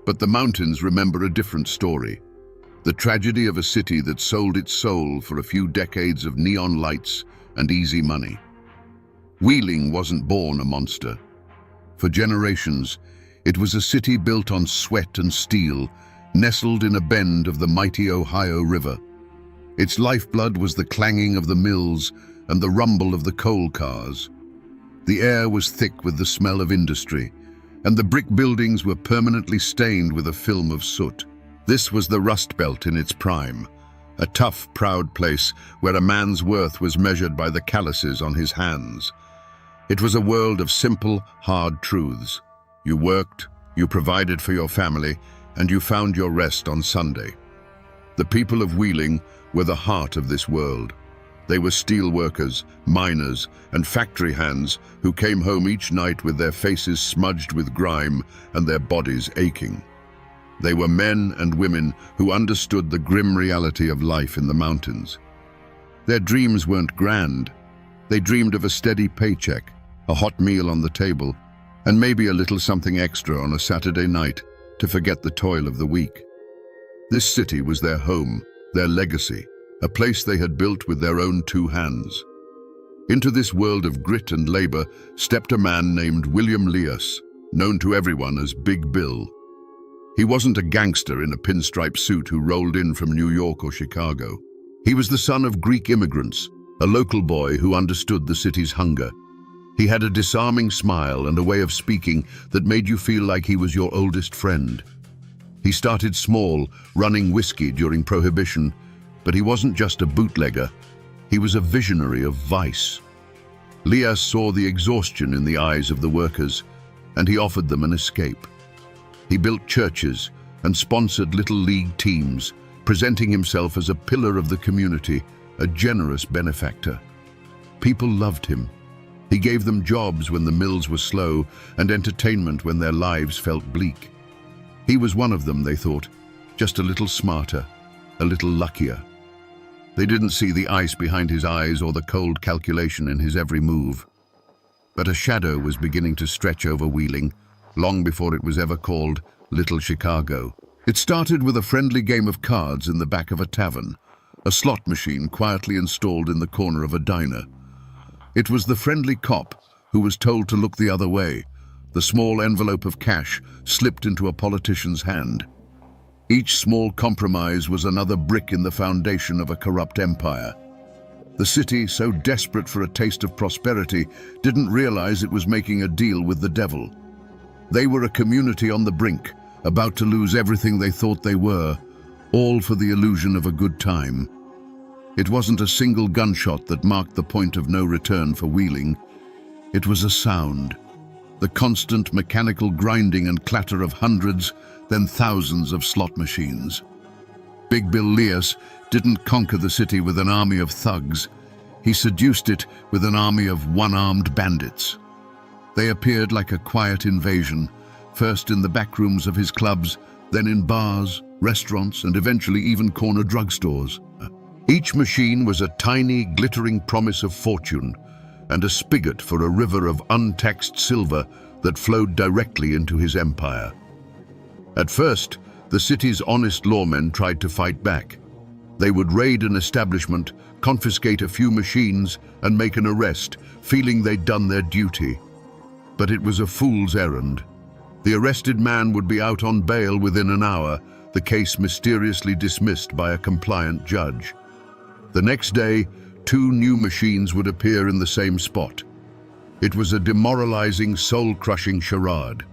but the mountains remember a different story. The tragedy of a city that sold its soul for a few decades of neon lights and easy money. Wheeling wasn't born a monster. For generations, it was a city built on sweat and steel, nestled in a bend of the mighty Ohio River. Its lifeblood was the clanging of the mills and the rumble of the coal cars. The air was thick with the smell of industry, and the brick buildings were permanently stained with a film of soot. This was the Rust Belt in its prime, a tough, proud place where a man's worth was measured by the calluses on his hands. It was a world of simple, hard truths. You worked, you provided for your family, and you found your rest on Sunday. The people of Wheeling were the heart of this world. They were steel workers, miners, and factory hands who came home each night with their faces smudged with grime and their bodies aching. They were men and women who understood the grim reality of life in the mountains. Their dreams weren't grand. They dreamed of a steady paycheck, a hot meal on the table, and maybe a little something extra on a Saturday night to forget the toil of the week. This city was their home, their legacy, a place they had built with their own two hands. Into this world of grit and labor stepped a man named William Leas, known to everyone as Big Bill. He wasn't a gangster in a pinstripe suit who rolled in from New York or Chicago. He was the son of Greek immigrants, a local boy who understood the city's hunger. He had a disarming smile and a way of speaking that made you feel like he was your oldest friend. He started small, running whiskey during Prohibition, but he wasn't just a bootlegger. He was a visionary of vice. Leas saw the exhaustion in the eyes of the workers, and he offered them an escape. He built churches and sponsored little league teams, presenting himself as a pillar of the community, a generous benefactor. People loved him. He gave them jobs when the mills were slow and entertainment when their lives felt bleak. He was one of them, they thought, just a little smarter, a little luckier. They didn't see the ice behind his eyes or the cold calculation in his every move. But a shadow was beginning to stretch over Wheeling, long before it was ever called Little Chicago. It started with a friendly game of cards in the back of a tavern, a slot machine quietly installed in the corner of a diner. It was the friendly cop who was told to look the other way. The small envelope of cash slipped into a politician's hand. Each small compromise was another brick in the foundation of a corrupt empire. The city, so desperate for a taste of prosperity, didn't realize it was making a deal with the devil. They were a community on the brink, about to lose everything they thought they were, all for the illusion of a good time. It wasn't a single gunshot that marked the point of no return for Wheeling. It was a sound, the constant mechanical grinding and clatter of hundreds, then thousands of slot machines. Big Bill Leas didn't conquer the city with an army of thugs. He seduced it with an army of one-armed bandits. They appeared like a quiet invasion, first in the back rooms of his clubs, then in bars, restaurants, and eventually even corner drugstores. Each machine was a tiny, glittering promise of fortune, and a spigot for a river of untaxed silver that flowed directly into his empire. At first, the city's honest lawmen tried to fight back. They would raid an establishment, confiscate a few machines, and make an arrest, feeling they'd done their duty. But it was a fool's errand. The arrested man would be out on bail within an hour, the case mysteriously dismissed by a compliant judge. The next day, 2 new machines would appear in the same spot. It was a demoralizing, soul-crushing charade.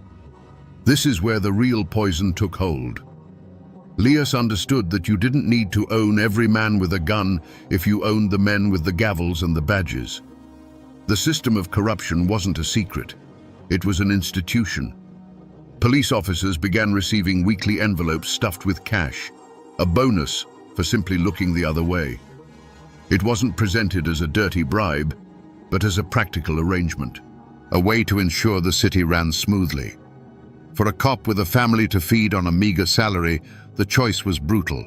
This is where the real poison took hold. Lias understood that you didn't need to own every man with a gun if you owned the men with the gavels and the badges. The system of corruption wasn't a secret. It was an institution. Police officers began receiving weekly envelopes stuffed with cash, a bonus for simply looking the other way. It wasn't presented as a dirty bribe, but as a practical arrangement, a way to ensure the city ran smoothly. For a cop with a family to feed on a meager salary, the choice was brutal.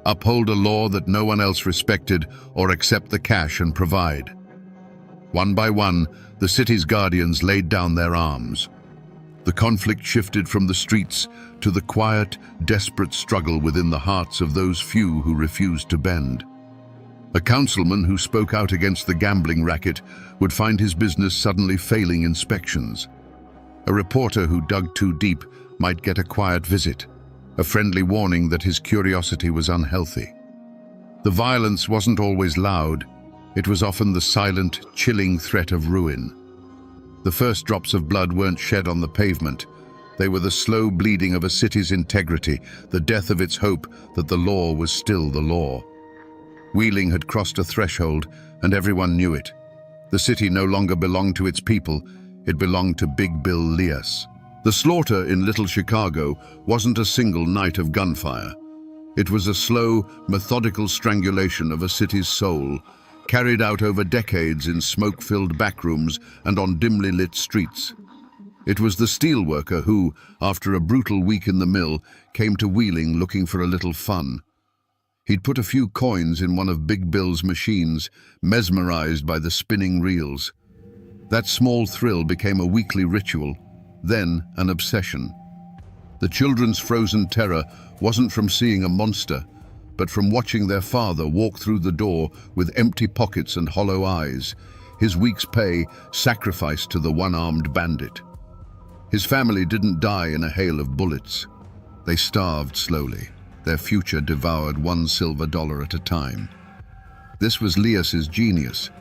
Uphold a law that no one else respected, or accept the cash and provide. One by one, the city's guardians laid down their arms. The conflict shifted from the streets to the quiet, desperate struggle within the hearts of those few who refused to bend. A councilman who spoke out against the gambling racket would find his business suddenly failing inspections. A reporter who dug too deep might get a quiet visit, a friendly warning that his curiosity was unhealthy. The violence wasn't always loud. It was often the silent, chilling threat of ruin. The first drops of blood weren't shed on the pavement. They were the slow bleeding of a city's integrity, the death of its hope that the law was still the law. Wheeling had crossed a threshold, and everyone knew it. The city no longer belonged to its people. It belonged to Big Bill Lias. The slaughter in Little Chicago wasn't a single night of gunfire. It was a slow, methodical strangulation of a city's soul, carried out over decades in smoke-filled backrooms and on dimly lit streets. It was the steelworker who, after a brutal week in the mill, came to Wheeling looking for a little fun. He'd put a few coins in one of Big Bill's machines, mesmerized by the spinning reels. That small thrill became a weekly ritual, then an obsession. The children's frozen terror wasn't from seeing a monster, but from watching their father walk through the door with empty pockets and hollow eyes, his week's pay sacrificed to the one-armed bandit. His family didn't die in a hail of bullets. They starved slowly, their future devoured $1 silver at a time. This was Lias's genius.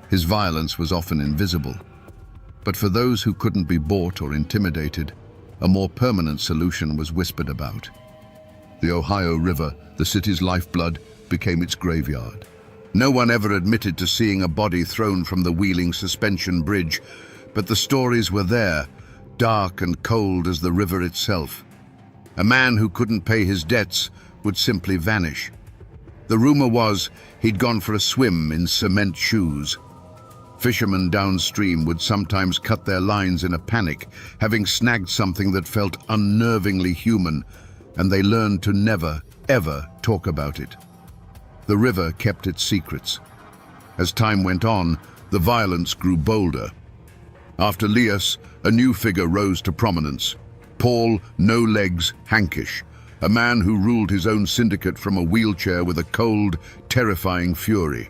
His violence was often invisible. But for those who couldn't be bought or intimidated, a more permanent solution was whispered about. The Ohio River, the city's lifeblood, became its graveyard. No one ever admitted to seeing a body thrown from the Wheeling suspension bridge, but the stories were there, dark and cold as the river itself. A man who couldn't pay his debts would simply vanish. The rumor was he'd gone for a swim in cement shoes. Fishermen downstream would sometimes cut their lines in a panic, having snagged something that felt unnervingly human, and they learned to never, ever talk about it. The river kept its secrets. As time went on, the violence grew bolder. After Lias, a new figure rose to prominence. Paul No Legs Hankish, a man who ruled his own syndicate from a wheelchair with a cold, terrifying fury.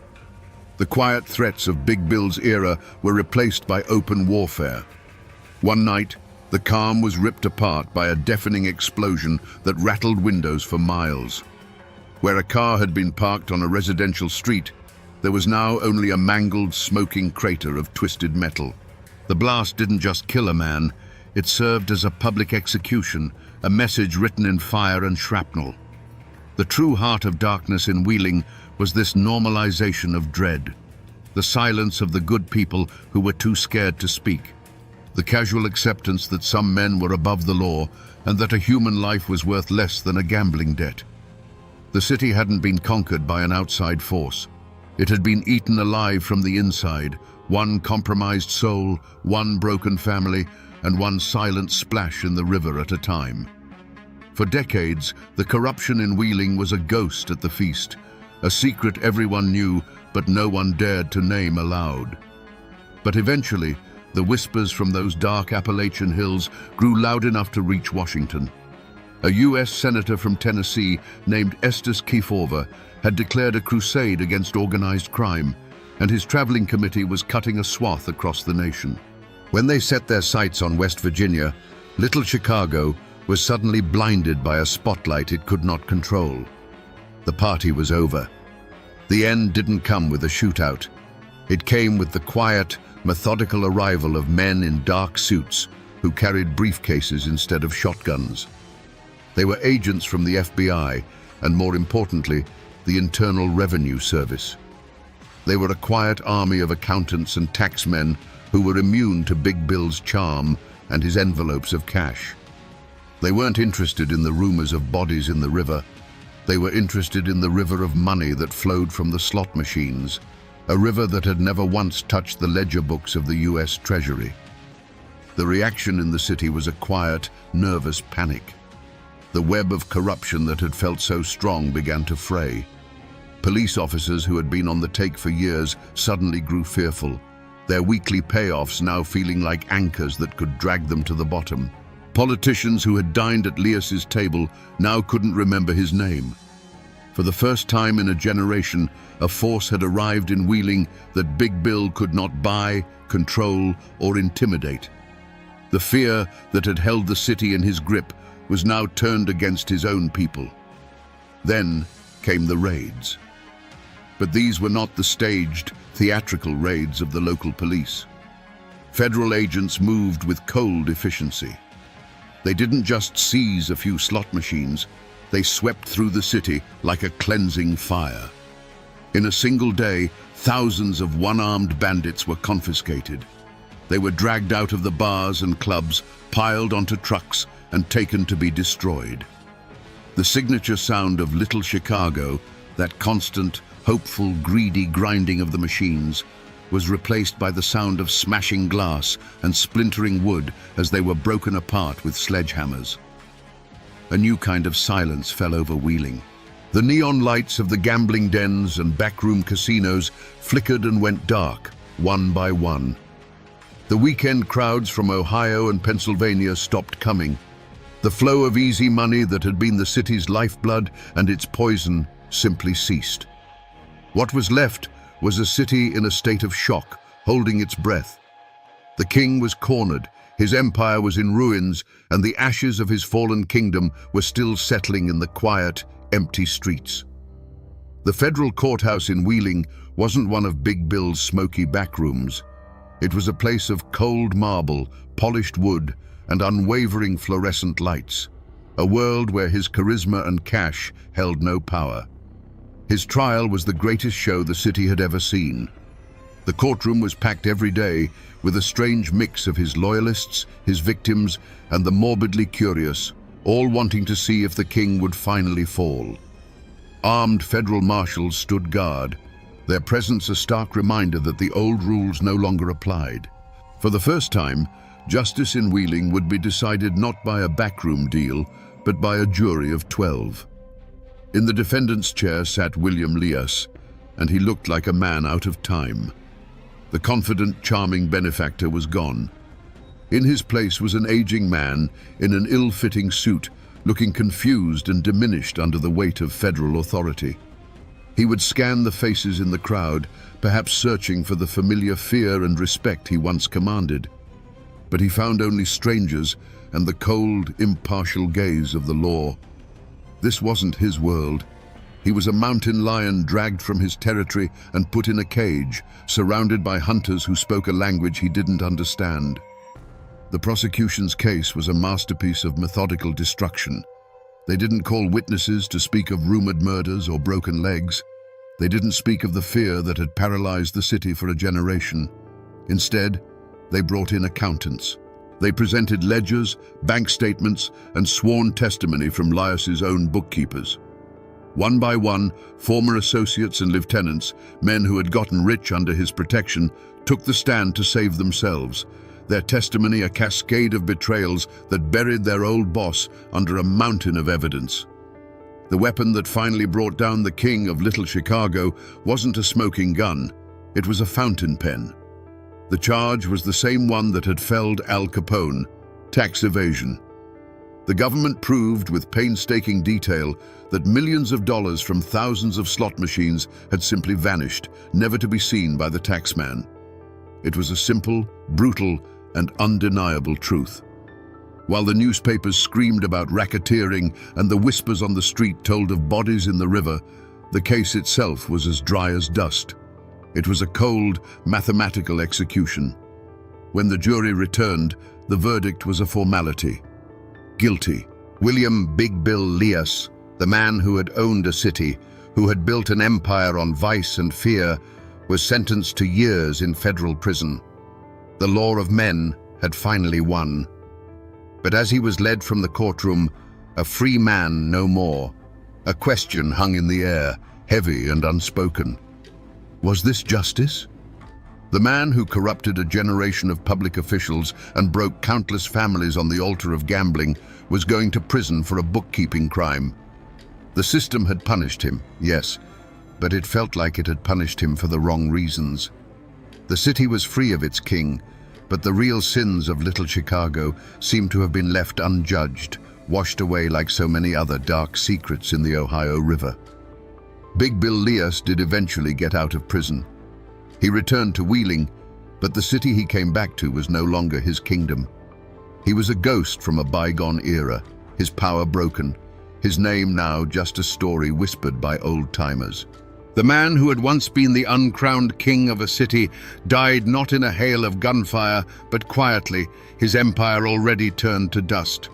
The quiet threats of Big Bill's era were replaced by open warfare. One night, the calm was ripped apart by a deafening explosion that rattled windows for miles. Where a car had been parked on a residential street, there was now only a mangled, smoking crater of twisted metal. The blast didn't just kill a man, it served as a public execution, a message written in fire and shrapnel. The true heart of darkness in Wheeling was this normalization of dread, the silence of the good people who were too scared to speak, the casual acceptance that some men were above the law and that a human life was worth less than a gambling debt. The city hadn't been conquered by an outside force. It had been eaten alive from the inside, one compromised soul, one broken family, and one silent splash in the river at a time. For decades, the corruption in Wheeling was a ghost at the feast, a secret everyone knew but no one dared to name aloud. But eventually, the whispers from those dark Appalachian hills grew loud enough to reach Washington. A U.S. senator from Tennessee named Estes Kefauver had declared a crusade against organized crime, and his traveling committee was cutting a swath across the nation. When they set their sights on West Virginia, Little Chicago was suddenly blinded by a spotlight it could not control. The party was over. The end didn't come with a shootout. It came with the quiet, methodical arrival of men in dark suits who carried briefcases instead of shotguns. They were agents from the FBI and, more importantly, the Internal Revenue Service. They were a quiet army of accountants and taxmen who were immune to Big Bill's charm and his envelopes of cash. They weren't interested in the rumors of bodies in the river. They were interested in the river of money that flowed from the slot machines, a river that had never once touched the ledger books of the US Treasury. The reaction in the city was a quiet, nervous panic. The web of corruption that had felt so strong began to fray. Police officers who had been on the take for years suddenly grew fearful, their weekly payoffs now feeling like anchors that could drag them to the bottom. Politicians who had dined at Leas's table now couldn't remember his name. For the first time in a generation, a force had arrived in Wheeling that Big Bill could not buy, control, or intimidate. The fear that had held the city in his grip was now turned against his own people. Then came the raids. But these were not the staged, theatrical raids of the local police. Federal agents moved with cold efficiency. They didn't just seize a few slot machines, they swept through the city like a cleansing fire. In a single day, thousands of one-armed bandits were confiscated. They were dragged out of the bars and clubs, piled onto trucks, and taken to be destroyed. The signature sound of Little Chicago, that constant, hopeful, greedy grinding of the machines, was replaced by the sound of smashing glass and splintering wood as they were broken apart with sledgehammers. A new kind of silence fell over Wheeling. The neon lights of the gambling dens and backroom casinos flickered and went dark, one by one. The weekend crowds from Ohio and Pennsylvania stopped coming. The flow of easy money that had been the city's lifeblood and its poison simply ceased. What was left was a city in a state of shock, holding its breath. The king was cornered, his empire was in ruins, and the ashes of his fallen kingdom were still settling in the quiet, empty streets. The federal courthouse in Wheeling wasn't one of Big Bill's smoky backrooms. It was a place of cold marble, polished wood, and unwavering fluorescent lights, a world where his charisma and cash held no power. His trial was the greatest show the city had ever seen. The courtroom was packed every day with a strange mix of his loyalists, his victims, and the morbidly curious, all wanting to see if the king would finally fall. Armed federal marshals stood guard, their presence a stark reminder that the old rules no longer applied. For the first time, justice in Wheeling would be decided not by a backroom deal, but by a jury of 12. In the defendant's chair sat William Leas, and he looked like a man out of time. The confident, charming benefactor was gone. In his place was an aging man in an ill-fitting suit, looking confused and diminished under the weight of federal authority. He would scan the faces in the crowd, perhaps searching for the familiar fear and respect he once commanded. But he found only strangers and the cold, impartial gaze of the law. This wasn't his world. He was a mountain lion dragged from his territory and put in a cage, surrounded by hunters who spoke a language he didn't understand. The prosecution's case was a masterpiece of methodical destruction. They didn't call witnesses to speak of rumored murders or broken legs. They didn't speak of the fear that had paralyzed the city for a generation. Instead, they brought in accountants. They presented ledgers, bank statements, and sworn testimony from Leas's own bookkeepers. One by one, former associates and lieutenants, men who had gotten rich under his protection, took the stand to save themselves, their testimony a cascade of betrayals that buried their old boss under a mountain of evidence. The weapon that finally brought down the king of Little Chicago wasn't a smoking gun, it was a fountain pen. The charge was the same one that had felled Al Capone, tax evasion. The government proved with painstaking detail that millions of dollars from thousands of slot machines had simply vanished, never to be seen by the taxman. It was a simple, brutal, and undeniable truth. While the newspapers screamed about racketeering and the whispers on the street told of bodies in the river, the case itself was as dry as dust. It was a cold, mathematical execution. When the jury returned, the verdict was a formality. Guilty. William Big Bill Leas, the man who had owned a city, who had built an empire on vice and fear, was sentenced to years in federal prison. The law of men had finally won. But as he was led from the courtroom, a free man no more, a question hung in the air, heavy and unspoken. Was this justice? The man who corrupted a generation of public officials and broke countless families on the altar of gambling was going to prison for a bookkeeping crime. The system had punished him, yes, but it felt like it had punished him for the wrong reasons. The city was free of its king, but the real sins of Little Chicago seemed to have been left unjudged, washed away like so many other dark secrets in the Ohio River. Big Bill Leas did eventually get out of prison. He returned to Wheeling, but the city he came back to was no longer his kingdom. He was a ghost from a bygone era, his power broken, his name now just a story whispered by old-timers. The man who had once been the uncrowned king of a city died not in a hail of gunfire, but quietly, his empire already turned to dust.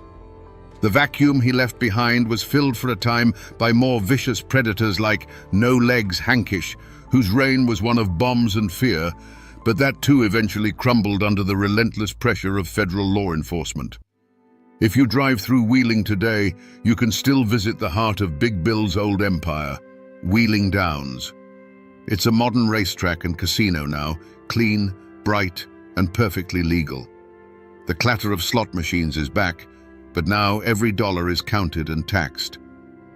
The vacuum he left behind was filled for a time by more vicious predators like No Legs Hankish, whose reign was one of bombs and fear, but that too eventually crumbled under the relentless pressure of federal law enforcement. If you drive through Wheeling today, you can still visit the heart of Big Bill's old empire, Wheeling Downs. It's a modern racetrack and casino now, clean, bright, and perfectly legal. The clatter of slot machines is back, but now every dollar is counted and taxed.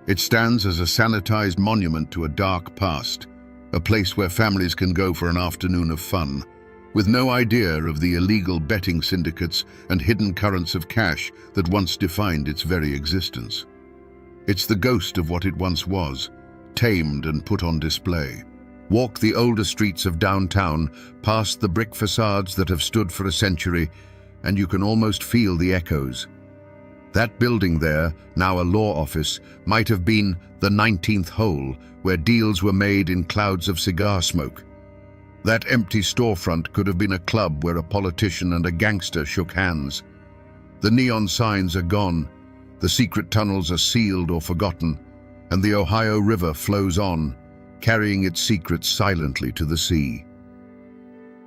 It stands as a sanitized monument to a dark past, a place where families can go for an afternoon of fun, with no idea of the illegal betting syndicates and hidden currents of cash that once defined its very existence. It's the ghost of what it once was, tamed and put on display. Walk the older streets of downtown, past the brick facades that have stood for a century, and you can almost feel the echoes. That building there, now a law office, might have been the 19th hole, where deals were made in clouds of cigar smoke. That empty storefront could have been a club where a politician and a gangster shook hands. The neon signs are gone, the secret tunnels are sealed or forgotten, and the Ohio River flows on, carrying its secrets silently to the sea.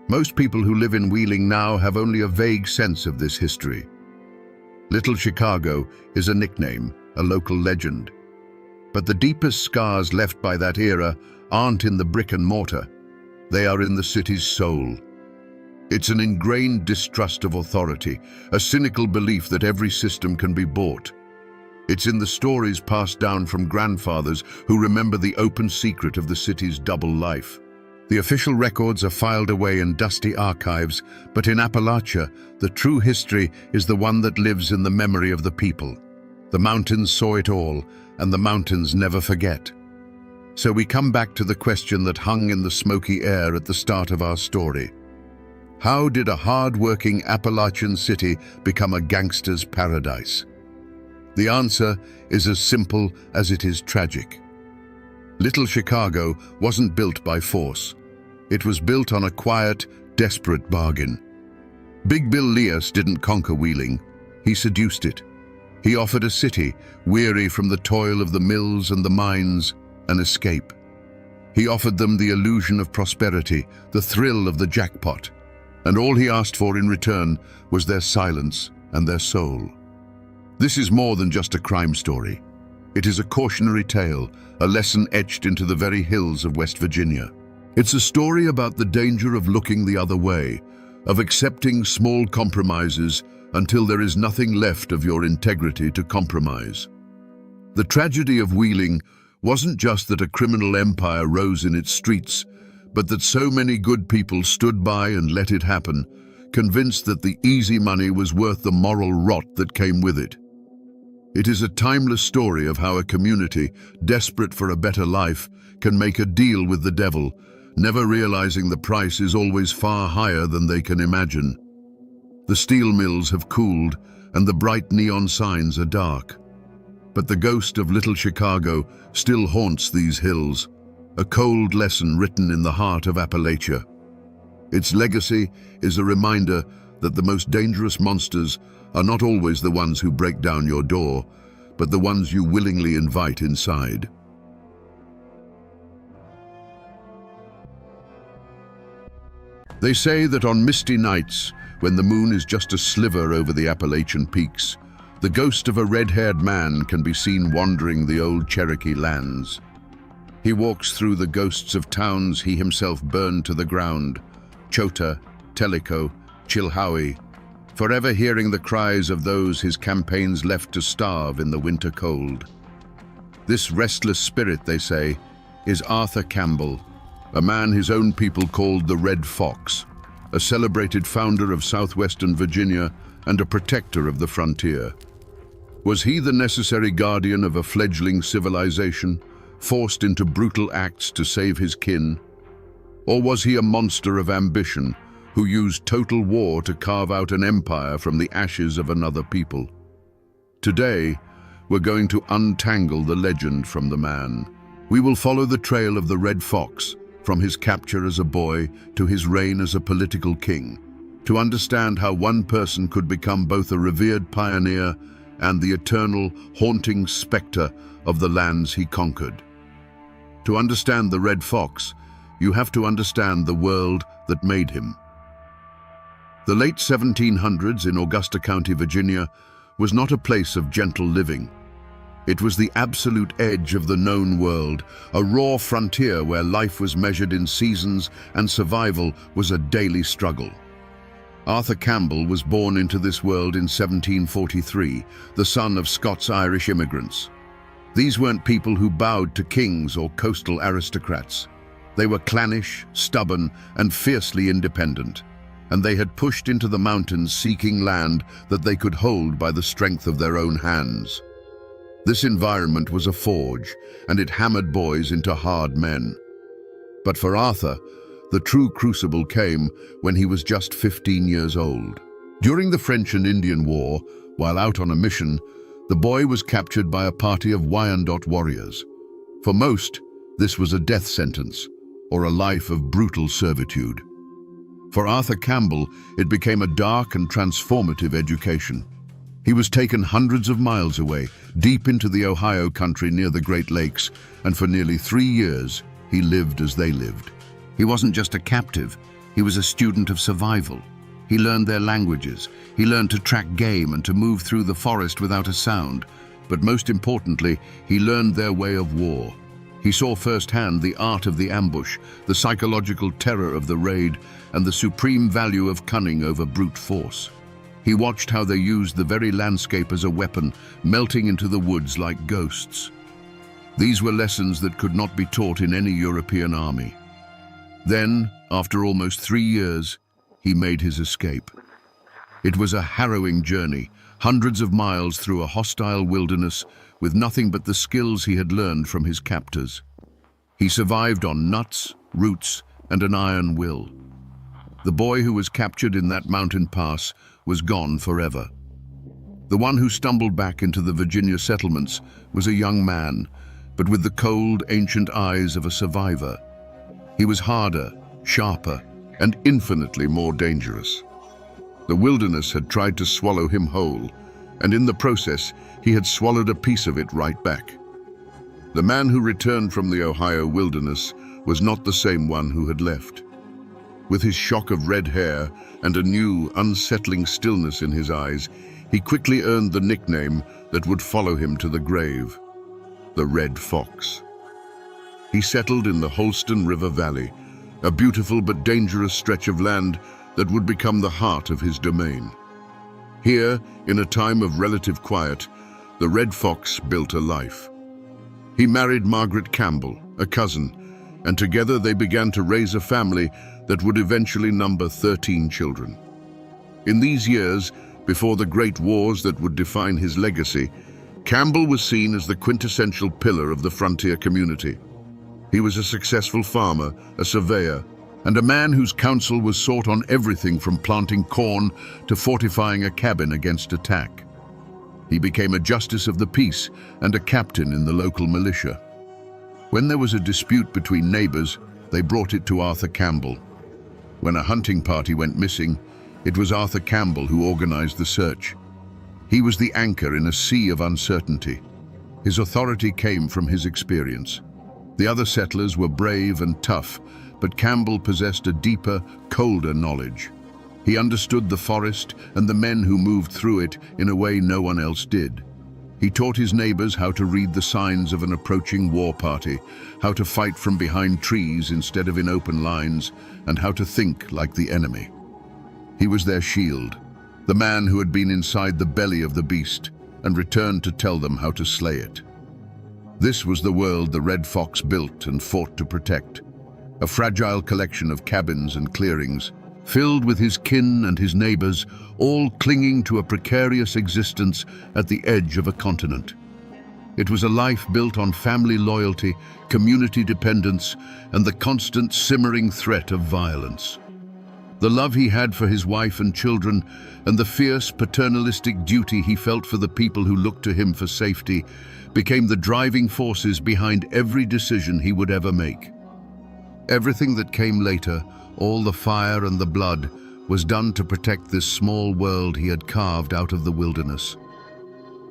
Most people who live in Wheeling now have only a vague sense of this history. Little Chicago is a nickname, a local legend. But the deepest scars left by that era aren't in the brick and mortar. They are in the city's soul. It's an ingrained distrust of authority, a cynical belief that every system can be bought. It's in the stories passed down from grandfathers who remember the open secret of the city's double life. The official records are filed away in dusty archives, but in Appalachia, the true history is the one that lives in the memory of the people. The mountains saw it all, and the mountains never forget. So we come back to the question that hung in the smoky air at the start of our story. How did a hard-working Appalachian city become a gangster's paradise? The answer is as simple as it is tragic. Little Chicago wasn't built by force. It was built on a quiet, desperate bargain. Big Bill Leas didn't conquer Wheeling. He seduced it. He offered a city, weary from the toil of the mills and the mines, an escape. He offered them the illusion of prosperity, the thrill of the jackpot, and all he asked for in return was their silence and their soul. This is more than just a crime story. It is a cautionary tale, a lesson etched into the very hills of West Virginia. It's a story about the danger of looking the other way, of accepting small compromises until there is nothing left of your integrity to compromise. The tragedy of Wheeling wasn't just that a criminal empire rose in its streets, but that so many good people stood by and let it happen, convinced that the easy money was worth the moral rot that came with it. It is a timeless story of how a community, desperate for a better life, can make a deal with the devil, never realizing the price is always far higher than they can imagine. The steel mills have cooled, and the bright neon signs are dark. But the ghost of Little Chicago still haunts these hills. a cold lesson written in the heart of Appalachia. Its legacy is a reminder that the most dangerous monsters are not always the ones who break down your door, but the ones you willingly invite inside. They say that on misty nights, when the moon is just a sliver over the Appalachian peaks, the ghost of a red-haired man can be seen wandering the old Cherokee lands. He walks through the ghosts of towns he himself burned to the ground, Chota, Tellico, Chilhowie, forever hearing the cries of those his campaigns left to starve in the winter cold. This restless spirit, they say, is Arthur Campbell, a man his own people called the Red Fox, a celebrated founder of southwestern Virginia and a protector of the frontier. Was he the necessary guardian of a fledgling civilization, forced into brutal acts to save his kin? Or was he a monster of ambition, who used total war to carve out an empire from the ashes of another people? Today, we're going to untangle the legend from the man. We will follow the trail of the Red Fox, from his capture as a boy to his reign as a political king, to understand how one person could become both a revered pioneer and the eternal, haunting specter of the lands he conquered. To understand the Red Fox, you have to understand the world that made him. The late 1700s in Augusta County, Virginia, was not a place of gentle living. It was the absolute edge of the known world, a raw frontier where life was measured in seasons and survival was a daily struggle. Arthur Campbell was born into this world in 1743, the son of Scots-Irish immigrants. These weren't people who bowed to kings or coastal aristocrats. They were clannish, stubborn, and fiercely independent, and they had pushed into the mountains seeking land that they could hold by the strength of their own hands. This environment was a forge, and it hammered boys into hard men. But for Arthur, the true crucible came when he was just 15 years old. During the French and Indian War, while out on a mission, the boy was captured by a party of Wyandot warriors. For most, this was a death sentence, or a life of brutal servitude. For Arthur Campbell, it became a dark and transformative education. He was taken hundreds of miles away, deep into the Ohio country near the Great Lakes, and for nearly 3 years, he lived as they lived. He wasn't just a captive, he was a student of survival. He learned their languages, he learned to track game and to move through the forest without a sound. But most importantly, he learned their way of war. He saw firsthand the art of the ambush, the psychological terror of the raid, and the supreme value of cunning over brute force. He watched how they used the very landscape as a weapon, melting into the woods like ghosts. These were lessons that could not be taught in any European army. Then, after almost 3 years, he made his escape. It was a harrowing journey, hundreds of miles through a hostile wilderness with nothing but the skills he had learned from his captors. He survived on nuts, roots, and an iron will. The boy who was captured in that mountain pass was gone forever. The one who stumbled back into the Virginia settlements was a young man, but with the cold, ancient eyes of a survivor. He was harder, sharper, and infinitely more dangerous. The wilderness had tried to swallow him whole, and in the process, he had swallowed a piece of it right back. The man who returned from the Ohio wilderness was not the same one who had left. With his shock of red hair and a new, unsettling stillness in his eyes, he quickly earned the nickname that would follow him to the grave: the Red Fox. He settled in the Holston River Valley, a beautiful but dangerous stretch of land that would become the heart of his domain. Here, in a time of relative quiet, the Red Fox built a life. He married Margaret Campbell, a cousin, and together they began to raise a family that would eventually number 13 children. In these years, before the great wars that would define his legacy, Campbell was seen as the quintessential pillar of the frontier community. He was a successful farmer, a surveyor, and a man whose counsel was sought on everything from planting corn to fortifying a cabin against attack. He became a justice of the peace and a captain in the local militia. When there was a dispute between neighbors, they brought it to Arthur Campbell. When a hunting party went missing, it was Arthur Campbell who organized the search. He was the anchor in a sea of uncertainty. His authority came from his experience. The other settlers were brave and tough, but Campbell possessed a deeper, colder knowledge. He understood the forest and the men who moved through it in a way no one else did. He taught his neighbors how to read the signs of an approaching war party, how to fight from behind trees instead of in open lines, and how to think like the enemy. He was their shield, the man who had been inside the belly of the beast and returned to tell them how to slay it. This was the world the Red Fox built and fought to protect, a fragile collection of cabins and clearings, filled with his kin and his neighbors, all clinging to a precarious existence at the edge of a continent. It was a life built on family loyalty, community dependence, and the constant simmering threat of violence. The love he had for his wife and children, and the fierce paternalistic duty he felt for the people who looked to him for safety, became the driving forces behind every decision he would ever make. Everything that came later, all the fire and the blood, was done to protect this small world he had carved out of the wilderness.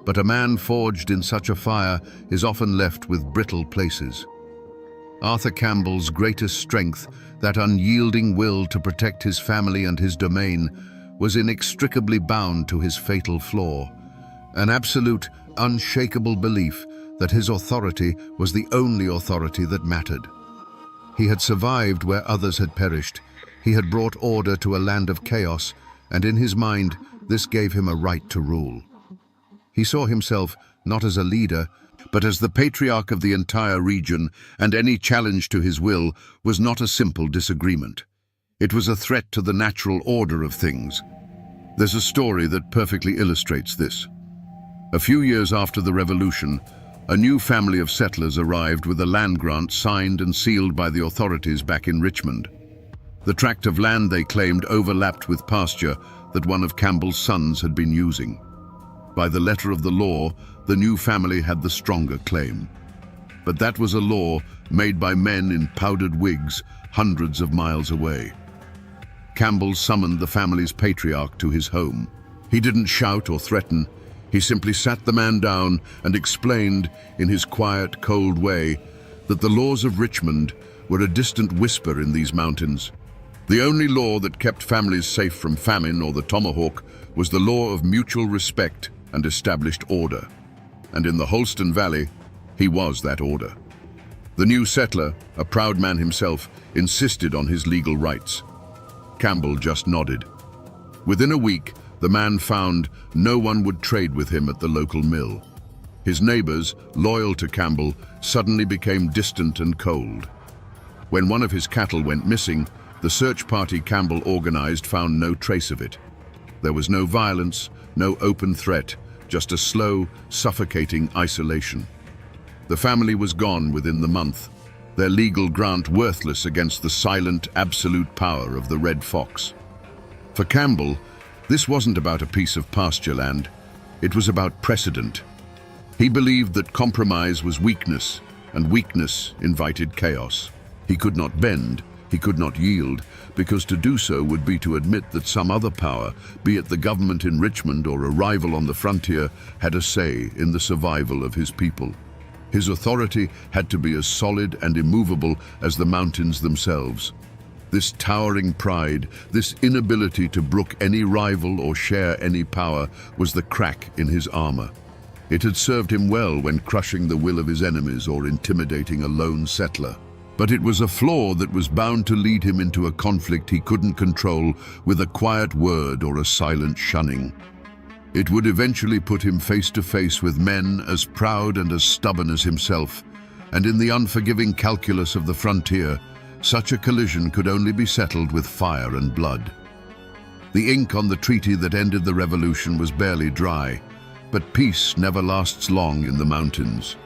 But a man forged in such a fire is often left with brittle places. Arthur Campbell's greatest strength, that unyielding will to protect his family and his domain, was inextricably bound to his fatal flaw, an absolute, unshakable belief that his authority was the only authority that mattered. He had survived where others had perished. He had brought order to a land of chaos, and in his mind, this gave him a right to rule. He saw himself not as a leader, but as the patriarch of the entire region, and any challenge to his will was not a simple disagreement. It was a threat to the natural order of things. There's a story that perfectly illustrates this. A few years after the revolution, a new family of settlers arrived with a land grant signed and sealed by the authorities back in Richmond. The tract of land they claimed overlapped with pasture that one of Campbell's sons had been using. By the letter of the law, the new family had the stronger claim. But that was a law made by men in powdered wigs hundreds of miles away. Campbell summoned the family's patriarch to his home. He didn't shout or threaten. He simply sat the man down and explained, in his quiet, cold way, that the laws of Richmond were a distant whisper in these mountains. The only law that kept families safe from famine or the tomahawk was the law of mutual respect and established order. And in the Holston Valley, he was that order. The new settler, a proud man himself, insisted on his legal rights. Campbell just nodded. Within a week, the man found no one would trade with him at the local mill. His neighbors, loyal to Campbell, suddenly became distant and cold. When one of his cattle went missing, the search party Campbell organized found no trace of it. There was no violence, no open threat, just a slow, suffocating isolation. The family was gone within the month, their legal grant worthless against the silent, absolute power of the Red Fox. For Campbell, this wasn't about a piece of pasture land, it was about precedent. He believed that compromise was weakness, and weakness invited chaos. He could not bend, he could not yield, because to do so would be to admit that some other power, be it the government in Richmond or a rival on the frontier, had a say in the survival of his people. His authority had to be as solid and immovable as the mountains themselves. This towering pride, this inability to brook any rival or share any power, was the crack in his armor. It had served him well when crushing the will of his enemies or intimidating a lone settler. But it was a flaw that was bound to lead him into a conflict he couldn't control with a quiet word or a silent shunning. It would eventually put him face to face with men as proud and as stubborn as himself, and in the unforgiving calculus of the frontier, such a collision could only be settled with fire and blood. The ink on the treaty that ended the revolution was barely dry, but peace never lasts long in the mountains.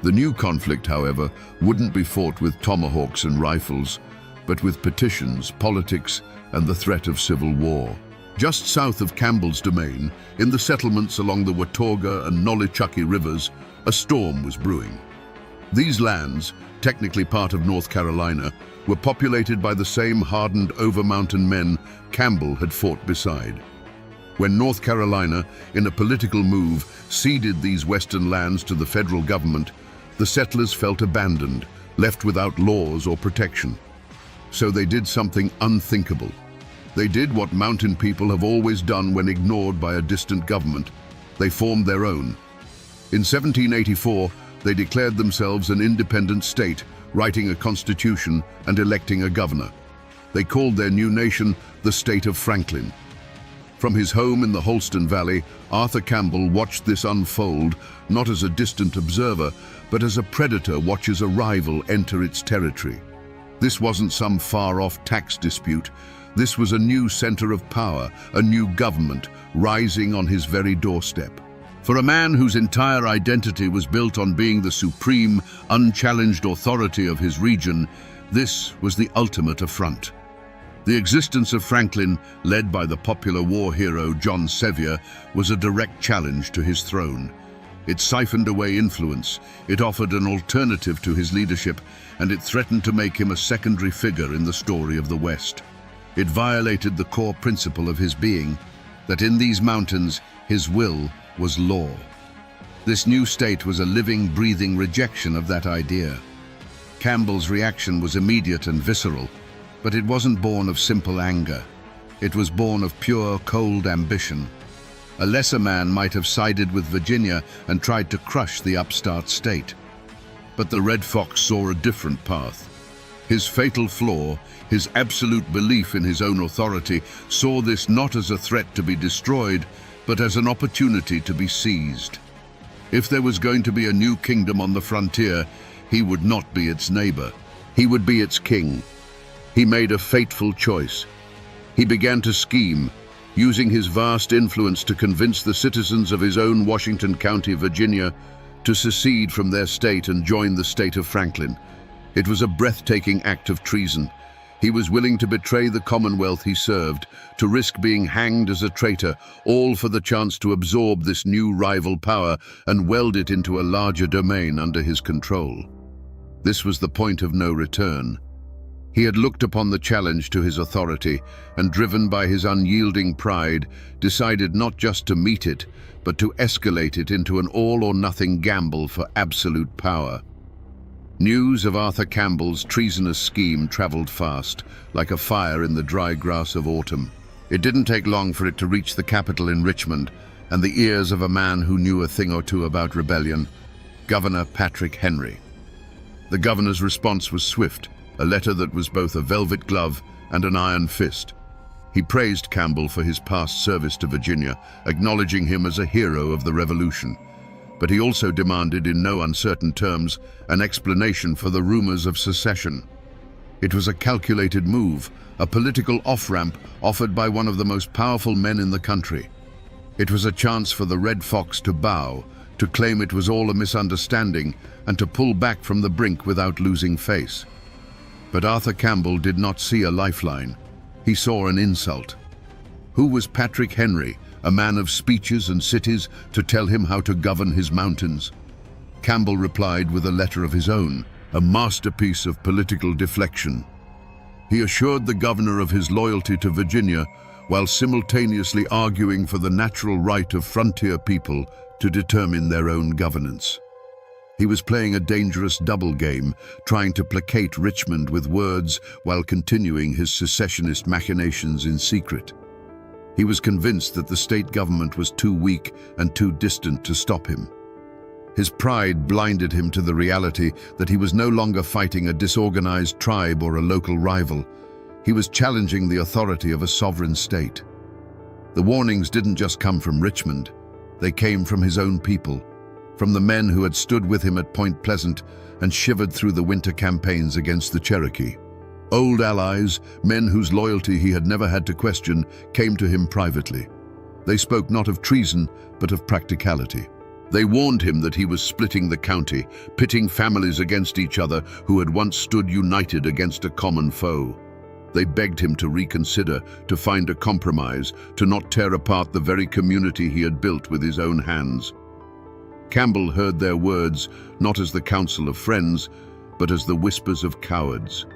The new conflict, however, wouldn't be fought with tomahawks and rifles, but with petitions, politics, and the threat of civil war. Just south of Campbell's domain, in the settlements along the Watauga and Nolichucky rivers, a storm was brewing. These lands, technically part of North Carolina, were populated by the same hardened over-mountain men Campbell had fought beside. When North Carolina, in a political move, ceded these western lands to the federal government, the settlers felt abandoned, left without laws or protection. So they did something unthinkable. They did what mountain people have always done when ignored by a distant government. They formed their own. In 1784, they declared themselves an independent state, writing a constitution and electing a governor. They called their new nation the State of Franklin. From his home in the Holston Valley, Arthur Campbell watched this unfold, not as a distant observer, but as a predator watches a rival enter its territory. This wasn't some far-off tax dispute. This was a new center of power, a new government, rising on his very doorstep. For a man whose entire identity was built on being the supreme, unchallenged authority of his region, this was the ultimate affront. The existence of Franklin, led by the popular war hero John Sevier, was a direct challenge to his throne. It siphoned away influence, it offered an alternative to his leadership, and it threatened to make him a secondary figure in the story of the West. It violated the core principle of his being, that in these mountains, his will was law. This new state was a living, breathing rejection of that idea. Campbell's reaction was immediate and visceral, but it wasn't born of simple anger. It was born of pure, cold ambition. A lesser man might have sided with Virginia and tried to crush the upstart state. But the Red Fox saw a different path. His fatal flaw, his absolute belief in his own authority, saw this not as a threat to be destroyed, but as an opportunity to be seized. If there was going to be a new kingdom on the frontier, he would not be its neighbor. He would be its king. He made a fateful choice. He began to scheme, using his vast influence to convince the citizens of his own Washington County, Virginia, to secede from their state and join the state of Franklin. It was a breathtaking act of treason. He was willing to betray the Commonwealth he served, to risk being hanged as a traitor, all for the chance to absorb this new rival power and weld it into a larger domain under his control. This was the point of no return. He had looked upon the challenge to his authority and, driven by his unyielding pride, decided not just to meet it, but to escalate it into an all-or-nothing gamble for absolute power. News of Arthur Campbell's treasonous scheme traveled fast, like a fire in the dry grass of autumn. It didn't take long for it to reach the capital in Richmond and the ears of a man who knew a thing or two about rebellion, Governor Patrick Henry. The governor's response was swift, a letter that was both a velvet glove and an iron fist. He praised Campbell for his past service to Virginia, acknowledging him as a hero of the Revolution. But he also demanded, in no uncertain terms, an explanation for the rumors of secession. It was a calculated move, a political off-ramp offered by one of the most powerful men in the country. It was a chance for the Red Fox to bow, to claim it was all a misunderstanding, and to pull back from the brink without losing face. But Arthur Campbell did not see a lifeline. He saw an insult. Who was Patrick Henry, a man of speeches and cities, to tell him how to govern his mountains? Campbell replied with a letter of his own, a masterpiece of political deflection. He assured the governor of his loyalty to Virginia, while simultaneously arguing for the natural right of frontier people to determine their own governance. He was playing a dangerous double game, trying to placate Richmond with words while continuing his secessionist machinations in secret. He was convinced that the state government was too weak and too distant to stop him. His pride blinded him to the reality that he was no longer fighting a disorganized tribe or a local rival. He was challenging the authority of a sovereign state. The warnings didn't just come from Richmond. They came from his own people, from the men who had stood with him at Point Pleasant and shivered through the winter campaigns against the Cherokee. Old allies, men whose loyalty he had never had to question, came to him privately. They spoke not of treason, but of practicality. They warned him that he was splitting the county, pitting families against each other who had once stood united against a common foe. They begged him to reconsider, to find a compromise, to not tear apart the very community he had built with his own hands. Campbell heard their words not as the counsel of friends, but as the whispers of cowards.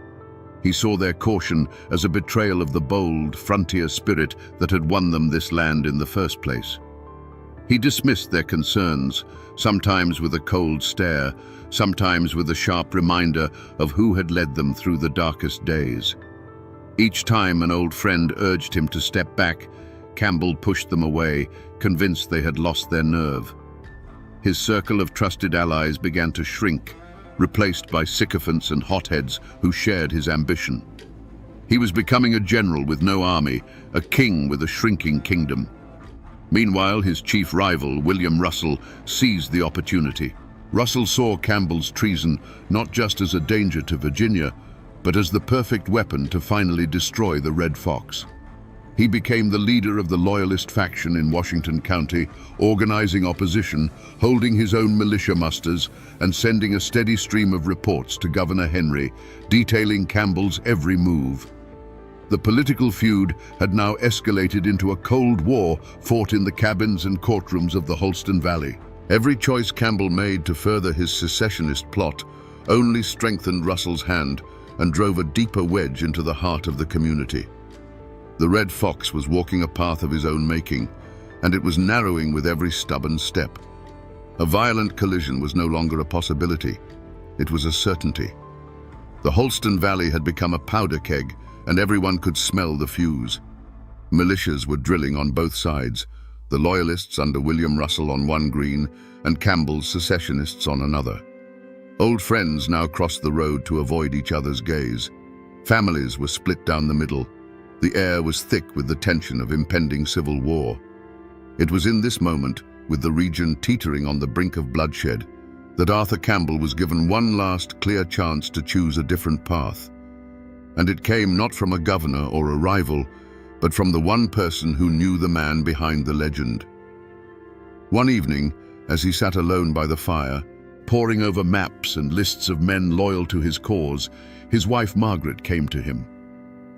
He saw their caution as a betrayal of the bold, frontier spirit that had won them this land in the first place. He dismissed their concerns, sometimes with a cold stare, sometimes with a sharp reminder of who had led them through the darkest days. Each time an old friend urged him to step back, Campbell pushed them away, convinced they had lost their nerve. His circle of trusted allies began to shrink, replaced by sycophants and hotheads who shared his ambition. He was becoming a general with no army, a king with a shrinking kingdom. Meanwhile, his chief rival, William Russell, seized the opportunity. Russell saw Campbell's treason not just as a danger to Virginia, but as the perfect weapon to finally destroy the Red Fox. He became the leader of the Loyalist faction in Washington County, organizing opposition, holding his own militia musters, and sending a steady stream of reports to Governor Henry, detailing Campbell's every move. The political feud had now escalated into a cold war fought in the cabins and courtrooms of the Holston Valley. Every choice Campbell made to further his secessionist plot only strengthened Russell's hand and drove a deeper wedge into the heart of the community. The Red Fox was walking a path of his own making, and it was narrowing with every stubborn step. A violent collision was no longer a possibility. It was a certainty. The Holston Valley had become a powder keg, and everyone could smell the fuse. Militias were drilling on both sides, the Loyalists under William Russell on one green, and Campbell's secessionists on another. Old friends now crossed the road to avoid each other's gaze. Families were split down the middle. The air was thick with the tension of impending civil war. It was in this moment, with the region teetering on the brink of bloodshed, that Arthur Campbell was given one last clear chance to choose a different path. And it came not from a governor or a rival, but from the one person who knew the man behind the legend. One evening, as he sat alone by the fire, poring over maps and lists of men loyal to his cause, his wife Margaret came to him.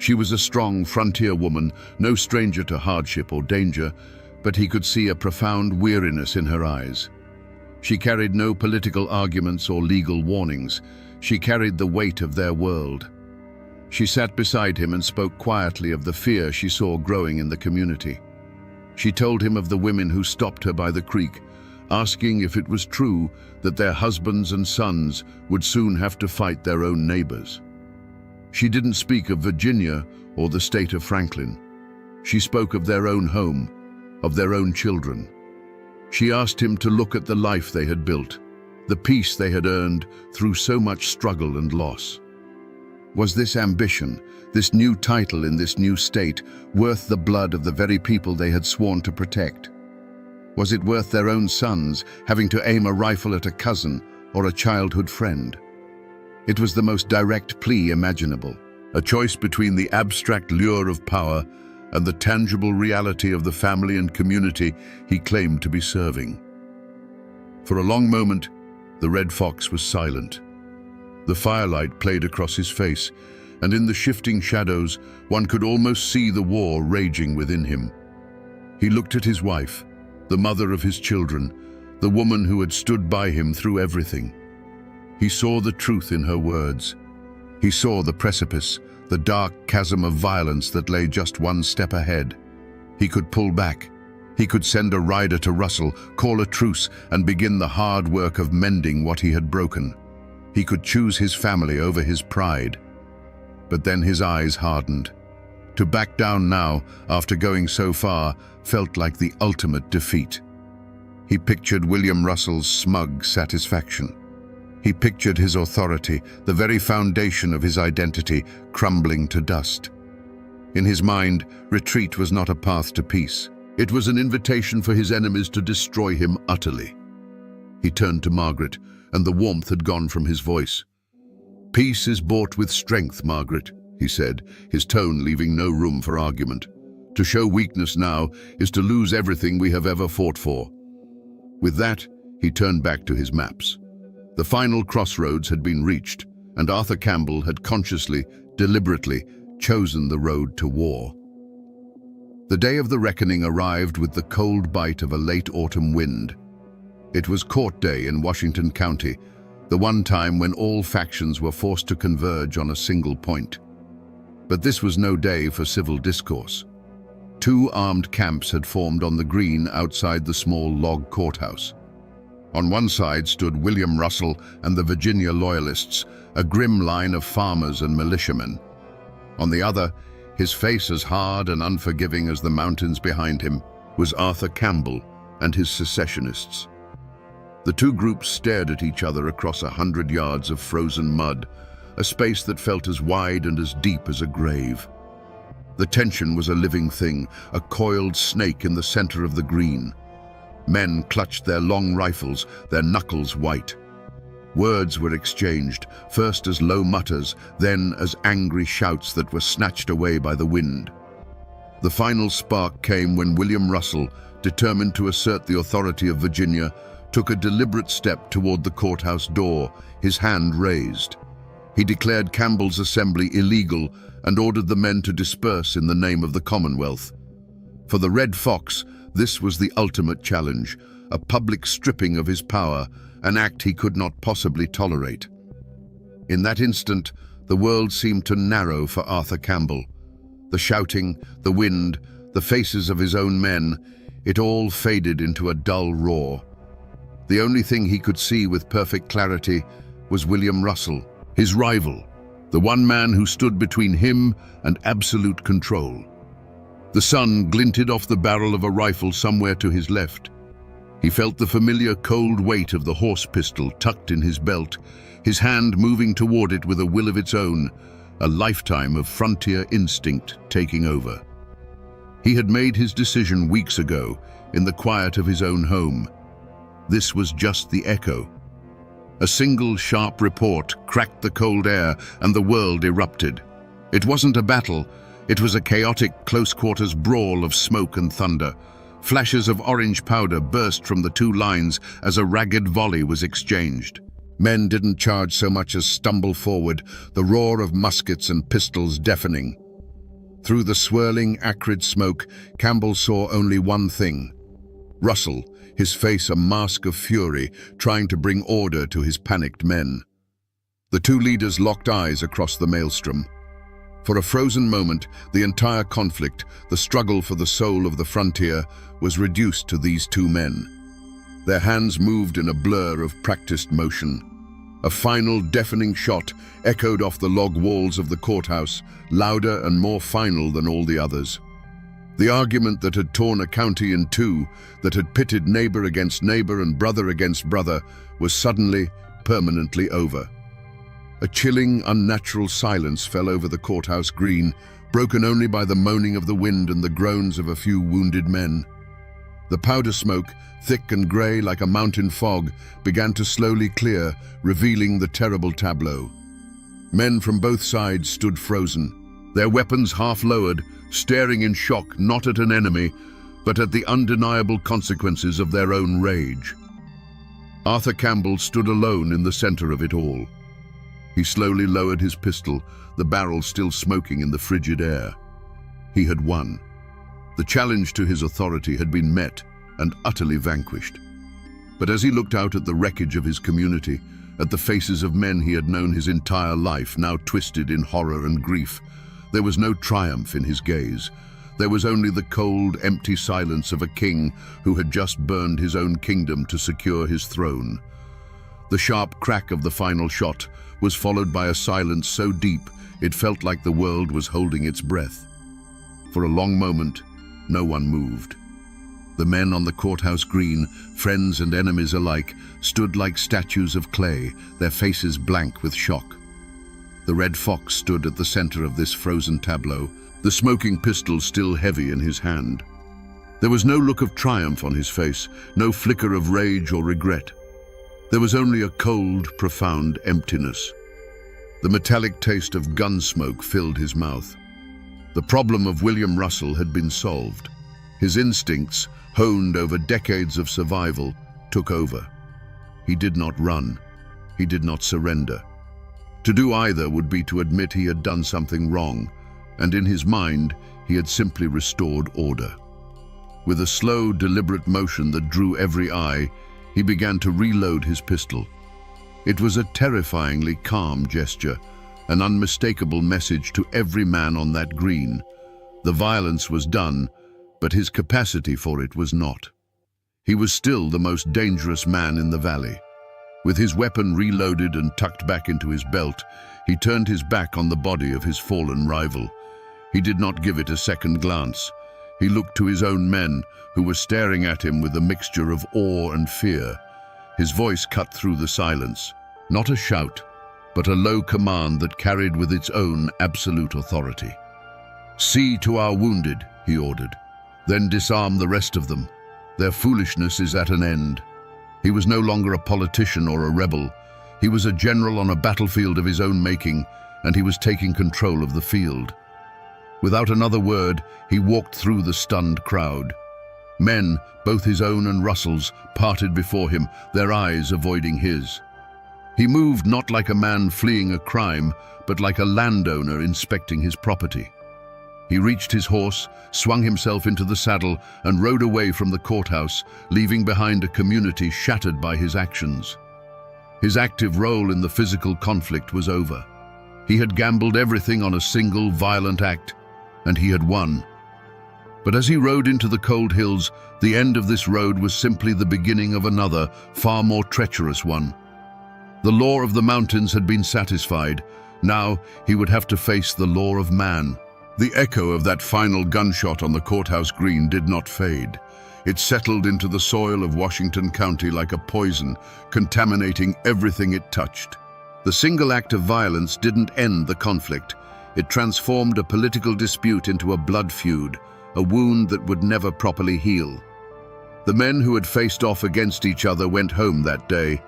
She was a strong frontier woman, no stranger to hardship or danger, but he could see a profound weariness in her eyes. She carried no political arguments or legal warnings. She carried the weight of their world. She sat beside him and spoke quietly of the fear she saw growing in the community. She told him of the women who stopped her by the creek, asking if it was true that their husbands and sons would soon have to fight their own neighbors. She didn't speak of Virginia or the state of Franklin. She spoke of their own home, of their own children. She asked him to look at the life they had built, the peace they had earned through so much struggle and loss. Was this ambition, this new title in this new state, worth the blood of the very people they had sworn to protect? Was it worth their own sons having to aim a rifle at a cousin or a childhood friend? It was the most direct plea imaginable, a choice between the abstract lure of power and the tangible reality of the family and community he claimed to be serving. For a long moment, the Red Fox was silent. The firelight played across his face, and in the shifting shadows, one could almost see the war raging within him. He looked at his wife, the mother of his children, the woman who had stood by him through everything. He saw the truth in her words. He saw the precipice, the dark chasm of violence that lay just one step ahead. He could pull back. He could send a rider to Russell, call a truce, and begin the hard work of mending what he had broken. He could choose his family over his pride. But then his eyes hardened. To back down now, after going so far, felt like the ultimate defeat. He pictured William Russell's smug satisfaction. He pictured his authority, the very foundation of his identity, crumbling to dust. In his mind, retreat was not a path to peace. It was an invitation for his enemies to destroy him utterly. He turned to Margaret, and the warmth had gone from his voice. "Peace is bought with strength, Margaret," he said, his tone leaving no room for argument. "To show weakness now is to lose everything we have ever fought for." With that, he turned back to his maps. The final crossroads had been reached, and Arthur Campbell had consciously, deliberately, chosen the road to war. The day of the reckoning arrived with the cold bite of a late autumn wind. It was court day in Washington County, the one time when all factions were forced to converge on a single point. But this was no day for civil discourse. Two armed camps had formed on the green outside the small log courthouse. On one side stood William Russell and the Virginia Loyalists, a grim line of farmers and militiamen. On the other, his face as hard and unforgiving as the mountains behind him, was Arthur Campbell and his secessionists. The two groups stared at each other across 100 yards of frozen mud, a space that felt as wide and as deep as a grave. The tension was a living thing, a coiled snake in the center of the green. Men clutched their long rifles, their knuckles white. Words were exchanged, first as low mutters, then as angry shouts that were snatched away by the wind. The final spark came when William Russell, determined to assert the authority of Virginia, took a deliberate step toward the courthouse door, his hand raised. He declared Campbell's assembly illegal and ordered the men to disperse in the name of the Commonwealth. For the Red Fox, this was the ultimate challenge, a public stripping of his power, an act he could not possibly tolerate. In that instant, the world seemed to narrow for Arthur Campbell. The shouting, the wind, the faces of his own men, it all faded into a dull roar. The only thing he could see with perfect clarity was William Russell, his rival, the one man who stood between him and absolute control. The sun glinted off the barrel of a rifle somewhere to his left. He felt the familiar cold weight of the horse pistol tucked in his belt, his hand moving toward it with a will of its own, a lifetime of frontier instinct taking over. He had made his decision weeks ago, in the quiet of his own home. This was just the echo. A single sharp report cracked the cold air and the world erupted. It wasn't a battle, it was a chaotic close-quarters brawl of smoke and thunder. Flashes of orange powder burst from the two lines as a ragged volley was exchanged. Men didn't charge so much as stumble forward, the roar of muskets and pistols deafening. Through the swirling, acrid smoke, Campbell saw only one thing. Russell, his face a mask of fury, trying to bring order to his panicked men. The two leaders locked eyes across the maelstrom. For a frozen moment, the entire conflict, the struggle for the soul of the frontier, was reduced to these two men. Their hands moved in a blur of practiced motion. A final deafening shot echoed off the log walls of the courthouse, louder and more final than all the others. The argument that had torn a county in two, that had pitted neighbor against neighbor and brother against brother, was suddenly, permanently over. A chilling, unnatural silence fell over the courthouse green, broken only by the moaning of the wind and the groans of a few wounded men. The powder smoke, thick and grey like a mountain fog, began to slowly clear, revealing the terrible tableau. Men from both sides stood frozen, their weapons half lowered, staring in shock not at an enemy, but at the undeniable consequences of their own rage. Arthur Campbell stood alone in the center of it all. He slowly lowered his pistol, the barrel still smoking in the frigid air. He had won. The challenge to his authority had been met and utterly vanquished. But as he looked out at the wreckage of his community, at the faces of men he had known his entire life, now twisted in horror and grief, there was no triumph in his gaze. There was only the cold, empty silence of a king who had just burned his own kingdom to secure his throne. The sharp crack of the final shot was followed by a silence so deep it felt like the world was holding its breath. For a long moment, no one moved. The men on the courthouse green, friends and enemies alike, stood like statues of clay, their faces blank with shock. The Red Fox stood at the center of this frozen tableau, the smoking pistol still heavy in his hand. There was no look of triumph on his face, no flicker of rage or regret. There was only a cold, profound emptiness. The metallic taste of gun smoke filled his mouth. The problem of William Russell had been solved. His instincts, honed over decades of survival, took over. He did not run. He did not surrender. To do either would be to admit he had done something wrong, and in his mind, he had simply restored order. With a slow, deliberate motion that drew every eye, he began to reload his pistol. It was a terrifyingly calm gesture, an unmistakable message to every man on that green. The violence was done, but his capacity for it was not. He was still the most dangerous man in the valley. With his weapon reloaded and tucked back into his belt, he turned his back on the body of his fallen rival. He did not give it a second glance. He looked to his own men, who were staring at him with a mixture of awe and fear. His voice cut through the silence. Not a shout, but a low command that carried with its own absolute authority. "See to our wounded," he ordered. "Then disarm the rest of them. Their foolishness is at an end." He was no longer a politician or a rebel. He was a general on a battlefield of his own making, and he was taking control of the field. Without another word, he walked through the stunned crowd. Men, both his own and Russell's, parted before him, their eyes avoiding his. He moved not like a man fleeing a crime, but like a landowner inspecting his property. He reached his horse, swung himself into the saddle, and rode away from the courthouse, leaving behind a community shattered by his actions. His active role in the physical conflict was over. He had gambled everything on a single violent act, and he had won. But as he rode into the cold hills, the end of this road was simply the beginning of another, far more treacherous one. The law of the mountains had been satisfied. Now he would have to face the law of man. The echo of that final gunshot on the courthouse green did not fade. It settled into the soil of Washington County like a poison, contaminating everything it touched. The single act of violence didn't end the conflict. It transformed a political dispute into a blood feud, a wound that would never properly heal. The men who had faced off against each other went home that day,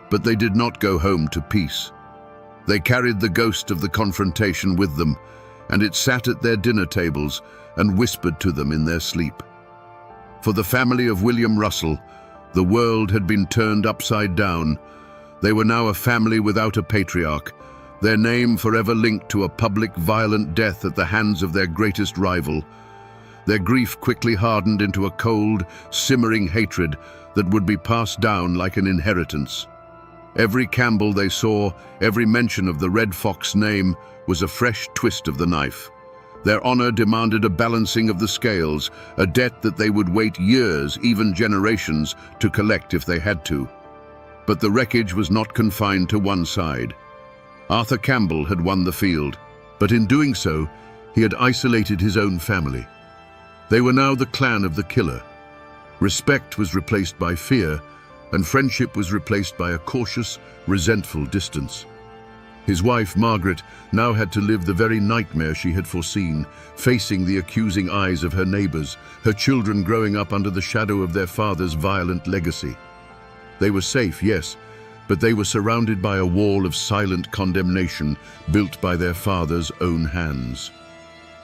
but they did not go home to peace. They carried the ghost of the confrontation with them, and it sat at their dinner tables and whispered to them in their sleep. For the family of William Russell, the world had been turned upside down. They were now a family without a patriarch, their name forever linked to a public violent death at the hands of their greatest rival. Their grief quickly hardened into a cold, simmering hatred that would be passed down like an inheritance. Every Campbell they saw, every mention of the Red Fox name, was a fresh twist of the knife. Their honor demanded a balancing of the scales, a debt that they would wait years, even generations, to collect if they had to. But the wreckage was not confined to one side. Arthur Campbell had won the field, but in doing so, he had isolated his own family. They were now the clan of the killer. Respect was replaced by fear, and friendship was replaced by a cautious, resentful distance. His wife, Margaret, now had to live the very nightmare she had foreseen, facing the accusing eyes of her neighbors, her children growing up under the shadow of their father's violent legacy. They were safe, yes, but they were surrounded by a wall of silent condemnation built by their father's own hands.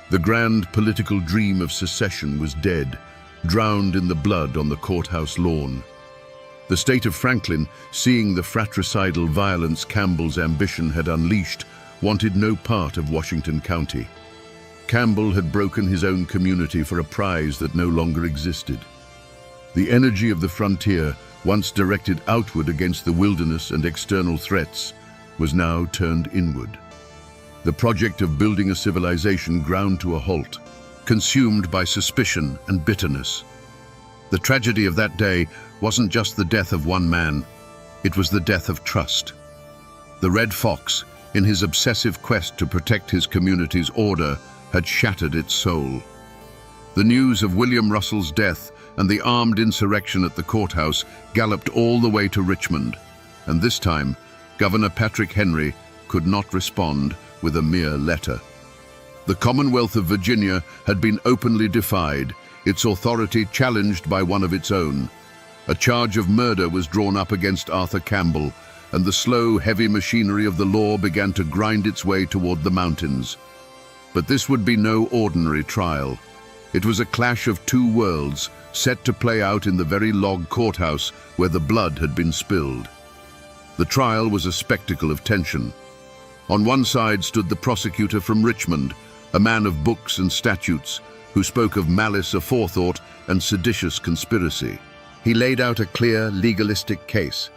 The grand political dream of secession was dead, drowned in the blood on the courthouse lawn. The state of Franklin, seeing the fratricidal violence Campbell's ambition had unleashed, wanted no part of Washington County. Campbell had broken his own community for a prize that no longer existed. The energy of the frontier, once directed outward against the wilderness and external threats, was now turned inward. The project of building a civilization ground to a halt, consumed by suspicion and bitterness. The tragedy of that day wasn't just the death of one man, it was the death of trust. The Red Fox, in his obsessive quest to protect his community's order, had shattered its soul. The news of William Russell's death and the armed insurrection at the courthouse galloped all the way to Richmond, and this time, Governor Patrick Henry could not respond with a mere letter. The Commonwealth of Virginia had been openly defied, its authority challenged by one of its own. A charge of murder was drawn up against Arthur Campbell, and the slow, heavy machinery of the law began to grind its way toward the mountains. But this would be no ordinary trial. It was a clash of two worlds, set to play out in the very log courthouse where the blood had been spilled. The trial was a spectacle of tension. On one side stood the prosecutor from Richmond, a man of books and statutes, who spoke of malice aforethought and seditious conspiracy. He laid out a clear, legalistic case.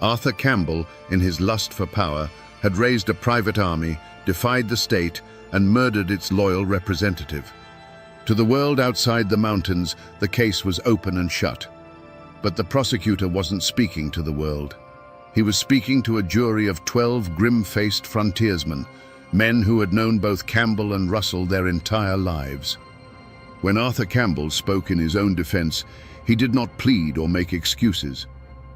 Arthur Campbell, in his lust for power, had raised a private army, defied the state, and murdered its loyal representative. To the world outside the mountains, the case was open and shut. But the prosecutor wasn't speaking to the world. He was speaking to a jury of 12 grim-faced frontiersmen, men who had known both Campbell and Russell their entire lives. When Arthur Campbell spoke in his own defense, he did not plead or make excuses.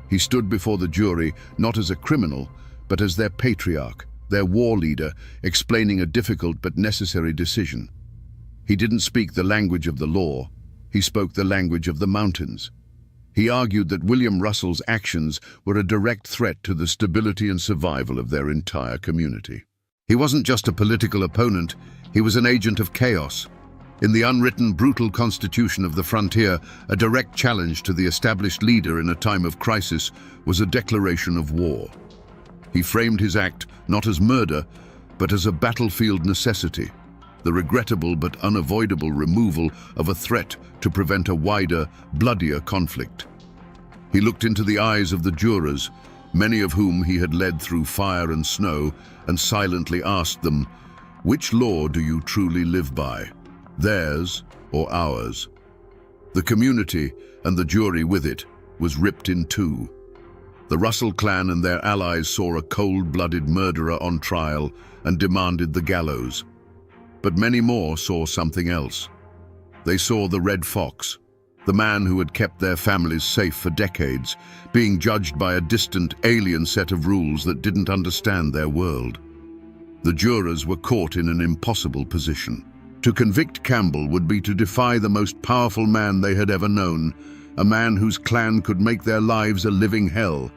He stood before the jury not as a criminal, but as their patriarch, their war leader, explaining a difficult but necessary decision. He didn't speak the language of the law, he spoke the language of the mountains. He argued that William Russell's actions were a direct threat to the stability and survival of their entire community. He wasn't just a political opponent, he was an agent of chaos. In the unwritten, brutal constitution of the frontier, a direct challenge to the established leader in a time of crisis was a declaration of war. He framed his act not as murder, but as a battlefield necessity, the regrettable but unavoidable removal of a threat to prevent a wider, bloodier conflict. He looked into the eyes of the jurors, many of whom he had led through fire and snow, and silently asked them, "Which law do you truly live by? Theirs or ours?" The community, and the jury with it, was ripped in two. The Russell clan and their allies saw a cold-blooded murderer on trial and demanded the gallows. But many more saw something else. They saw the Red Fox, the man who had kept their families safe for decades, being judged by a distant, alien set of rules that didn't understand their world. The jurors were caught in an impossible position. To convict Campbell would be to defy the most powerful man they had ever known, a man whose clan could make their lives a living hell.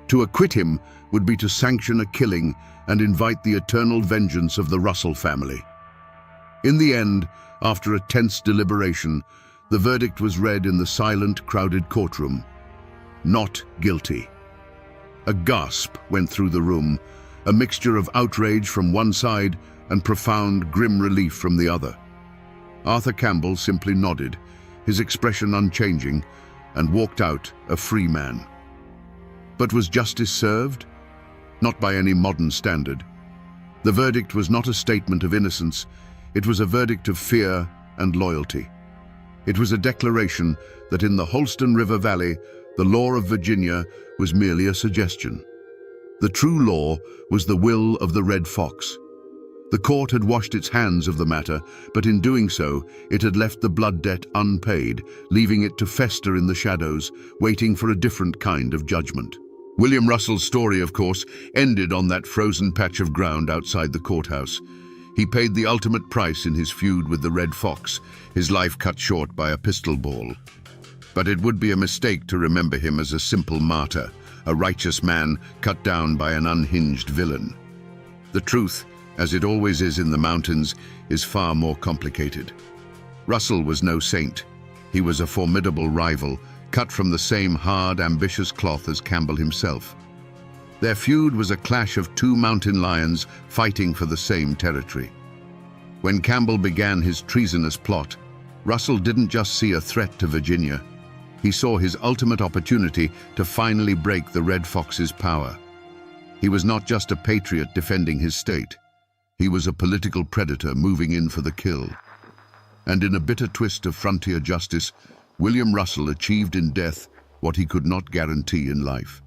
To acquit him would be to sanction a killing and invite the eternal vengeance of the Russell family. In the end, after a tense deliberation, the verdict was read in the silent, crowded courtroom. Not guilty. A gasp went through the room, a mixture of outrage from one side and profound, grim relief from the other. Arthur Campbell simply nodded, his expression unchanging, and walked out a free man. But was justice served? Not by any modern standard. The verdict was not a statement of innocence, it was a verdict of fear and loyalty. It was a declaration that in the Holston River Valley, the law of Virginia was merely a suggestion. The true law was the will of the Red Fox. The court had washed its hands of the matter, but in doing so, it had left the blood debt unpaid, leaving it to fester in the shadows, waiting for a different kind of judgment. William Russell's story, of course, ended on that frozen patch of ground outside the courthouse. He paid the ultimate price in his feud with the Red Fox, his life cut short by a pistol ball. But it would be a mistake to remember him as a simple martyr, a righteous man cut down by an unhinged villain. The truth, as it always is in the mountains, is far more complicated. Russell was no saint. He was a formidable rival, cut from the same hard, ambitious cloth as Campbell himself. Their feud was a clash of two mountain lions fighting for the same territory. When Campbell began his treasonous plot, Russell didn't just see a threat to Virginia. He saw his ultimate opportunity to finally break the Red Fox's power. He was not just a patriot defending his state. He was a political predator moving in for the kill. And in a bitter twist of frontier justice, William Russell achieved in death what he could not guarantee in life.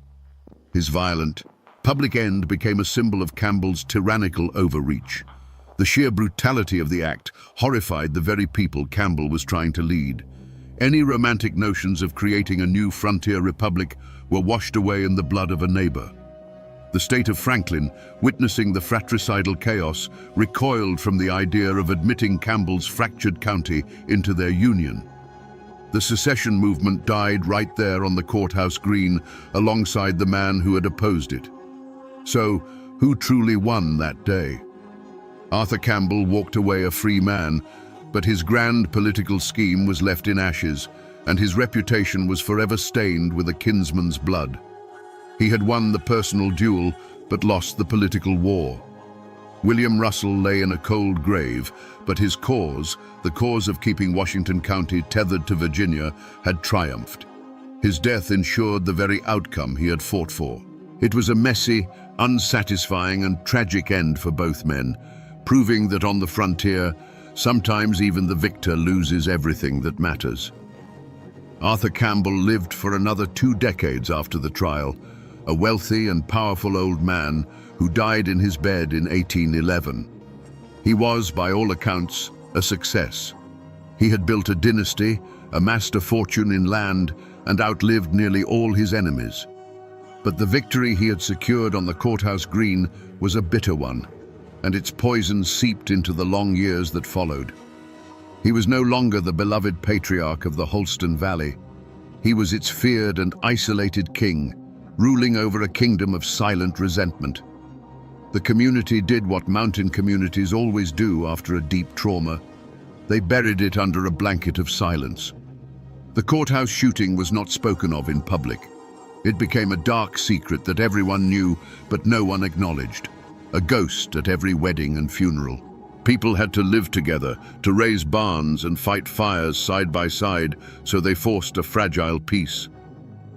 His violent, public end became a symbol of Campbell's tyrannical overreach. The sheer brutality of the act horrified the very people Campbell was trying to lead. Any romantic notions of creating a new frontier republic were washed away in the blood of a neighbor. The state of Franklin, witnessing the fratricidal chaos, recoiled from the idea of admitting Campbell's fractured county into their union. The secession movement died right there on the courthouse green alongside the man who had opposed it. So, who truly won that day? Arthur Campbell walked away a free man, but his grand political scheme was left in ashes, and his reputation was forever stained with a kinsman's blood. He had won the personal duel, but lost the political war. William Russell lay in a cold grave, but his cause, the cause of keeping Washington County tethered to Virginia, had triumphed. His death ensured the very outcome he had fought for. It was a messy, unsatisfying and tragic end for both men, proving that on the frontier, sometimes even the victor loses everything that matters. Arthur Campbell lived for another 2 decades after the trial, a wealthy and powerful old man who died in his bed in 1811. He was, by all accounts, a success. He had built a dynasty, amassed a fortune in land, and outlived nearly all his enemies. But the victory he had secured on the courthouse green was a bitter one, and its poison seeped into the long years that followed. He was no longer the beloved patriarch of the Holston Valley. He was its feared and isolated king, ruling over a kingdom of silent resentment. The community did what mountain communities always do after a deep trauma. They buried it under a blanket of silence. The courthouse shooting was not spoken of in public. It became a dark secret that everyone knew, but no one acknowledged. A ghost at every wedding and funeral. People had to live together, to raise barns and fight fires side by side, so they forced a fragile peace.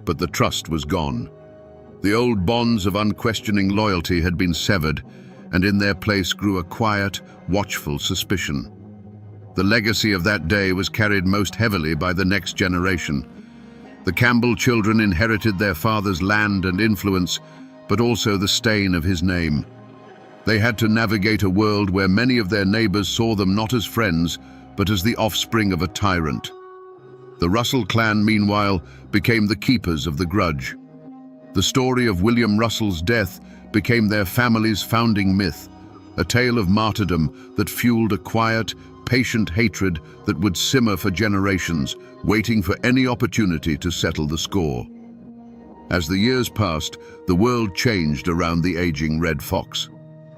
But the trust was gone. The old bonds of unquestioning loyalty had been severed, and in their place grew a quiet, watchful suspicion. The legacy of that day was carried most heavily by the next generation. The Campbell children inherited their father's land and influence, but also the stain of his name. They had to navigate a world where many of their neighbors saw them not as friends, but as the offspring of a tyrant. The Russell clan, meanwhile, became the keepers of the grudge. The story of William Russell's death became their family's founding myth, a tale of martyrdom that fueled a quiet, patient hatred that would simmer for generations, waiting for any opportunity to settle the score. As the years passed, the world changed around the aging Red Fox.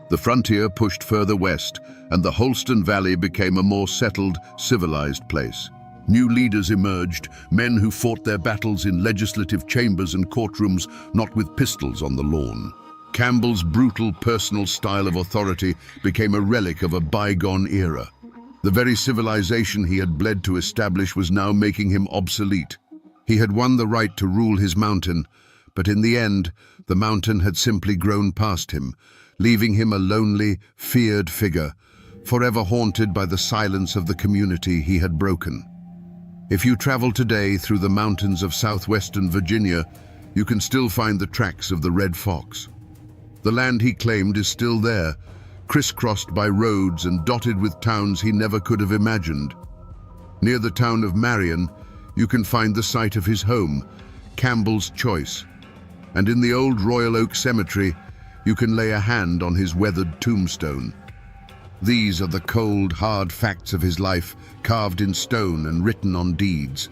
The frontier pushed further west, and the Holston Valley became a more settled, civilized place. New leaders emerged, men who fought their battles in legislative chambers and courtrooms, not with pistols on the lawn. Campbell's brutal personal style of authority became a relic of a bygone era. The very civilization he had bled to establish was now making him obsolete. He had won the right to rule his mountain, but in the end, the mountain had simply grown past him, leaving him a lonely, feared figure, forever haunted by the silence of the community he had broken. If you travel today through the mountains of southwestern Virginia, you can still find the tracks of the Red Fox. The land he claimed is still there, crisscrossed by roads and dotted with towns he never could have imagined. Near the town of Marion, you can find the site of his home, Campbell's Choice. And in the old Royal Oak Cemetery, you can lay a hand on his weathered tombstone. These are the cold, hard facts of his life, carved in stone and written on deeds.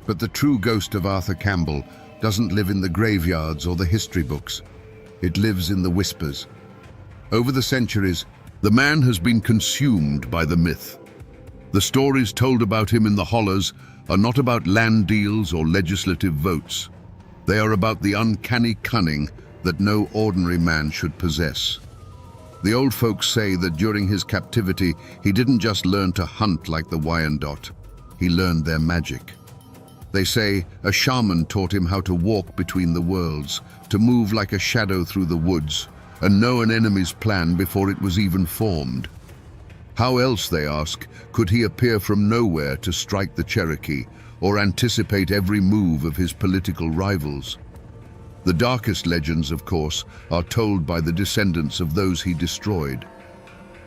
But the true ghost of Arthur Campbell doesn't live in the graveyards or the history books. It lives in the whispers. Over the centuries, the man has been consumed by the myth. The stories told about him in the hollers are not about land deals or legislative votes. They are about the uncanny cunning that no ordinary man should possess. The old folks say that during his captivity, he didn't just learn to hunt like the Wyandot. He learned their magic. They say a shaman taught him how to walk between the worlds, to move like a shadow through the woods, and know an enemy's plan before it was even formed. How else, they ask, could he appear from nowhere to strike the Cherokee, or anticipate every move of his political rivals? The darkest legends, of course, are told by the descendants of those he destroyed.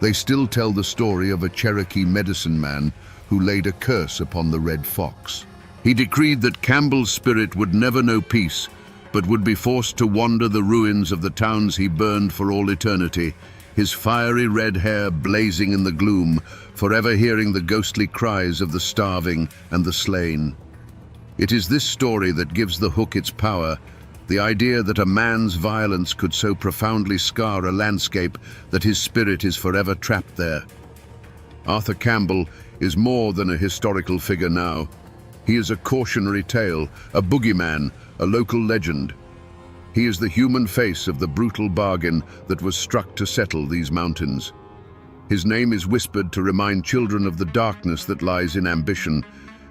They still tell the story of a Cherokee medicine man who laid a curse upon the Red Fox. He decreed that Campbell's spirit would never know peace, but would be forced to wander the ruins of the towns he burned for all eternity, his fiery red hair blazing in the gloom, forever hearing the ghostly cries of the starving and the slain. It is this story that gives the hook its power, the idea that a man's violence could so profoundly scar a landscape that his spirit is forever trapped there. Arthur Campbell is more than a historical figure now. He is a cautionary tale, a boogeyman, a local legend. He is the human face of the brutal bargain that was struck to settle these mountains. His name is whispered to remind children of the darkness that lies in ambition,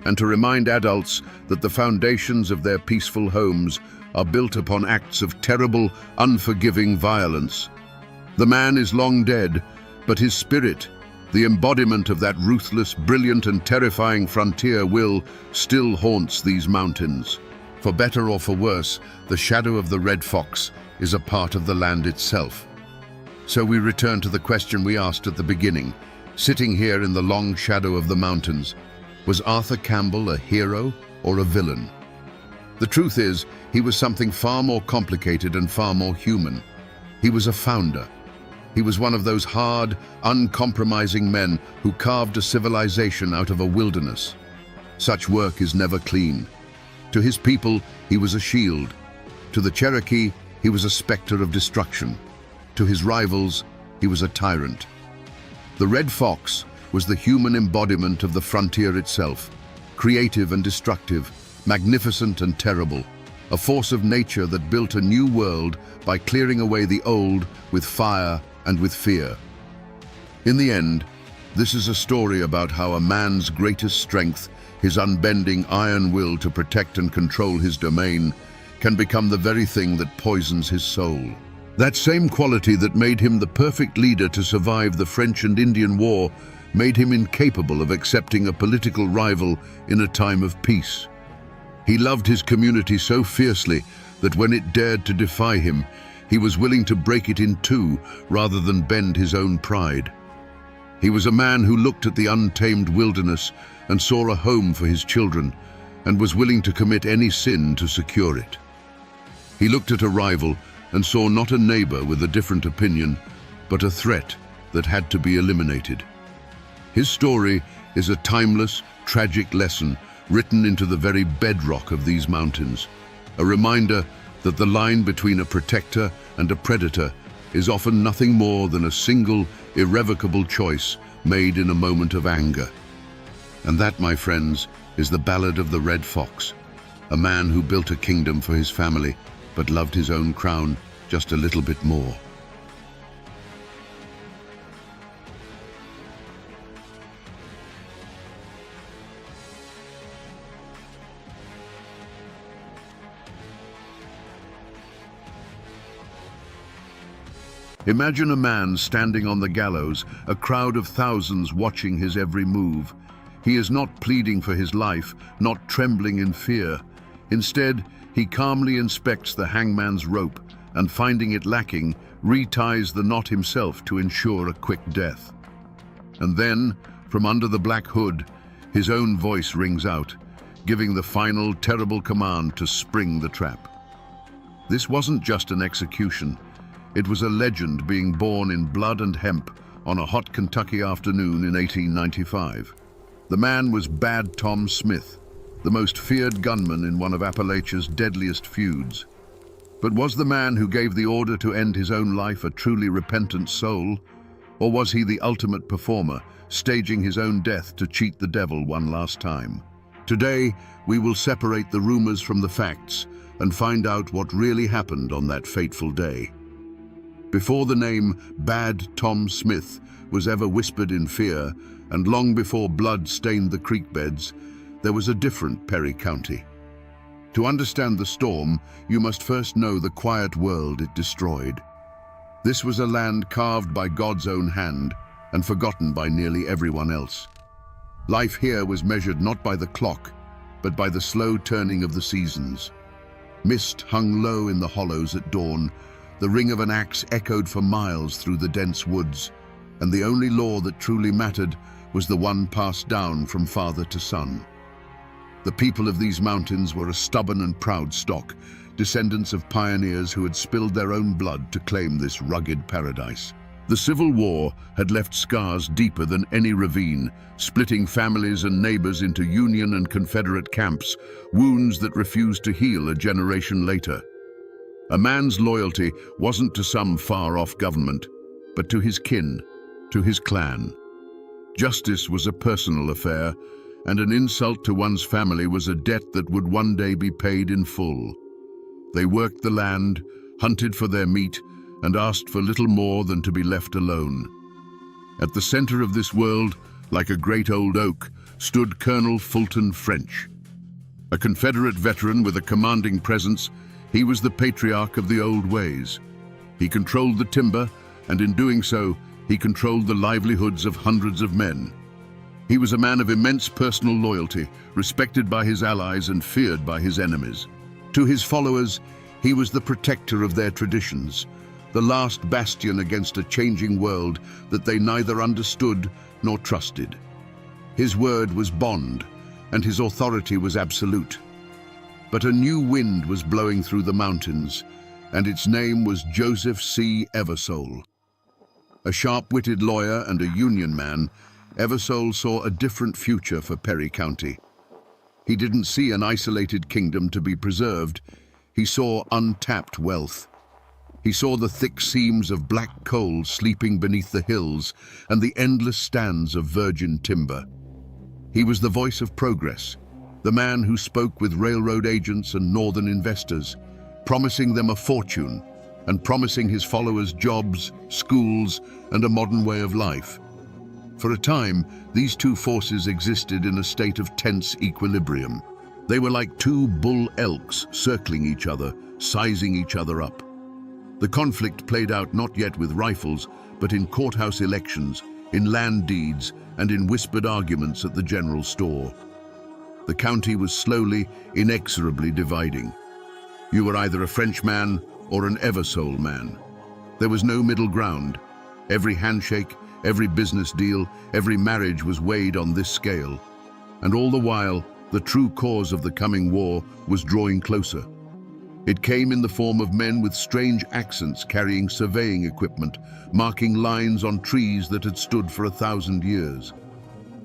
and to remind adults that the foundations of their peaceful homes are built upon acts of terrible, unforgiving violence. The man is long dead, but his spirit, the embodiment of that ruthless, brilliant and terrifying frontier will, still haunts these mountains. For better or for worse, the shadow of the red fox is a part of the land itself. So we return to the question we asked at the beginning. Sitting here in the long shadow of the mountains, was Arthur Campbell a hero or a villain? The truth is, he was something far more complicated and far more human. He was a founder. He was one of those hard, uncompromising men who carved a civilization out of a wilderness. Such work is never clean. To his people, he was a shield. To the Cherokee, he was a specter of destruction. To his rivals, he was a tyrant. The Red Fox was the human embodiment of the frontier itself, creative and destructive, magnificent and terrible, a force of nature that built a new world by clearing away the old with fire and with fear. In the end, this is a story about how a man's greatest strength, his unbending iron will to protect and control his domain, can become the very thing that poisons his soul. That same quality that made him the perfect leader to survive the French and Indian War made him incapable of accepting a political rival in a time of peace. He loved his community so fiercely that when it dared to defy him, he was willing to break it in two rather than bend his own pride. He was a man who looked at the untamed wilderness and saw a home for his children and was willing to commit any sin to secure it. He looked at a rival and saw not a neighbor with a different opinion, but a threat that had to be eliminated. His story is a timeless, tragic lesson written into the very bedrock of these mountains, a reminder that the line between a protector and a predator is often nothing more than a single, irrevocable choice made in a moment of anger. And that, my friends, is the ballad of the Red Fox, a man who built a kingdom for his family, but loved his own crown just a little bit more. Imagine a man standing on the gallows, a crowd of thousands watching his every move. He is not pleading for his life, not trembling in fear. Instead, he calmly inspects the hangman's rope and, finding it lacking, reties the knot himself to ensure a quick death. And then, from under the black hood, his own voice rings out, giving the final terrible command to spring the trap. This wasn't just an execution. It was a legend being born in blood and hemp on a hot Kentucky afternoon in 1895. The man was Bad Tom Smith, the most feared gunman in one of Appalachia's deadliest feuds. But was the man who gave the order to end his own life a truly repentant soul? Or was he the ultimate performer, staging his own death to cheat the devil one last time? Today, we will separate the rumors from the facts and find out what really happened on that fateful day. Before the name Bad Tom Smith was ever whispered in fear, and long before blood stained the creek beds, there was a different Perry County. To understand the storm, you must first know the quiet world it destroyed. This was a land carved by God's own hand and forgotten by nearly everyone else. Life here was measured not by the clock, but by the slow turning of the seasons. Mist hung low in the hollows at dawn, the ring of an axe echoed for miles through the dense woods, and the only law that truly mattered was the one passed down from father to son. The people of these mountains were a stubborn and proud stock, descendants of pioneers who had spilled their own blood to claim this rugged paradise. The Civil War had left scars deeper than any ravine, splitting families and neighbors into Union and Confederate camps, wounds that refused to heal a generation later. A man's loyalty wasn't to some far-off government, but to his kin, to his clan. Justice was a personal affair, and an insult to one's family was a debt that would one day be paid in full. They worked the land, hunted for their meat, and asked for little more than to be left alone. At the center of this world, like a great old oak, stood Colonel Fulton French. A Confederate veteran with a commanding presence, he was the patriarch of the old ways. He controlled the timber, and in doing so, he controlled the livelihoods of hundreds of men. He was a man of immense personal loyalty, respected by his allies and feared by his enemies. To his followers, he was the protector of their traditions, the last bastion against a changing world that they neither understood nor trusted. His word was bond, and his authority was absolute. But a new wind was blowing through the mountains, and its name was Joseph C. Eversole. A sharp-witted lawyer and a Union man, Eversole saw a different future for Perry County. He didn't see an isolated kingdom to be preserved. He saw untapped wealth. He saw the thick seams of black coal sleeping beneath the hills and the endless stands of virgin timber. He was the voice of progress, the man who spoke with railroad agents and northern investors, promising them a fortune and promising his followers jobs, schools, and a modern way of life. For a time, these two forces existed in a state of tense equilibrium. They were like two bull elks circling each other, sizing each other up. The conflict played out not yet with rifles, but in courthouse elections, in land deeds, and in whispered arguments at the general store. The county was slowly, inexorably dividing. You were either a Frenchman or an Eversole man. There was no middle ground. Every handshake, every business deal, every marriage was weighed on this scale. And all the while, the true cause of the coming war was drawing closer. It came in the form of men with strange accents carrying surveying equipment, marking lines on trees that had stood for 1,000 years.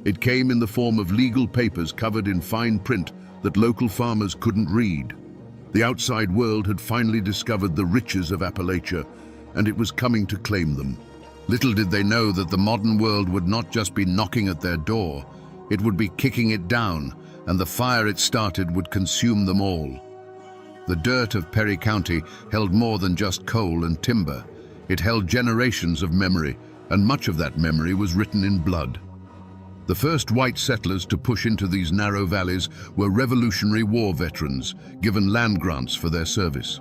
It came in the form of legal papers covered in fine print that local farmers couldn't read. The outside world had finally discovered the riches of Appalachia, and it was coming to claim them. Little did they know that the modern world would not just be knocking at their door, it would be kicking it down, and the fire it started would consume them all. The dirt of Perry County held more than just coal and timber. It held generations of memory, and much of that memory was written in blood. The first white settlers to push into these narrow valleys were Revolutionary War veterans, given land grants for their service.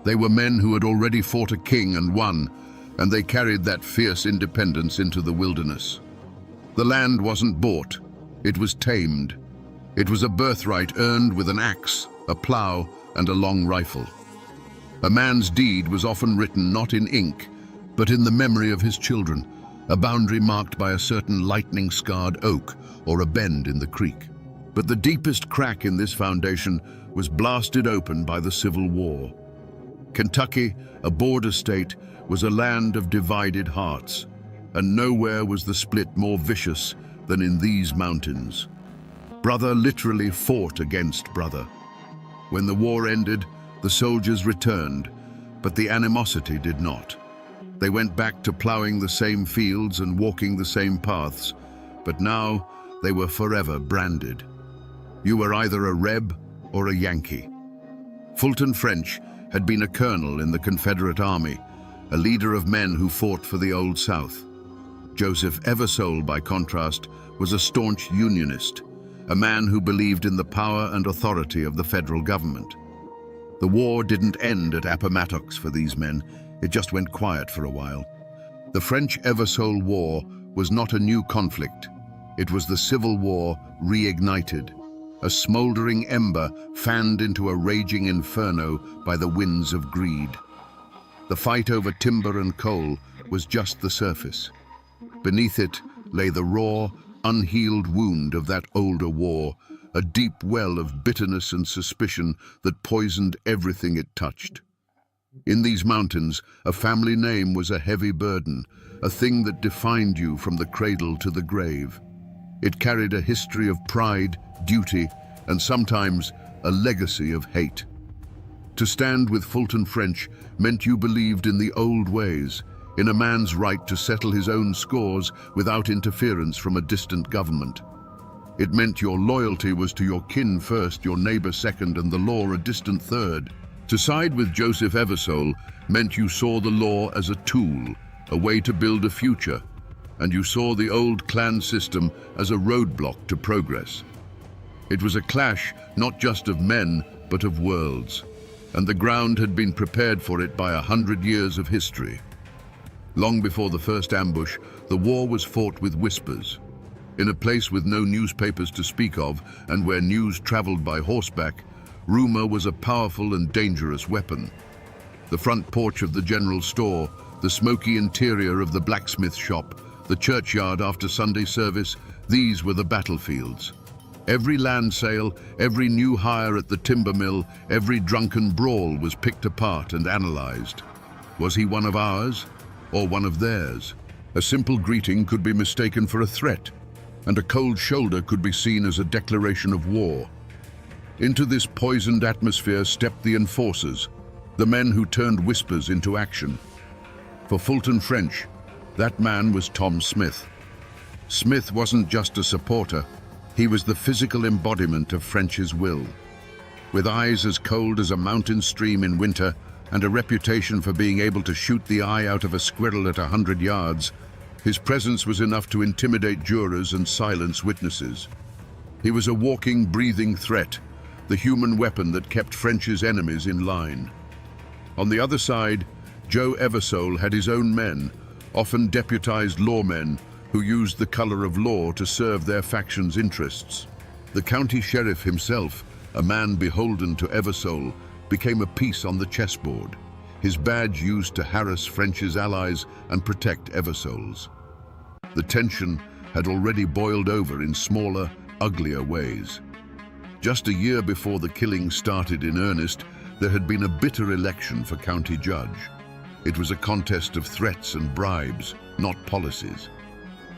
They were men who had already fought a king and won, and they carried that fierce independence into the wilderness. The land wasn't bought, it was tamed. It was a birthright earned with an axe, a plow, and a long rifle. A man's deed was often written not in ink, but in the memory of his children, a boundary marked by a certain lightning-scarred oak or a bend in the creek. But the deepest crack in this foundation was blasted open by the Civil War. Kentucky, a border state, was a land of divided hearts, and nowhere was the split more vicious than in these mountains. Brother literally fought against brother. When the war ended, the soldiers returned, but the animosity did not. They went back to plowing the same fields and walking the same paths, but now they were forever branded. You were either a Reb or a Yankee. Fulton French had been a colonel in the Confederate Army, a leader of men who fought for the Old South. Joseph Eversole, by contrast, was a staunch Unionist, a man who believed in the power and authority of the federal government. The war didn't end at Appomattox for these men, it just went quiet for a while. The French-Eversole War was not a new conflict, it was the Civil War reignited, a smoldering ember fanned into a raging inferno by the winds of greed. The fight over timber and coal was just the surface. Beneath it lay the raw, unhealed wound of that older war, a deep well of bitterness and suspicion that poisoned everything it touched. In these mountains, a family name was a heavy burden, a thing that defined you from the cradle to the grave. It carried a history of pride, duty, and sometimes a legacy of hate. To stand with Fulton French meant you believed in the old ways, in a man's right to settle his own scores without interference from a distant government. It meant your loyalty was to your kin first, your neighbor second, and the law a distant third. To side with Joseph Eversole meant you saw the law as a tool, a way to build a future. and you saw the old clan system as a roadblock to progress. It was a clash not just of men, but of worlds, and the ground had been prepared for it by 100 years of history. Long before the first ambush, the war was fought with whispers. In a place with no newspapers to speak of, and where news traveled by horseback, rumor was a powerful and dangerous weapon. The front porch of the general store, the smoky interior of the blacksmith shop, the churchyard after Sunday service, these were the battlefields. Every land sale, every new hire at the timber mill, every drunken brawl was picked apart and analyzed. Was he one of ours or one of theirs? A simple greeting could be mistaken for a threat, and a cold shoulder could be seen as a declaration of war. Into this poisoned atmosphere stepped the enforcers, the men who turned whispers into action. For Fulton French, that man was Tom Smith. Smith wasn't just a supporter, he was the physical embodiment of French's will. With eyes as cold as a mountain stream in winter and a reputation for being able to shoot the eye out of a squirrel at 100 yards, his presence was enough to intimidate jurors and silence witnesses. He was a walking, breathing threat, the human weapon that kept French's enemies in line. On the other side, Joe Eversole had his own men, often deputized lawmen, who used the color of law to serve their faction's interests. The county sheriff himself, a man beholden to Eversole, became a piece on the chessboard, his badge used to harass French's allies and protect Eversole's. The tension had already boiled over in smaller, uglier ways. Just a year before the killing started in earnest, there had been a bitter election for county judge. It was a contest of threats and bribes, not policies.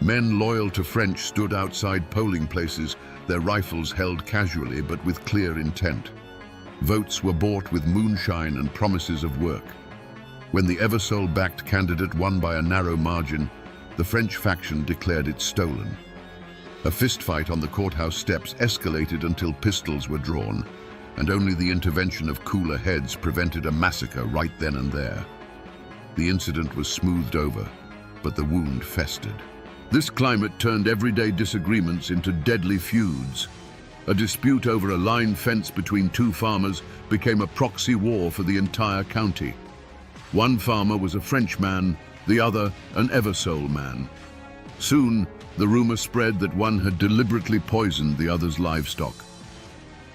Men loyal to French stood outside polling places, their rifles held casually but with clear intent. Votes were bought with moonshine and promises of work. When the Eversole-backed candidate won by a narrow margin, the French faction declared it stolen. A fistfight on the courthouse steps escalated until pistols were drawn, and only the intervention of cooler heads prevented a massacre right then and there. The incident was smoothed over, but the wound festered. This climate turned everyday disagreements into deadly feuds. A dispute over a line fence between two farmers became a proxy war for the entire county. One farmer was a French man, the other an Eversole man. Soon, the rumor spread that one had deliberately poisoned the other's livestock.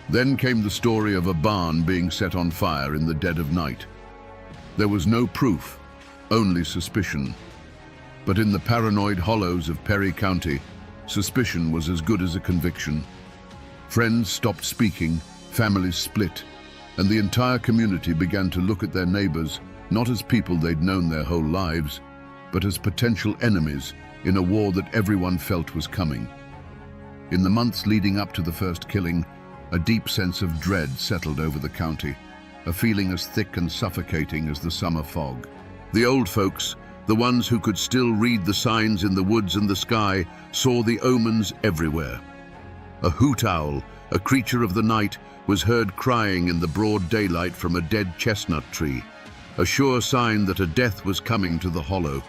Then came the story of a barn being set on fire in the dead of night. There was no proof, only suspicion. But in the paranoid hollows of Perry County, suspicion was as good as a conviction. Friends stopped speaking, families split, and the entire community began to look at their neighbors not as people they'd known their whole lives, but as potential enemies in a war that everyone felt was coming. In the months leading up to the first killing, a deep sense of dread settled over the county, a feeling as thick and suffocating as the summer fog. The old folks, the ones who could still read the signs in the woods and the sky, saw the omens everywhere. A hoot owl, a creature of the night, was heard crying in the broad daylight from a dead chestnut tree, a sure sign that a death was coming to the hollow.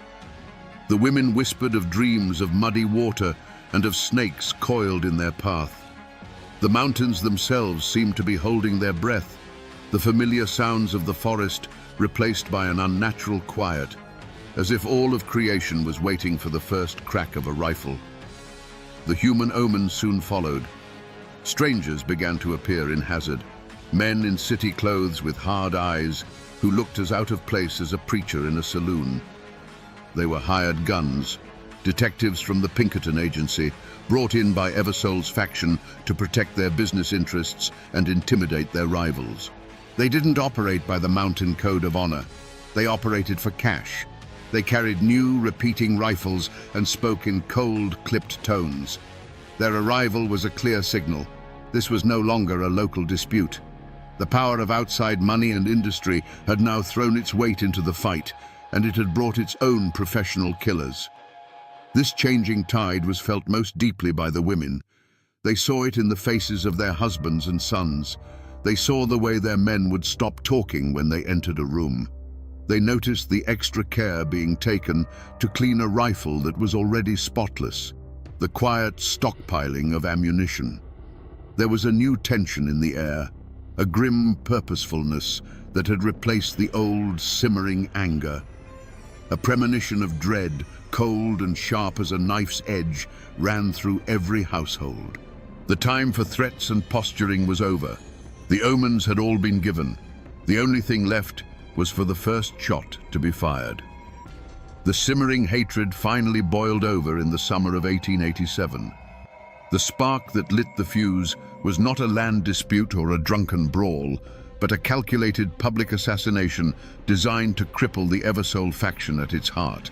The women whispered of dreams of muddy water and of snakes coiled in their path. The mountains themselves seemed to be holding their breath, the familiar sounds of the forest replaced by an unnatural quiet, as if all of creation was waiting for the first crack of a rifle. The human omens soon followed. Strangers began to appear in Hazard, men in city clothes with hard eyes who looked as out of place as a preacher in a saloon. They were hired guns, detectives from the Pinkerton Agency, brought in by Eversole's faction to protect their business interests and intimidate their rivals. They didn't operate by the mountain code of honor. They operated for cash. They carried new, repeating rifles and spoke in cold, clipped tones. Their arrival was a clear signal. This was no longer a local dispute. The power of outside money and industry had now thrown its weight into the fight, and it had brought its own professional killers. This changing tide was felt most deeply by the women. They saw it in the faces of their husbands and sons. They saw the way their men would stop talking when they entered a room. They noticed the extra care being taken to clean a rifle that was already spotless, the quiet stockpiling of ammunition. There was a new tension in the air, a grim purposefulness that had replaced the old simmering anger. A premonition of dread, cold and sharp as a knife's edge, ran through every household. The time for threats and posturing was over. The omens had all been given. The only thing left was for the first shot to be fired. The simmering hatred finally boiled over in the summer of 1887. The spark that lit the fuse was not a land dispute or a drunken brawl, but a calculated public assassination designed to cripple the Eversole faction at its heart.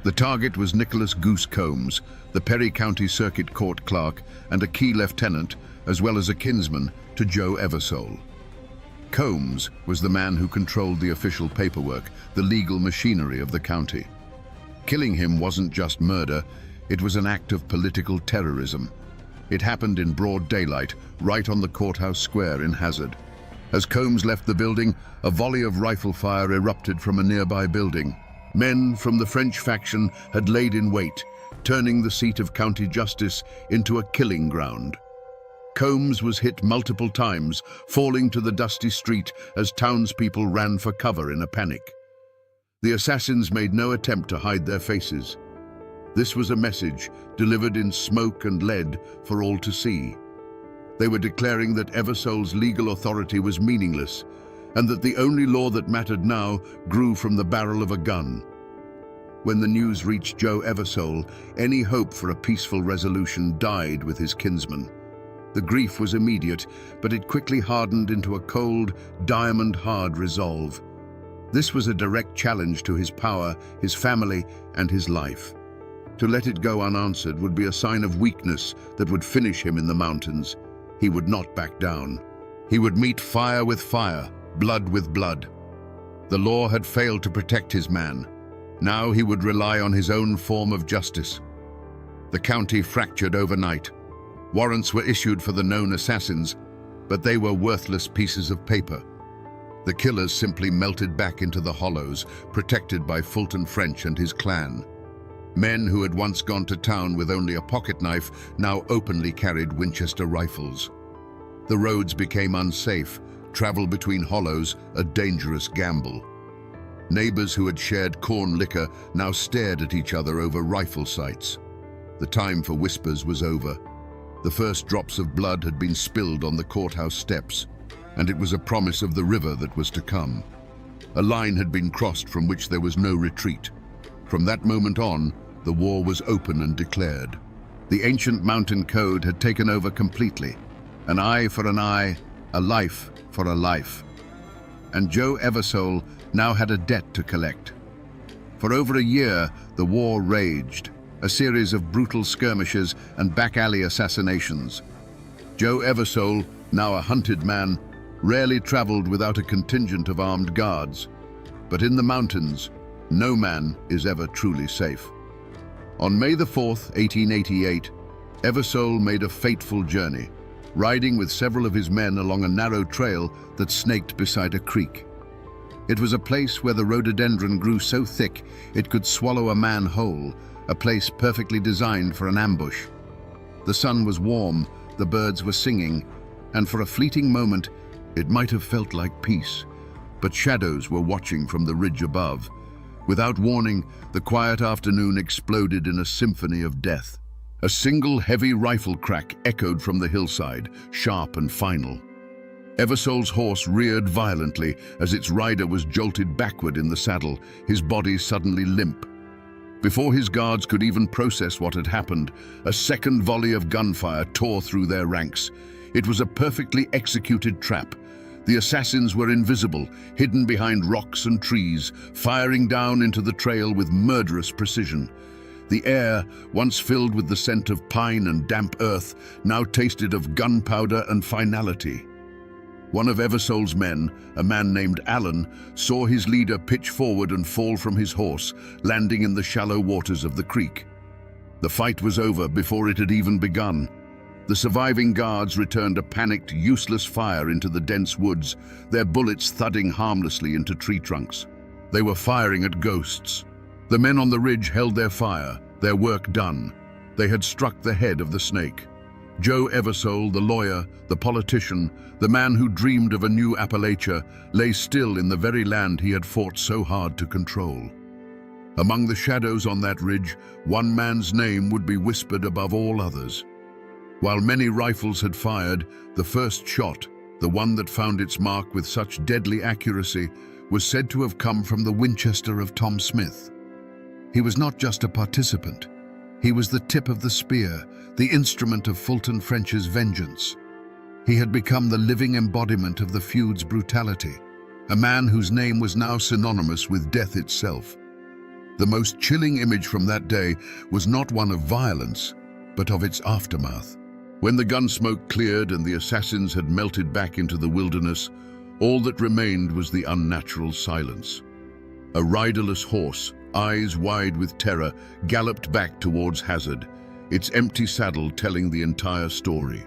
The target was Nicholas "Goose" Combs, the Perry County Circuit Court clerk and a key lieutenant, as well as a kinsman to Joe Eversole. Combs was the man who controlled the official paperwork, the legal machinery of the county. Killing him wasn't just murder, it was an act of political terrorism. It happened in broad daylight, right on the courthouse square in Hazard. As Combs left the building, a volley of rifle fire erupted from a nearby building. Men from the French faction had laid in wait, turning the seat of county justice into a killing ground. Combs was hit multiple times, falling to the dusty street as townspeople ran for cover in a panic. The assassins made no attempt to hide their faces. This was a message delivered in smoke and lead for all to see. They were declaring that Eversole's legal authority was meaningless, and that the only law that mattered now grew from the barrel of a gun. When the news reached Joe Eversole, any hope for a peaceful resolution died with his kinsman. The grief was immediate, but it quickly hardened into a cold, diamond-hard resolve. This was a direct challenge to his power, his family, and his life. To let it go unanswered would be a sign of weakness that would finish him in the mountains. He would not back down. He would meet fire with fire, blood with blood. The law had failed to protect his man. Now he would rely on his own form of justice. The county fractured overnight. Warrants were issued for the known assassins, but they were worthless pieces of paper. The killers simply melted back into the hollows, protected by Fulton French and his clan. Men who had once gone to town with only a pocket knife now openly carried Winchester rifles. The roads became unsafe, travel between hollows a dangerous gamble. Neighbors who had shared corn liquor now stared at each other over rifle sights. The time for whispers was over. The first drops of blood had been spilled on the courthouse steps, and it was a promise of the river that was to come. A line had been crossed from which there was no retreat. From that moment on, the war was open and declared. The ancient mountain code had taken over completely. An eye for an eye, a life for a life. And Joe Eversole now had a debt to collect. For over a year, the war raged, a series of brutal skirmishes and back-alley assassinations. Joe Eversole, now a hunted man, rarely traveled without a contingent of armed guards. But in the mountains, no man is ever truly safe. On May the 4th, 1888, Eversole made a fateful journey, riding with several of his men along a narrow trail that snaked beside a creek. It was a place where the rhododendron grew so thick it could swallow a man whole, a place perfectly designed for an ambush. The sun was warm, the birds were singing, and for a fleeting moment, it might have felt like peace. But shadows were watching from the ridge above. Without warning, the quiet afternoon exploded in a symphony of death. A single heavy rifle crack echoed from the hillside, sharp and final. Eversole's horse reared violently as its rider was jolted backward in the saddle, his body suddenly limp. Before his guards could even process what had happened, a second volley of gunfire tore through their ranks. It was a perfectly executed trap. The assassins were invisible, hidden behind rocks and trees, firing down into the trail with murderous precision. The air, once filled with the scent of pine and damp earth, now tasted of gunpowder and finality. One of Eversole's men, a man named Allen, saw his leader pitch forward and fall from his horse, landing in the shallow waters of the creek. The fight was over before it had even begun. The surviving guards returned a panicked, useless fire into the dense woods, their bullets thudding harmlessly into tree trunks. They were firing at ghosts. The men on the ridge held their fire, their work done. They had struck the head of the snake. Joe Eversole, the lawyer, the politician, the man who dreamed of a new Appalachia, lay still in the very land he had fought so hard to control. Among the shadows on that ridge, one man's name would be whispered above all others. While many rifles had fired, the first shot, the one that found its mark with such deadly accuracy, was said to have come from the Winchester of Tom Smith. He was not just a participant. He was the tip of the spear, the instrument of Fulton French's vengeance. He had become the living embodiment of the feud's brutality, a man whose name was now synonymous with death itself. The most chilling image from that day was not one of violence, but of its aftermath. When the gun smoke cleared and the assassins had melted back into the wilderness, all that remained was the unnatural silence. A riderless horse, eyes wide with terror, galloped back towards Hazard, its empty saddle telling the entire story.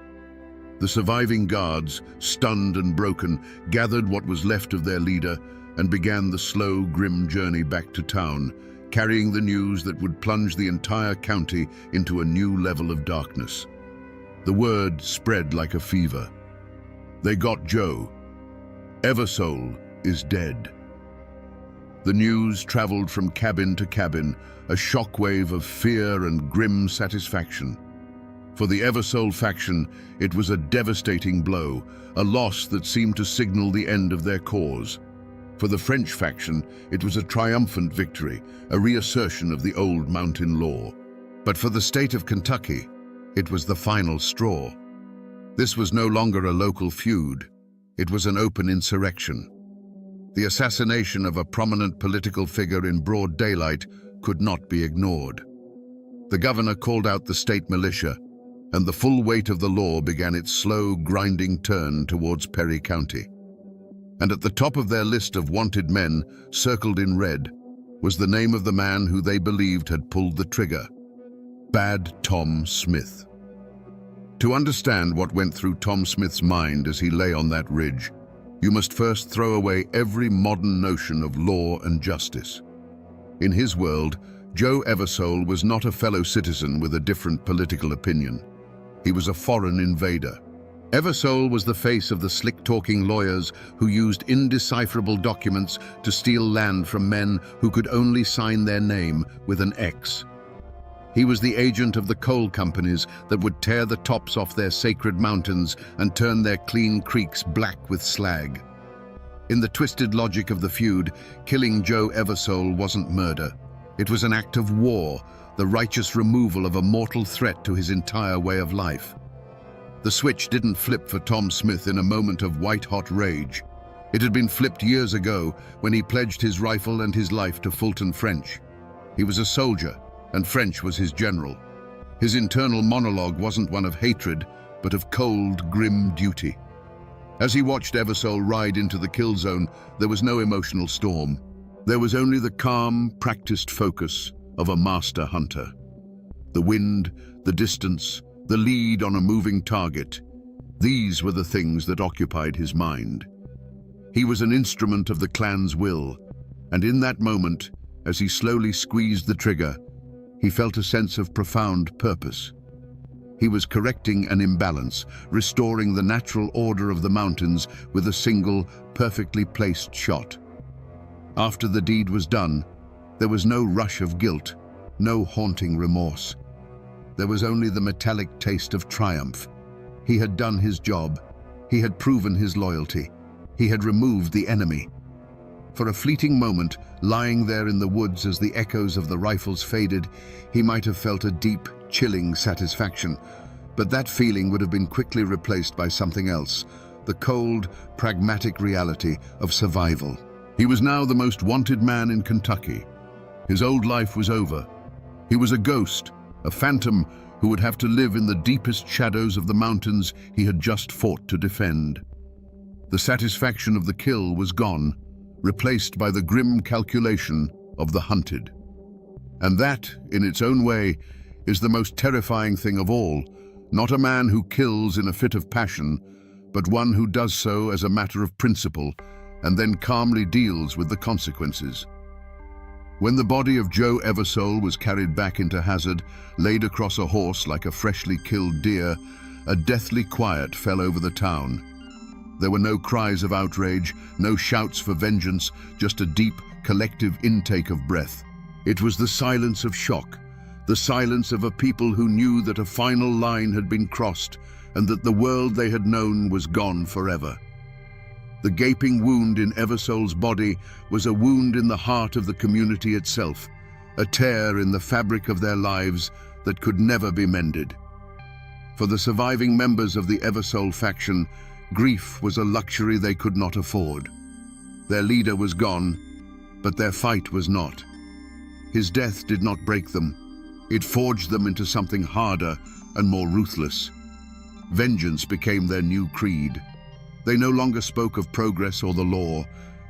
The surviving guards, stunned and broken, gathered what was left of their leader and began the slow, grim journey back to town, carrying the news that would plunge the entire county into a new level of darkness. The word spread like a fever. They got Joe. Eversole is dead. The news traveled from cabin to cabin, a shockwave of fear and grim satisfaction. For the Eversole faction, it was a devastating blow, a loss that seemed to signal the end of their cause. For the French faction, it was a triumphant victory, a reassertion of the old mountain law. But for the state of Kentucky, it was the final straw. This was no longer a local feud. It was an open insurrection. The assassination of a prominent political figure in broad daylight could not be ignored. The governor called out the state militia, and the full weight of the law began its slow, grinding turn towards Perry County. And at the top of their list of wanted men, circled in red, was the name of the man who they believed had pulled the trigger: Bad Tom Smith. To understand what went through Tom Smith's mind as he lay on that ridge, you must first throw away every modern notion of law and justice. In his world, Joe Eversole was not a fellow citizen with a different political opinion. He was a foreign invader. Eversole was the face of the slick-talking lawyers who used indecipherable documents to steal land from men who could only sign their name with an X. He was the agent of the coal companies that would tear the tops off their sacred mountains and turn their clean creeks black with slag. In the twisted logic of the feud, killing Joe Eversole wasn't murder. It was an act of war, the righteous removal of a mortal threat to his entire way of life. The switch didn't flip for Tom Smith in a moment of white-hot rage. It had been flipped years ago when he pledged his rifle and his life to Fulton French. He was a soldier, and French was his general. His internal monologue wasn't one of hatred, but of cold, grim duty. As he watched Eversole ride into the kill zone, there was no emotional storm. There was only the calm, practiced focus of a master hunter. The wind, the distance, the lead on a moving target, these were the things that occupied his mind. He was an instrument of the clan's will, and in that moment, as he slowly squeezed the trigger, he felt a sense of profound purpose. He was correcting an imbalance, restoring the natural order of the mountains with a single, perfectly placed shot. After the deed was done, there was no rush of guilt, no haunting remorse. There was only the metallic taste of triumph. He had done his job. He had proven his loyalty. He had removed the enemy. For a fleeting moment, lying there in the woods as the echoes of the rifles faded, he might have felt a deep, chilling satisfaction. But that feeling would have been quickly replaced by something else, the cold, pragmatic reality of survival. He was now the most wanted man in Kentucky. His old life was over. He was a ghost, a phantom who would have to live in the deepest shadows of the mountains he had just fought to defend. The satisfaction of the kill was gone, replaced by the grim calculation of the hunted. And that, in its own way, is the most terrifying thing of all, not a man who kills in a fit of passion, but one who does so as a matter of principle, and then calmly deals with the consequences. When the body of Joe Eversole was carried back into Hazard, laid across a horse like a freshly killed deer, a deathly quiet fell over the town. There were no cries of outrage, no shouts for vengeance, just a deep, collective intake of breath. It was the silence of shock, the silence of a people who knew that a final line had been crossed and that the world they had known was gone forever. The gaping wound in Eversole's body was a wound in the heart of the community itself, a tear in the fabric of their lives that could never be mended. For the surviving members of the Eversole faction, grief was a luxury they could not afford. Their leader was gone, but their fight was not. His death did not break them. It forged them into something harder and more ruthless. Vengeance became their new creed. They no longer spoke of progress or the law.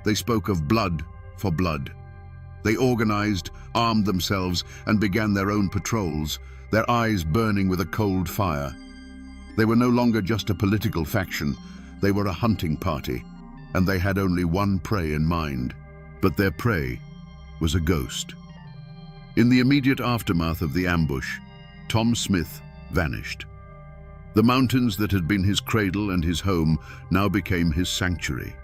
They spoke of blood for blood. They organized, armed themselves, and began their own patrols, their eyes burning with a cold fire. They were no longer just a political faction. They were a hunting party, and they had only one prey in mind. But their prey was a ghost. In the immediate aftermath of the ambush, Tom Smith vanished. The mountains that had been his cradle and his home now became his sanctuary.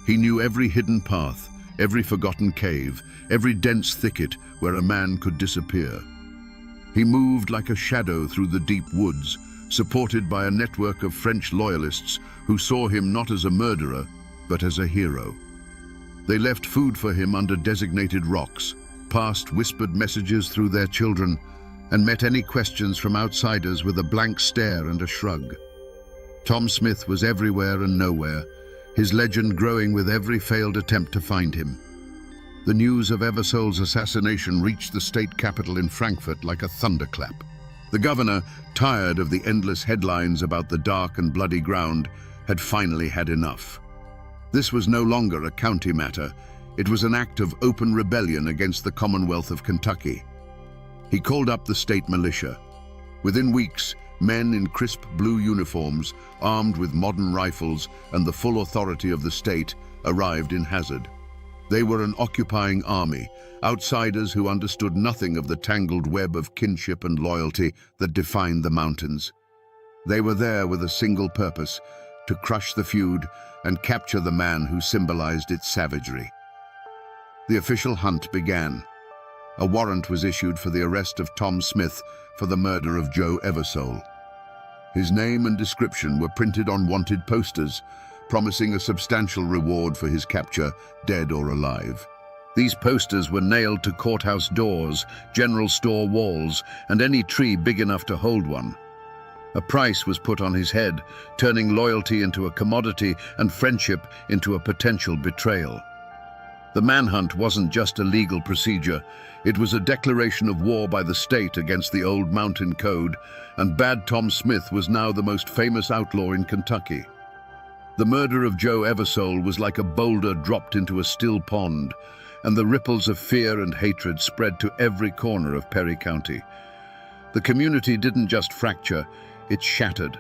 He knew every hidden path, every forgotten cave, every dense thicket where a man could disappear. He moved like a shadow through the deep woods, supported by a network of French loyalists who saw him not as a murderer, but as a hero. They left food for him under designated rocks, passed whispered messages through their children, and met any questions from outsiders with a blank stare and a shrug. Tom Smith was everywhere and nowhere, his legend growing with every failed attempt to find him. The news of Eversole's assassination reached the state capital in Frankfurt like a thunderclap. The governor, tired of the endless headlines about the dark and bloody ground, had finally had enough. This was no longer a county matter. It was an act of open rebellion against the Commonwealth of Kentucky. He called up the state militia. Within weeks, men in crisp blue uniforms, armed with modern rifles and the full authority of the state, arrived in Hazard. They were an occupying army, outsiders who understood nothing of the tangled web of kinship and loyalty that defined the mountains. They were there with a single purpose: to crush the feud and capture the man who symbolized its savagery. The official hunt began. A warrant was issued for the arrest of Tom Smith for the murder of Joe Eversole. His name and description were printed on wanted posters, promising a substantial reward for his capture, dead or alive. These posters were nailed to courthouse doors, general store walls, and any tree big enough to hold one. A price was put on his head, turning loyalty into a commodity and friendship into a potential betrayal. The manhunt wasn't just a legal procedure. It was a declaration of war by the state against the old mountain code, and Bad Tom Smith was now the most famous outlaw in Kentucky. The murder of Joe Eversole was like a boulder dropped into a still pond, and the ripples of fear and hatred spread to every corner of Perry County. The community didn't just fracture, it shattered.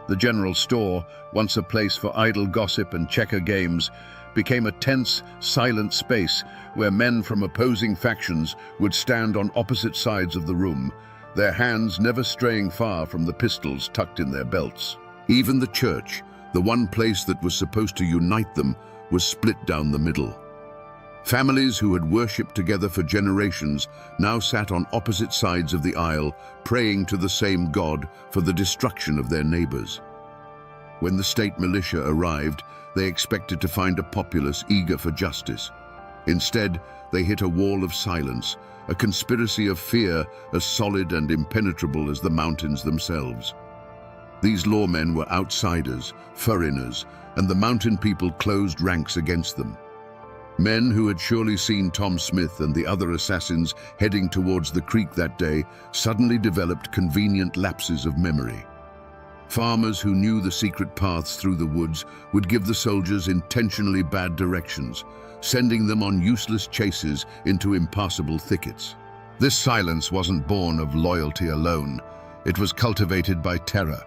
The general store, once a place for idle gossip and checker games, became a tense, silent space where men from opposing factions would stand on opposite sides of the room, their hands never straying far from the pistols tucked in their belts. Even the church, the one place that was supposed to unite them, was split down the middle. Families who had worshipped together for generations now sat on opposite sides of the aisle, praying to the same God for the destruction of their neighbors. When the state militia arrived, they expected to find a populace eager for justice. Instead, they hit a wall of silence, a conspiracy of fear as solid and impenetrable as the mountains themselves. These lawmen were outsiders, foreigners, and the mountain people closed ranks against them. Men who had surely seen Tom Smith and the other assassins heading towards the creek that day suddenly developed convenient lapses of memory. Farmers who knew the secret paths through the woods would give the soldiers intentionally bad directions, sending them on useless chases into impassable thickets. This silence wasn't born of loyalty alone. It was cultivated by terror.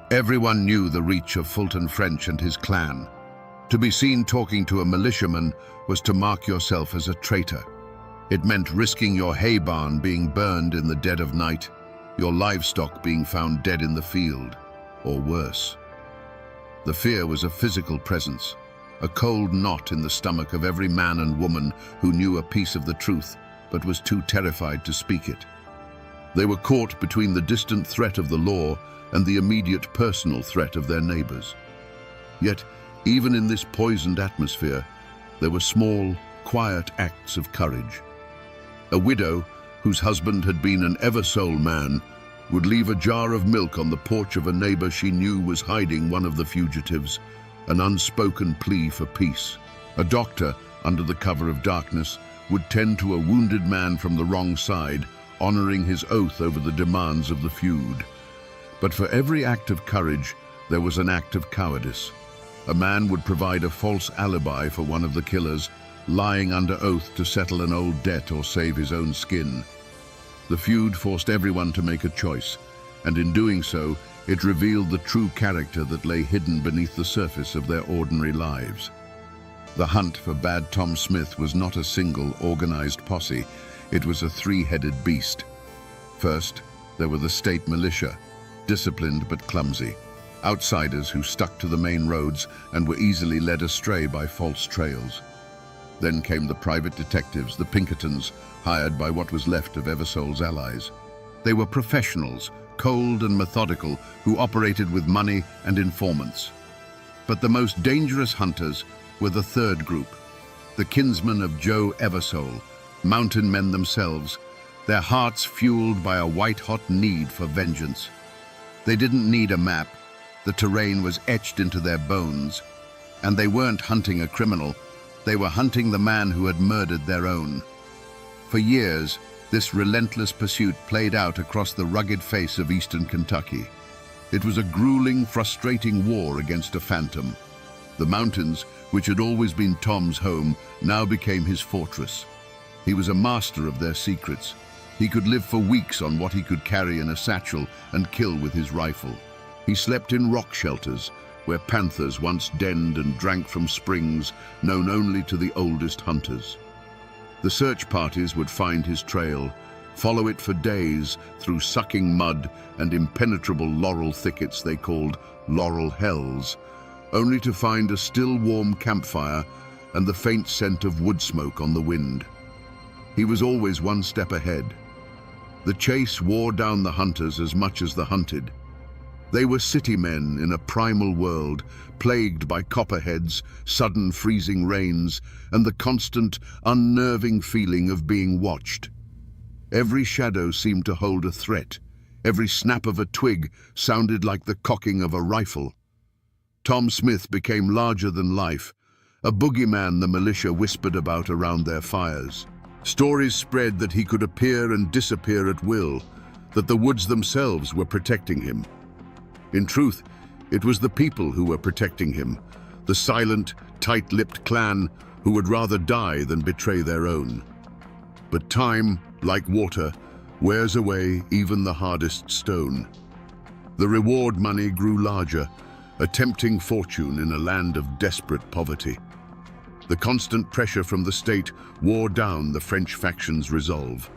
Everyone knew the reach of Fulton French and his clan. To be seen talking to a militiaman was to mark yourself as a traitor. It meant risking your hay barn being burned in the dead of night, your livestock being found dead in the field, or worse. The fear was a physical presence, a cold knot in the stomach of every man and woman who knew a piece of the truth but was too terrified to speak it. They were caught between the distant threat of the law and the immediate personal threat of their neighbors. Yet, even in this poisoned atmosphere, there were small, quiet acts of courage. A widow, whose husband had been an Eversole man, would leave a jar of milk on the porch of a neighbor she knew was hiding one of the fugitives, an unspoken plea for peace. A doctor, under the cover of darkness, would tend to a wounded man from the wrong side, honoring his oath over the demands of the feud. But for every act of courage, there was an act of cowardice. A man would provide a false alibi for one of the killers, lying under oath to settle an old debt or save his own skin. The feud forced everyone to make a choice, and in doing so, it revealed the true character that lay hidden beneath the surface of their ordinary lives. The hunt for Bad Tom Smith was not a single, organized posse. It was a three-headed beast. First, there were the state militia, disciplined but clumsy. Outsiders who stuck to the main roads and were easily led astray by false trails. Then came the private detectives, the Pinkertons, hired by what was left of Eversole's allies. They were professionals, cold and methodical, who operated with money and informants. But the most dangerous hunters were the third group, the kinsmen of Joe Eversole, mountain men themselves, their hearts fueled by a white-hot need for vengeance. They didn't need a map. The terrain was etched into their bones. And they weren't hunting a criminal. They were hunting the man who had murdered their own. For years, this relentless pursuit played out across the rugged face of eastern Kentucky. It was a grueling, frustrating war against a phantom. The mountains, which had always been Tom's home, now became his fortress. He was a master of their secrets. He could live for weeks on what he could carry in a satchel and kill with his rifle. He slept in rock shelters, where panthers once denned and drank from springs known only to the oldest hunters. The search parties would find his trail, follow it for days through sucking mud and impenetrable laurel thickets they called laurel hells, only to find a still warm campfire and the faint scent of wood smoke on the wind. He was always one step ahead. The chase wore down the hunters as much as the hunted. They were city men in a primal world, plagued by copperheads, sudden freezing rains, and the constant, unnerving feeling of being watched. Every shadow seemed to hold a threat. Every snap of a twig sounded like the cocking of a rifle. Tom Smith became larger than life, a boogeyman the militia whispered about around their fires. Stories spread that he could appear and disappear at will, that the woods themselves were protecting him. In truth, it was the people who were protecting him, the silent, tight-lipped clan who would rather die than betray their own. But time, like water, wears away even the hardest stone. The reward money grew larger, a tempting fortune in a land of desperate poverty. The constant pressure from the state wore down the French faction's resolve.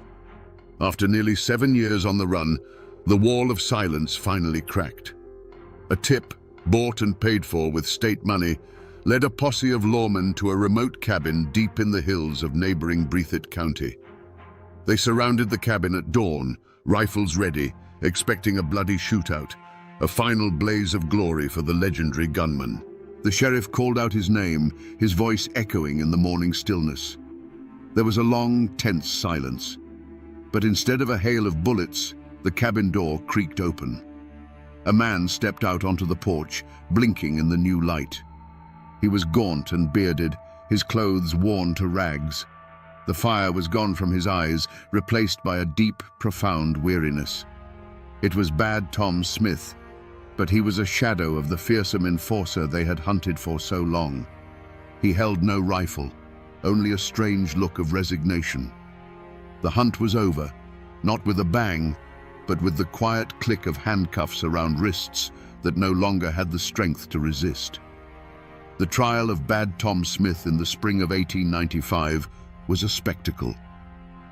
After nearly 7 years on the run, the wall of silence finally cracked. A tip, bought and paid for with state money, led a posse of lawmen to a remote cabin deep in the hills of neighboring Breathitt County. They surrounded the cabin at dawn, rifles ready, expecting a bloody shootout, a final blaze of glory for the legendary gunman. The sheriff called out his name, his voice echoing in the morning stillness. There was a long, tense silence. But instead of a hail of bullets, the cabin door creaked open. A man stepped out onto the porch, blinking in the new light. He was gaunt and bearded, his clothes worn to rags. The fire was gone from his eyes, replaced by a deep, profound weariness. It was Bad Tom Smith, but he was a shadow of the fearsome enforcer they had hunted for so long. He held no rifle, only a strange look of resignation. The hunt was over, not with a bang, but with the quiet click of handcuffs around wrists that no longer had the strength to resist. The trial of Bad Tom Smith in the spring of 1895 was a spectacle.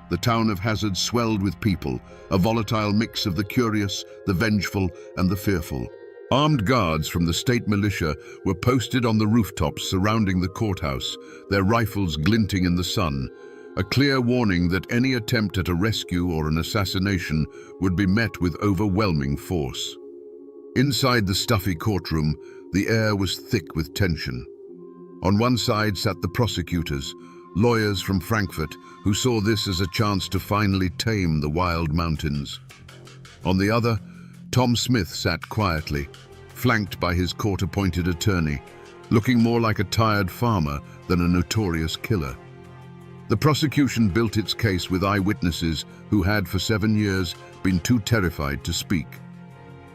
The town of Hazard swelled with people, a volatile mix of the curious, the vengeful, and the fearful. Armed guards from the state militia were posted on the rooftops surrounding the courthouse, their rifles glinting in the sun, a clear warning that any attempt at a rescue or an assassination would be met with overwhelming force. Inside the stuffy courtroom, the air was thick with tension. On one side sat the prosecutors, lawyers from Frankfurt, who saw this as a chance to finally tame the wild mountains. On the other, Tom Smith sat quietly, flanked by his court-appointed attorney, looking more like a tired farmer than a notorious killer. The prosecution built its case with eyewitnesses who had for 7 years been too terrified to speak.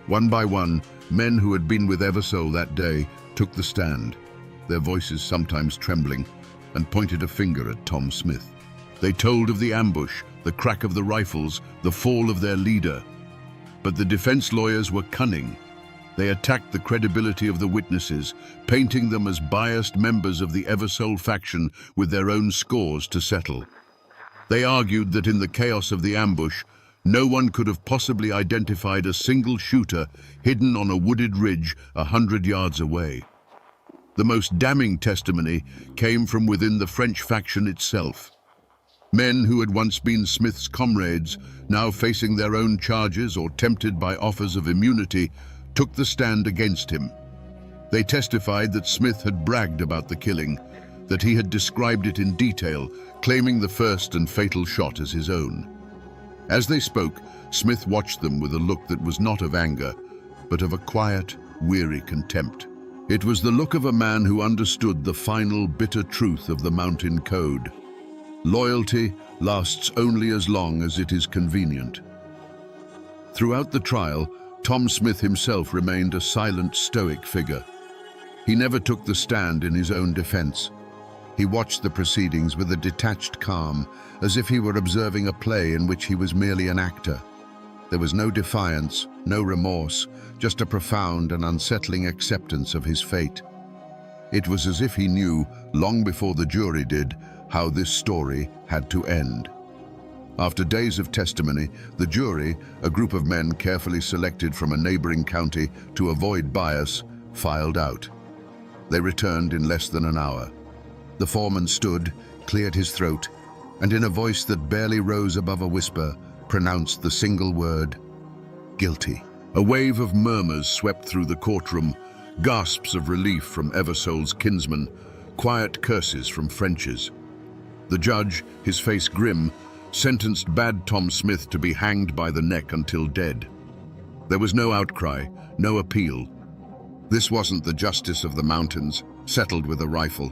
One by one, men who had been with Eversole that day took the stand, their voices sometimes trembling, and pointed a finger at Tom Smith. They told of the ambush, the crack of the rifles, the fall of their leader. But the defense lawyers were cunning. They attacked the credibility of the witnesses, painting them as biased members of the Eversole faction with their own scores to settle. They argued that in the chaos of the ambush, no one could have possibly identified a single shooter hidden on a wooded ridge 100 yards away. The most damning testimony came from within the French faction itself. Men who had once been Smith's comrades, now facing their own charges or tempted by offers of immunity, took the stand against him. They testified that Smith had bragged about the killing, that he had described it in detail, claiming the first and fatal shot as his own. As they spoke, Smith watched them with a look that was not of anger, but of a quiet, weary contempt. It was the look of a man who understood the final, bitter truth of the mountain code. Loyalty lasts only as long as it is convenient. Throughout the trial, Tom Smith himself remained a silent, stoic figure. He never took the stand in his own defense. He watched the proceedings with a detached calm, as if he were observing a play in which he was merely an actor. There was no defiance, no remorse, just a profound and unsettling acceptance of his fate. It was as if he knew, long before the jury did, how this story had to end. After days of testimony, the jury, a group of men carefully selected from a neighboring county to avoid bias, filed out. They returned in less than an hour. The foreman stood, cleared his throat, and in a voice that barely rose above a whisper, pronounced the single word, "Guilty." A wave of murmurs swept through the courtroom, gasps of relief from Eversole's kinsmen, quiet curses from French's. The judge, his face grim, sentenced bad Tom Smith to be hanged by the neck until dead. There was no outcry, no appeal. This wasn't the justice of the mountains, settled with a rifle.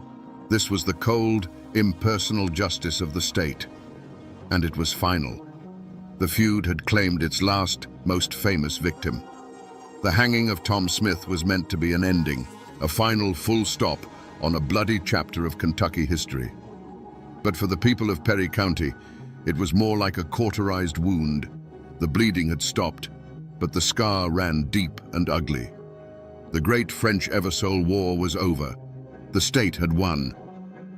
This was the cold, impersonal justice of the state. And it was final. The feud had claimed its last, most famous victim. The hanging of Tom Smith was meant to be an ending, a final full stop on a bloody chapter of Kentucky history. But for the people of Perry County, it was more like a cauterized wound. The bleeding had stopped, but the scar ran deep and ugly. The great French Eversole War was over. The state had won.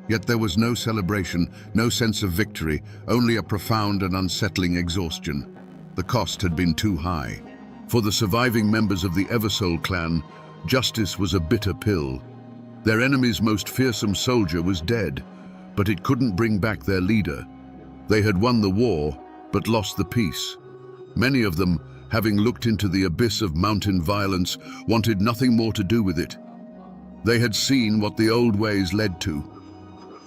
Yet there was no celebration, no sense of victory, only a profound and unsettling exhaustion. The cost had been too high. For the surviving members of the Eversole clan, justice was a bitter pill. Their enemy's most fearsome soldier was dead, but it couldn't bring back their leader. They had won the war, but lost the peace. Many of them, having looked into the abyss of mountain violence, wanted nothing more to do with it. They had seen what the old ways led to.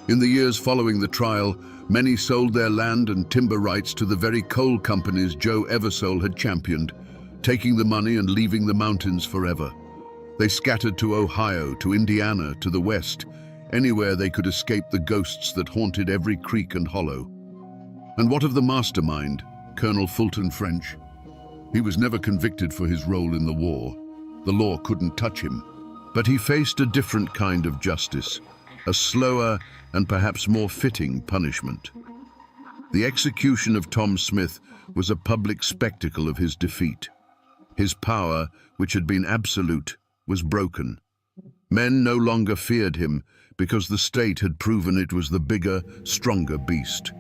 In the years following the trial, many sold their land and timber rights to the very coal companies Joe Eversole had championed, taking the money and leaving the mountains forever. They scattered to Ohio, to Indiana, to the west, anywhere they could escape the ghosts that haunted every creek and hollow. And what of the mastermind, Colonel Fulton French? He was never convicted for his role in the war. The law couldn't touch him. But he faced a different kind of justice, a slower and perhaps more fitting punishment. The execution of Tom Smith was a public spectacle of his defeat. His power, which had been absolute, was broken. Men no longer feared him because the state had proven it was the bigger, stronger beast.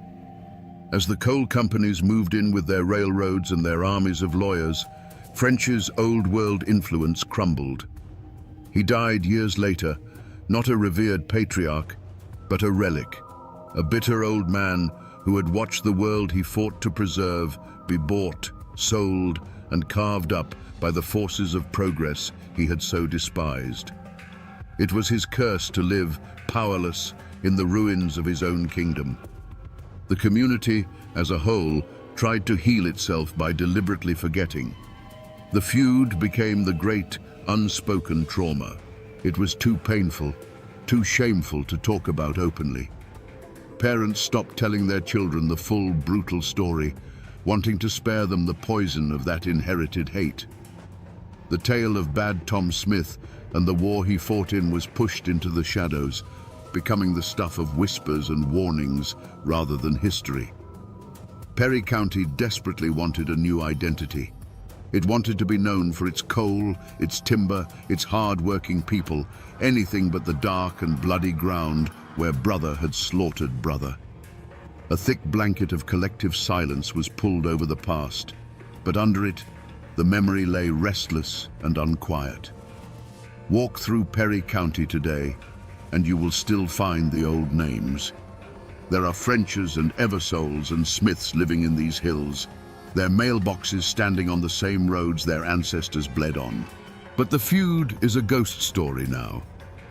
As the coal companies moved in with their railroads and their armies of lawyers, French's old-world influence crumbled. He died years later, not a revered patriarch, but a relic, a bitter old man who had watched the world he fought to preserve be bought, sold, and carved up by the forces of progress he had so despised. It was his curse to live powerless in the ruins of his own kingdom. The community, as a whole, tried to heal itself by deliberately forgetting. The feud became the great, unspoken trauma. It was too painful, too shameful to talk about openly. Parents stopped telling their children the full, brutal story, wanting to spare them the poison of that inherited hate. The tale of Bad Tom Smith and the war he fought in was pushed into the shadows, becoming the stuff of whispers and warnings rather than history. Perry County desperately wanted a new identity. It wanted to be known for its coal, its timber, its hard-working people, anything but the dark and bloody ground where brother had slaughtered brother. A thick blanket of collective silence was pulled over the past, but under it, the memory lay restless and unquiet. Walk through Perry County today, and you will still find the old names. There are Frenches and Eversoles and Smiths living in these hills, their mailboxes standing on the same roads their ancestors bled on. But the feud is a ghost story now,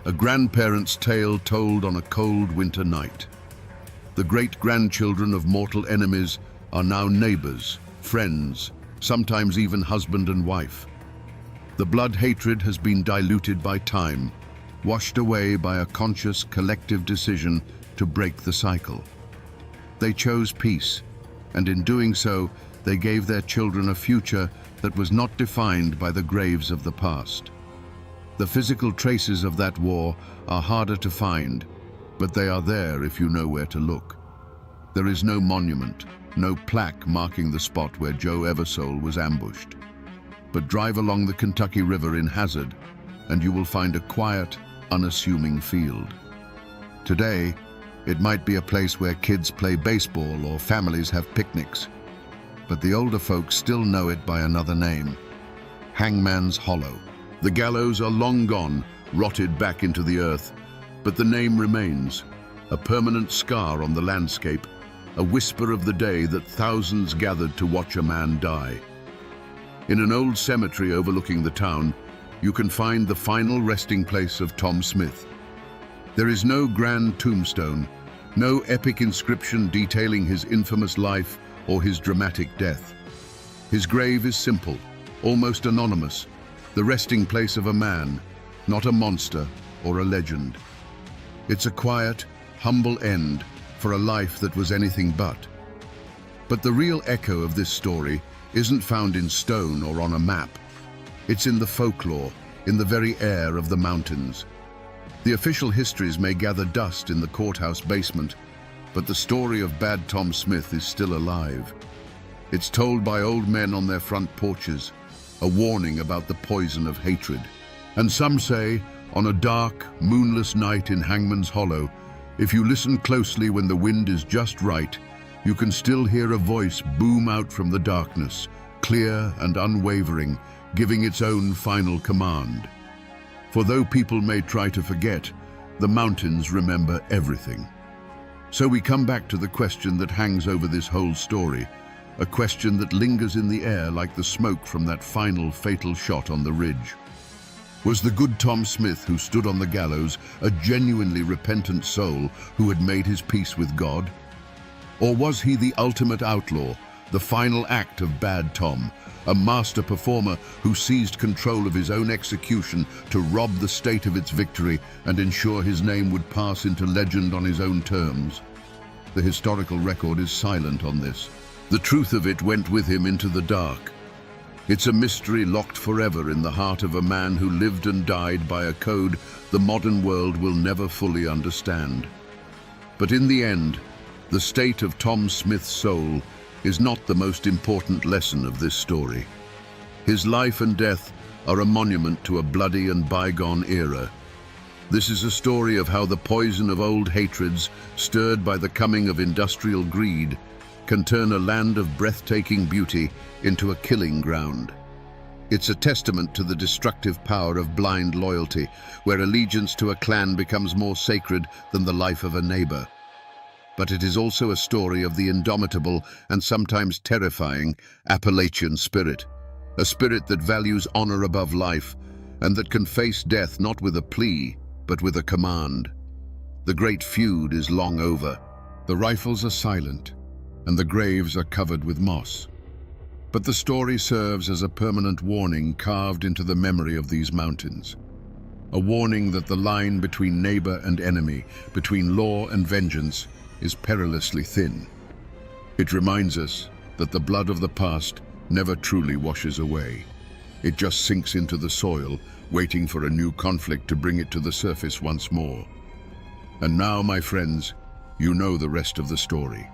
a grandparent's tale told on a cold winter night. The great-grandchildren of mortal enemies are now neighbors, friends, sometimes even husband and wife. The blood hatred has been diluted by time, washed away by a conscious collective decision to break the cycle. They chose peace, and in doing so, they gave their children a future that was not defined by the graves of the past. The physical traces of that war are harder to find, but they are there if you know where to look. There is no monument, no plaque marking the spot where Joe Eversole was ambushed. But drive along the Kentucky River in Hazard, and you will find a quiet, unassuming field. Today, it might be a place where kids play baseball or families have picnics, but the older folks still know it by another name: Hangman's Hollow. The gallows are long gone, rotted back into the earth, but the name remains, a permanent scar on the landscape, a whisper of the day that thousands gathered to watch a man die. In an old cemetery overlooking the town, you can find the final resting place of Tom Smith. There is no grand tombstone, no epic inscription detailing his infamous life or his dramatic death. His grave is simple, almost anonymous, the resting place of a man, not a monster or a legend. It's a quiet, humble end for a life that was anything but. But the real echo of this story isn't found in stone or on a map. It's in the folklore, in the very air of the mountains. The official histories may gather dust in the courthouse basement, but the story of Bad Tom Smith is still alive. It's told by old men on their front porches, a warning about the poison of hatred. And some say, on a dark, moonless night in Hangman's Hollow, if you listen closely when the wind is just right, you can still hear a voice boom out from the darkness, clear and unwavering, giving its own final command. For though people may try to forget, the mountains remember everything. So we come back to the question that hangs over this whole story, a question that lingers in the air like the smoke from that final fatal shot on the ridge. Was the good Tom Smith who stood on the gallows a genuinely repentant soul who had made his peace with God? Or was he the ultimate outlaw, the final act of Bad Tom, a master performer who seized control of his own execution to rob the state of its victory and ensure his name would pass into legend on his own terms? The historical record is silent on this. The truth of it went with him into the dark. It's a mystery locked forever in the heart of a man who lived and died by a code the modern world will never fully understand. But in the end, the state of Tom Smith's soul is not the most important lesson of this story. His life and death are a monument to a bloody and bygone era. This is a story of how the poison of old hatreds, stirred by the coming of industrial greed, can turn a land of breathtaking beauty into a killing ground. It's a testament to the destructive power of blind loyalty, where allegiance to a clan becomes more sacred than the life of a neighbor. But it is also a story of the indomitable and sometimes terrifying Appalachian spirit, a spirit that values honor above life and that can face death not with a plea, but with a command. The great feud is long over. The rifles are silent, and the graves are covered with moss. But the story serves as a permanent warning carved into the memory of these mountains. A warning that the line between neighbor and enemy, between law and vengeance, is perilously thin. It reminds us that the blood of the past never truly washes away. It just sinks into the soil, waiting for a new conflict to bring it to the surface once more. And now, my friends, you know the rest of the story.